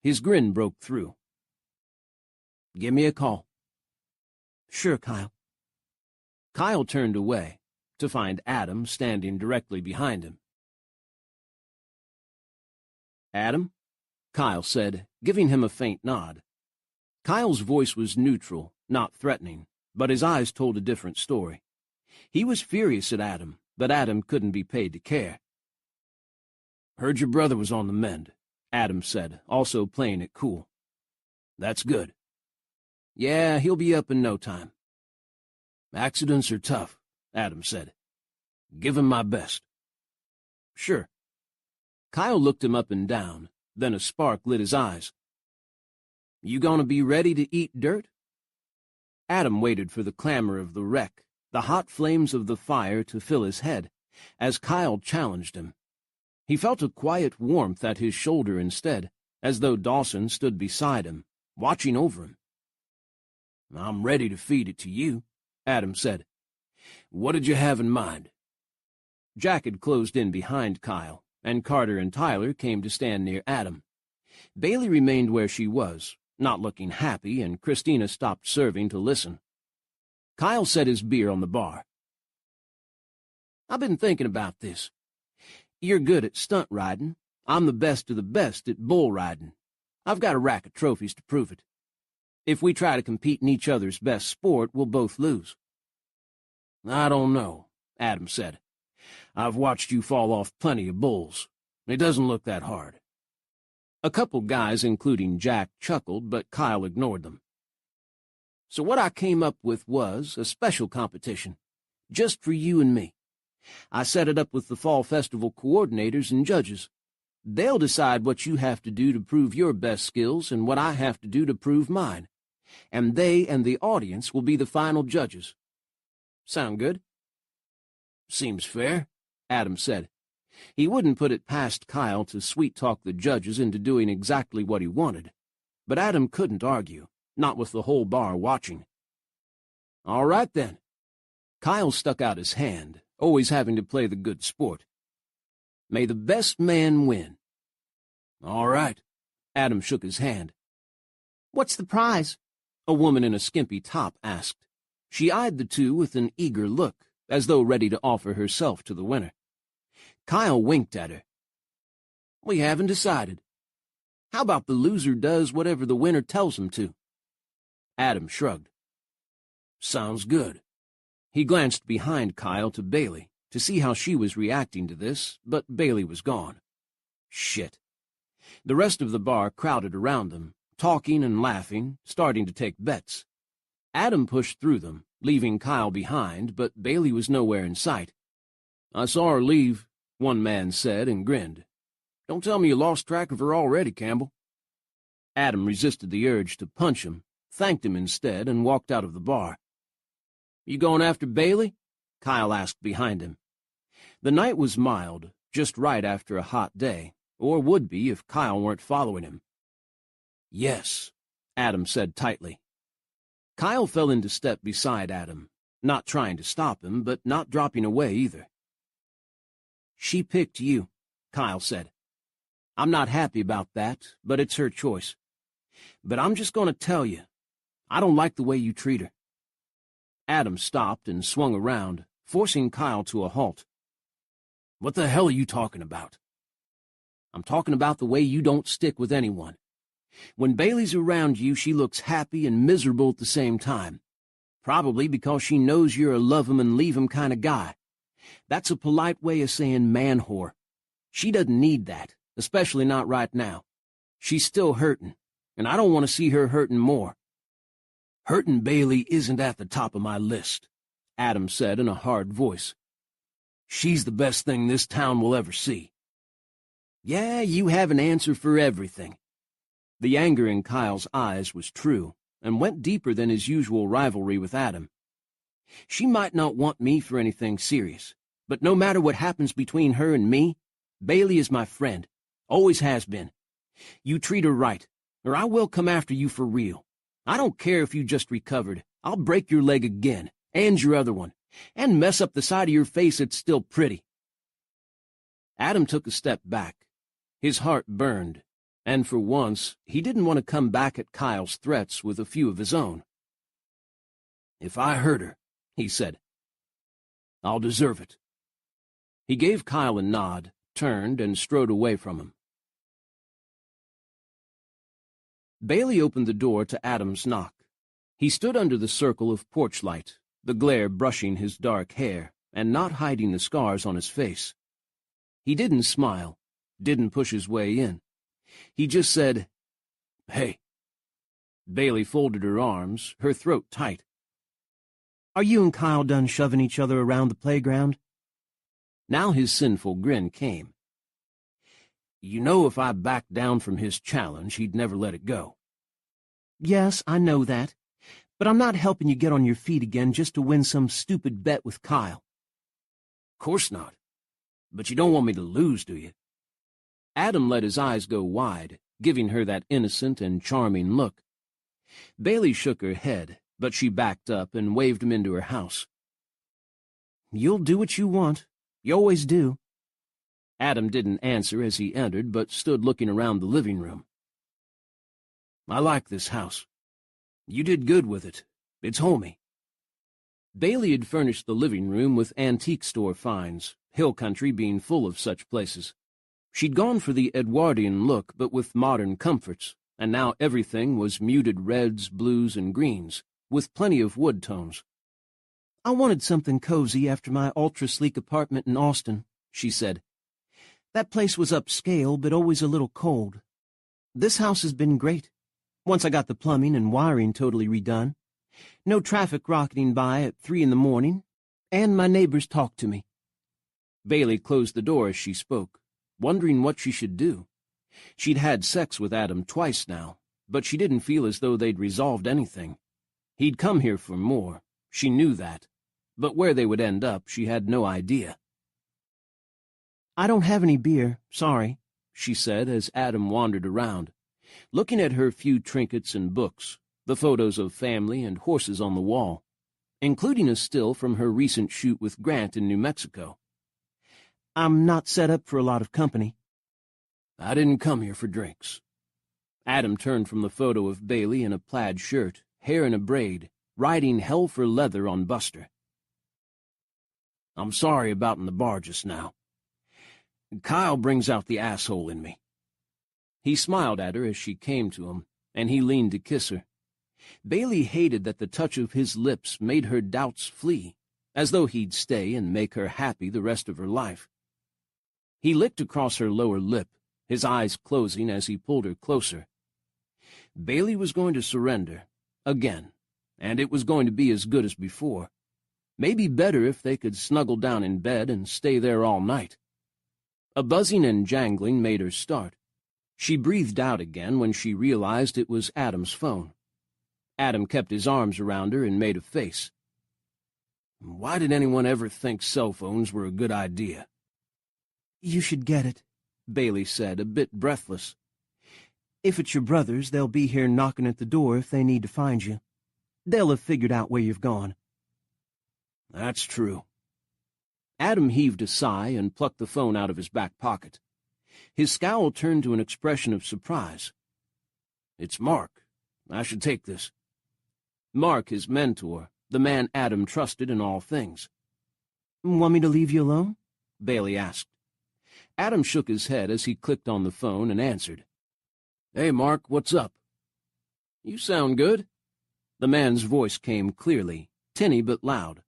His grin broke through. "Give me a call," Sure, Kyle. Kyle turned away to find Adam standing directly behind him. Adam? Kyle said, giving him a faint nod. Kyle's voice was neutral, not threatening, but his eyes told a different story. He was furious at Adam, but Adam couldn't be paid to care. Heard your brother was on the mend, Adam said, also playing it cool. That's good. Yeah, he'll be up in no time. Accidents are tough, Adam said. Give him my best. Sure. Kyle looked him up and down, then a spark lit his eyes. You gonna be ready to eat dirt? Adam waited for the clamor of the wreck, the hot flames of the fire to fill his head, as Kyle challenged him. He felt a quiet warmth at his shoulder instead, as though Dawson stood beside him, watching over him. I'm ready to feed it to you, Adam said. What did you have in mind? Jack had closed in behind Kyle, and Carter and Tyler came to stand near Adam. Bailey remained where she was, not looking happy, and Christina stopped serving to listen. Kyle set his beer on the bar. I've been thinking about this. You're good at stunt riding. I'm the best of the best at bull riding. I've got a rack of trophies to prove it. If we try to compete in each other's best sport, we'll both lose. I don't know, Adam said. I've watched you fall off plenty of bulls. It doesn't look that hard. A couple guys, including Jack, chuckled, but Kyle ignored them. So what I came up with was a special competition, just for you and me. I set it up with the Fall Festival coordinators and judges. They'll decide what you have to do to prove your best skills and what I have to do to prove mine. And they and the audience will be the final judges. Sound good? Seems fair, Adam said. He wouldn't put it past Kyle to sweet-talk the judges into doing exactly what he wanted. But Adam couldn't argue, not with the whole bar watching. All right, then. Kyle stuck out his hand, always having to play the good sport. May the best man win. All right. Adam shook his hand. What's the prize? A woman in a skimpy top asked. She eyed the two with an eager look, as though ready to offer herself to the winner. Kyle winked at her. We haven't decided. How about the loser does whatever the winner tells him to? Adam shrugged. Sounds good. He glanced behind Kyle to Bailey to see how she was reacting to this, but Bailey was gone. Shit. The rest of the bar crowded around them, talking and laughing, starting to take bets. Adam pushed through them, leaving Kyle behind, but Bailey was nowhere in sight. I saw her leave, one man said and grinned. Don't tell me you lost track of her already, Campbell. Adam resisted the urge to punch him, thanked him instead, and walked out of the bar. You going after Bailey? Kyle asked behind him. The night was mild, just right after a hot day, or would be if Kyle weren't following him. Yes, Adam said tightly. Kyle fell into step beside Adam, not trying to stop him, but not dropping away either. She picked you, Kyle said. I'm not happy about that, but it's her choice. But I'm just going to tell you, I don't like the way you treat her. Adam stopped and swung around, forcing Kyle to a halt. What the hell are you talking about? I'm talking about the way you don't stick with anyone. When Bailey's around you, she looks happy and miserable at the same time. Probably because she knows you're a love-'em-and-leave-'em kind of guy. That's a polite way of saying man-whore. She doesn't need that, especially not right now. She's still hurting, and I don't want to see her hurting more. Hurting Bailey isn't at the top of my list, Adam said in a hard voice. She's the best thing this town will ever see. Yeah, you have an answer for everything. The anger in Kyle's eyes was true, and went deeper than his usual rivalry with Adam. She might not want me for anything serious, but no matter what happens between her and me, Bailey is my friend, always has been. You treat her right, or I will come after you for real. I don't care if you just recovered. I'll break your leg again, and your other one, and mess up the side of your face that's still pretty. Adam took a step back. His heart burned, and for once he didn't want to come back at Kyle's threats with a few of his own. "If I hurt her," he said, "I'll deserve it." He gave Kyle a nod, turned, and strode away from him. Bailey opened the door to Adam's knock. He stood under the circle of porch light, the glare brushing his dark hair and not hiding the scars on his face. He didn't smile, didn't push his way in. He just said, "Hey." Bailey folded her arms, her throat tight. "Are you and Kyle done shoving each other around the playground?" Now his sinful grin came. "You know if I backed down from his challenge, he'd never let it go." "Yes, I know that. But I'm not helping you get on your feet again just to win some stupid bet with Kyle." "Course not. But you don't want me to lose, do you?" Adam let his eyes go wide, giving her that innocent and charming look. Bailey shook her head, but she backed up and waved him into her house. "You'll do what you want. You always do." Adam didn't answer as he entered, but stood looking around the living room. "I like this house. You did good with it. It's homey." Bailey had furnished the living room with antique store finds, Hill Country being full of such places. She'd gone for the Edwardian look, but with modern comforts, and now everything was muted reds, blues, and greens, with plenty of wood tones. "I wanted something cozy after my ultra-sleek apartment in Austin," she said. "That place was upscale, but always a little cold. This house has been great. Once I got the plumbing and wiring totally redone. No traffic rocketing by at 3 in the morning, and my neighbors talk to me." Bailey closed the door as she spoke, wondering what she should do. She'd had sex with Adam twice now, but she didn't feel as though they'd resolved anything. He'd come here for more, she knew that, but where they would end up she had no idea. "I don't have any beer, sorry," she said as Adam wandered around, looking at her few trinkets and books, the photos of family and horses on the wall, including a still from her recent shoot with Grant in New Mexico. "I'm not set up for a lot of company." "I didn't come here for drinks." Adam turned from the photo of Bailey in a plaid shirt, hair in a braid, riding hell for leather on Buster. "I'm sorry about in the bar just now. Kyle brings out the asshole in me." He smiled at her as she came to him, and he leaned to kiss her. Bailey hated that the touch of his lips made her doubts flee, as though he'd stay and make her happy the rest of her life. He licked across her lower lip, his eyes closing as he pulled her closer. Bailey was going to surrender, again, and it was going to be as good as before. Maybe better if they could snuggle down in bed and stay there all night. A buzzing and jangling made her start. She breathed out again when she realized it was Adam's phone. Adam kept his arms around her and made a face. "Why did anyone ever think cell phones were a good idea?" "You should get it," Bailey said, a bit breathless. "If it's your brothers, they'll be here knocking at the door if they need to find you. They'll have figured out where you've gone." "That's true." Adam heaved a sigh and plucked the phone out of his back pocket. His scowl turned to an expression of surprise. "It's Mark. I should take this." Mark, his mentor, the man Adam trusted in all things. "Want me to leave you alone?" Bailey asked. Adam shook his head as he clicked on the phone and answered. "Hey, Mark, what's up?" "You sound good." The man's voice came clearly, tinny but loud.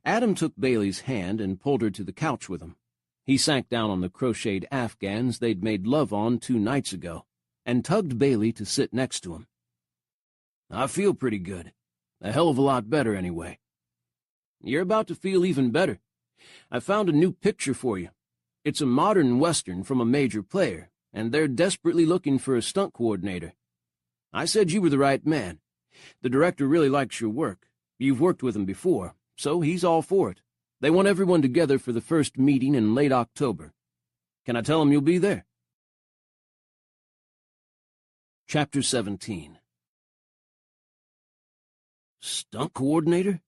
Adam took Bailey's hand and pulled her to the couch with him. He sank down on the crocheted afghans they'd made love on 2 nights ago, and tugged Bailey to sit next to him. "I feel pretty good. A hell of a lot better, anyway." "You're about to feel even better. I found a new picture for you. It's a modern Western from a major player, and they're desperately looking for a stunt coordinator. I said you were the right man. The director really likes your work. You've worked with him before, so he's all for it. They want everyone together for the first meeting in late October. Can I tell him you'll be there?" Chapter 17. "Stunt coordinator?"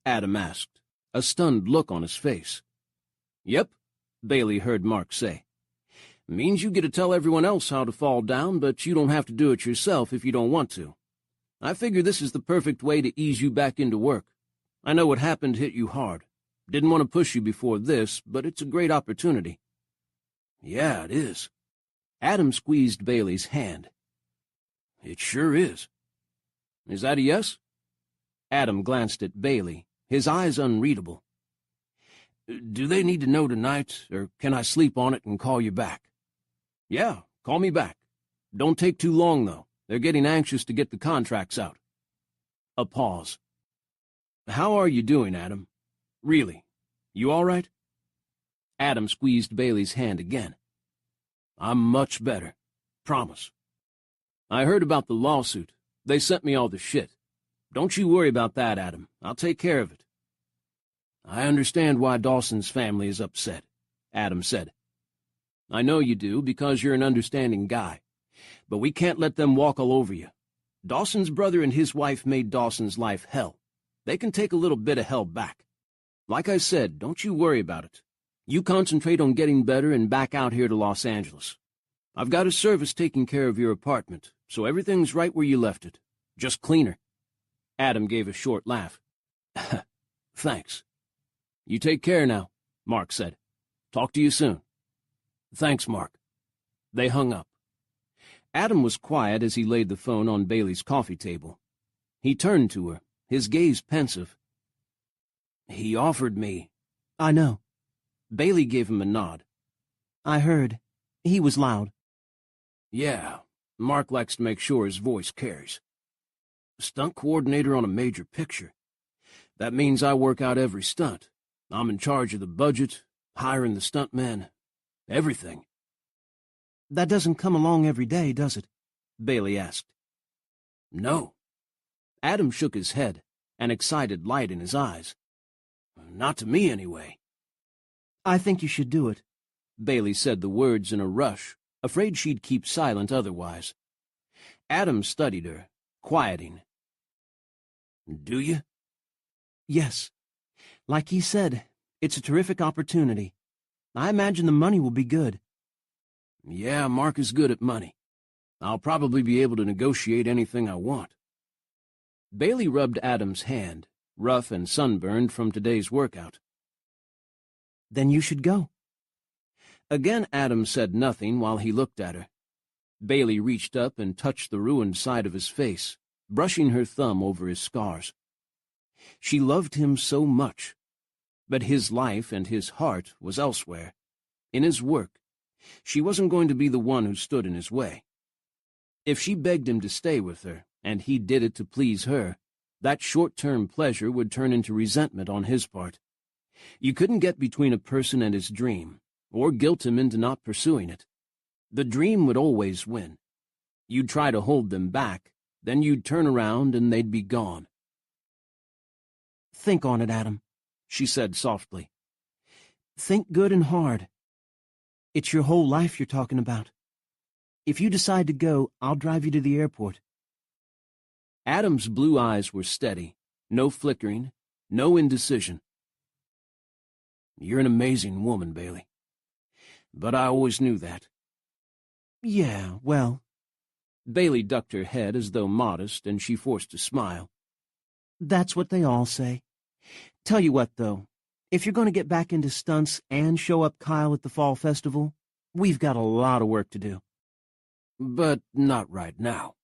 Adam asked, a stunned look on his face. "Yep," Bailey heard Mark say. "Means you get to tell everyone else how to fall down, but you don't have to do it yourself if you don't want to. I figure this is the perfect way to ease you back into work. I know what happened hit you hard. Didn't want to push you before this, but it's a great opportunity." "Yeah, it is." Adam squeezed Bailey's hand. "It sure is." "Is that a yes?" Adam glanced at Bailey, his eyes unreadable. "Do they need to know tonight, or can I sleep on it and call you back?" "Yeah, call me back. Don't take too long, though. They're getting anxious to get the contracts out." A pause. "How are you doing, Adam? Really? You all right?" Adam squeezed Bailey's hand again. "I'm much better. Promise. I heard about the lawsuit. They sent me all the shit. Don't you worry about that, Adam. I'll take care of it." "I understand why Dawson's family is upset," Adam said. "I know you do, because you're an understanding guy. But we can't let them walk all over you. Dawson's brother and his wife made Dawson's life hell. They can take a little bit of hell back. Like I said, don't you worry about it. You concentrate on getting better and back out here to Los Angeles. I've got a service taking care of your apartment, so everything's right where you left it. Just cleaner." Adam gave a short laugh. "Thanks." "You take care now," Mark said. "Talk to you soon." "Thanks, Mark." They hung up. Adam was quiet as he laid the phone on Bailey's coffee table. He turned to her, his gaze pensive. "He offered me—" "I know." Bailey gave him a nod. "I heard. He was loud." "Yeah, Mark likes to make sure his voice carries. Stunt coordinator on a major picture. That means I work out every stunt. I'm in charge of the budget, hiring the stuntmen, everything." "That doesn't come along every day, does it?" Bailey asked. "No." Adam shook his head, an excited light in his eyes. "Not to me, anyway." "I think you should do it." Bailey said the words in a rush, afraid she'd keep silent otherwise. Adam studied her, quieting. "Do you?" "Yes. Like he said, it's a terrific opportunity. I imagine the money will be good." "Yeah, Mark is good at money. I'll probably be able to negotiate anything I want." Bailey rubbed Adam's hand, rough and sunburned from today's workout. "Then you should go." Again Adam said nothing while he looked at her. Bailey reached up and touched the ruined side of his face, brushing her thumb over his scars. She loved him so much, but his life and his heart was elsewhere, in his work. She wasn't going to be the one who stood in his way. If she begged him to stay with her, and he did it to please her, that short-term pleasure would turn into resentment on his part. You couldn't get between a person and his dream, or guilt him into not pursuing it. The dream would always win. You'd try to hold them back, then you'd turn around and they'd be gone. "Think on it, Adam," she said softly. "Think good and hard. It's your whole life you're talking about. If you decide to go, I'll drive you to the airport." Adam's blue eyes were steady, no flickering, no indecision. "You're an amazing woman, Bailey. But I always knew that." "Yeah, well—" Bailey ducked her head as though modest, and she forced a smile. "That's what they all say. Tell you what, though, if you're going to get back into stunts and show up Kyle at the Fall Festival, we've got a lot of work to do." "But not right now,"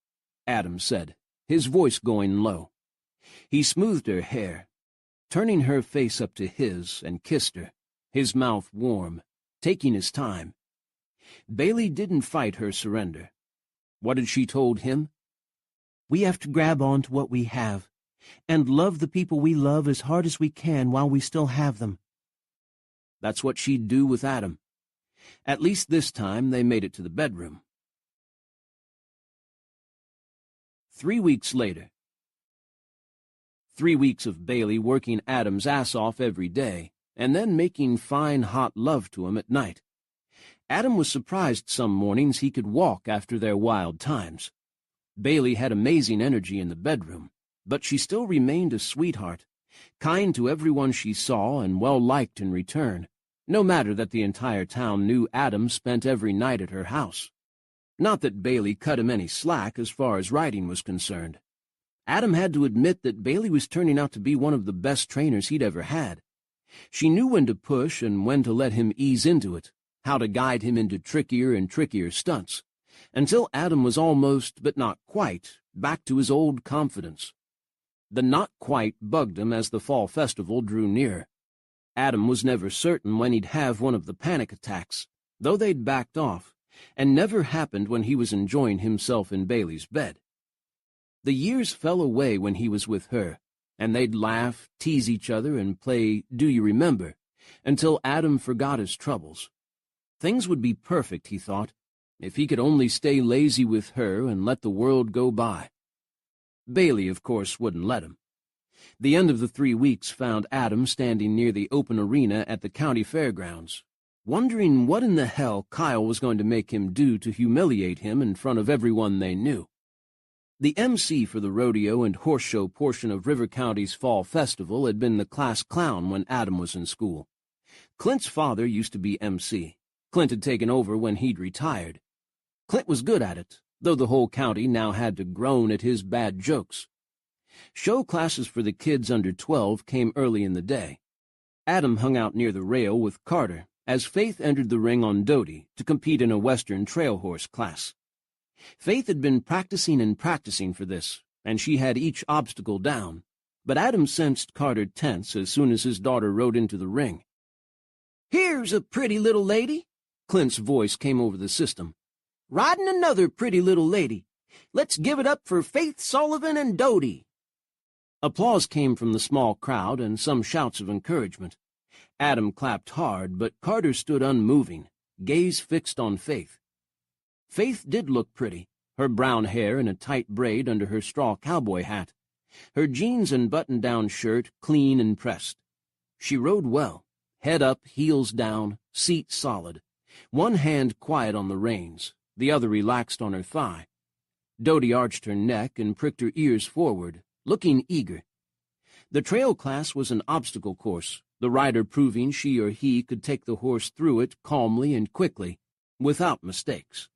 Adam said, his voice going low. He smoothed her hair, turning her face up to his, and kissed her, his mouth warm, taking his time. Bailey didn't fight her surrender. What had she told him? We have to grab on to what we have, and love the people we love as hard as we can while we still have them. That's what she'd do with Adam. At least this time they made it to the bedroom. 3 weeks later. 3 weeks of Bailey working Adam's ass off every day, and then making fine hot love to him at night. Adam was surprised some mornings he could walk after their wild times. Bailey had amazing energy in the bedroom, but she still remained a sweetheart, kind to everyone she saw and well-liked in return, no matter that the entire town knew Adam spent every night at her house. Not that Bailey cut him any slack as far as writing was concerned. Adam had to admit that Bailey was turning out to be one of the best trainers he'd ever had. She knew when to push and when to let him ease into it, how to guide him into trickier and trickier stunts, until Adam was almost, but not quite, back to his old confidence. The not quite bugged him as the fall festival drew nearer. Adam was never certain when he'd have one of the panic attacks, though they'd backed off, and never happened when he was enjoying himself in Bailey's bed. The years fell away when he was with her, and they'd laugh, tease each other, and play Do You Remember, until Adam forgot his troubles. Things would be perfect, he thought, if he could only stay lazy with her and let the world go by. Bailey, of course, wouldn't let him. The end of the 3 weeks found Adam standing near the open arena at the county fairgrounds, wondering what in the hell Kyle was going to make him do to humiliate him in front of everyone they knew. The MC for the rodeo and horse show portion of River County's fall festival had been the class clown when Adam was in school. Clint's father used to be MC. Clint had taken over when he'd retired. Clint was good at it, though the whole county now had to groan at his bad jokes. Show classes for the kids under 12 came early in the day. Adam hung out near the rail with Carter as Faith entered the ring on Doty to compete in a Western trail horse class. Faith had been practicing and practicing for this, and she had each obstacle down, but Adam sensed Carter tense as soon as his daughter rode into the ring. "Here's a pretty little lady," Clint's voice came over the system. "Riding another pretty little lady. Let's give it up for Faith Sullivan and Doty." Applause came from the small crowd and some shouts of encouragement. Adam clapped hard, but Carter stood unmoving, gaze fixed on Faith. Faith did look pretty, her brown hair in a tight braid under her straw cowboy hat, her jeans and button-down shirt clean and pressed. She rode well, head up, heels down, seat solid, one hand quiet on the reins, the other relaxed on her thigh. Doty arched her neck and pricked her ears forward, looking eager. The trail class was an obstacle course, the rider proving she or he could take the horse through it calmly and quickly, without mistakes.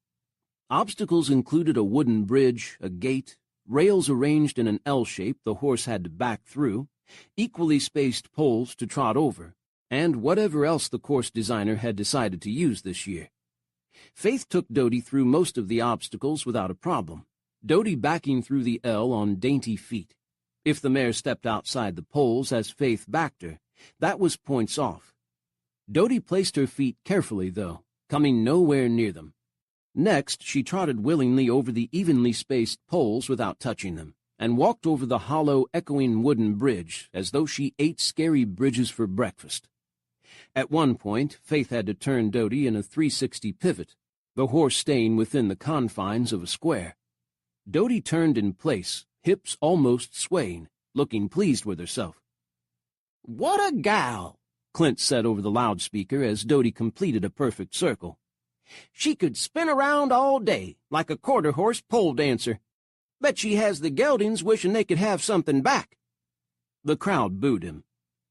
Obstacles included a wooden bridge, a gate, rails arranged in an L shape the horse had to back through, equally spaced poles to trot over, and whatever else the course designer had decided to use this year. Faith took Doty through most of the obstacles without a problem, Doty backing through the L on dainty feet. If the mare stepped outside the poles as Faith backed her, that was points off. Doty placed her feet carefully, though, coming nowhere near them. Next, she trotted willingly over the evenly spaced poles without touching them, and walked over the hollow, echoing wooden bridge as though she ate scary bridges for breakfast. At one point, Faith had to turn Doty in a 360 pivot, the horse staying within the confines of a square. Doty turned in place, hips almost swaying, looking pleased with herself. "What a gal!" Clint said over the loudspeaker as Doty completed a perfect circle. "She could spin around all day, like a quarter-horse pole dancer. Bet she has the geldings wishing they could have something back." The crowd booed him.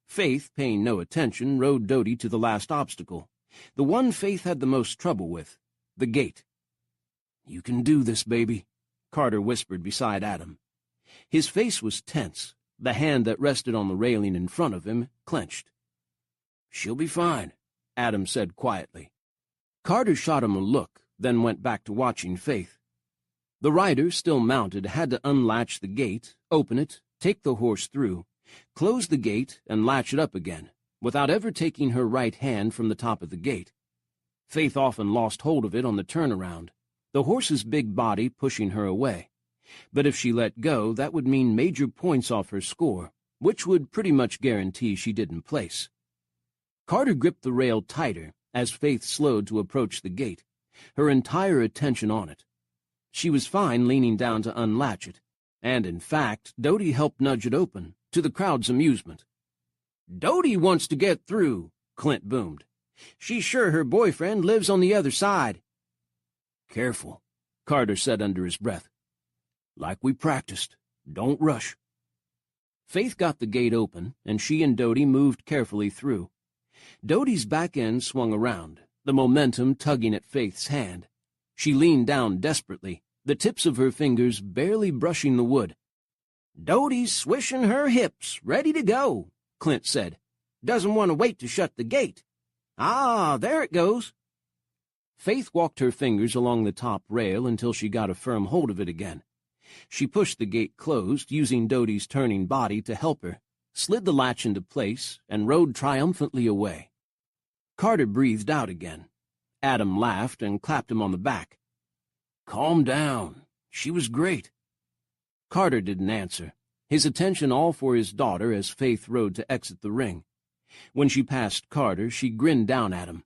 Faith, paying no attention, rode Doty to the last obstacle, the one Faith had the most trouble with, the gate. "You can do this, baby," Carter whispered beside Adam. His face was tense, the hand that rested on the railing in front of him clenched. "She'll be fine," Adam said quietly. Carter shot him a look, then went back to watching Faith. The rider, still mounted, had to unlatch the gate, open it, take the horse through, close the gate, and latch it up again, without ever taking her right hand from the top of the gate. Faith often lost hold of it on the turnaround, the horse's big body pushing her away. But if she let go, that would mean major points off her score, which would pretty much guarantee she didn't place. Carter gripped the rail tighter as Faith slowed to approach the gate, her entire attention on it. She was fine leaning down to unlatch it, and in fact, Doty helped nudge it open, to the crowd's amusement. "Doty wants to get through," Clint boomed. "She's sure her boyfriend lives on the other side." "Careful," Carter said under his breath. "Like we practiced. Don't rush." Faith got the gate open, and she and Doty moved carefully through. Doty's back end swung around, the momentum tugging at Faith's hand. She leaned down desperately, the tips of her fingers barely brushing the wood. "Doty's swishing her hips, ready to go," Clint said. "Doesn't want to wait to shut the gate. Ah, there it goes." Faith walked her fingers along the top rail until she got a firm hold of it again. She pushed the gate closed, using Doty's turning body to help her, slid the latch into place, and rode triumphantly away. Carter breathed out again. Adam laughed and clapped him on the back. "Calm down. She was great." Carter didn't answer, his attention all for his daughter as Faith rode to exit the ring. When she passed Carter, she grinned down at him.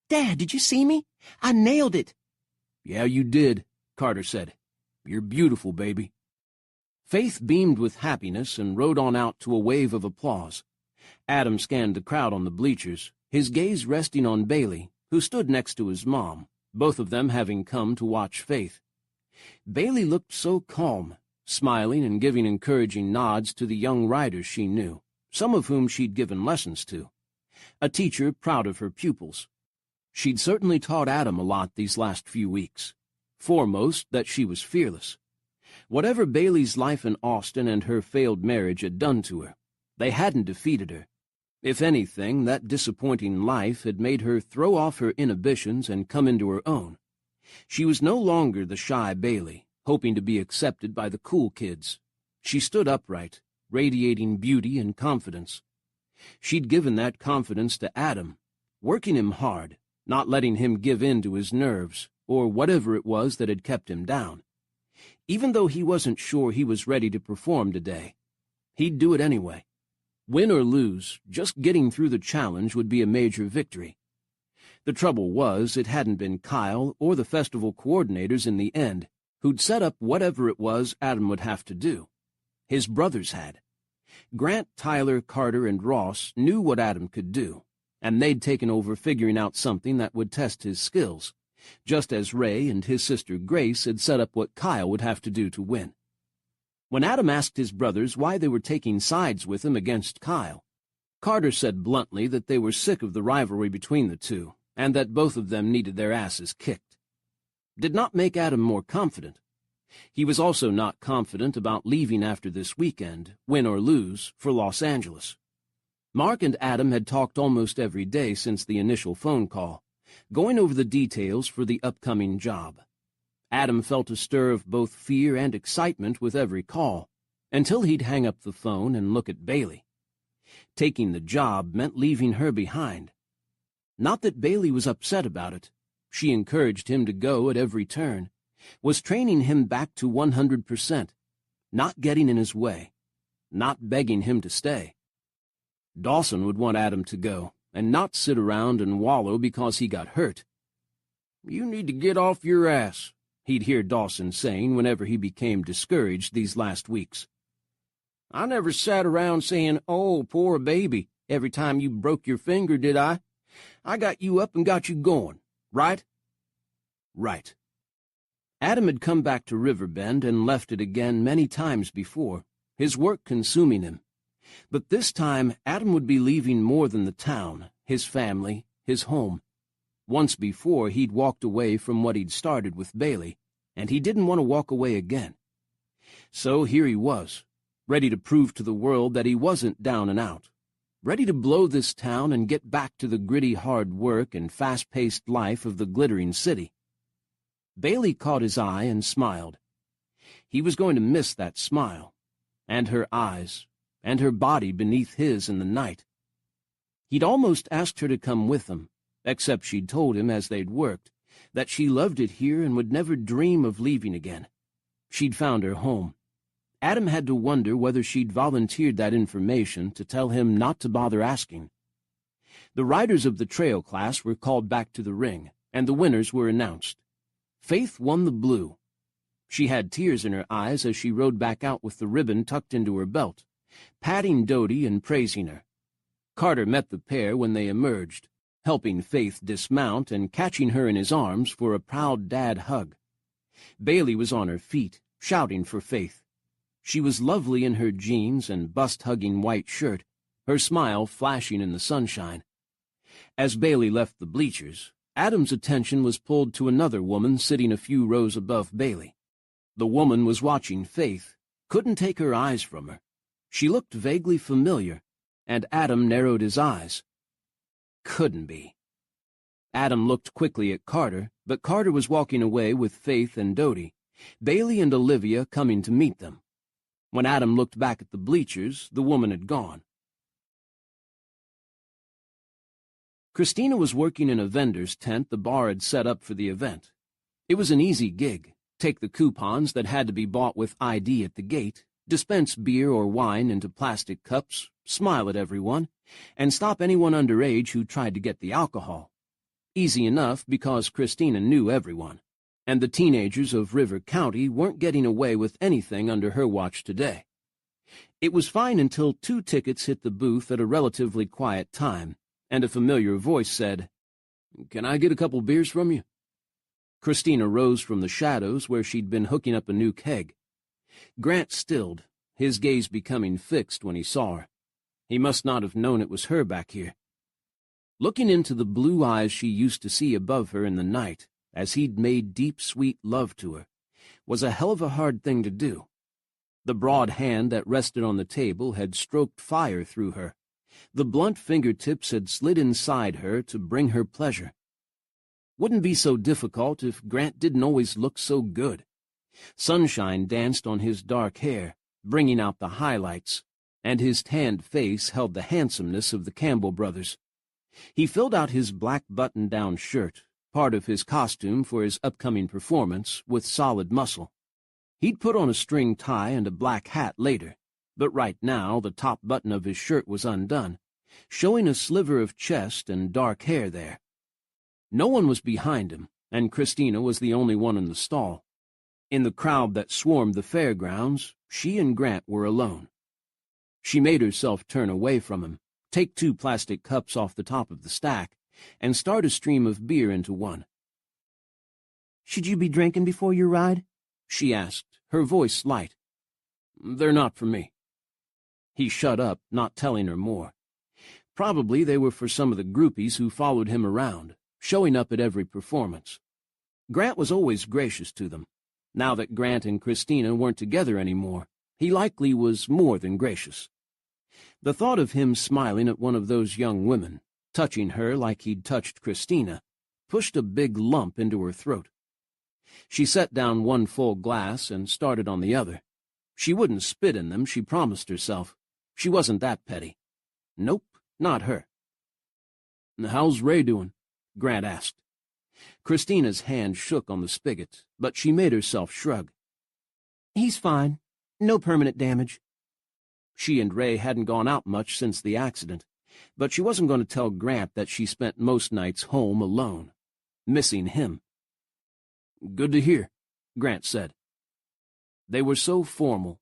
"Dad, did you see me? I nailed it." "Yeah, you did," Carter said. "You're beautiful, baby." Faith beamed with happiness and rode on out to a wave of applause. Adam scanned the crowd on the bleachers, his gaze resting on Bailey, who stood next to his mom, both of them having come to watch Faith. Bailey looked so calm, smiling and giving encouraging nods to the young riders she knew, some of whom she'd given lessons to. A teacher proud of her pupils. She'd certainly taught Adam a lot these last few weeks. Foremost, that she was fearless. Whatever Bailey's life in Austin and her failed marriage had done to her, they hadn't defeated her. If anything, that disappointing life had made her throw off her inhibitions and come into her own. She was no longer the shy Bailey, hoping to be accepted by the cool kids. She stood upright, radiating beauty and confidence. She'd given that confidence to Adam, working him hard, not letting him give in to his nerves, or whatever it was that had kept him down. Even though he wasn't sure he was ready to perform today, he'd do it anyway. Win or lose, just getting through the challenge would be a major victory. The trouble was, it hadn't been Kyle or the festival coordinators in the end who'd set up whatever it was Adam would have to do. His brothers had. Grant, Tyler, Carter, and Ross knew what Adam could do, and they'd taken over figuring out something that would test his skills, just as Ray and his sister Grace had set up what Kyle would have to do to win. When Adam asked his brothers why they were taking sides with him against Kyle, Carter said bluntly that they were sick of the rivalry between the two, and that both of them needed their asses kicked. Did not make Adam more confident. He was also not confident about leaving after this weekend, win or lose, for Los Angeles. Mark and Adam had talked almost every day since the initial phone call, going over the details for the upcoming job. Adam felt a stir of both fear and excitement with every call, until he'd hang up the phone and look at Bailey. Taking the job meant leaving her behind. Not that Bailey was upset about it. She encouraged him to go at every turn, was training him back to 100%, not getting in his way, not begging him to stay. Dawson would want Adam to go, and not sit around and wallow because he got hurt. "You need to get off your ass," he'd hear Dawson saying whenever he became discouraged these last weeks. "I never sat around saying, 'Oh, poor baby,' every time you broke your finger, did I? I got you up and got you going, right?" Right. Adam had come back to Riverbend and left it again many times before, his work consuming him. But this time Adam would be leaving more than the town, his family, his home. Once before he'd walked away from what he'd started with Bailey, and he didn't want to walk away again. So here he was, ready to prove to the world that he wasn't down and out, ready to blow this town and get back to the gritty hard work and fast-paced life of the glittering city. Bailey caught his eye and smiled. He was going to miss that smile, and her eyes, and her body beneath his in the night. He'd almost asked her to come with him, except she'd told him as they'd worked that she loved it here and would never dream of leaving again. She'd found her home. Adam had to wonder whether she'd volunteered that information to tell him not to bother asking. The riders of the trail class were called back to the ring, and the winners were announced. Faith won the blue. She had tears in her eyes as she rode back out with the ribbon tucked into her belt, patting Doty and praising her. Carter met the pair when they emerged, helping Faith dismount and catching her in his arms for a proud dad hug. Bailey was on her feet, shouting for Faith. She was lovely in her jeans and bust-hugging white shirt, her smile flashing in the sunshine. As Bailey left the bleachers, Adam's attention was pulled to another woman sitting a few rows above Bailey. The woman was watching Faith, couldn't take her eyes from her. She looked vaguely familiar, and Adam narrowed his eyes. Couldn't be. Adam looked quickly at Carter, but Carter was walking away with Faith and Dodie, Bailey and Olivia coming to meet them. When Adam looked back at the bleachers, the woman had gone. Christina was working in a vendor's tent the bar had set up for the event. It was an easy gig. Take the coupons that had to be bought with ID at the gate, dispense beer or wine into plastic cups, smile at everyone, and stop anyone underage who tried to get the alcohol. Easy enough because Christina knew everyone, and the teenagers of River County weren't getting away with anything under her watch today. It was fine until 2 tickets hit the booth at a relatively quiet time, and a familiar voice said, "Can I get a couple beers from you?" Christina rose from the shadows where she'd been hooking up a new keg. Grant stilled, his gaze becoming fixed when he saw her. He must not have known it was her back here. Looking into the blue eyes she used to see above her in the night, as he'd made deep, sweet love to her, was a hell of a hard thing to do. The broad hand that rested on the table had stroked fire through her. The blunt fingertips had slid inside her to bring her pleasure. Wouldn't be so difficult if Grant didn't always look so good. Sunshine danced on his dark hair, bringing out the highlights, and his tanned face held the handsomeness of the Campbell brothers. He filled out his black button-down shirt, part of his costume for his upcoming performance, with solid muscle. He'd put on a string tie and a black hat later, but right now the top button of his shirt was undone, showing a sliver of chest and dark hair there. No one was behind him, and Christina was the only one in the stall. In the crowd that swarmed the fairgrounds, she and Grant were alone. She made herself turn away from him, take 2 plastic cups off the top of the stack, and start a stream of beer into one. "Should you be drinking before your ride?" she asked, her voice light. "They're not for me." He shut up, not telling her more. Probably they were for some of the groupies who followed him around, showing up at every performance. Grant was always gracious to them. Now that Grant and Christina weren't together anymore, he likely was more than gracious. The thought of him smiling at one of those young women, touching her like he'd touched Christina, pushed a big lump into her throat. She set down 1 full glass and started on the other. She wouldn't spit in them, she promised herself. She wasn't that petty. Nope, not her. "How's Ray doing?" Grant asked. Christina's hand shook on the spigot, but she made herself shrug. "He's fine. No permanent damage." She and Ray hadn't gone out much since the accident, but she wasn't going to tell Grant that she spent most nights home alone, missing him. "Good to hear," Grant said. They were so formal,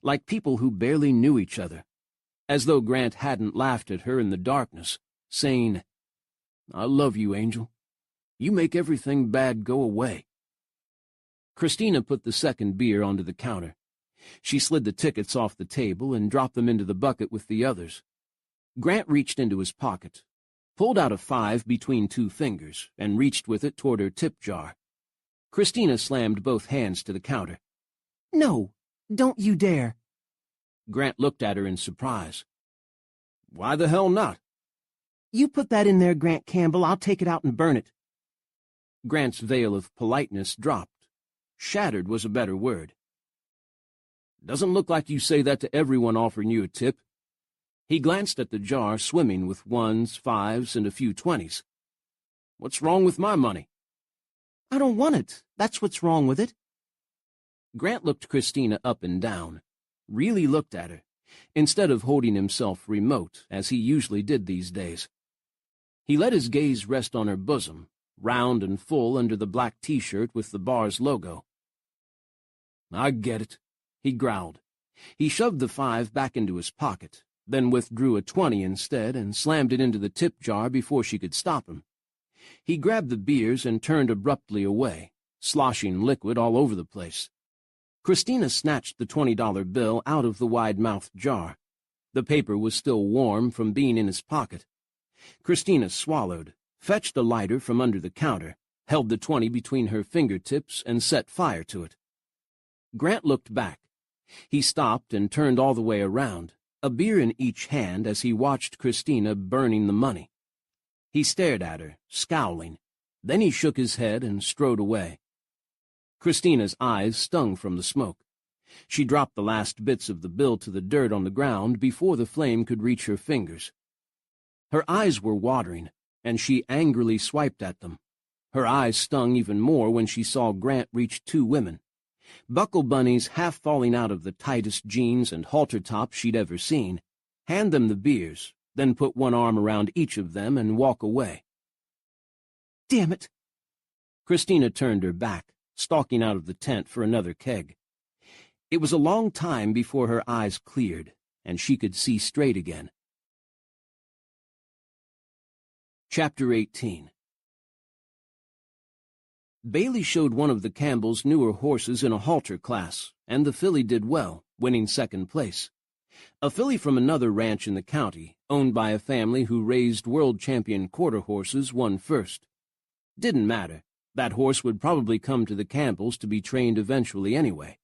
like people who barely knew each other, as though Grant hadn't laughed at her in the darkness, saying, "I love you, Angel. You make everything bad go away." Christina put the second beer onto the counter. She slid the tickets off the table and dropped them into the bucket with the others. Grant reached into his pocket, pulled out a 5 between 2 fingers, and reached with it toward her tip jar. Christina slammed both hands to the counter. "No, don't you dare." Grant looked at her in surprise. "Why the hell not?" "You put that in there, Grant Campbell. I'll take it out and burn it." Grant's veil of politeness dropped. Shattered was a better word. "Doesn't look like you say that to everyone offering you a tip." He glanced at the jar swimming with 1s, 5s, and a few 20s. "What's wrong with my money?" "I don't want it. That's what's wrong with it." Grant looked Christina up and down, really looked at her, instead of holding himself remote, as he usually did these days. He let his gaze rest on her bosom, round and full under the black T-shirt with the bar's logo. "I get it," he growled. He shoved the 5 back into his pocket, then withdrew a 20 instead and slammed it into the tip jar before she could stop him. He grabbed the beers and turned abruptly away, sloshing liquid all over the place. Christina snatched the $20 bill out of the wide-mouthed jar. The paper was still warm from being in his pocket. Christina swallowed, fetched a lighter from under the counter, held the 20 between her fingertips, and set fire to it. Grant looked back. He stopped and turned all the way around, a beer in each hand as he watched Christina burning the money. He stared at her, scowling. Then he shook his head and strode away. Christina's eyes stung from the smoke. She dropped the last bits of the bill to the dirt on the ground before the flame could reach her fingers. Her eyes were watering, and she angrily swiped at them. Her eyes stung even more when she saw Grant reach two women. Buckle Bunnies, half falling out of the tightest jeans and halter tops she'd ever seen, hand them the beers, then put one arm around each of them and walk away. Damn it! Christina turned her back, stalking out of the tent for another keg. It was a long time before her eyes cleared, and she could see straight again. Chapter 18. Bailey showed one of the Campbells' newer horses in a halter class, and the filly did well, winning second place. A filly from another ranch in the county, owned by a family who raised world-champion quarter horses, won first. Didn't matter. That horse would probably come to the Campbells to be trained eventually anyway.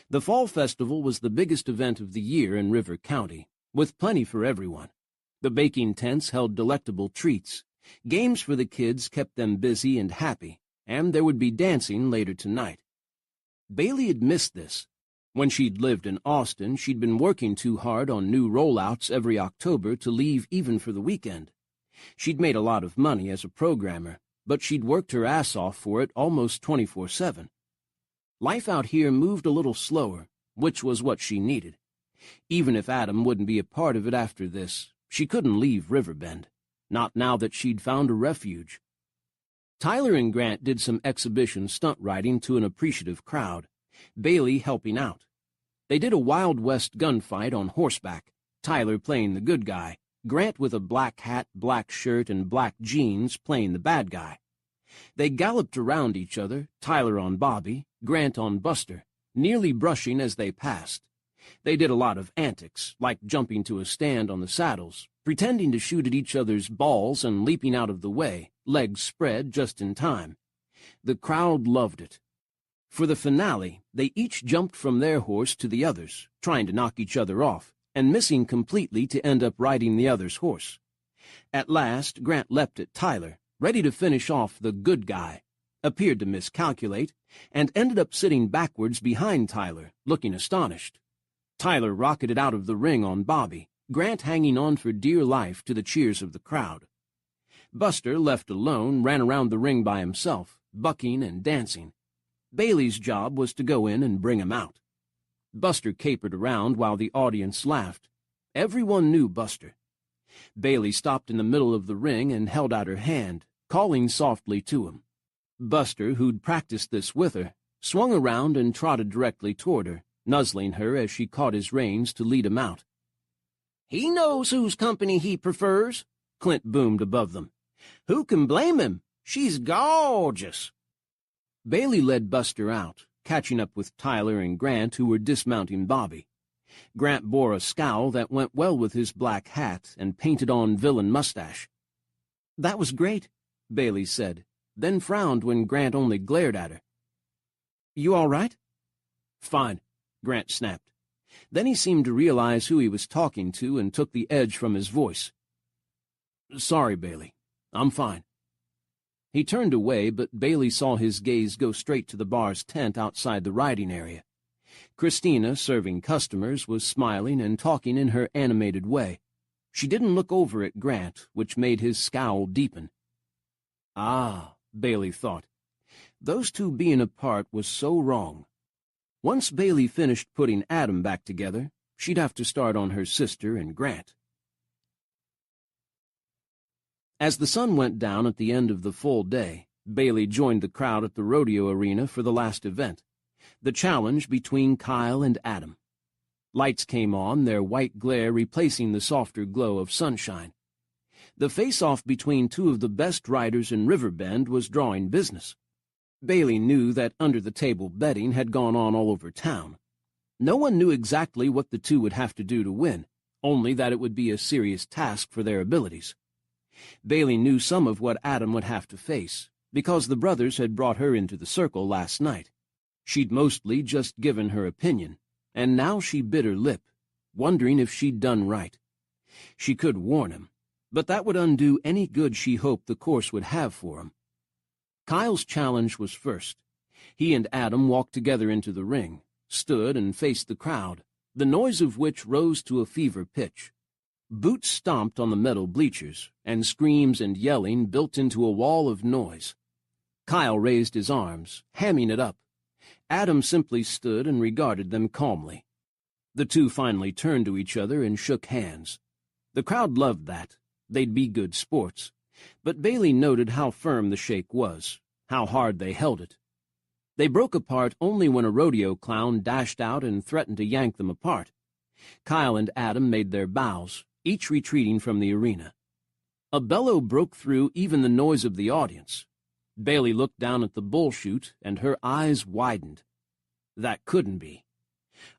The Fall Festival was the biggest event of the year in River County, with plenty for everyone. The baking tents held delectable treats. Games for the kids kept them busy and happy, and there would be dancing later tonight. Bailey had missed this. When she'd lived in Austin, she'd been working too hard on new rollouts every October to leave even for the weekend. She'd made a lot of money as a programmer, but she'd worked her ass off for it almost 24/7. Life out here moved a little slower, which was what she needed. Even if Adam wouldn't be a part of it after this, she couldn't leave Riverbend, not now that she'd found a refuge. Tyler and Grant did some exhibition stunt riding to an appreciative crowd, Bailey helping out. They did a Wild West gunfight on horseback, Tyler playing the good guy, Grant with a black hat, black shirt, and black jeans playing the bad guy. They galloped around each other, Tyler on Bobby, Grant on Buster, nearly brushing as they passed. They did a lot of antics, like jumping to a stand on the saddles, pretending to shoot at each other's balls and leaping out of the way, legs spread just in time. The crowd loved it. For the finale, they each jumped from their horse to the others, trying to knock each other off, and missing completely to end up riding the other's horse. At last, Grant leapt at Tyler, ready to finish off the good guy, appeared to miscalculate, and ended up sitting backwards behind Tyler, looking astonished. Tyler rocketed out of the ring on Bobby, Grant hanging on for dear life to the cheers of the crowd. Buster, left alone, ran around the ring by himself, bucking and dancing. Bailey's job was to go in and bring him out. Buster capered around while the audience laughed. Everyone knew Buster. Bailey stopped in the middle of the ring and held out her hand, calling softly to him. Buster, who'd practiced this with her, swung around and trotted directly toward her, nuzzling her as she caught his reins to lead him out. "He knows whose company he prefers," Clint boomed above them. "Who can blame him? She's gorgeous." Bailey led Buster out, catching up with Tyler and Grant, who were dismounting Bobby. Grant bore a scowl that went well with his black hat and painted-on villain mustache. "That was great," Bailey said, then frowned when Grant only glared at her. "You all right?" "Fine," Grant snapped. Then he seemed to realize who he was talking to and took the edge from his voice. "Sorry, Bailey. I'm fine." He turned away, but Bailey saw his gaze go straight to the bar's tent outside the riding area. Christina, serving customers, was smiling and talking in her animated way. She didn't look over at Grant, which made his scowl deepen. Ah, Bailey thought. Those two being apart was so wrong. Once Bailey finished putting Adam back together, she'd have to start on her sister and Grant. As the sun went down at the end of the full day, Bailey joined the crowd at the rodeo arena for the last event, the challenge between Kyle and Adam. Lights came on, their white glare replacing the softer glow of sunshine. The face-off between two of the best riders in Riverbend was drawing business. Bailey knew that under-the-table betting had gone on all over town. No one knew exactly what the two would have to do to win, only that it would be a serious task for their abilities. Bailey knew some of what Adam would have to face, because the brothers had brought her into the circle last night. She'd mostly just given her opinion. and now she bit her lip, wondering if she'd done right. She could warn him, but that would undo any good she hoped the course would have for him. Kyle's challenge was first. He and Adam walked together into the ring, stood and faced the crowd, the noise of which rose to a fever pitch. Boots stomped on the metal bleachers, and screams and yelling built into a wall of noise. Kyle raised his arms, hamming it up. Adam simply stood and regarded them calmly. The two finally turned to each other and shook hands. The crowd loved that. They'd be good sports. But Bailey noted how firm the shake was, how hard they held it. They broke apart only when a rodeo clown dashed out and threatened to yank them apart. Kyle and Adam made their bows, each retreating from the arena. A bellow broke through even the noise of the audience. Bailey looked down at the bull chute, and her eyes widened. That couldn't be.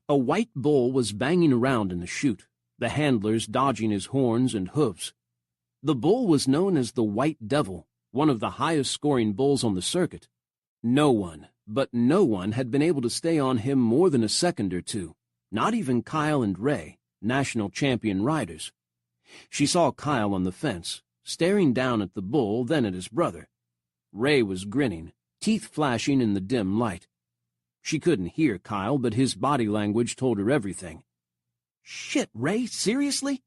A white bull was banging around in the chute, the handlers dodging his horns and hooves. The bull was known as the White Devil, one of the highest-scoring bulls on the circuit. No one, but no one, had been able to stay on him more than a second or two, not even Kyle and Ray, national champion riders. She saw Kyle on the fence, staring down at the bull, then at his brother. Ray was grinning, teeth flashing in the dim light. She couldn't hear Kyle, but his body language told her everything. "Shit, Ray, seriously?"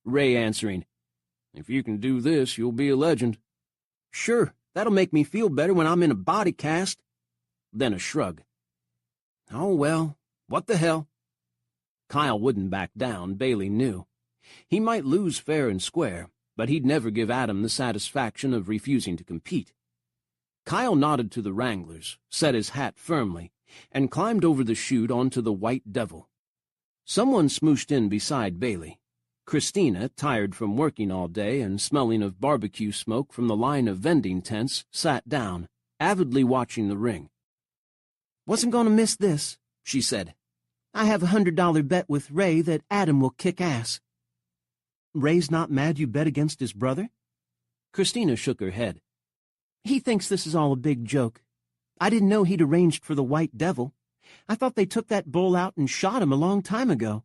Ray answering, "If you can do this, you'll be a legend." "Sure, that'll make me feel better when I'm in a body cast." Then a shrug. "Oh, well, what the hell?" Kyle wouldn't back down, Bailey knew. He might lose fair and square, but he'd never give Adam the satisfaction of refusing to compete. Kyle nodded to the wranglers, set his hat firmly, and climbed over the chute onto the White Devil. Someone smooshed in beside Bailey. Christina, tired from working all day and smelling of barbecue smoke from the line of vending tents, sat down, avidly watching the ring. "Wasn't going to miss this," she said. "I have a $100 bet with Ray that Adam will kick ass." "Ray's not mad you bet against his brother?" Christina shook her head. "He thinks this is all a big joke. I didn't know he'd arranged for the White Devil. I thought they took that bull out and shot him a long time ago."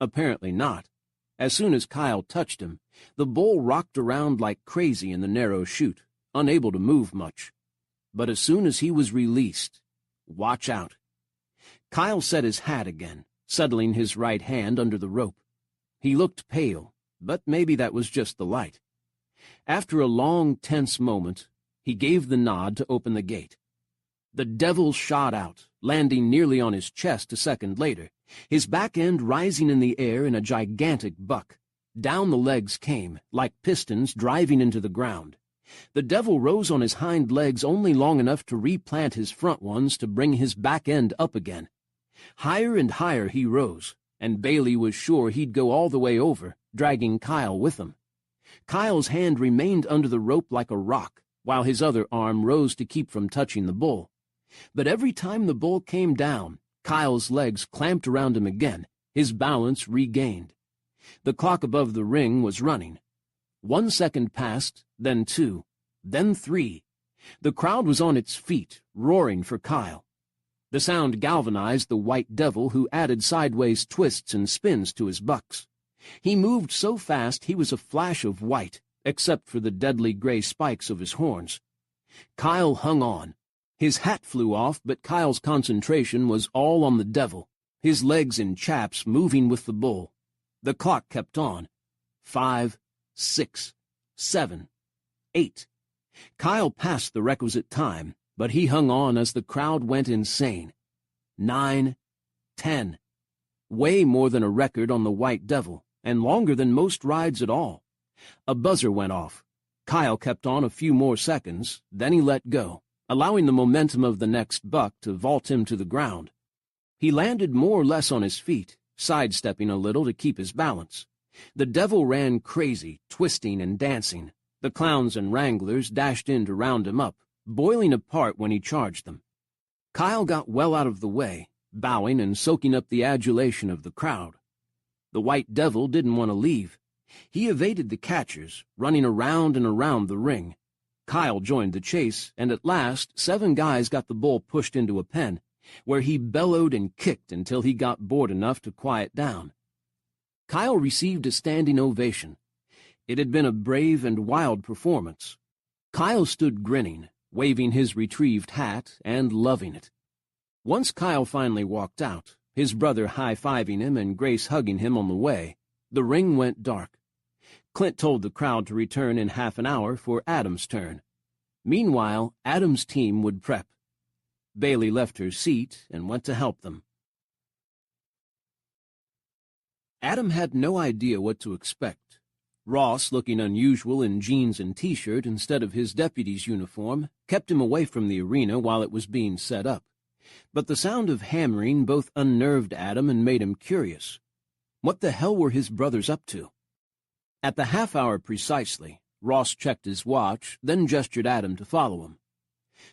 Apparently not. As soon as Kyle touched him, the bull rocked around like crazy in the narrow chute, unable to move much. But as soon as he was released, watch out. Kyle set his hat again, settling his right hand under the rope. He looked pale, but maybe that was just the light. After a long, tense moment, he gave the nod to open the gate. The devil shot out, landing nearly on his chest a second later, his back end rising in the air in a gigantic buck. Down the legs came, like pistons driving into the ground. The devil rose on his hind legs only long enough to replant his front ones to bring his back end up again. Higher and higher he rose, and Bailey was sure he'd go all the way over, dragging Kyle with him. Kyle's hand remained under the rope like a rock, while his other arm rose to keep from touching the bull. But every time the bull came down, Kyle's legs clamped around him again, his balance regained. The clock above the ring was running. 1 second passed, then 2, then 3. The crowd was on its feet, roaring for Kyle. The sound galvanized the White Devil, who added sideways twists and spins to his bucks. He moved so fast he was a flash of white, except for the deadly gray spikes of his horns. Kyle hung on. His hat flew off, but Kyle's concentration was all on the devil, his legs in chaps moving with the bull. The clock kept on. 5, 6, 7, 8. Kyle passed the requisite time, but he hung on as the crowd went insane. 9, 10. Way more than a record on the White Devil, and longer than most rides at all. A buzzer went off. Kyle kept on a few more seconds, then he let go, allowing the momentum of the next buck to vault him to the ground. He landed more or less on his feet, sidestepping a little to keep his balance. The devil ran crazy, twisting and dancing. The clowns and wranglers dashed in to round him up, boiling apart when he charged them. Kyle got well out of the way, bowing and soaking up the adulation of the crowd. The White Devil didn't want to leave. He evaded the catchers, running around and around the ring. Kyle joined the chase, and at last 7 guys got the bull pushed into a pen, where he bellowed and kicked until he got bored enough to quiet down. Kyle received a standing ovation. It had been a brave and wild performance. Kyle stood grinning, waving his retrieved hat and loving it. Once Kyle finally walked out, his brother high-fiving him and Grace hugging him on the way, the ring went dark. Clint told the crowd to return in half an hour for Adam's turn. Meanwhile, Adam's team would prep. Bailey left her seat and went to help them. Adam had no idea what to expect. Ross, looking unusual in jeans and T-shirt instead of his deputy's uniform, kept him away from the arena while it was being set up. But the sound of hammering both unnerved Adam and made him curious. What the hell were his brothers up to? At the half-hour precisely, Ross checked his watch, then gestured Adam to follow him.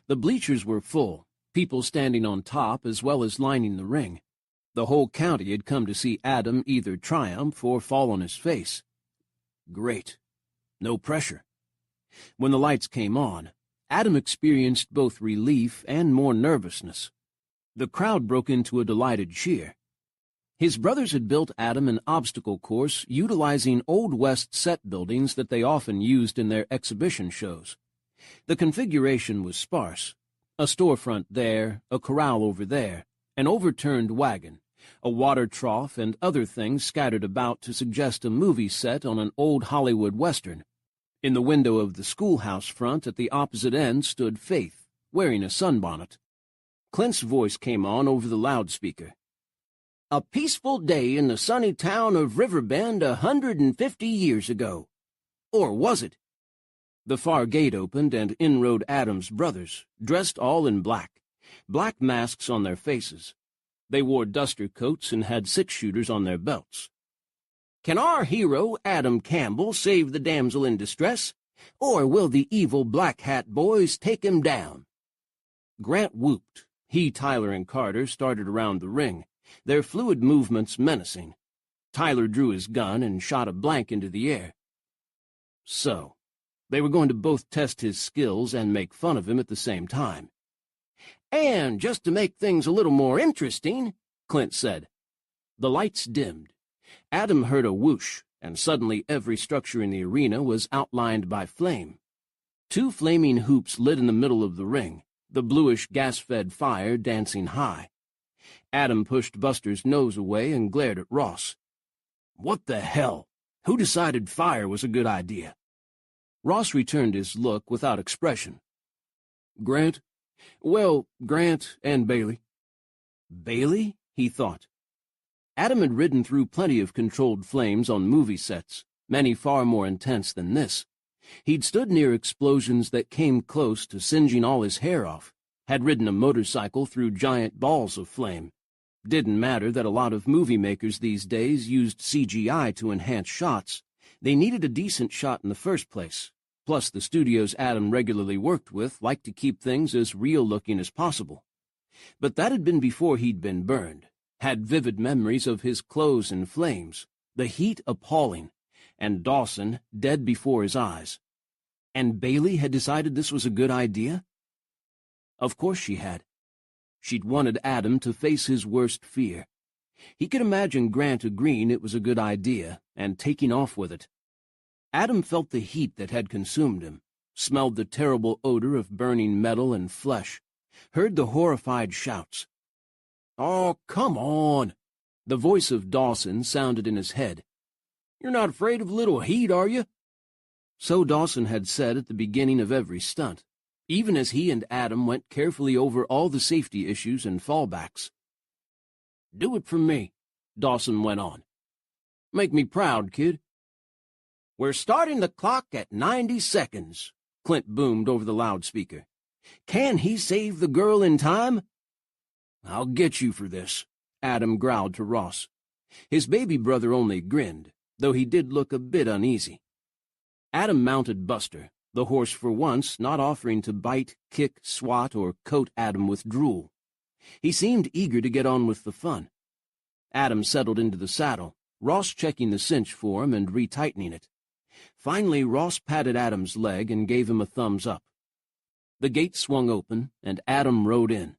The bleachers were full, people standing on top as well as lining the ring. The whole county had come to see Adam either triumph or fall on his face. Great. No pressure. When the lights came on, Adam experienced both relief and more nervousness. The crowd broke into a delighted cheer. His brothers had built Adam an obstacle course utilizing Old West set buildings that they often used in their exhibition shows. The configuration was sparse. A storefront there, a corral over there, an overturned wagon, a water trough, and other things scattered about to suggest a movie set on an old Hollywood Western. In the window of the schoolhouse front at the opposite end stood Faith, wearing a sunbonnet. Clint's voice came on over the loudspeaker. "A peaceful day in the sunny town of Riverbend 150 years ago. Or was it?" The far gate opened, and in rode Adam's brothers, dressed all in black masks on their faces. They wore duster coats and had six-shooters on their belts. "Can our hero, Adam Campbell, save the damsel in distress, or will the evil Black Hat boys take him down?" Grant whooped. He, Tyler, and Carter started around the ring, their fluid movements menacing. Tyler drew his gun and shot a blank into the air. So, they were going to both test his skills and make fun of him at the same time. "And just to make things a little more interesting," Clint said. The lights dimmed. Adam heard a whoosh, and suddenly every structure in the arena was outlined by flame. Two flaming hoops lit in the middle of the ring, the bluish gas-fed fire dancing high. Adam pushed Buster's nose away and glared at Ross. "What the hell? Who decided fire was a good idea?" Ross returned his look without expression. "Grant? Well, Grant and Bailey." Bailey? He thought. Adam had ridden through plenty of controlled flames on movie sets, many far more intense than this. He'd stood near explosions that came close to singeing all his hair off, had ridden a motorcycle through giant balls of flame. Didn't matter that a lot of movie makers these days used CGI to enhance shots. They needed a decent shot in the first place. Plus, the studios Adam regularly worked with liked to keep things as real-looking as possible. But that had been before he'd been burned, had vivid memories of his clothes in flames, the heat appalling, and Dawson dead before his eyes. And Bailey had decided this was a good idea? Of course she had. She'd wanted Adam to face his worst fear. He could imagine Grant agreeing it was a good idea and taking off with it. Adam felt the heat that had consumed him, smelled the terrible odor of burning metal and flesh, heard the horrified shouts. "Oh, come on!" The voice of Dawson sounded in his head. "You're not afraid of a little heat, are you?" So Dawson had said at the beginning of every stunt, even as he and Adam went carefully over all the safety issues and fallbacks. "Do it for me," Dawson went on. "Make me proud, kid." "We're starting the clock at 90 seconds, Clint boomed over the loudspeaker. "Can he save the girl in time?" "I'll get you for this," Adam growled to Ross. His baby brother only grinned, though he did look a bit uneasy. Adam mounted Buster, the horse for once not offering to bite, kick, swat, or coat Adam with drool. He seemed eager to get on with the fun. Adam settled into the saddle, Ross checking the cinch for him and retightening it. Finally, Ross patted Adam's leg and gave him a thumbs up. The gate swung open, and Adam rode in.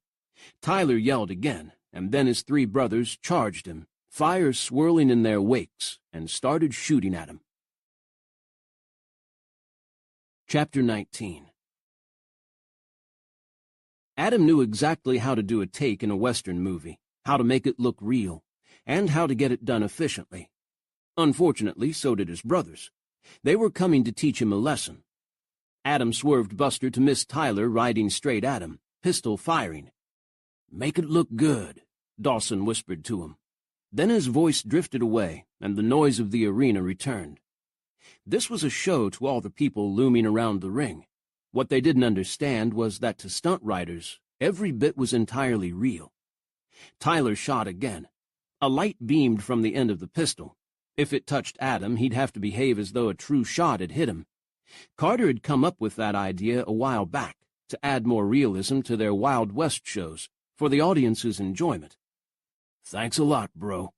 Tyler yelled again, and then his three brothers charged him, fire swirling in their wakes, and started shooting at him. Chapter 19. Adam knew exactly how to do a take in a Western movie, how to make it look real, and how to get it done efficiently. Unfortunately, so did his brothers. They were coming to teach him a lesson. Adam swerved Buster to miss Tyler riding straight at him, pistol firing. "Make it look good," Dawson whispered to him. Then his voice drifted away, and the noise of the arena returned. This was a show to all the people looming around the ring. What they didn't understand was that to stunt riders, every bit was entirely real. Tyler shot again. A light beamed from the end of the pistol. If it touched Adam, he'd have to behave as though a true shot had hit him. Carter had come up with that idea a while back, to add more realism to their Wild West shows, for the audience's enjoyment. "Thanks a lot, bro."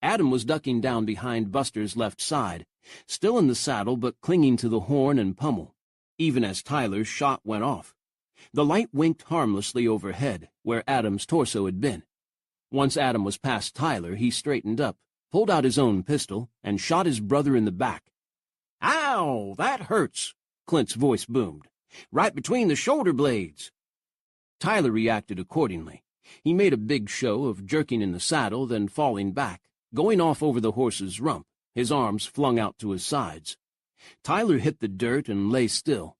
Adam was ducking down behind Buster's left side, still in the saddle but clinging to the horn and pommel, even as Tyler's shot went off. The light winked harmlessly overhead, where Adam's torso had been. Once Adam was past Tyler, he straightened up, pulled out his own pistol, and shot his brother in the back. "Ow, that hurts," Clint's voice boomed. "Right between the shoulder blades." Tyler reacted accordingly. He made a big show of jerking in the saddle, then falling back, going off over the horse's rump, his arms flung out to his sides. Tyler hit the dirt and lay still.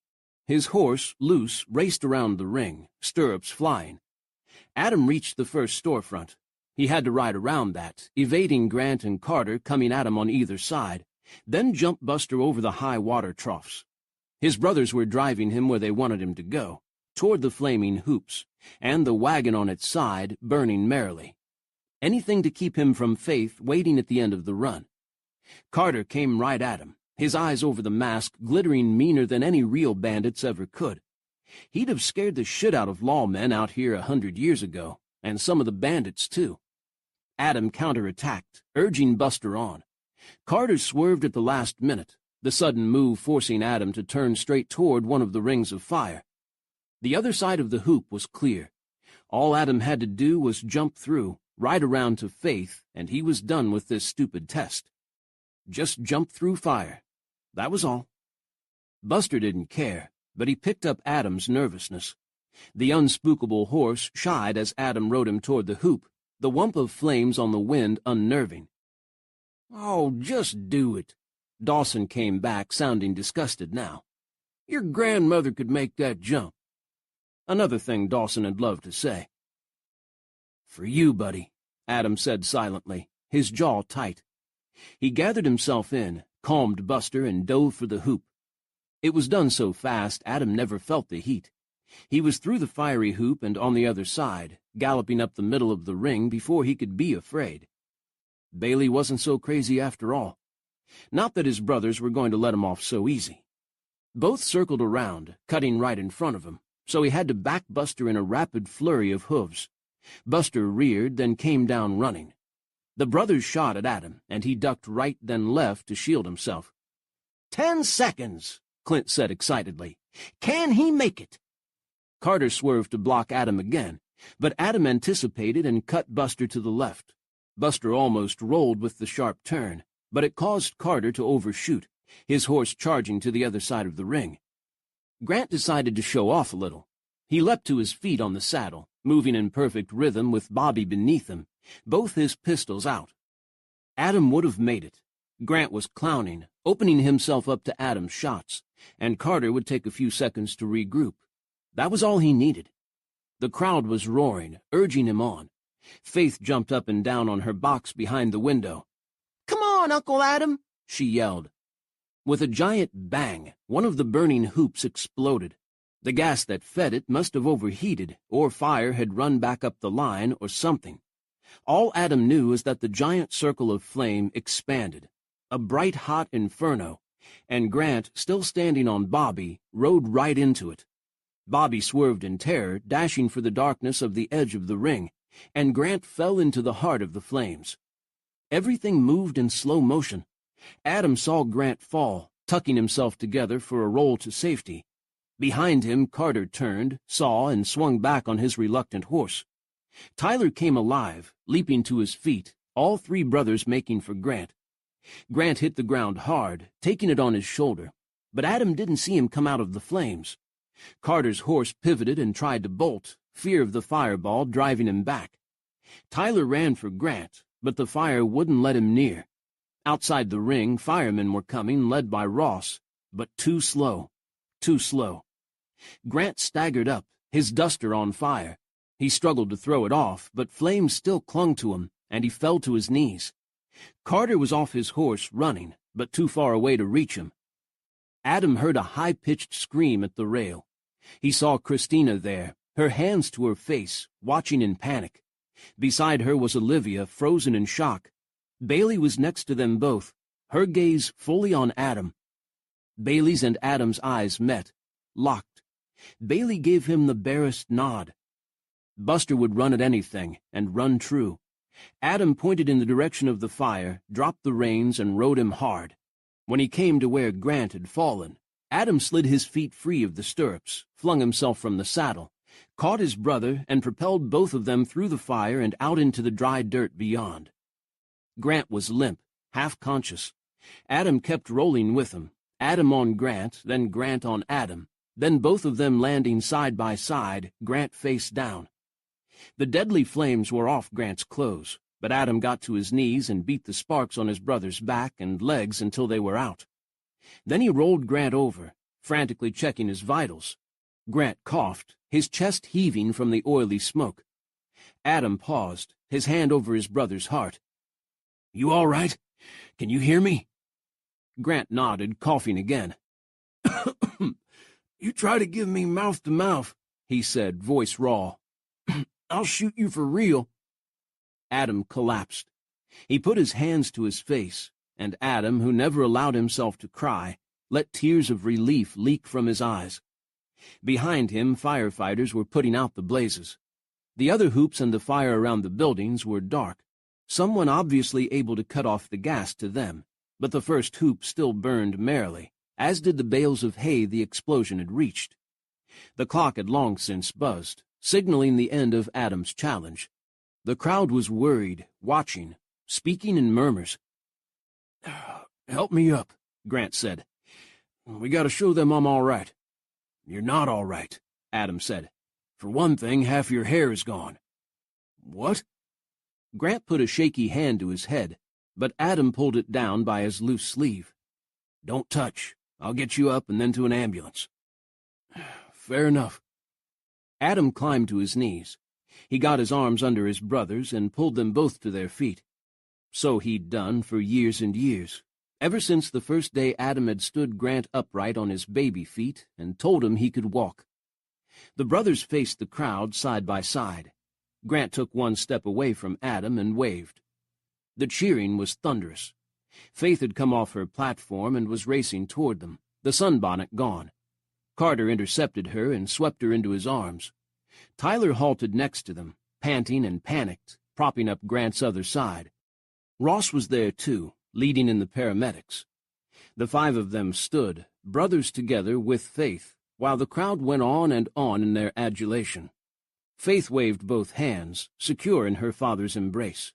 His horse, loose, raced around the ring, stirrups flying. Adam reached the first storefront. He had to ride around that, evading Grant and Carter coming at him on either side, then jump Buster over the high water troughs. His brothers were driving him where they wanted him to go, toward the flaming hoops, and the wagon on its side burning merrily. Anything to keep him from Faith waiting at the end of the run. Carter came right at him, his eyes over the mask glittering meaner than any real bandits ever could. He'd have scared the shit out of lawmen out here 100 years ago, and some of the bandits, too. Adam counterattacked, urging Buster on. Carter swerved at the last minute, the sudden move forcing Adam to turn straight toward one of the rings of fire. The other side of the hoop was clear. All Adam had to do was jump through, ride around to Faith, and he was done with this stupid test. Just jump through fire. That was all. Buster didn't care, but he picked up Adam's nervousness. The unspookable horse shied as Adam rode him toward the hoop, the whump of flames on the wind unnerving. "Oh, just do it." Dawson came back, sounding disgusted now. "Your grandmother could make that jump." Another thing Dawson had loved to say. "For you, buddy," Adam said silently, his jaw tight. He gathered himself in, calmed Buster, and dove for the hoop. It was done so fast Adam never felt the heat. He was through the fiery hoop and on the other side, galloping up the middle of the ring before he could be afraid. Bailey wasn't so crazy after all. Not that his brothers were going to let him off so easy. Both circled around, cutting right in front of him, so he had to back Buster in a rapid flurry of hooves. Buster reared, then came down running. The brothers shot at Adam, and he ducked right then left to shield himself. 10 seconds, Clint said excitedly. "Can he make it?" Carter swerved to block Adam again, but Adam anticipated and cut Buster to the left. Buster almost rolled with the sharp turn, but it caused Carter to overshoot, his horse charging to the other side of the ring. Grant decided to show off a little. He leapt to his feet on the saddle, moving in perfect rhythm with Bobby beneath him, both his pistols out. Adam would have made it. Grant was clowning, opening himself up to Adam's shots, and Carter would take a few seconds to regroup. That was all he needed. The crowd was roaring, urging him on. Faith jumped up and down on her box behind the window. "Come on, Uncle Adam," she yelled. With a giant bang, one of the burning hoops exploded. The gas that fed it must have overheated, or fire had run back up the line, or something. All Adam knew was that the giant circle of flame expanded, a bright hot inferno, and Grant, still standing on Bobby, rode right into it. Bobby swerved in terror, dashing for the darkness of the edge of the ring, and Grant fell into the heart of the flames. Everything moved in slow motion. Adam saw Grant fall, tucking himself together for a roll to safety. Behind him, Carter turned, saw, and swung back on his reluctant horse. Tyler came alive, leaping to his feet, all three brothers making for Grant. Grant hit the ground hard, taking it on his shoulder, but Adam didn't see him come out of the flames. Carter's horse pivoted and tried to bolt, fear of the fireball driving him back. Tyler ran for Grant, but the fire wouldn't let him near. Outside the ring, firemen were coming, led by Ross, but too slow, too slow. Grant staggered up, his duster on fire. He struggled to throw it off, but flames still clung to him, and he fell to his knees. Carter was off his horse, running, but too far away to reach him. Adam heard a high-pitched scream at the rail. He saw Christina there, her hands to her face, watching in panic. Beside her was Olivia, frozen in shock. Bailey was next to them both, her gaze fully on Adam. Bailey's and Adam's eyes met, locked. Bailey gave him the barest nod. Buster would run at anything, and run true. Adam pointed in the direction of the fire, dropped the reins, and rode him hard. When he came to where Grant had fallen, Adam slid his feet free of the stirrups, flung himself from the saddle, caught his brother, and propelled both of them through the fire and out into the dry dirt beyond. Grant was limp, half-conscious. Adam kept rolling with him, Adam on Grant, then Grant on Adam, then both of them landing side by side, Grant face down. The deadly flames were off Grant's clothes, but Adam got to his knees and beat the sparks on his brother's back and legs until they were out. Then he rolled Grant over, frantically checking his vitals. Grant coughed, his chest heaving from the oily smoke. Adam paused, his hand over his brother's heart. "You all right? Can you hear me?" Grant nodded, coughing again. "You try to give me mouth-to-mouth," he said, voice raw. "I'll shoot you for real." Adam collapsed. He put his hands to his face, and Adam, who never allowed himself to cry, let tears of relief leak from his eyes. Behind him, firefighters were putting out the blazes. The other hoops and the fire around the buildings were dark, someone obviously able to cut off the gas to them, but the first hoop still burned merrily, as did the bales of hay the explosion had reached. The clock had long since buzzed, signaling the end of Adam's challenge. The crowd was worried, watching, speaking in murmurs. "Help me up," Grant said. "We gotta show them I'm all right." "You're not all right," Adam said. "For one thing, half your hair is gone." "What?" Grant put a shaky hand to his head, but Adam pulled it down by his loose sleeve. "Don't touch. I'll get you up and then to an ambulance." "Fair enough." Adam climbed to his knees. He got his arms under his brother's and pulled them both to their feet. So he'd done for years and years, ever since the first day Adam had stood Grant upright on his baby feet and told him he could walk. The brothers faced the crowd side by side. Grant took one step away from Adam and waved. The cheering was thunderous. Faith had come off her platform and was racing toward them, the sunbonnet gone. Carter intercepted her and swept her into his arms. Tyler halted next to them, panting and panicked, propping up Grant's other side. Ross was there, too, leading in the paramedics. The five of them stood, brothers together with Faith, while the crowd went on and on in their adulation. Faith waved both hands, secure in her father's embrace.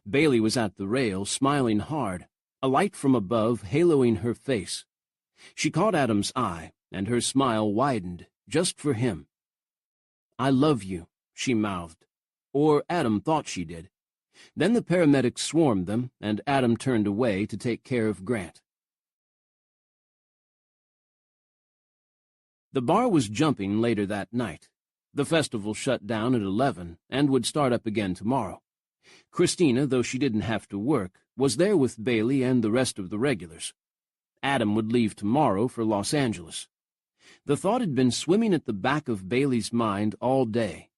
Bailey was at the rail, smiling hard, a light from above haloing her face. She caught Adam's eye, and her smile widened, just for him. "I love you," she mouthed, or Adam thought she did. Then the paramedics swarmed them, and Adam turned away to take care of Grant. The bar was jumping later that night. The festival shut down at 11 and would start up again tomorrow. Christina, though she didn't have to work, was there with Bailey and the rest of the regulars. Adam would leave tomorrow for Los Angeles. The thought had been swimming at the back of Bailey's mind all day.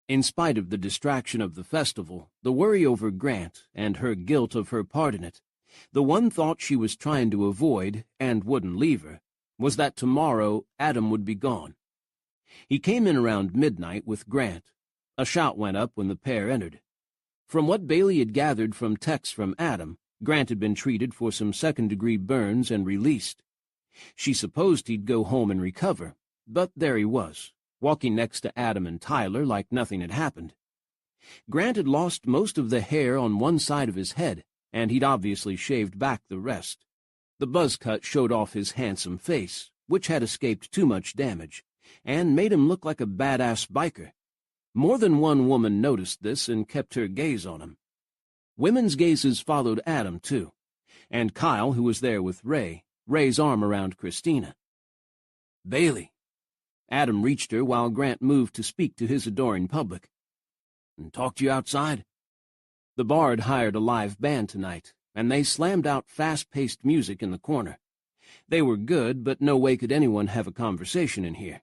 In spite of the distraction of the festival, the worry over Grant, and her guilt of her part in it, the one thought she was trying to avoid, and wouldn't leave her, was that tomorrow Adam would be gone. He came in around midnight with Grant. A shout went up when the pair entered. From what Bailey had gathered from texts from Adam, Grant had been treated for some second-degree burns and released. She supposed he'd go home and recover, But there he was, walking next to Adam and Tyler like nothing had happened. Grant had lost most of the hair on one side of his head, and he'd obviously shaved back the rest. The buzz cut showed off his handsome face, which had escaped too much damage, and made him look like a badass biker. More than one woman noticed this and kept her gaze on him. Women's gazes followed Adam, too, and Kyle, who was there with Ray's arm around Christina. "Bailey." Adam reached her while Grant moved to speak to his adoring public. "And talk to you outside?" The bar had hired a live band tonight, and they slammed out fast-paced music in the corner. They were good, but no way could anyone have a conversation in here.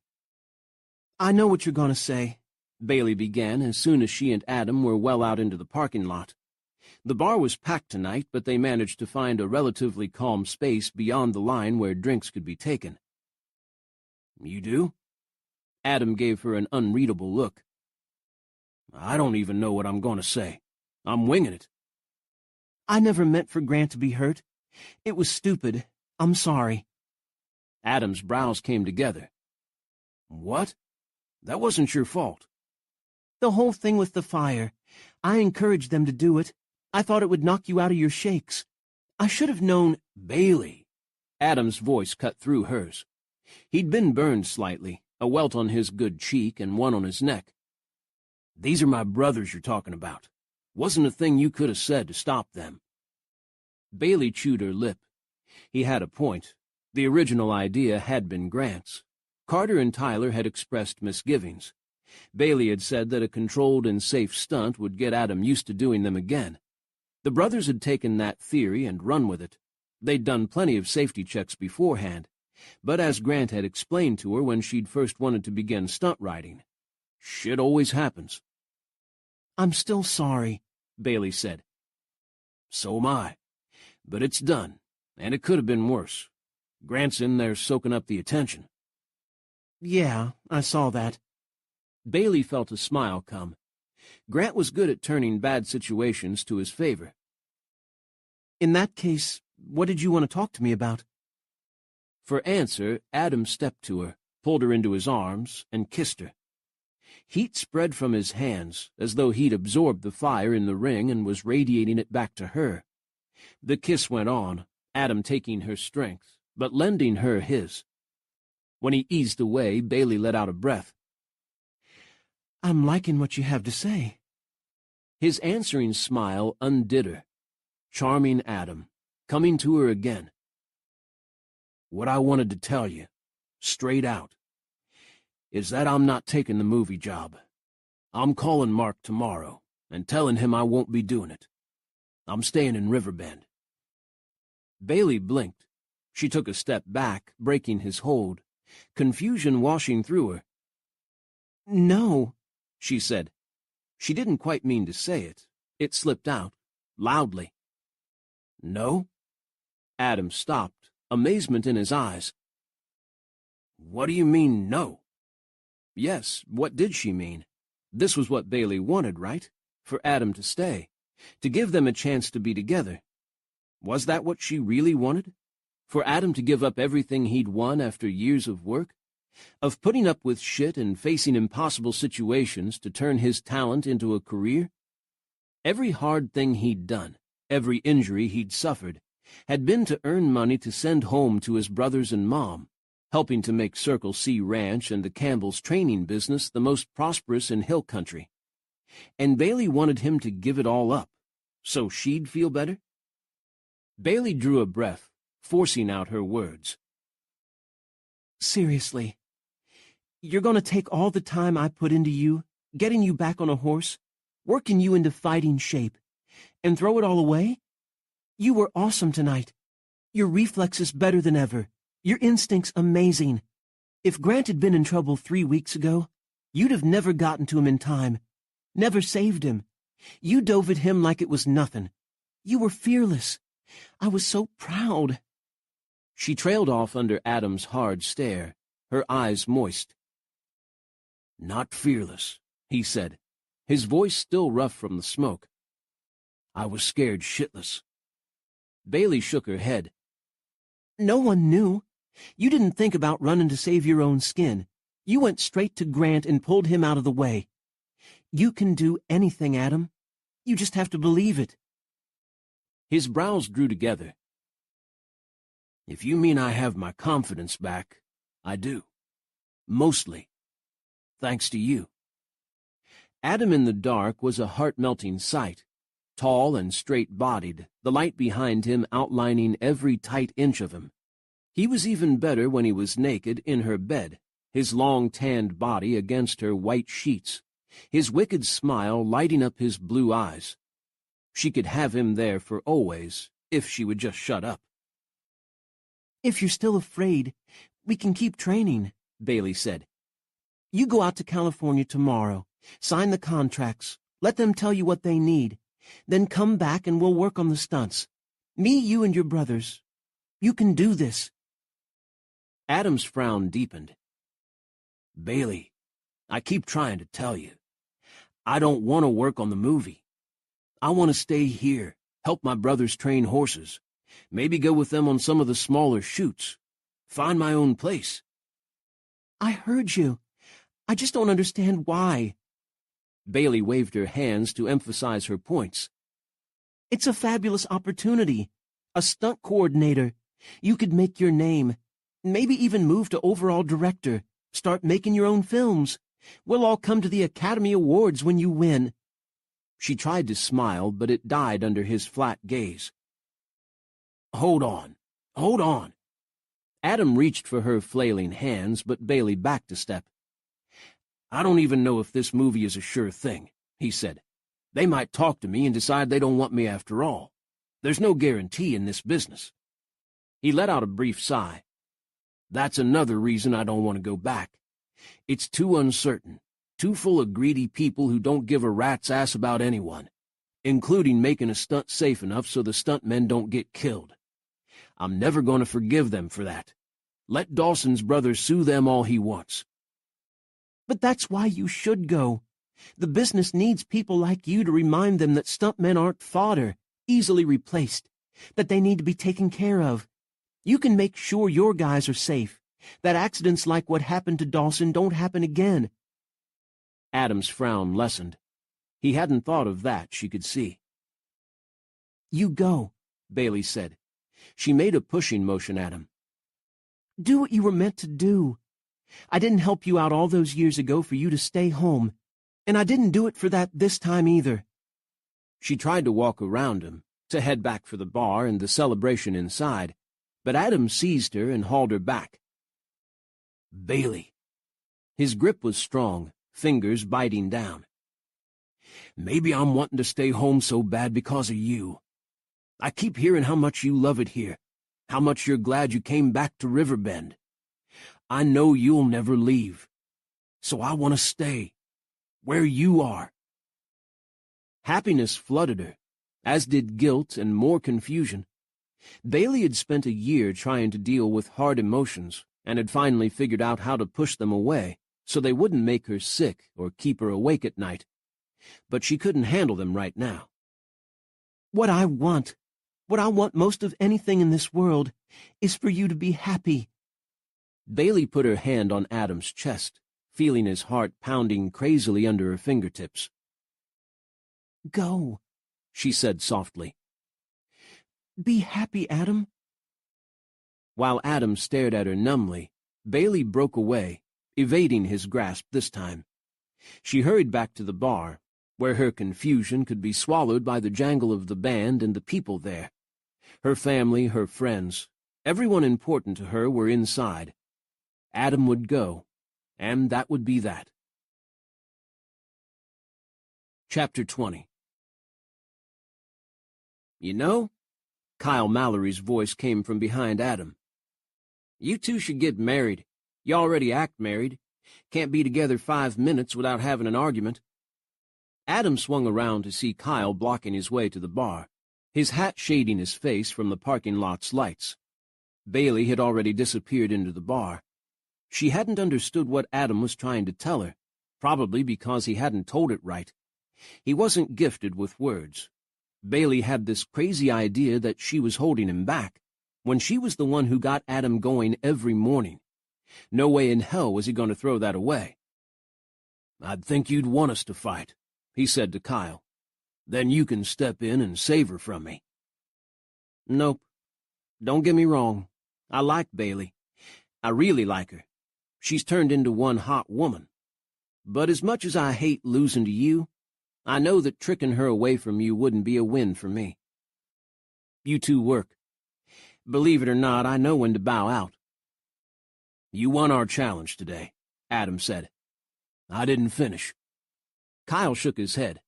"I know what you're going to say," Bailey began as soon as she and Adam were well out into the parking lot. The bar was packed tonight, but they managed to find a relatively calm space beyond the line where drinks could be taken. "You do?" Adam gave her an unreadable look. "I don't even know what I'm going to say. I'm winging it." "I never meant for Grant to be hurt. It was stupid. I'm sorry." Adam's brows came together. "What? That wasn't your fault." "The whole thing with the fire. I encouraged them to do it. I thought it would knock you out of your shakes. I should have known—" "Bailey." Adam's voice cut through hers. He'd been burned slightly, a welt on his good cheek and one on his neck. "These are my brothers you're talking about. Wasn't a thing you could have said to stop them." Bailey chewed her lip. He had a point. The original idea had been Grant's. Carter and Tyler had expressed misgivings. Bailey had said that a controlled and safe stunt would get Adam used to doing them again. The brothers had taken that theory and run with it. They'd done plenty of safety checks beforehand, but as Grant had explained to her when she'd first wanted to begin stunt riding, shit always happens. "I'm still sorry," Bailey said. "So am I. But it's done, and it could have been worse. Grant's in there soaking up the attention." "Yeah, I saw that." Bailey felt a smile come. Grant was good at turning bad situations to his favor. "In that case, what did you want to talk to me about?" For answer, Adam stepped to her, pulled her into his arms, and kissed her. Heat spread from his hands, as though he'd absorbed the fire in the ring and was radiating it back to her. The kiss went on, Adam taking her strength, but lending her his. When he eased away, Bailey let out a breath. "I'm liking what you have to say." His answering smile undid her. Charming Adam, coming to her again. "What I wanted to tell you, straight out, is that I'm not taking the movie job. I'm calling Mark tomorrow and telling him I won't be doing it. I'm staying in Riverbend." Bailey blinked. She took a step back, breaking his hold, confusion washing through her. "No," she said. She didn't quite mean to say it. It slipped out, loudly. "No?" Adam stopped, amazement in his eyes. "What do you mean, no?" Yes, what did she mean? This was what Bailey wanted, right? For Adam to stay, to give them a chance to be together. Was that what she really wanted? For Adam to give up everything he'd won after years of work? Of putting up with shit and facing impossible situations to turn his talent into a career? Every hard thing he'd done, every injury he'd suffered, had been to earn money to send home to his brothers and mom, helping to make Circle C Ranch and the Campbell's training business the most prosperous in Hill Country. And Bailey wanted him to give it all up, so she'd feel better? Bailey drew a breath, forcing out her words. "Seriously, you're going to take all the time I put into you, getting you back on a horse, working you into fighting shape, and throw it all away? You were awesome tonight. Your reflexes better than ever. Your instincts amazing. If Grant had been in trouble 3 weeks ago, you'd have never gotten to him in time, never saved him. You dove at him like it was nothing. You were fearless. I was so proud." She trailed off under Adam's hard stare, her eyes moist. "Not fearless," he said, his voice still rough from the smoke. "I was scared shitless." Bailey shook her head. "No one knew. You didn't think about running to save your own skin. You went straight to Grant and pulled him out of the way. You can do anything, Adam. You just have to believe it. His brows drew together. If you mean I have my confidence back, I do. Mostly. Thanks to you. Adam in the dark was a heart-melting sight. Tall and straight-bodied, the light behind him outlining every tight inch of him. He was even better when he was naked in her bed, his long tanned body against her white sheets, his wicked smile lighting up his blue eyes. She could have him there for always, if she would just shut up. If you're still afraid, we can keep training, Bailey said. You go out to California tomorrow, sign the contracts, let them tell you what they need, then come back and we'll work on the stunts. Me, you, and your brothers. You can do this. Adam's frown deepened. Bailey, I keep trying to tell you. I don't want to work on the movie. I want to stay here, help my brothers train horses, maybe go with them on some of the smaller shoots, find my own place. I heard you. I just don't understand why. Bailey waved her hands to emphasize her points. It's a fabulous opportunity. A stunt coordinator. You could make your name. Maybe even move to overall director. Start making your own films. We'll all come to the Academy Awards when you win. She tried to smile, but it died under his flat gaze. Hold on. Hold on. Adam reached for her flailing hands, but Bailey backed a step. I don't even know if this movie is a sure thing, he said. They might talk to me and decide they don't want me after all. There's no guarantee in this business. He let out a brief sigh. That's another reason I don't want to go back. It's too uncertain, too full of greedy people who don't give a rat's ass about anyone, including making a stunt safe enough so the stuntmen don't get killed. I'm never going to forgive them for that. Let Dawson's brother sue them all he wants. But that's why you should go. The business needs people like you to remind them that stuntmen aren't fodder, easily replaced, that they need to be taken care of. You can make sure your guys are safe, that accidents like what happened to Dawson don't happen again. Adam's frown lessened. He hadn't thought of that, she could see. You go, Bailey said. She made a pushing motion at him. Do what you were meant to do. I didn't help you out all those years ago for you to stay home, and I didn't do it for that this time either. She tried to walk around him, to head back for the bar and the celebration inside, but Adam seized her and hauled her back. Bailey. His grip was strong, fingers biting down. Maybe I'm wanting to stay home so bad because of you. I keep hearing how much you love it here, how much you're glad you came back to Riverbend. I know you'll never leave, so I want to stay, where you are. Happiness flooded her, as did guilt and more confusion. Bailey had spent a year trying to deal with hard emotions and had finally figured out how to push them away so they wouldn't make her sick or keep her awake at night. But she couldn't handle them right now. What I want most of anything in this world, is for you to be happy. Bailey put her hand on Adam's chest, feeling his heart pounding crazily under her fingertips. Go, she said softly. Be happy, Adam. While Adam stared at her numbly, Bailey broke away, evading his grasp this time. She hurried back to the bar, where her confusion could be swallowed by the jangle of the band and the people there. Her family, her friends, everyone important to her were inside. Adam would go, and that would be that. Chapter 20. You know, Kyle Mallory's voice came from behind Adam. You two should get married. You already act married. Can't be together 5 minutes without having an argument. Adam swung around to see Kyle blocking his way to the bar, his hat shading his face from the parking lot's lights. Bailey had already disappeared into the bar. She hadn't understood what Adam was trying to tell her, probably because he hadn't told it right. He wasn't gifted with words. Bailey had this crazy idea that she was holding him back, when she was the one who got Adam going every morning. No way in hell was he going to throw that away. "I'd think you'd want us to fight," he said to Kyle. "Then you can step in and save her from me." Nope. Don't get me wrong. I like Bailey. I really like her. She's turned into one hot woman. But as much as I hate losing to you, I know that tricking her away from you wouldn't be a win for me. You two work. Believe it or not, I know when to bow out. "You won our challenge today," Adam said. "I didn't finish." Kyle shook his head.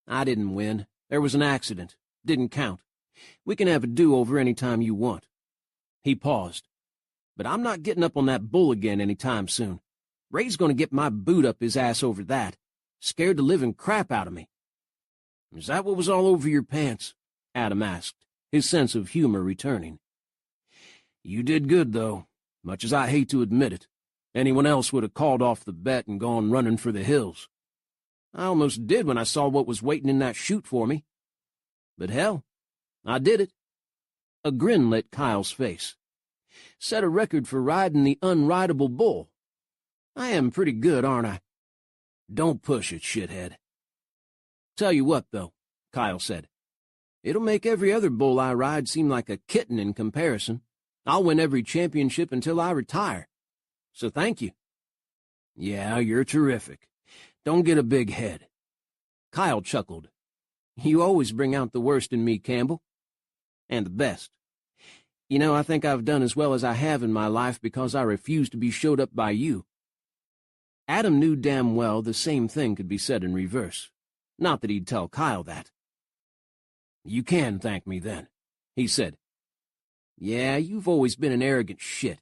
I didn't win. There was an accident. Didn't count. We can have a do-over any time you want. He paused. But I'm not getting up on that bull again any time soon. Ray's going to get my boot up his ass over that. Scared the living crap out of me. "Is that what was all over your pants?" Adam asked, his sense of humor returning. "You did good, though, much as I hate to admit it. Anyone else would have called off the bet and gone running for the hills." I almost did when I saw what was waiting in that chute for me. But hell, I did it. A grin lit Kyle's face. Set a record for riding the unrideable bull. I am pretty good, aren't I? "Don't push it, shithead." Tell you what, though, Kyle said. It'll make every other bull I ride seem like a kitten in comparison. I'll win every championship until I retire. So thank you. "Yeah, you're terrific. Don't get a big head." Kyle chuckled. You always bring out the worst in me, Campbell. And the best. You know, I think I've done as well as I have in my life because I refuse to be showed up by you. Adam knew damn well the same thing could be said in reverse. Not that he'd tell Kyle that. "You can thank me then," he said. Yeah, you've always been an arrogant shit.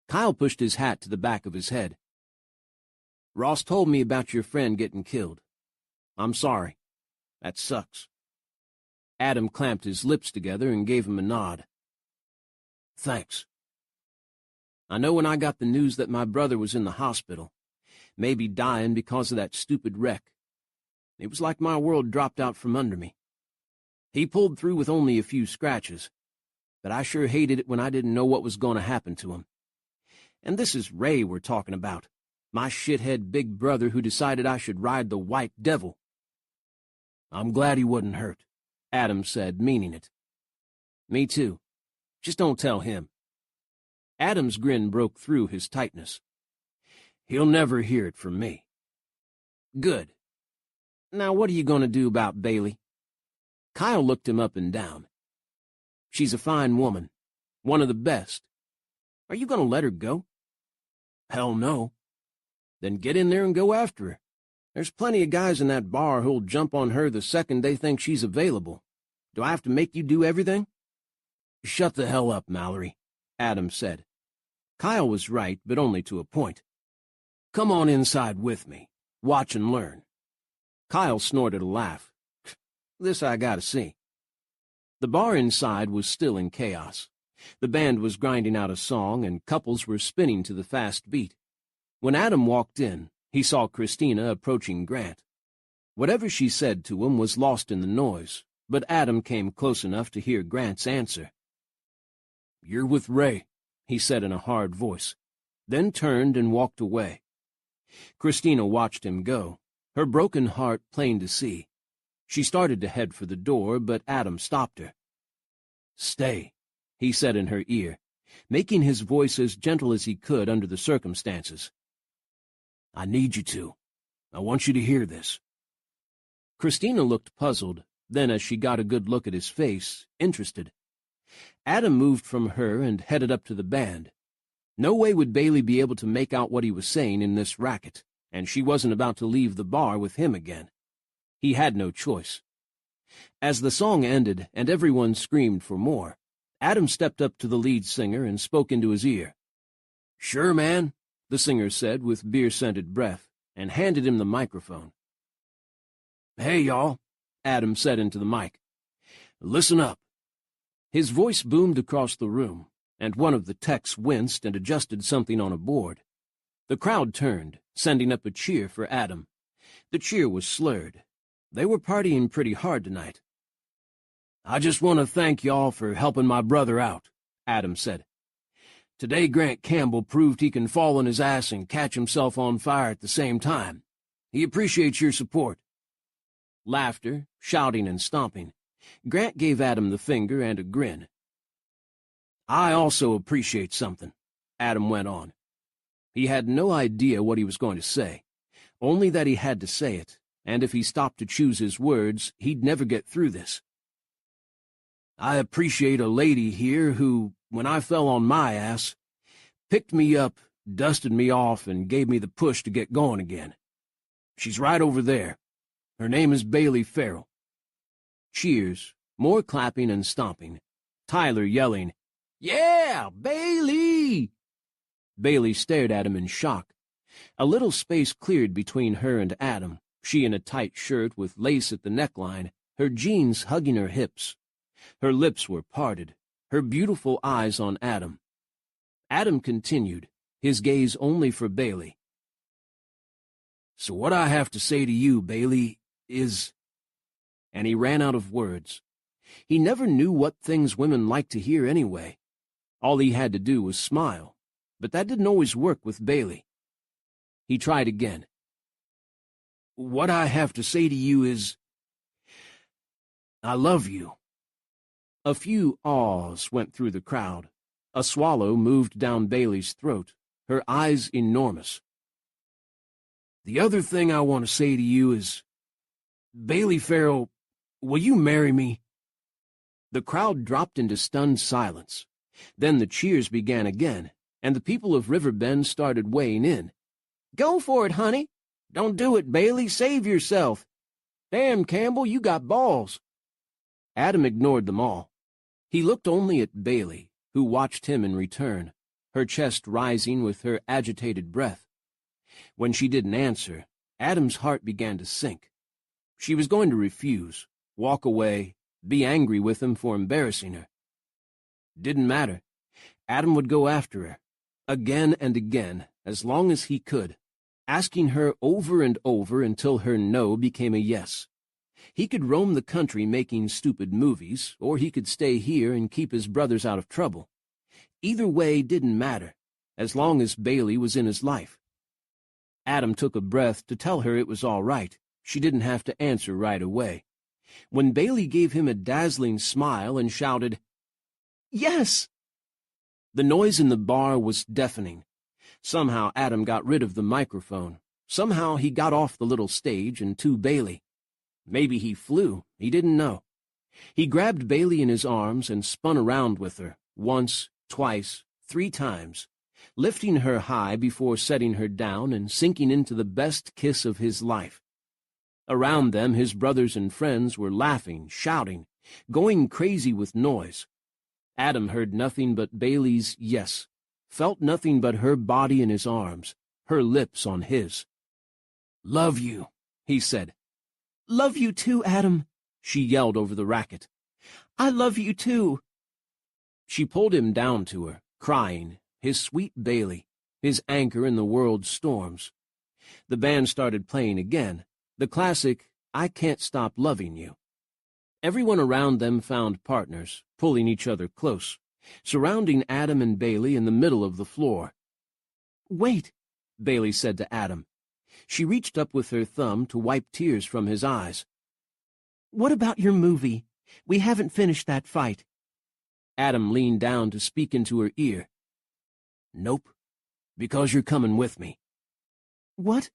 Kyle pushed his hat to the back of his head. Ross told me about your friend getting killed. I'm sorry. That sucks. Adam clamped his lips together and gave him a nod. "Thanks." I know when I got the news that my brother was in the hospital, maybe dying because of that stupid wreck, it was like my world dropped out from under me. He pulled through with only a few scratches, but I sure hated it when I didn't know what was going to happen to him. And this is Ray we're talking about, my shithead big brother who decided I should ride the white devil. "I'm glad he wasn't hurt," Adam said, meaning it. Me too. Just don't tell him. Adam's grin broke through his tightness. "He'll never hear it from me." Good. Now what are you going to do about Bailey? Kyle looked him up and down. She's a fine woman. One of the best. Are you going to let her go? "Hell no." Then get in there and go after her. There's plenty of guys in that bar who'll jump on her the second they think she's available. Do I have to make you do everything? "Shut the hell up, Mallory," Adam said. Kyle was right, but only to a point. "Come on inside with me. Watch and learn." Kyle snorted a laugh. This I gotta see. The bar inside was still in chaos. The band was grinding out a song, and couples were spinning to the fast beat. When Adam walked in, he saw Christina approaching Grant. Whatever she said to him was lost in the noise, but Adam came close enough to hear Grant's answer. "You're with Ray," he said in a hard voice, then turned and walked away. Christina watched him go, her broken heart plain to see. She started to head for the door, but Adam stopped her. "Stay," he said in her ear, making his voice as gentle as he could under the circumstances. "I need you to. I want you to hear this." Christina looked puzzled, then as she got a good look at his face, interested. Adam moved from her and headed up to the band. No way would Bailey be able to make out what he was saying in this racket, and she wasn't about to leave the bar with him again. He had no choice. As the song ended and everyone screamed for more, Adam stepped up to the lead singer and spoke into his ear. "Sure, man," the singer said with beer-scented breath, and handed him the microphone. "Hey, y'all," Adam said into the mic. "Listen up." His voice boomed across the room, and one of the techs winced and adjusted something on a board. The crowd turned, sending up a cheer for Adam. The cheer was slurred. They were partying pretty hard tonight. "I just want to thank y'all for helping my brother out," Adam said. Today Grant Campbell proved he can fall on his ass and catch himself on fire at the same time. He appreciates your support." Laughter, shouting, and stomping. Grant gave Adam the finger and a grin. "I also appreciate something," Adam went on. He had no idea what he was going to say, only that he had to say it, and if he stopped to choose his words, he'd never get through this. "I appreciate a lady here who, when I fell on my ass, picked me up, dusted me off, and gave me the push to get going again. She's right over there. Her name is Bailey Farrell." Cheers, more clapping and stomping. Tyler yelling, "Yeah, Bailey!" Bailey stared at him in shock. A little space cleared between her and Adam, she in a tight shirt with lace at the neckline, her jeans hugging her hips. Her lips were parted, her beautiful eyes on Adam. Adam continued, his gaze only for Bailey. "So what I have to say to you, Bailey, is—" And he ran out of words. He never knew what things women liked to hear anyway. All he had to do was smile, but that didn't always work with Bailey. He tried again. "What I have to say to you is, I love you." A few ahs went through the crowd. A swallow moved down Bailey's throat, her eyes enormous. "The other thing I want to say to you is, Bailey Farrell, will you marry me?" The crowd dropped into stunned silence. Then the cheers began again, and the people of Riverbend started weighing in. "Go for it, honey. Don't do it, Bailey. Save yourself. Damn, Campbell, you got balls." Adam ignored them all. He looked only at Bailey, who watched him in return, her chest rising with her agitated breath. When she didn't answer, Adam's heart began to sink. She was going to refuse, walk away, be angry with him for embarrassing her. Didn't matter. Adam would go after her, again and again, as long as he could, asking her over and over until her no became a yes. He could roam the country making stupid movies, or he could stay here and keep his brothers out of trouble. Either way didn't matter, as long as Bailey was in his life. Adam took a breath to tell her it was all right. She didn't have to answer right away. When Bailey gave him a dazzling smile and shouted, "Yes!" The noise in the bar was deafening. Somehow Adam got rid of the microphone. Somehow he got off the little stage and to Bailey. Maybe he flew, he didn't know. He grabbed Bailey in his arms and spun around with her, once, twice, 3 times, lifting her high before setting her down and sinking into the best kiss of his life. Around them his brothers and friends were laughing, shouting, going crazy with noise. Adam heard nothing but Bailey's yes, felt nothing but her body in his arms, her lips on his. "Love you," he said. "Love you too, Adam," she yelled over the racket. "I love you too." She pulled him down to her, crying, his sweet Bailey, his anchor in the world's storms. The band started playing again, the classic "I Can't Stop Loving You." Everyone around them found partners, pulling each other close, surrounding Adam and Bailey in the middle of the floor. "Wait," Bailey said to Adam. She reached up with her thumb to wipe tears from his eyes. "What about your movie? We haven't finished that fight." Adam leaned down to speak into her ear. "Nope, because you're coming with me." "What?"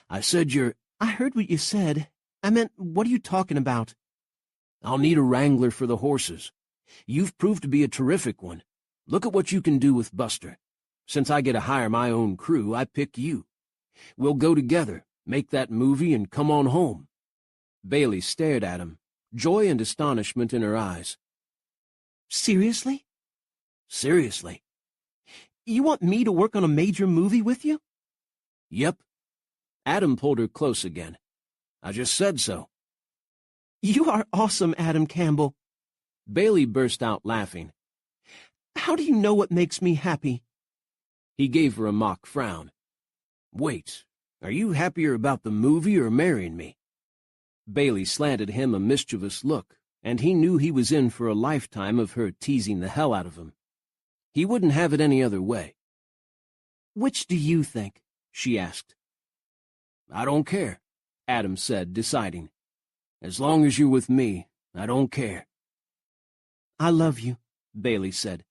"I said you're—" "I heard what you said. I meant, what are you talking about?" "I'll need a wrangler for the horses. You've proved to be a terrific one. Look at what you can do with Buster. Since I get to hire my own crew, I pick you. We'll go together, make that movie, and come on home." Bailey stared at him, joy and astonishment in her eyes. "Seriously?" "Seriously." "You want me to work on a major movie with you?" "Yep." Adam pulled her close again. "I just said so." "You are awesome, Adam Campbell." Bailey burst out laughing. "How do you know what makes me happy?" He gave her a mock frown. "Wait, are you happier about the movie or marrying me?" Bailey slanted him a mischievous look, and he knew he was in for a lifetime of her teasing the hell out of him. He wouldn't have it any other way. "Which do you think?" she asked. "I don't care," Adam said, deciding. "As long as you're with me, I don't care." "I love you," Bailey said.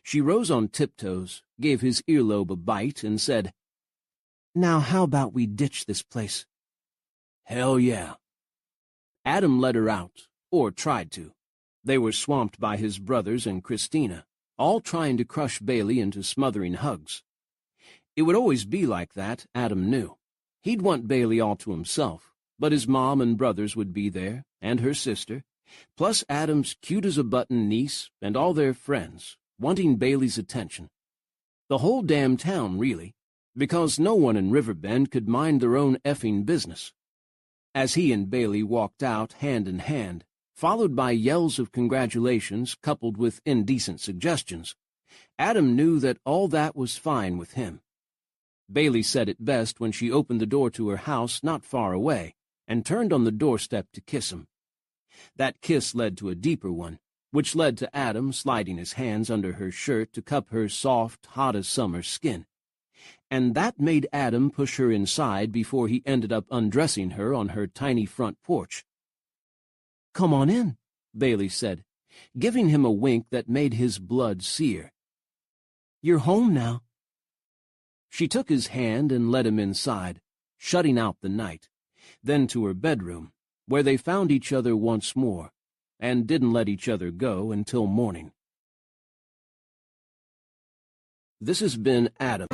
She rose on tiptoes, gave his earlobe a bite, and said, "Now how about we ditch this place?" "Hell yeah." Adam let her out, or tried to. They were swamped by his brothers and Christina, all trying to crush Bailey into smothering hugs. It would always be like that, Adam knew. He'd want Bailey all to himself, but his mom and brothers would be there, and her sister, plus Adam's cute-as-a-button niece and all their friends, wanting Bailey's attention. The whole damn town, really, because no one in Riverbend could mind their own effing business. As he and Bailey walked out hand in hand, followed by yells of congratulations coupled with indecent suggestions, Adam knew that all that was fine with him. Bailey said it best when she opened the door to her house not far away and turned on the doorstep to kiss him. That kiss led to a deeper one, which led to Adam sliding his hands under her shirt to cup her soft, hot-as-summer skin. And that made Adam push her inside before he ended up undressing her on her tiny front porch. "Come on in," Bailey said, giving him a wink that made his blood sear. "You're home now." She took his hand and led him inside, shutting out the night, then to her bedroom, where they found each other once more, and didn't let each other go until morning. This has been Adam.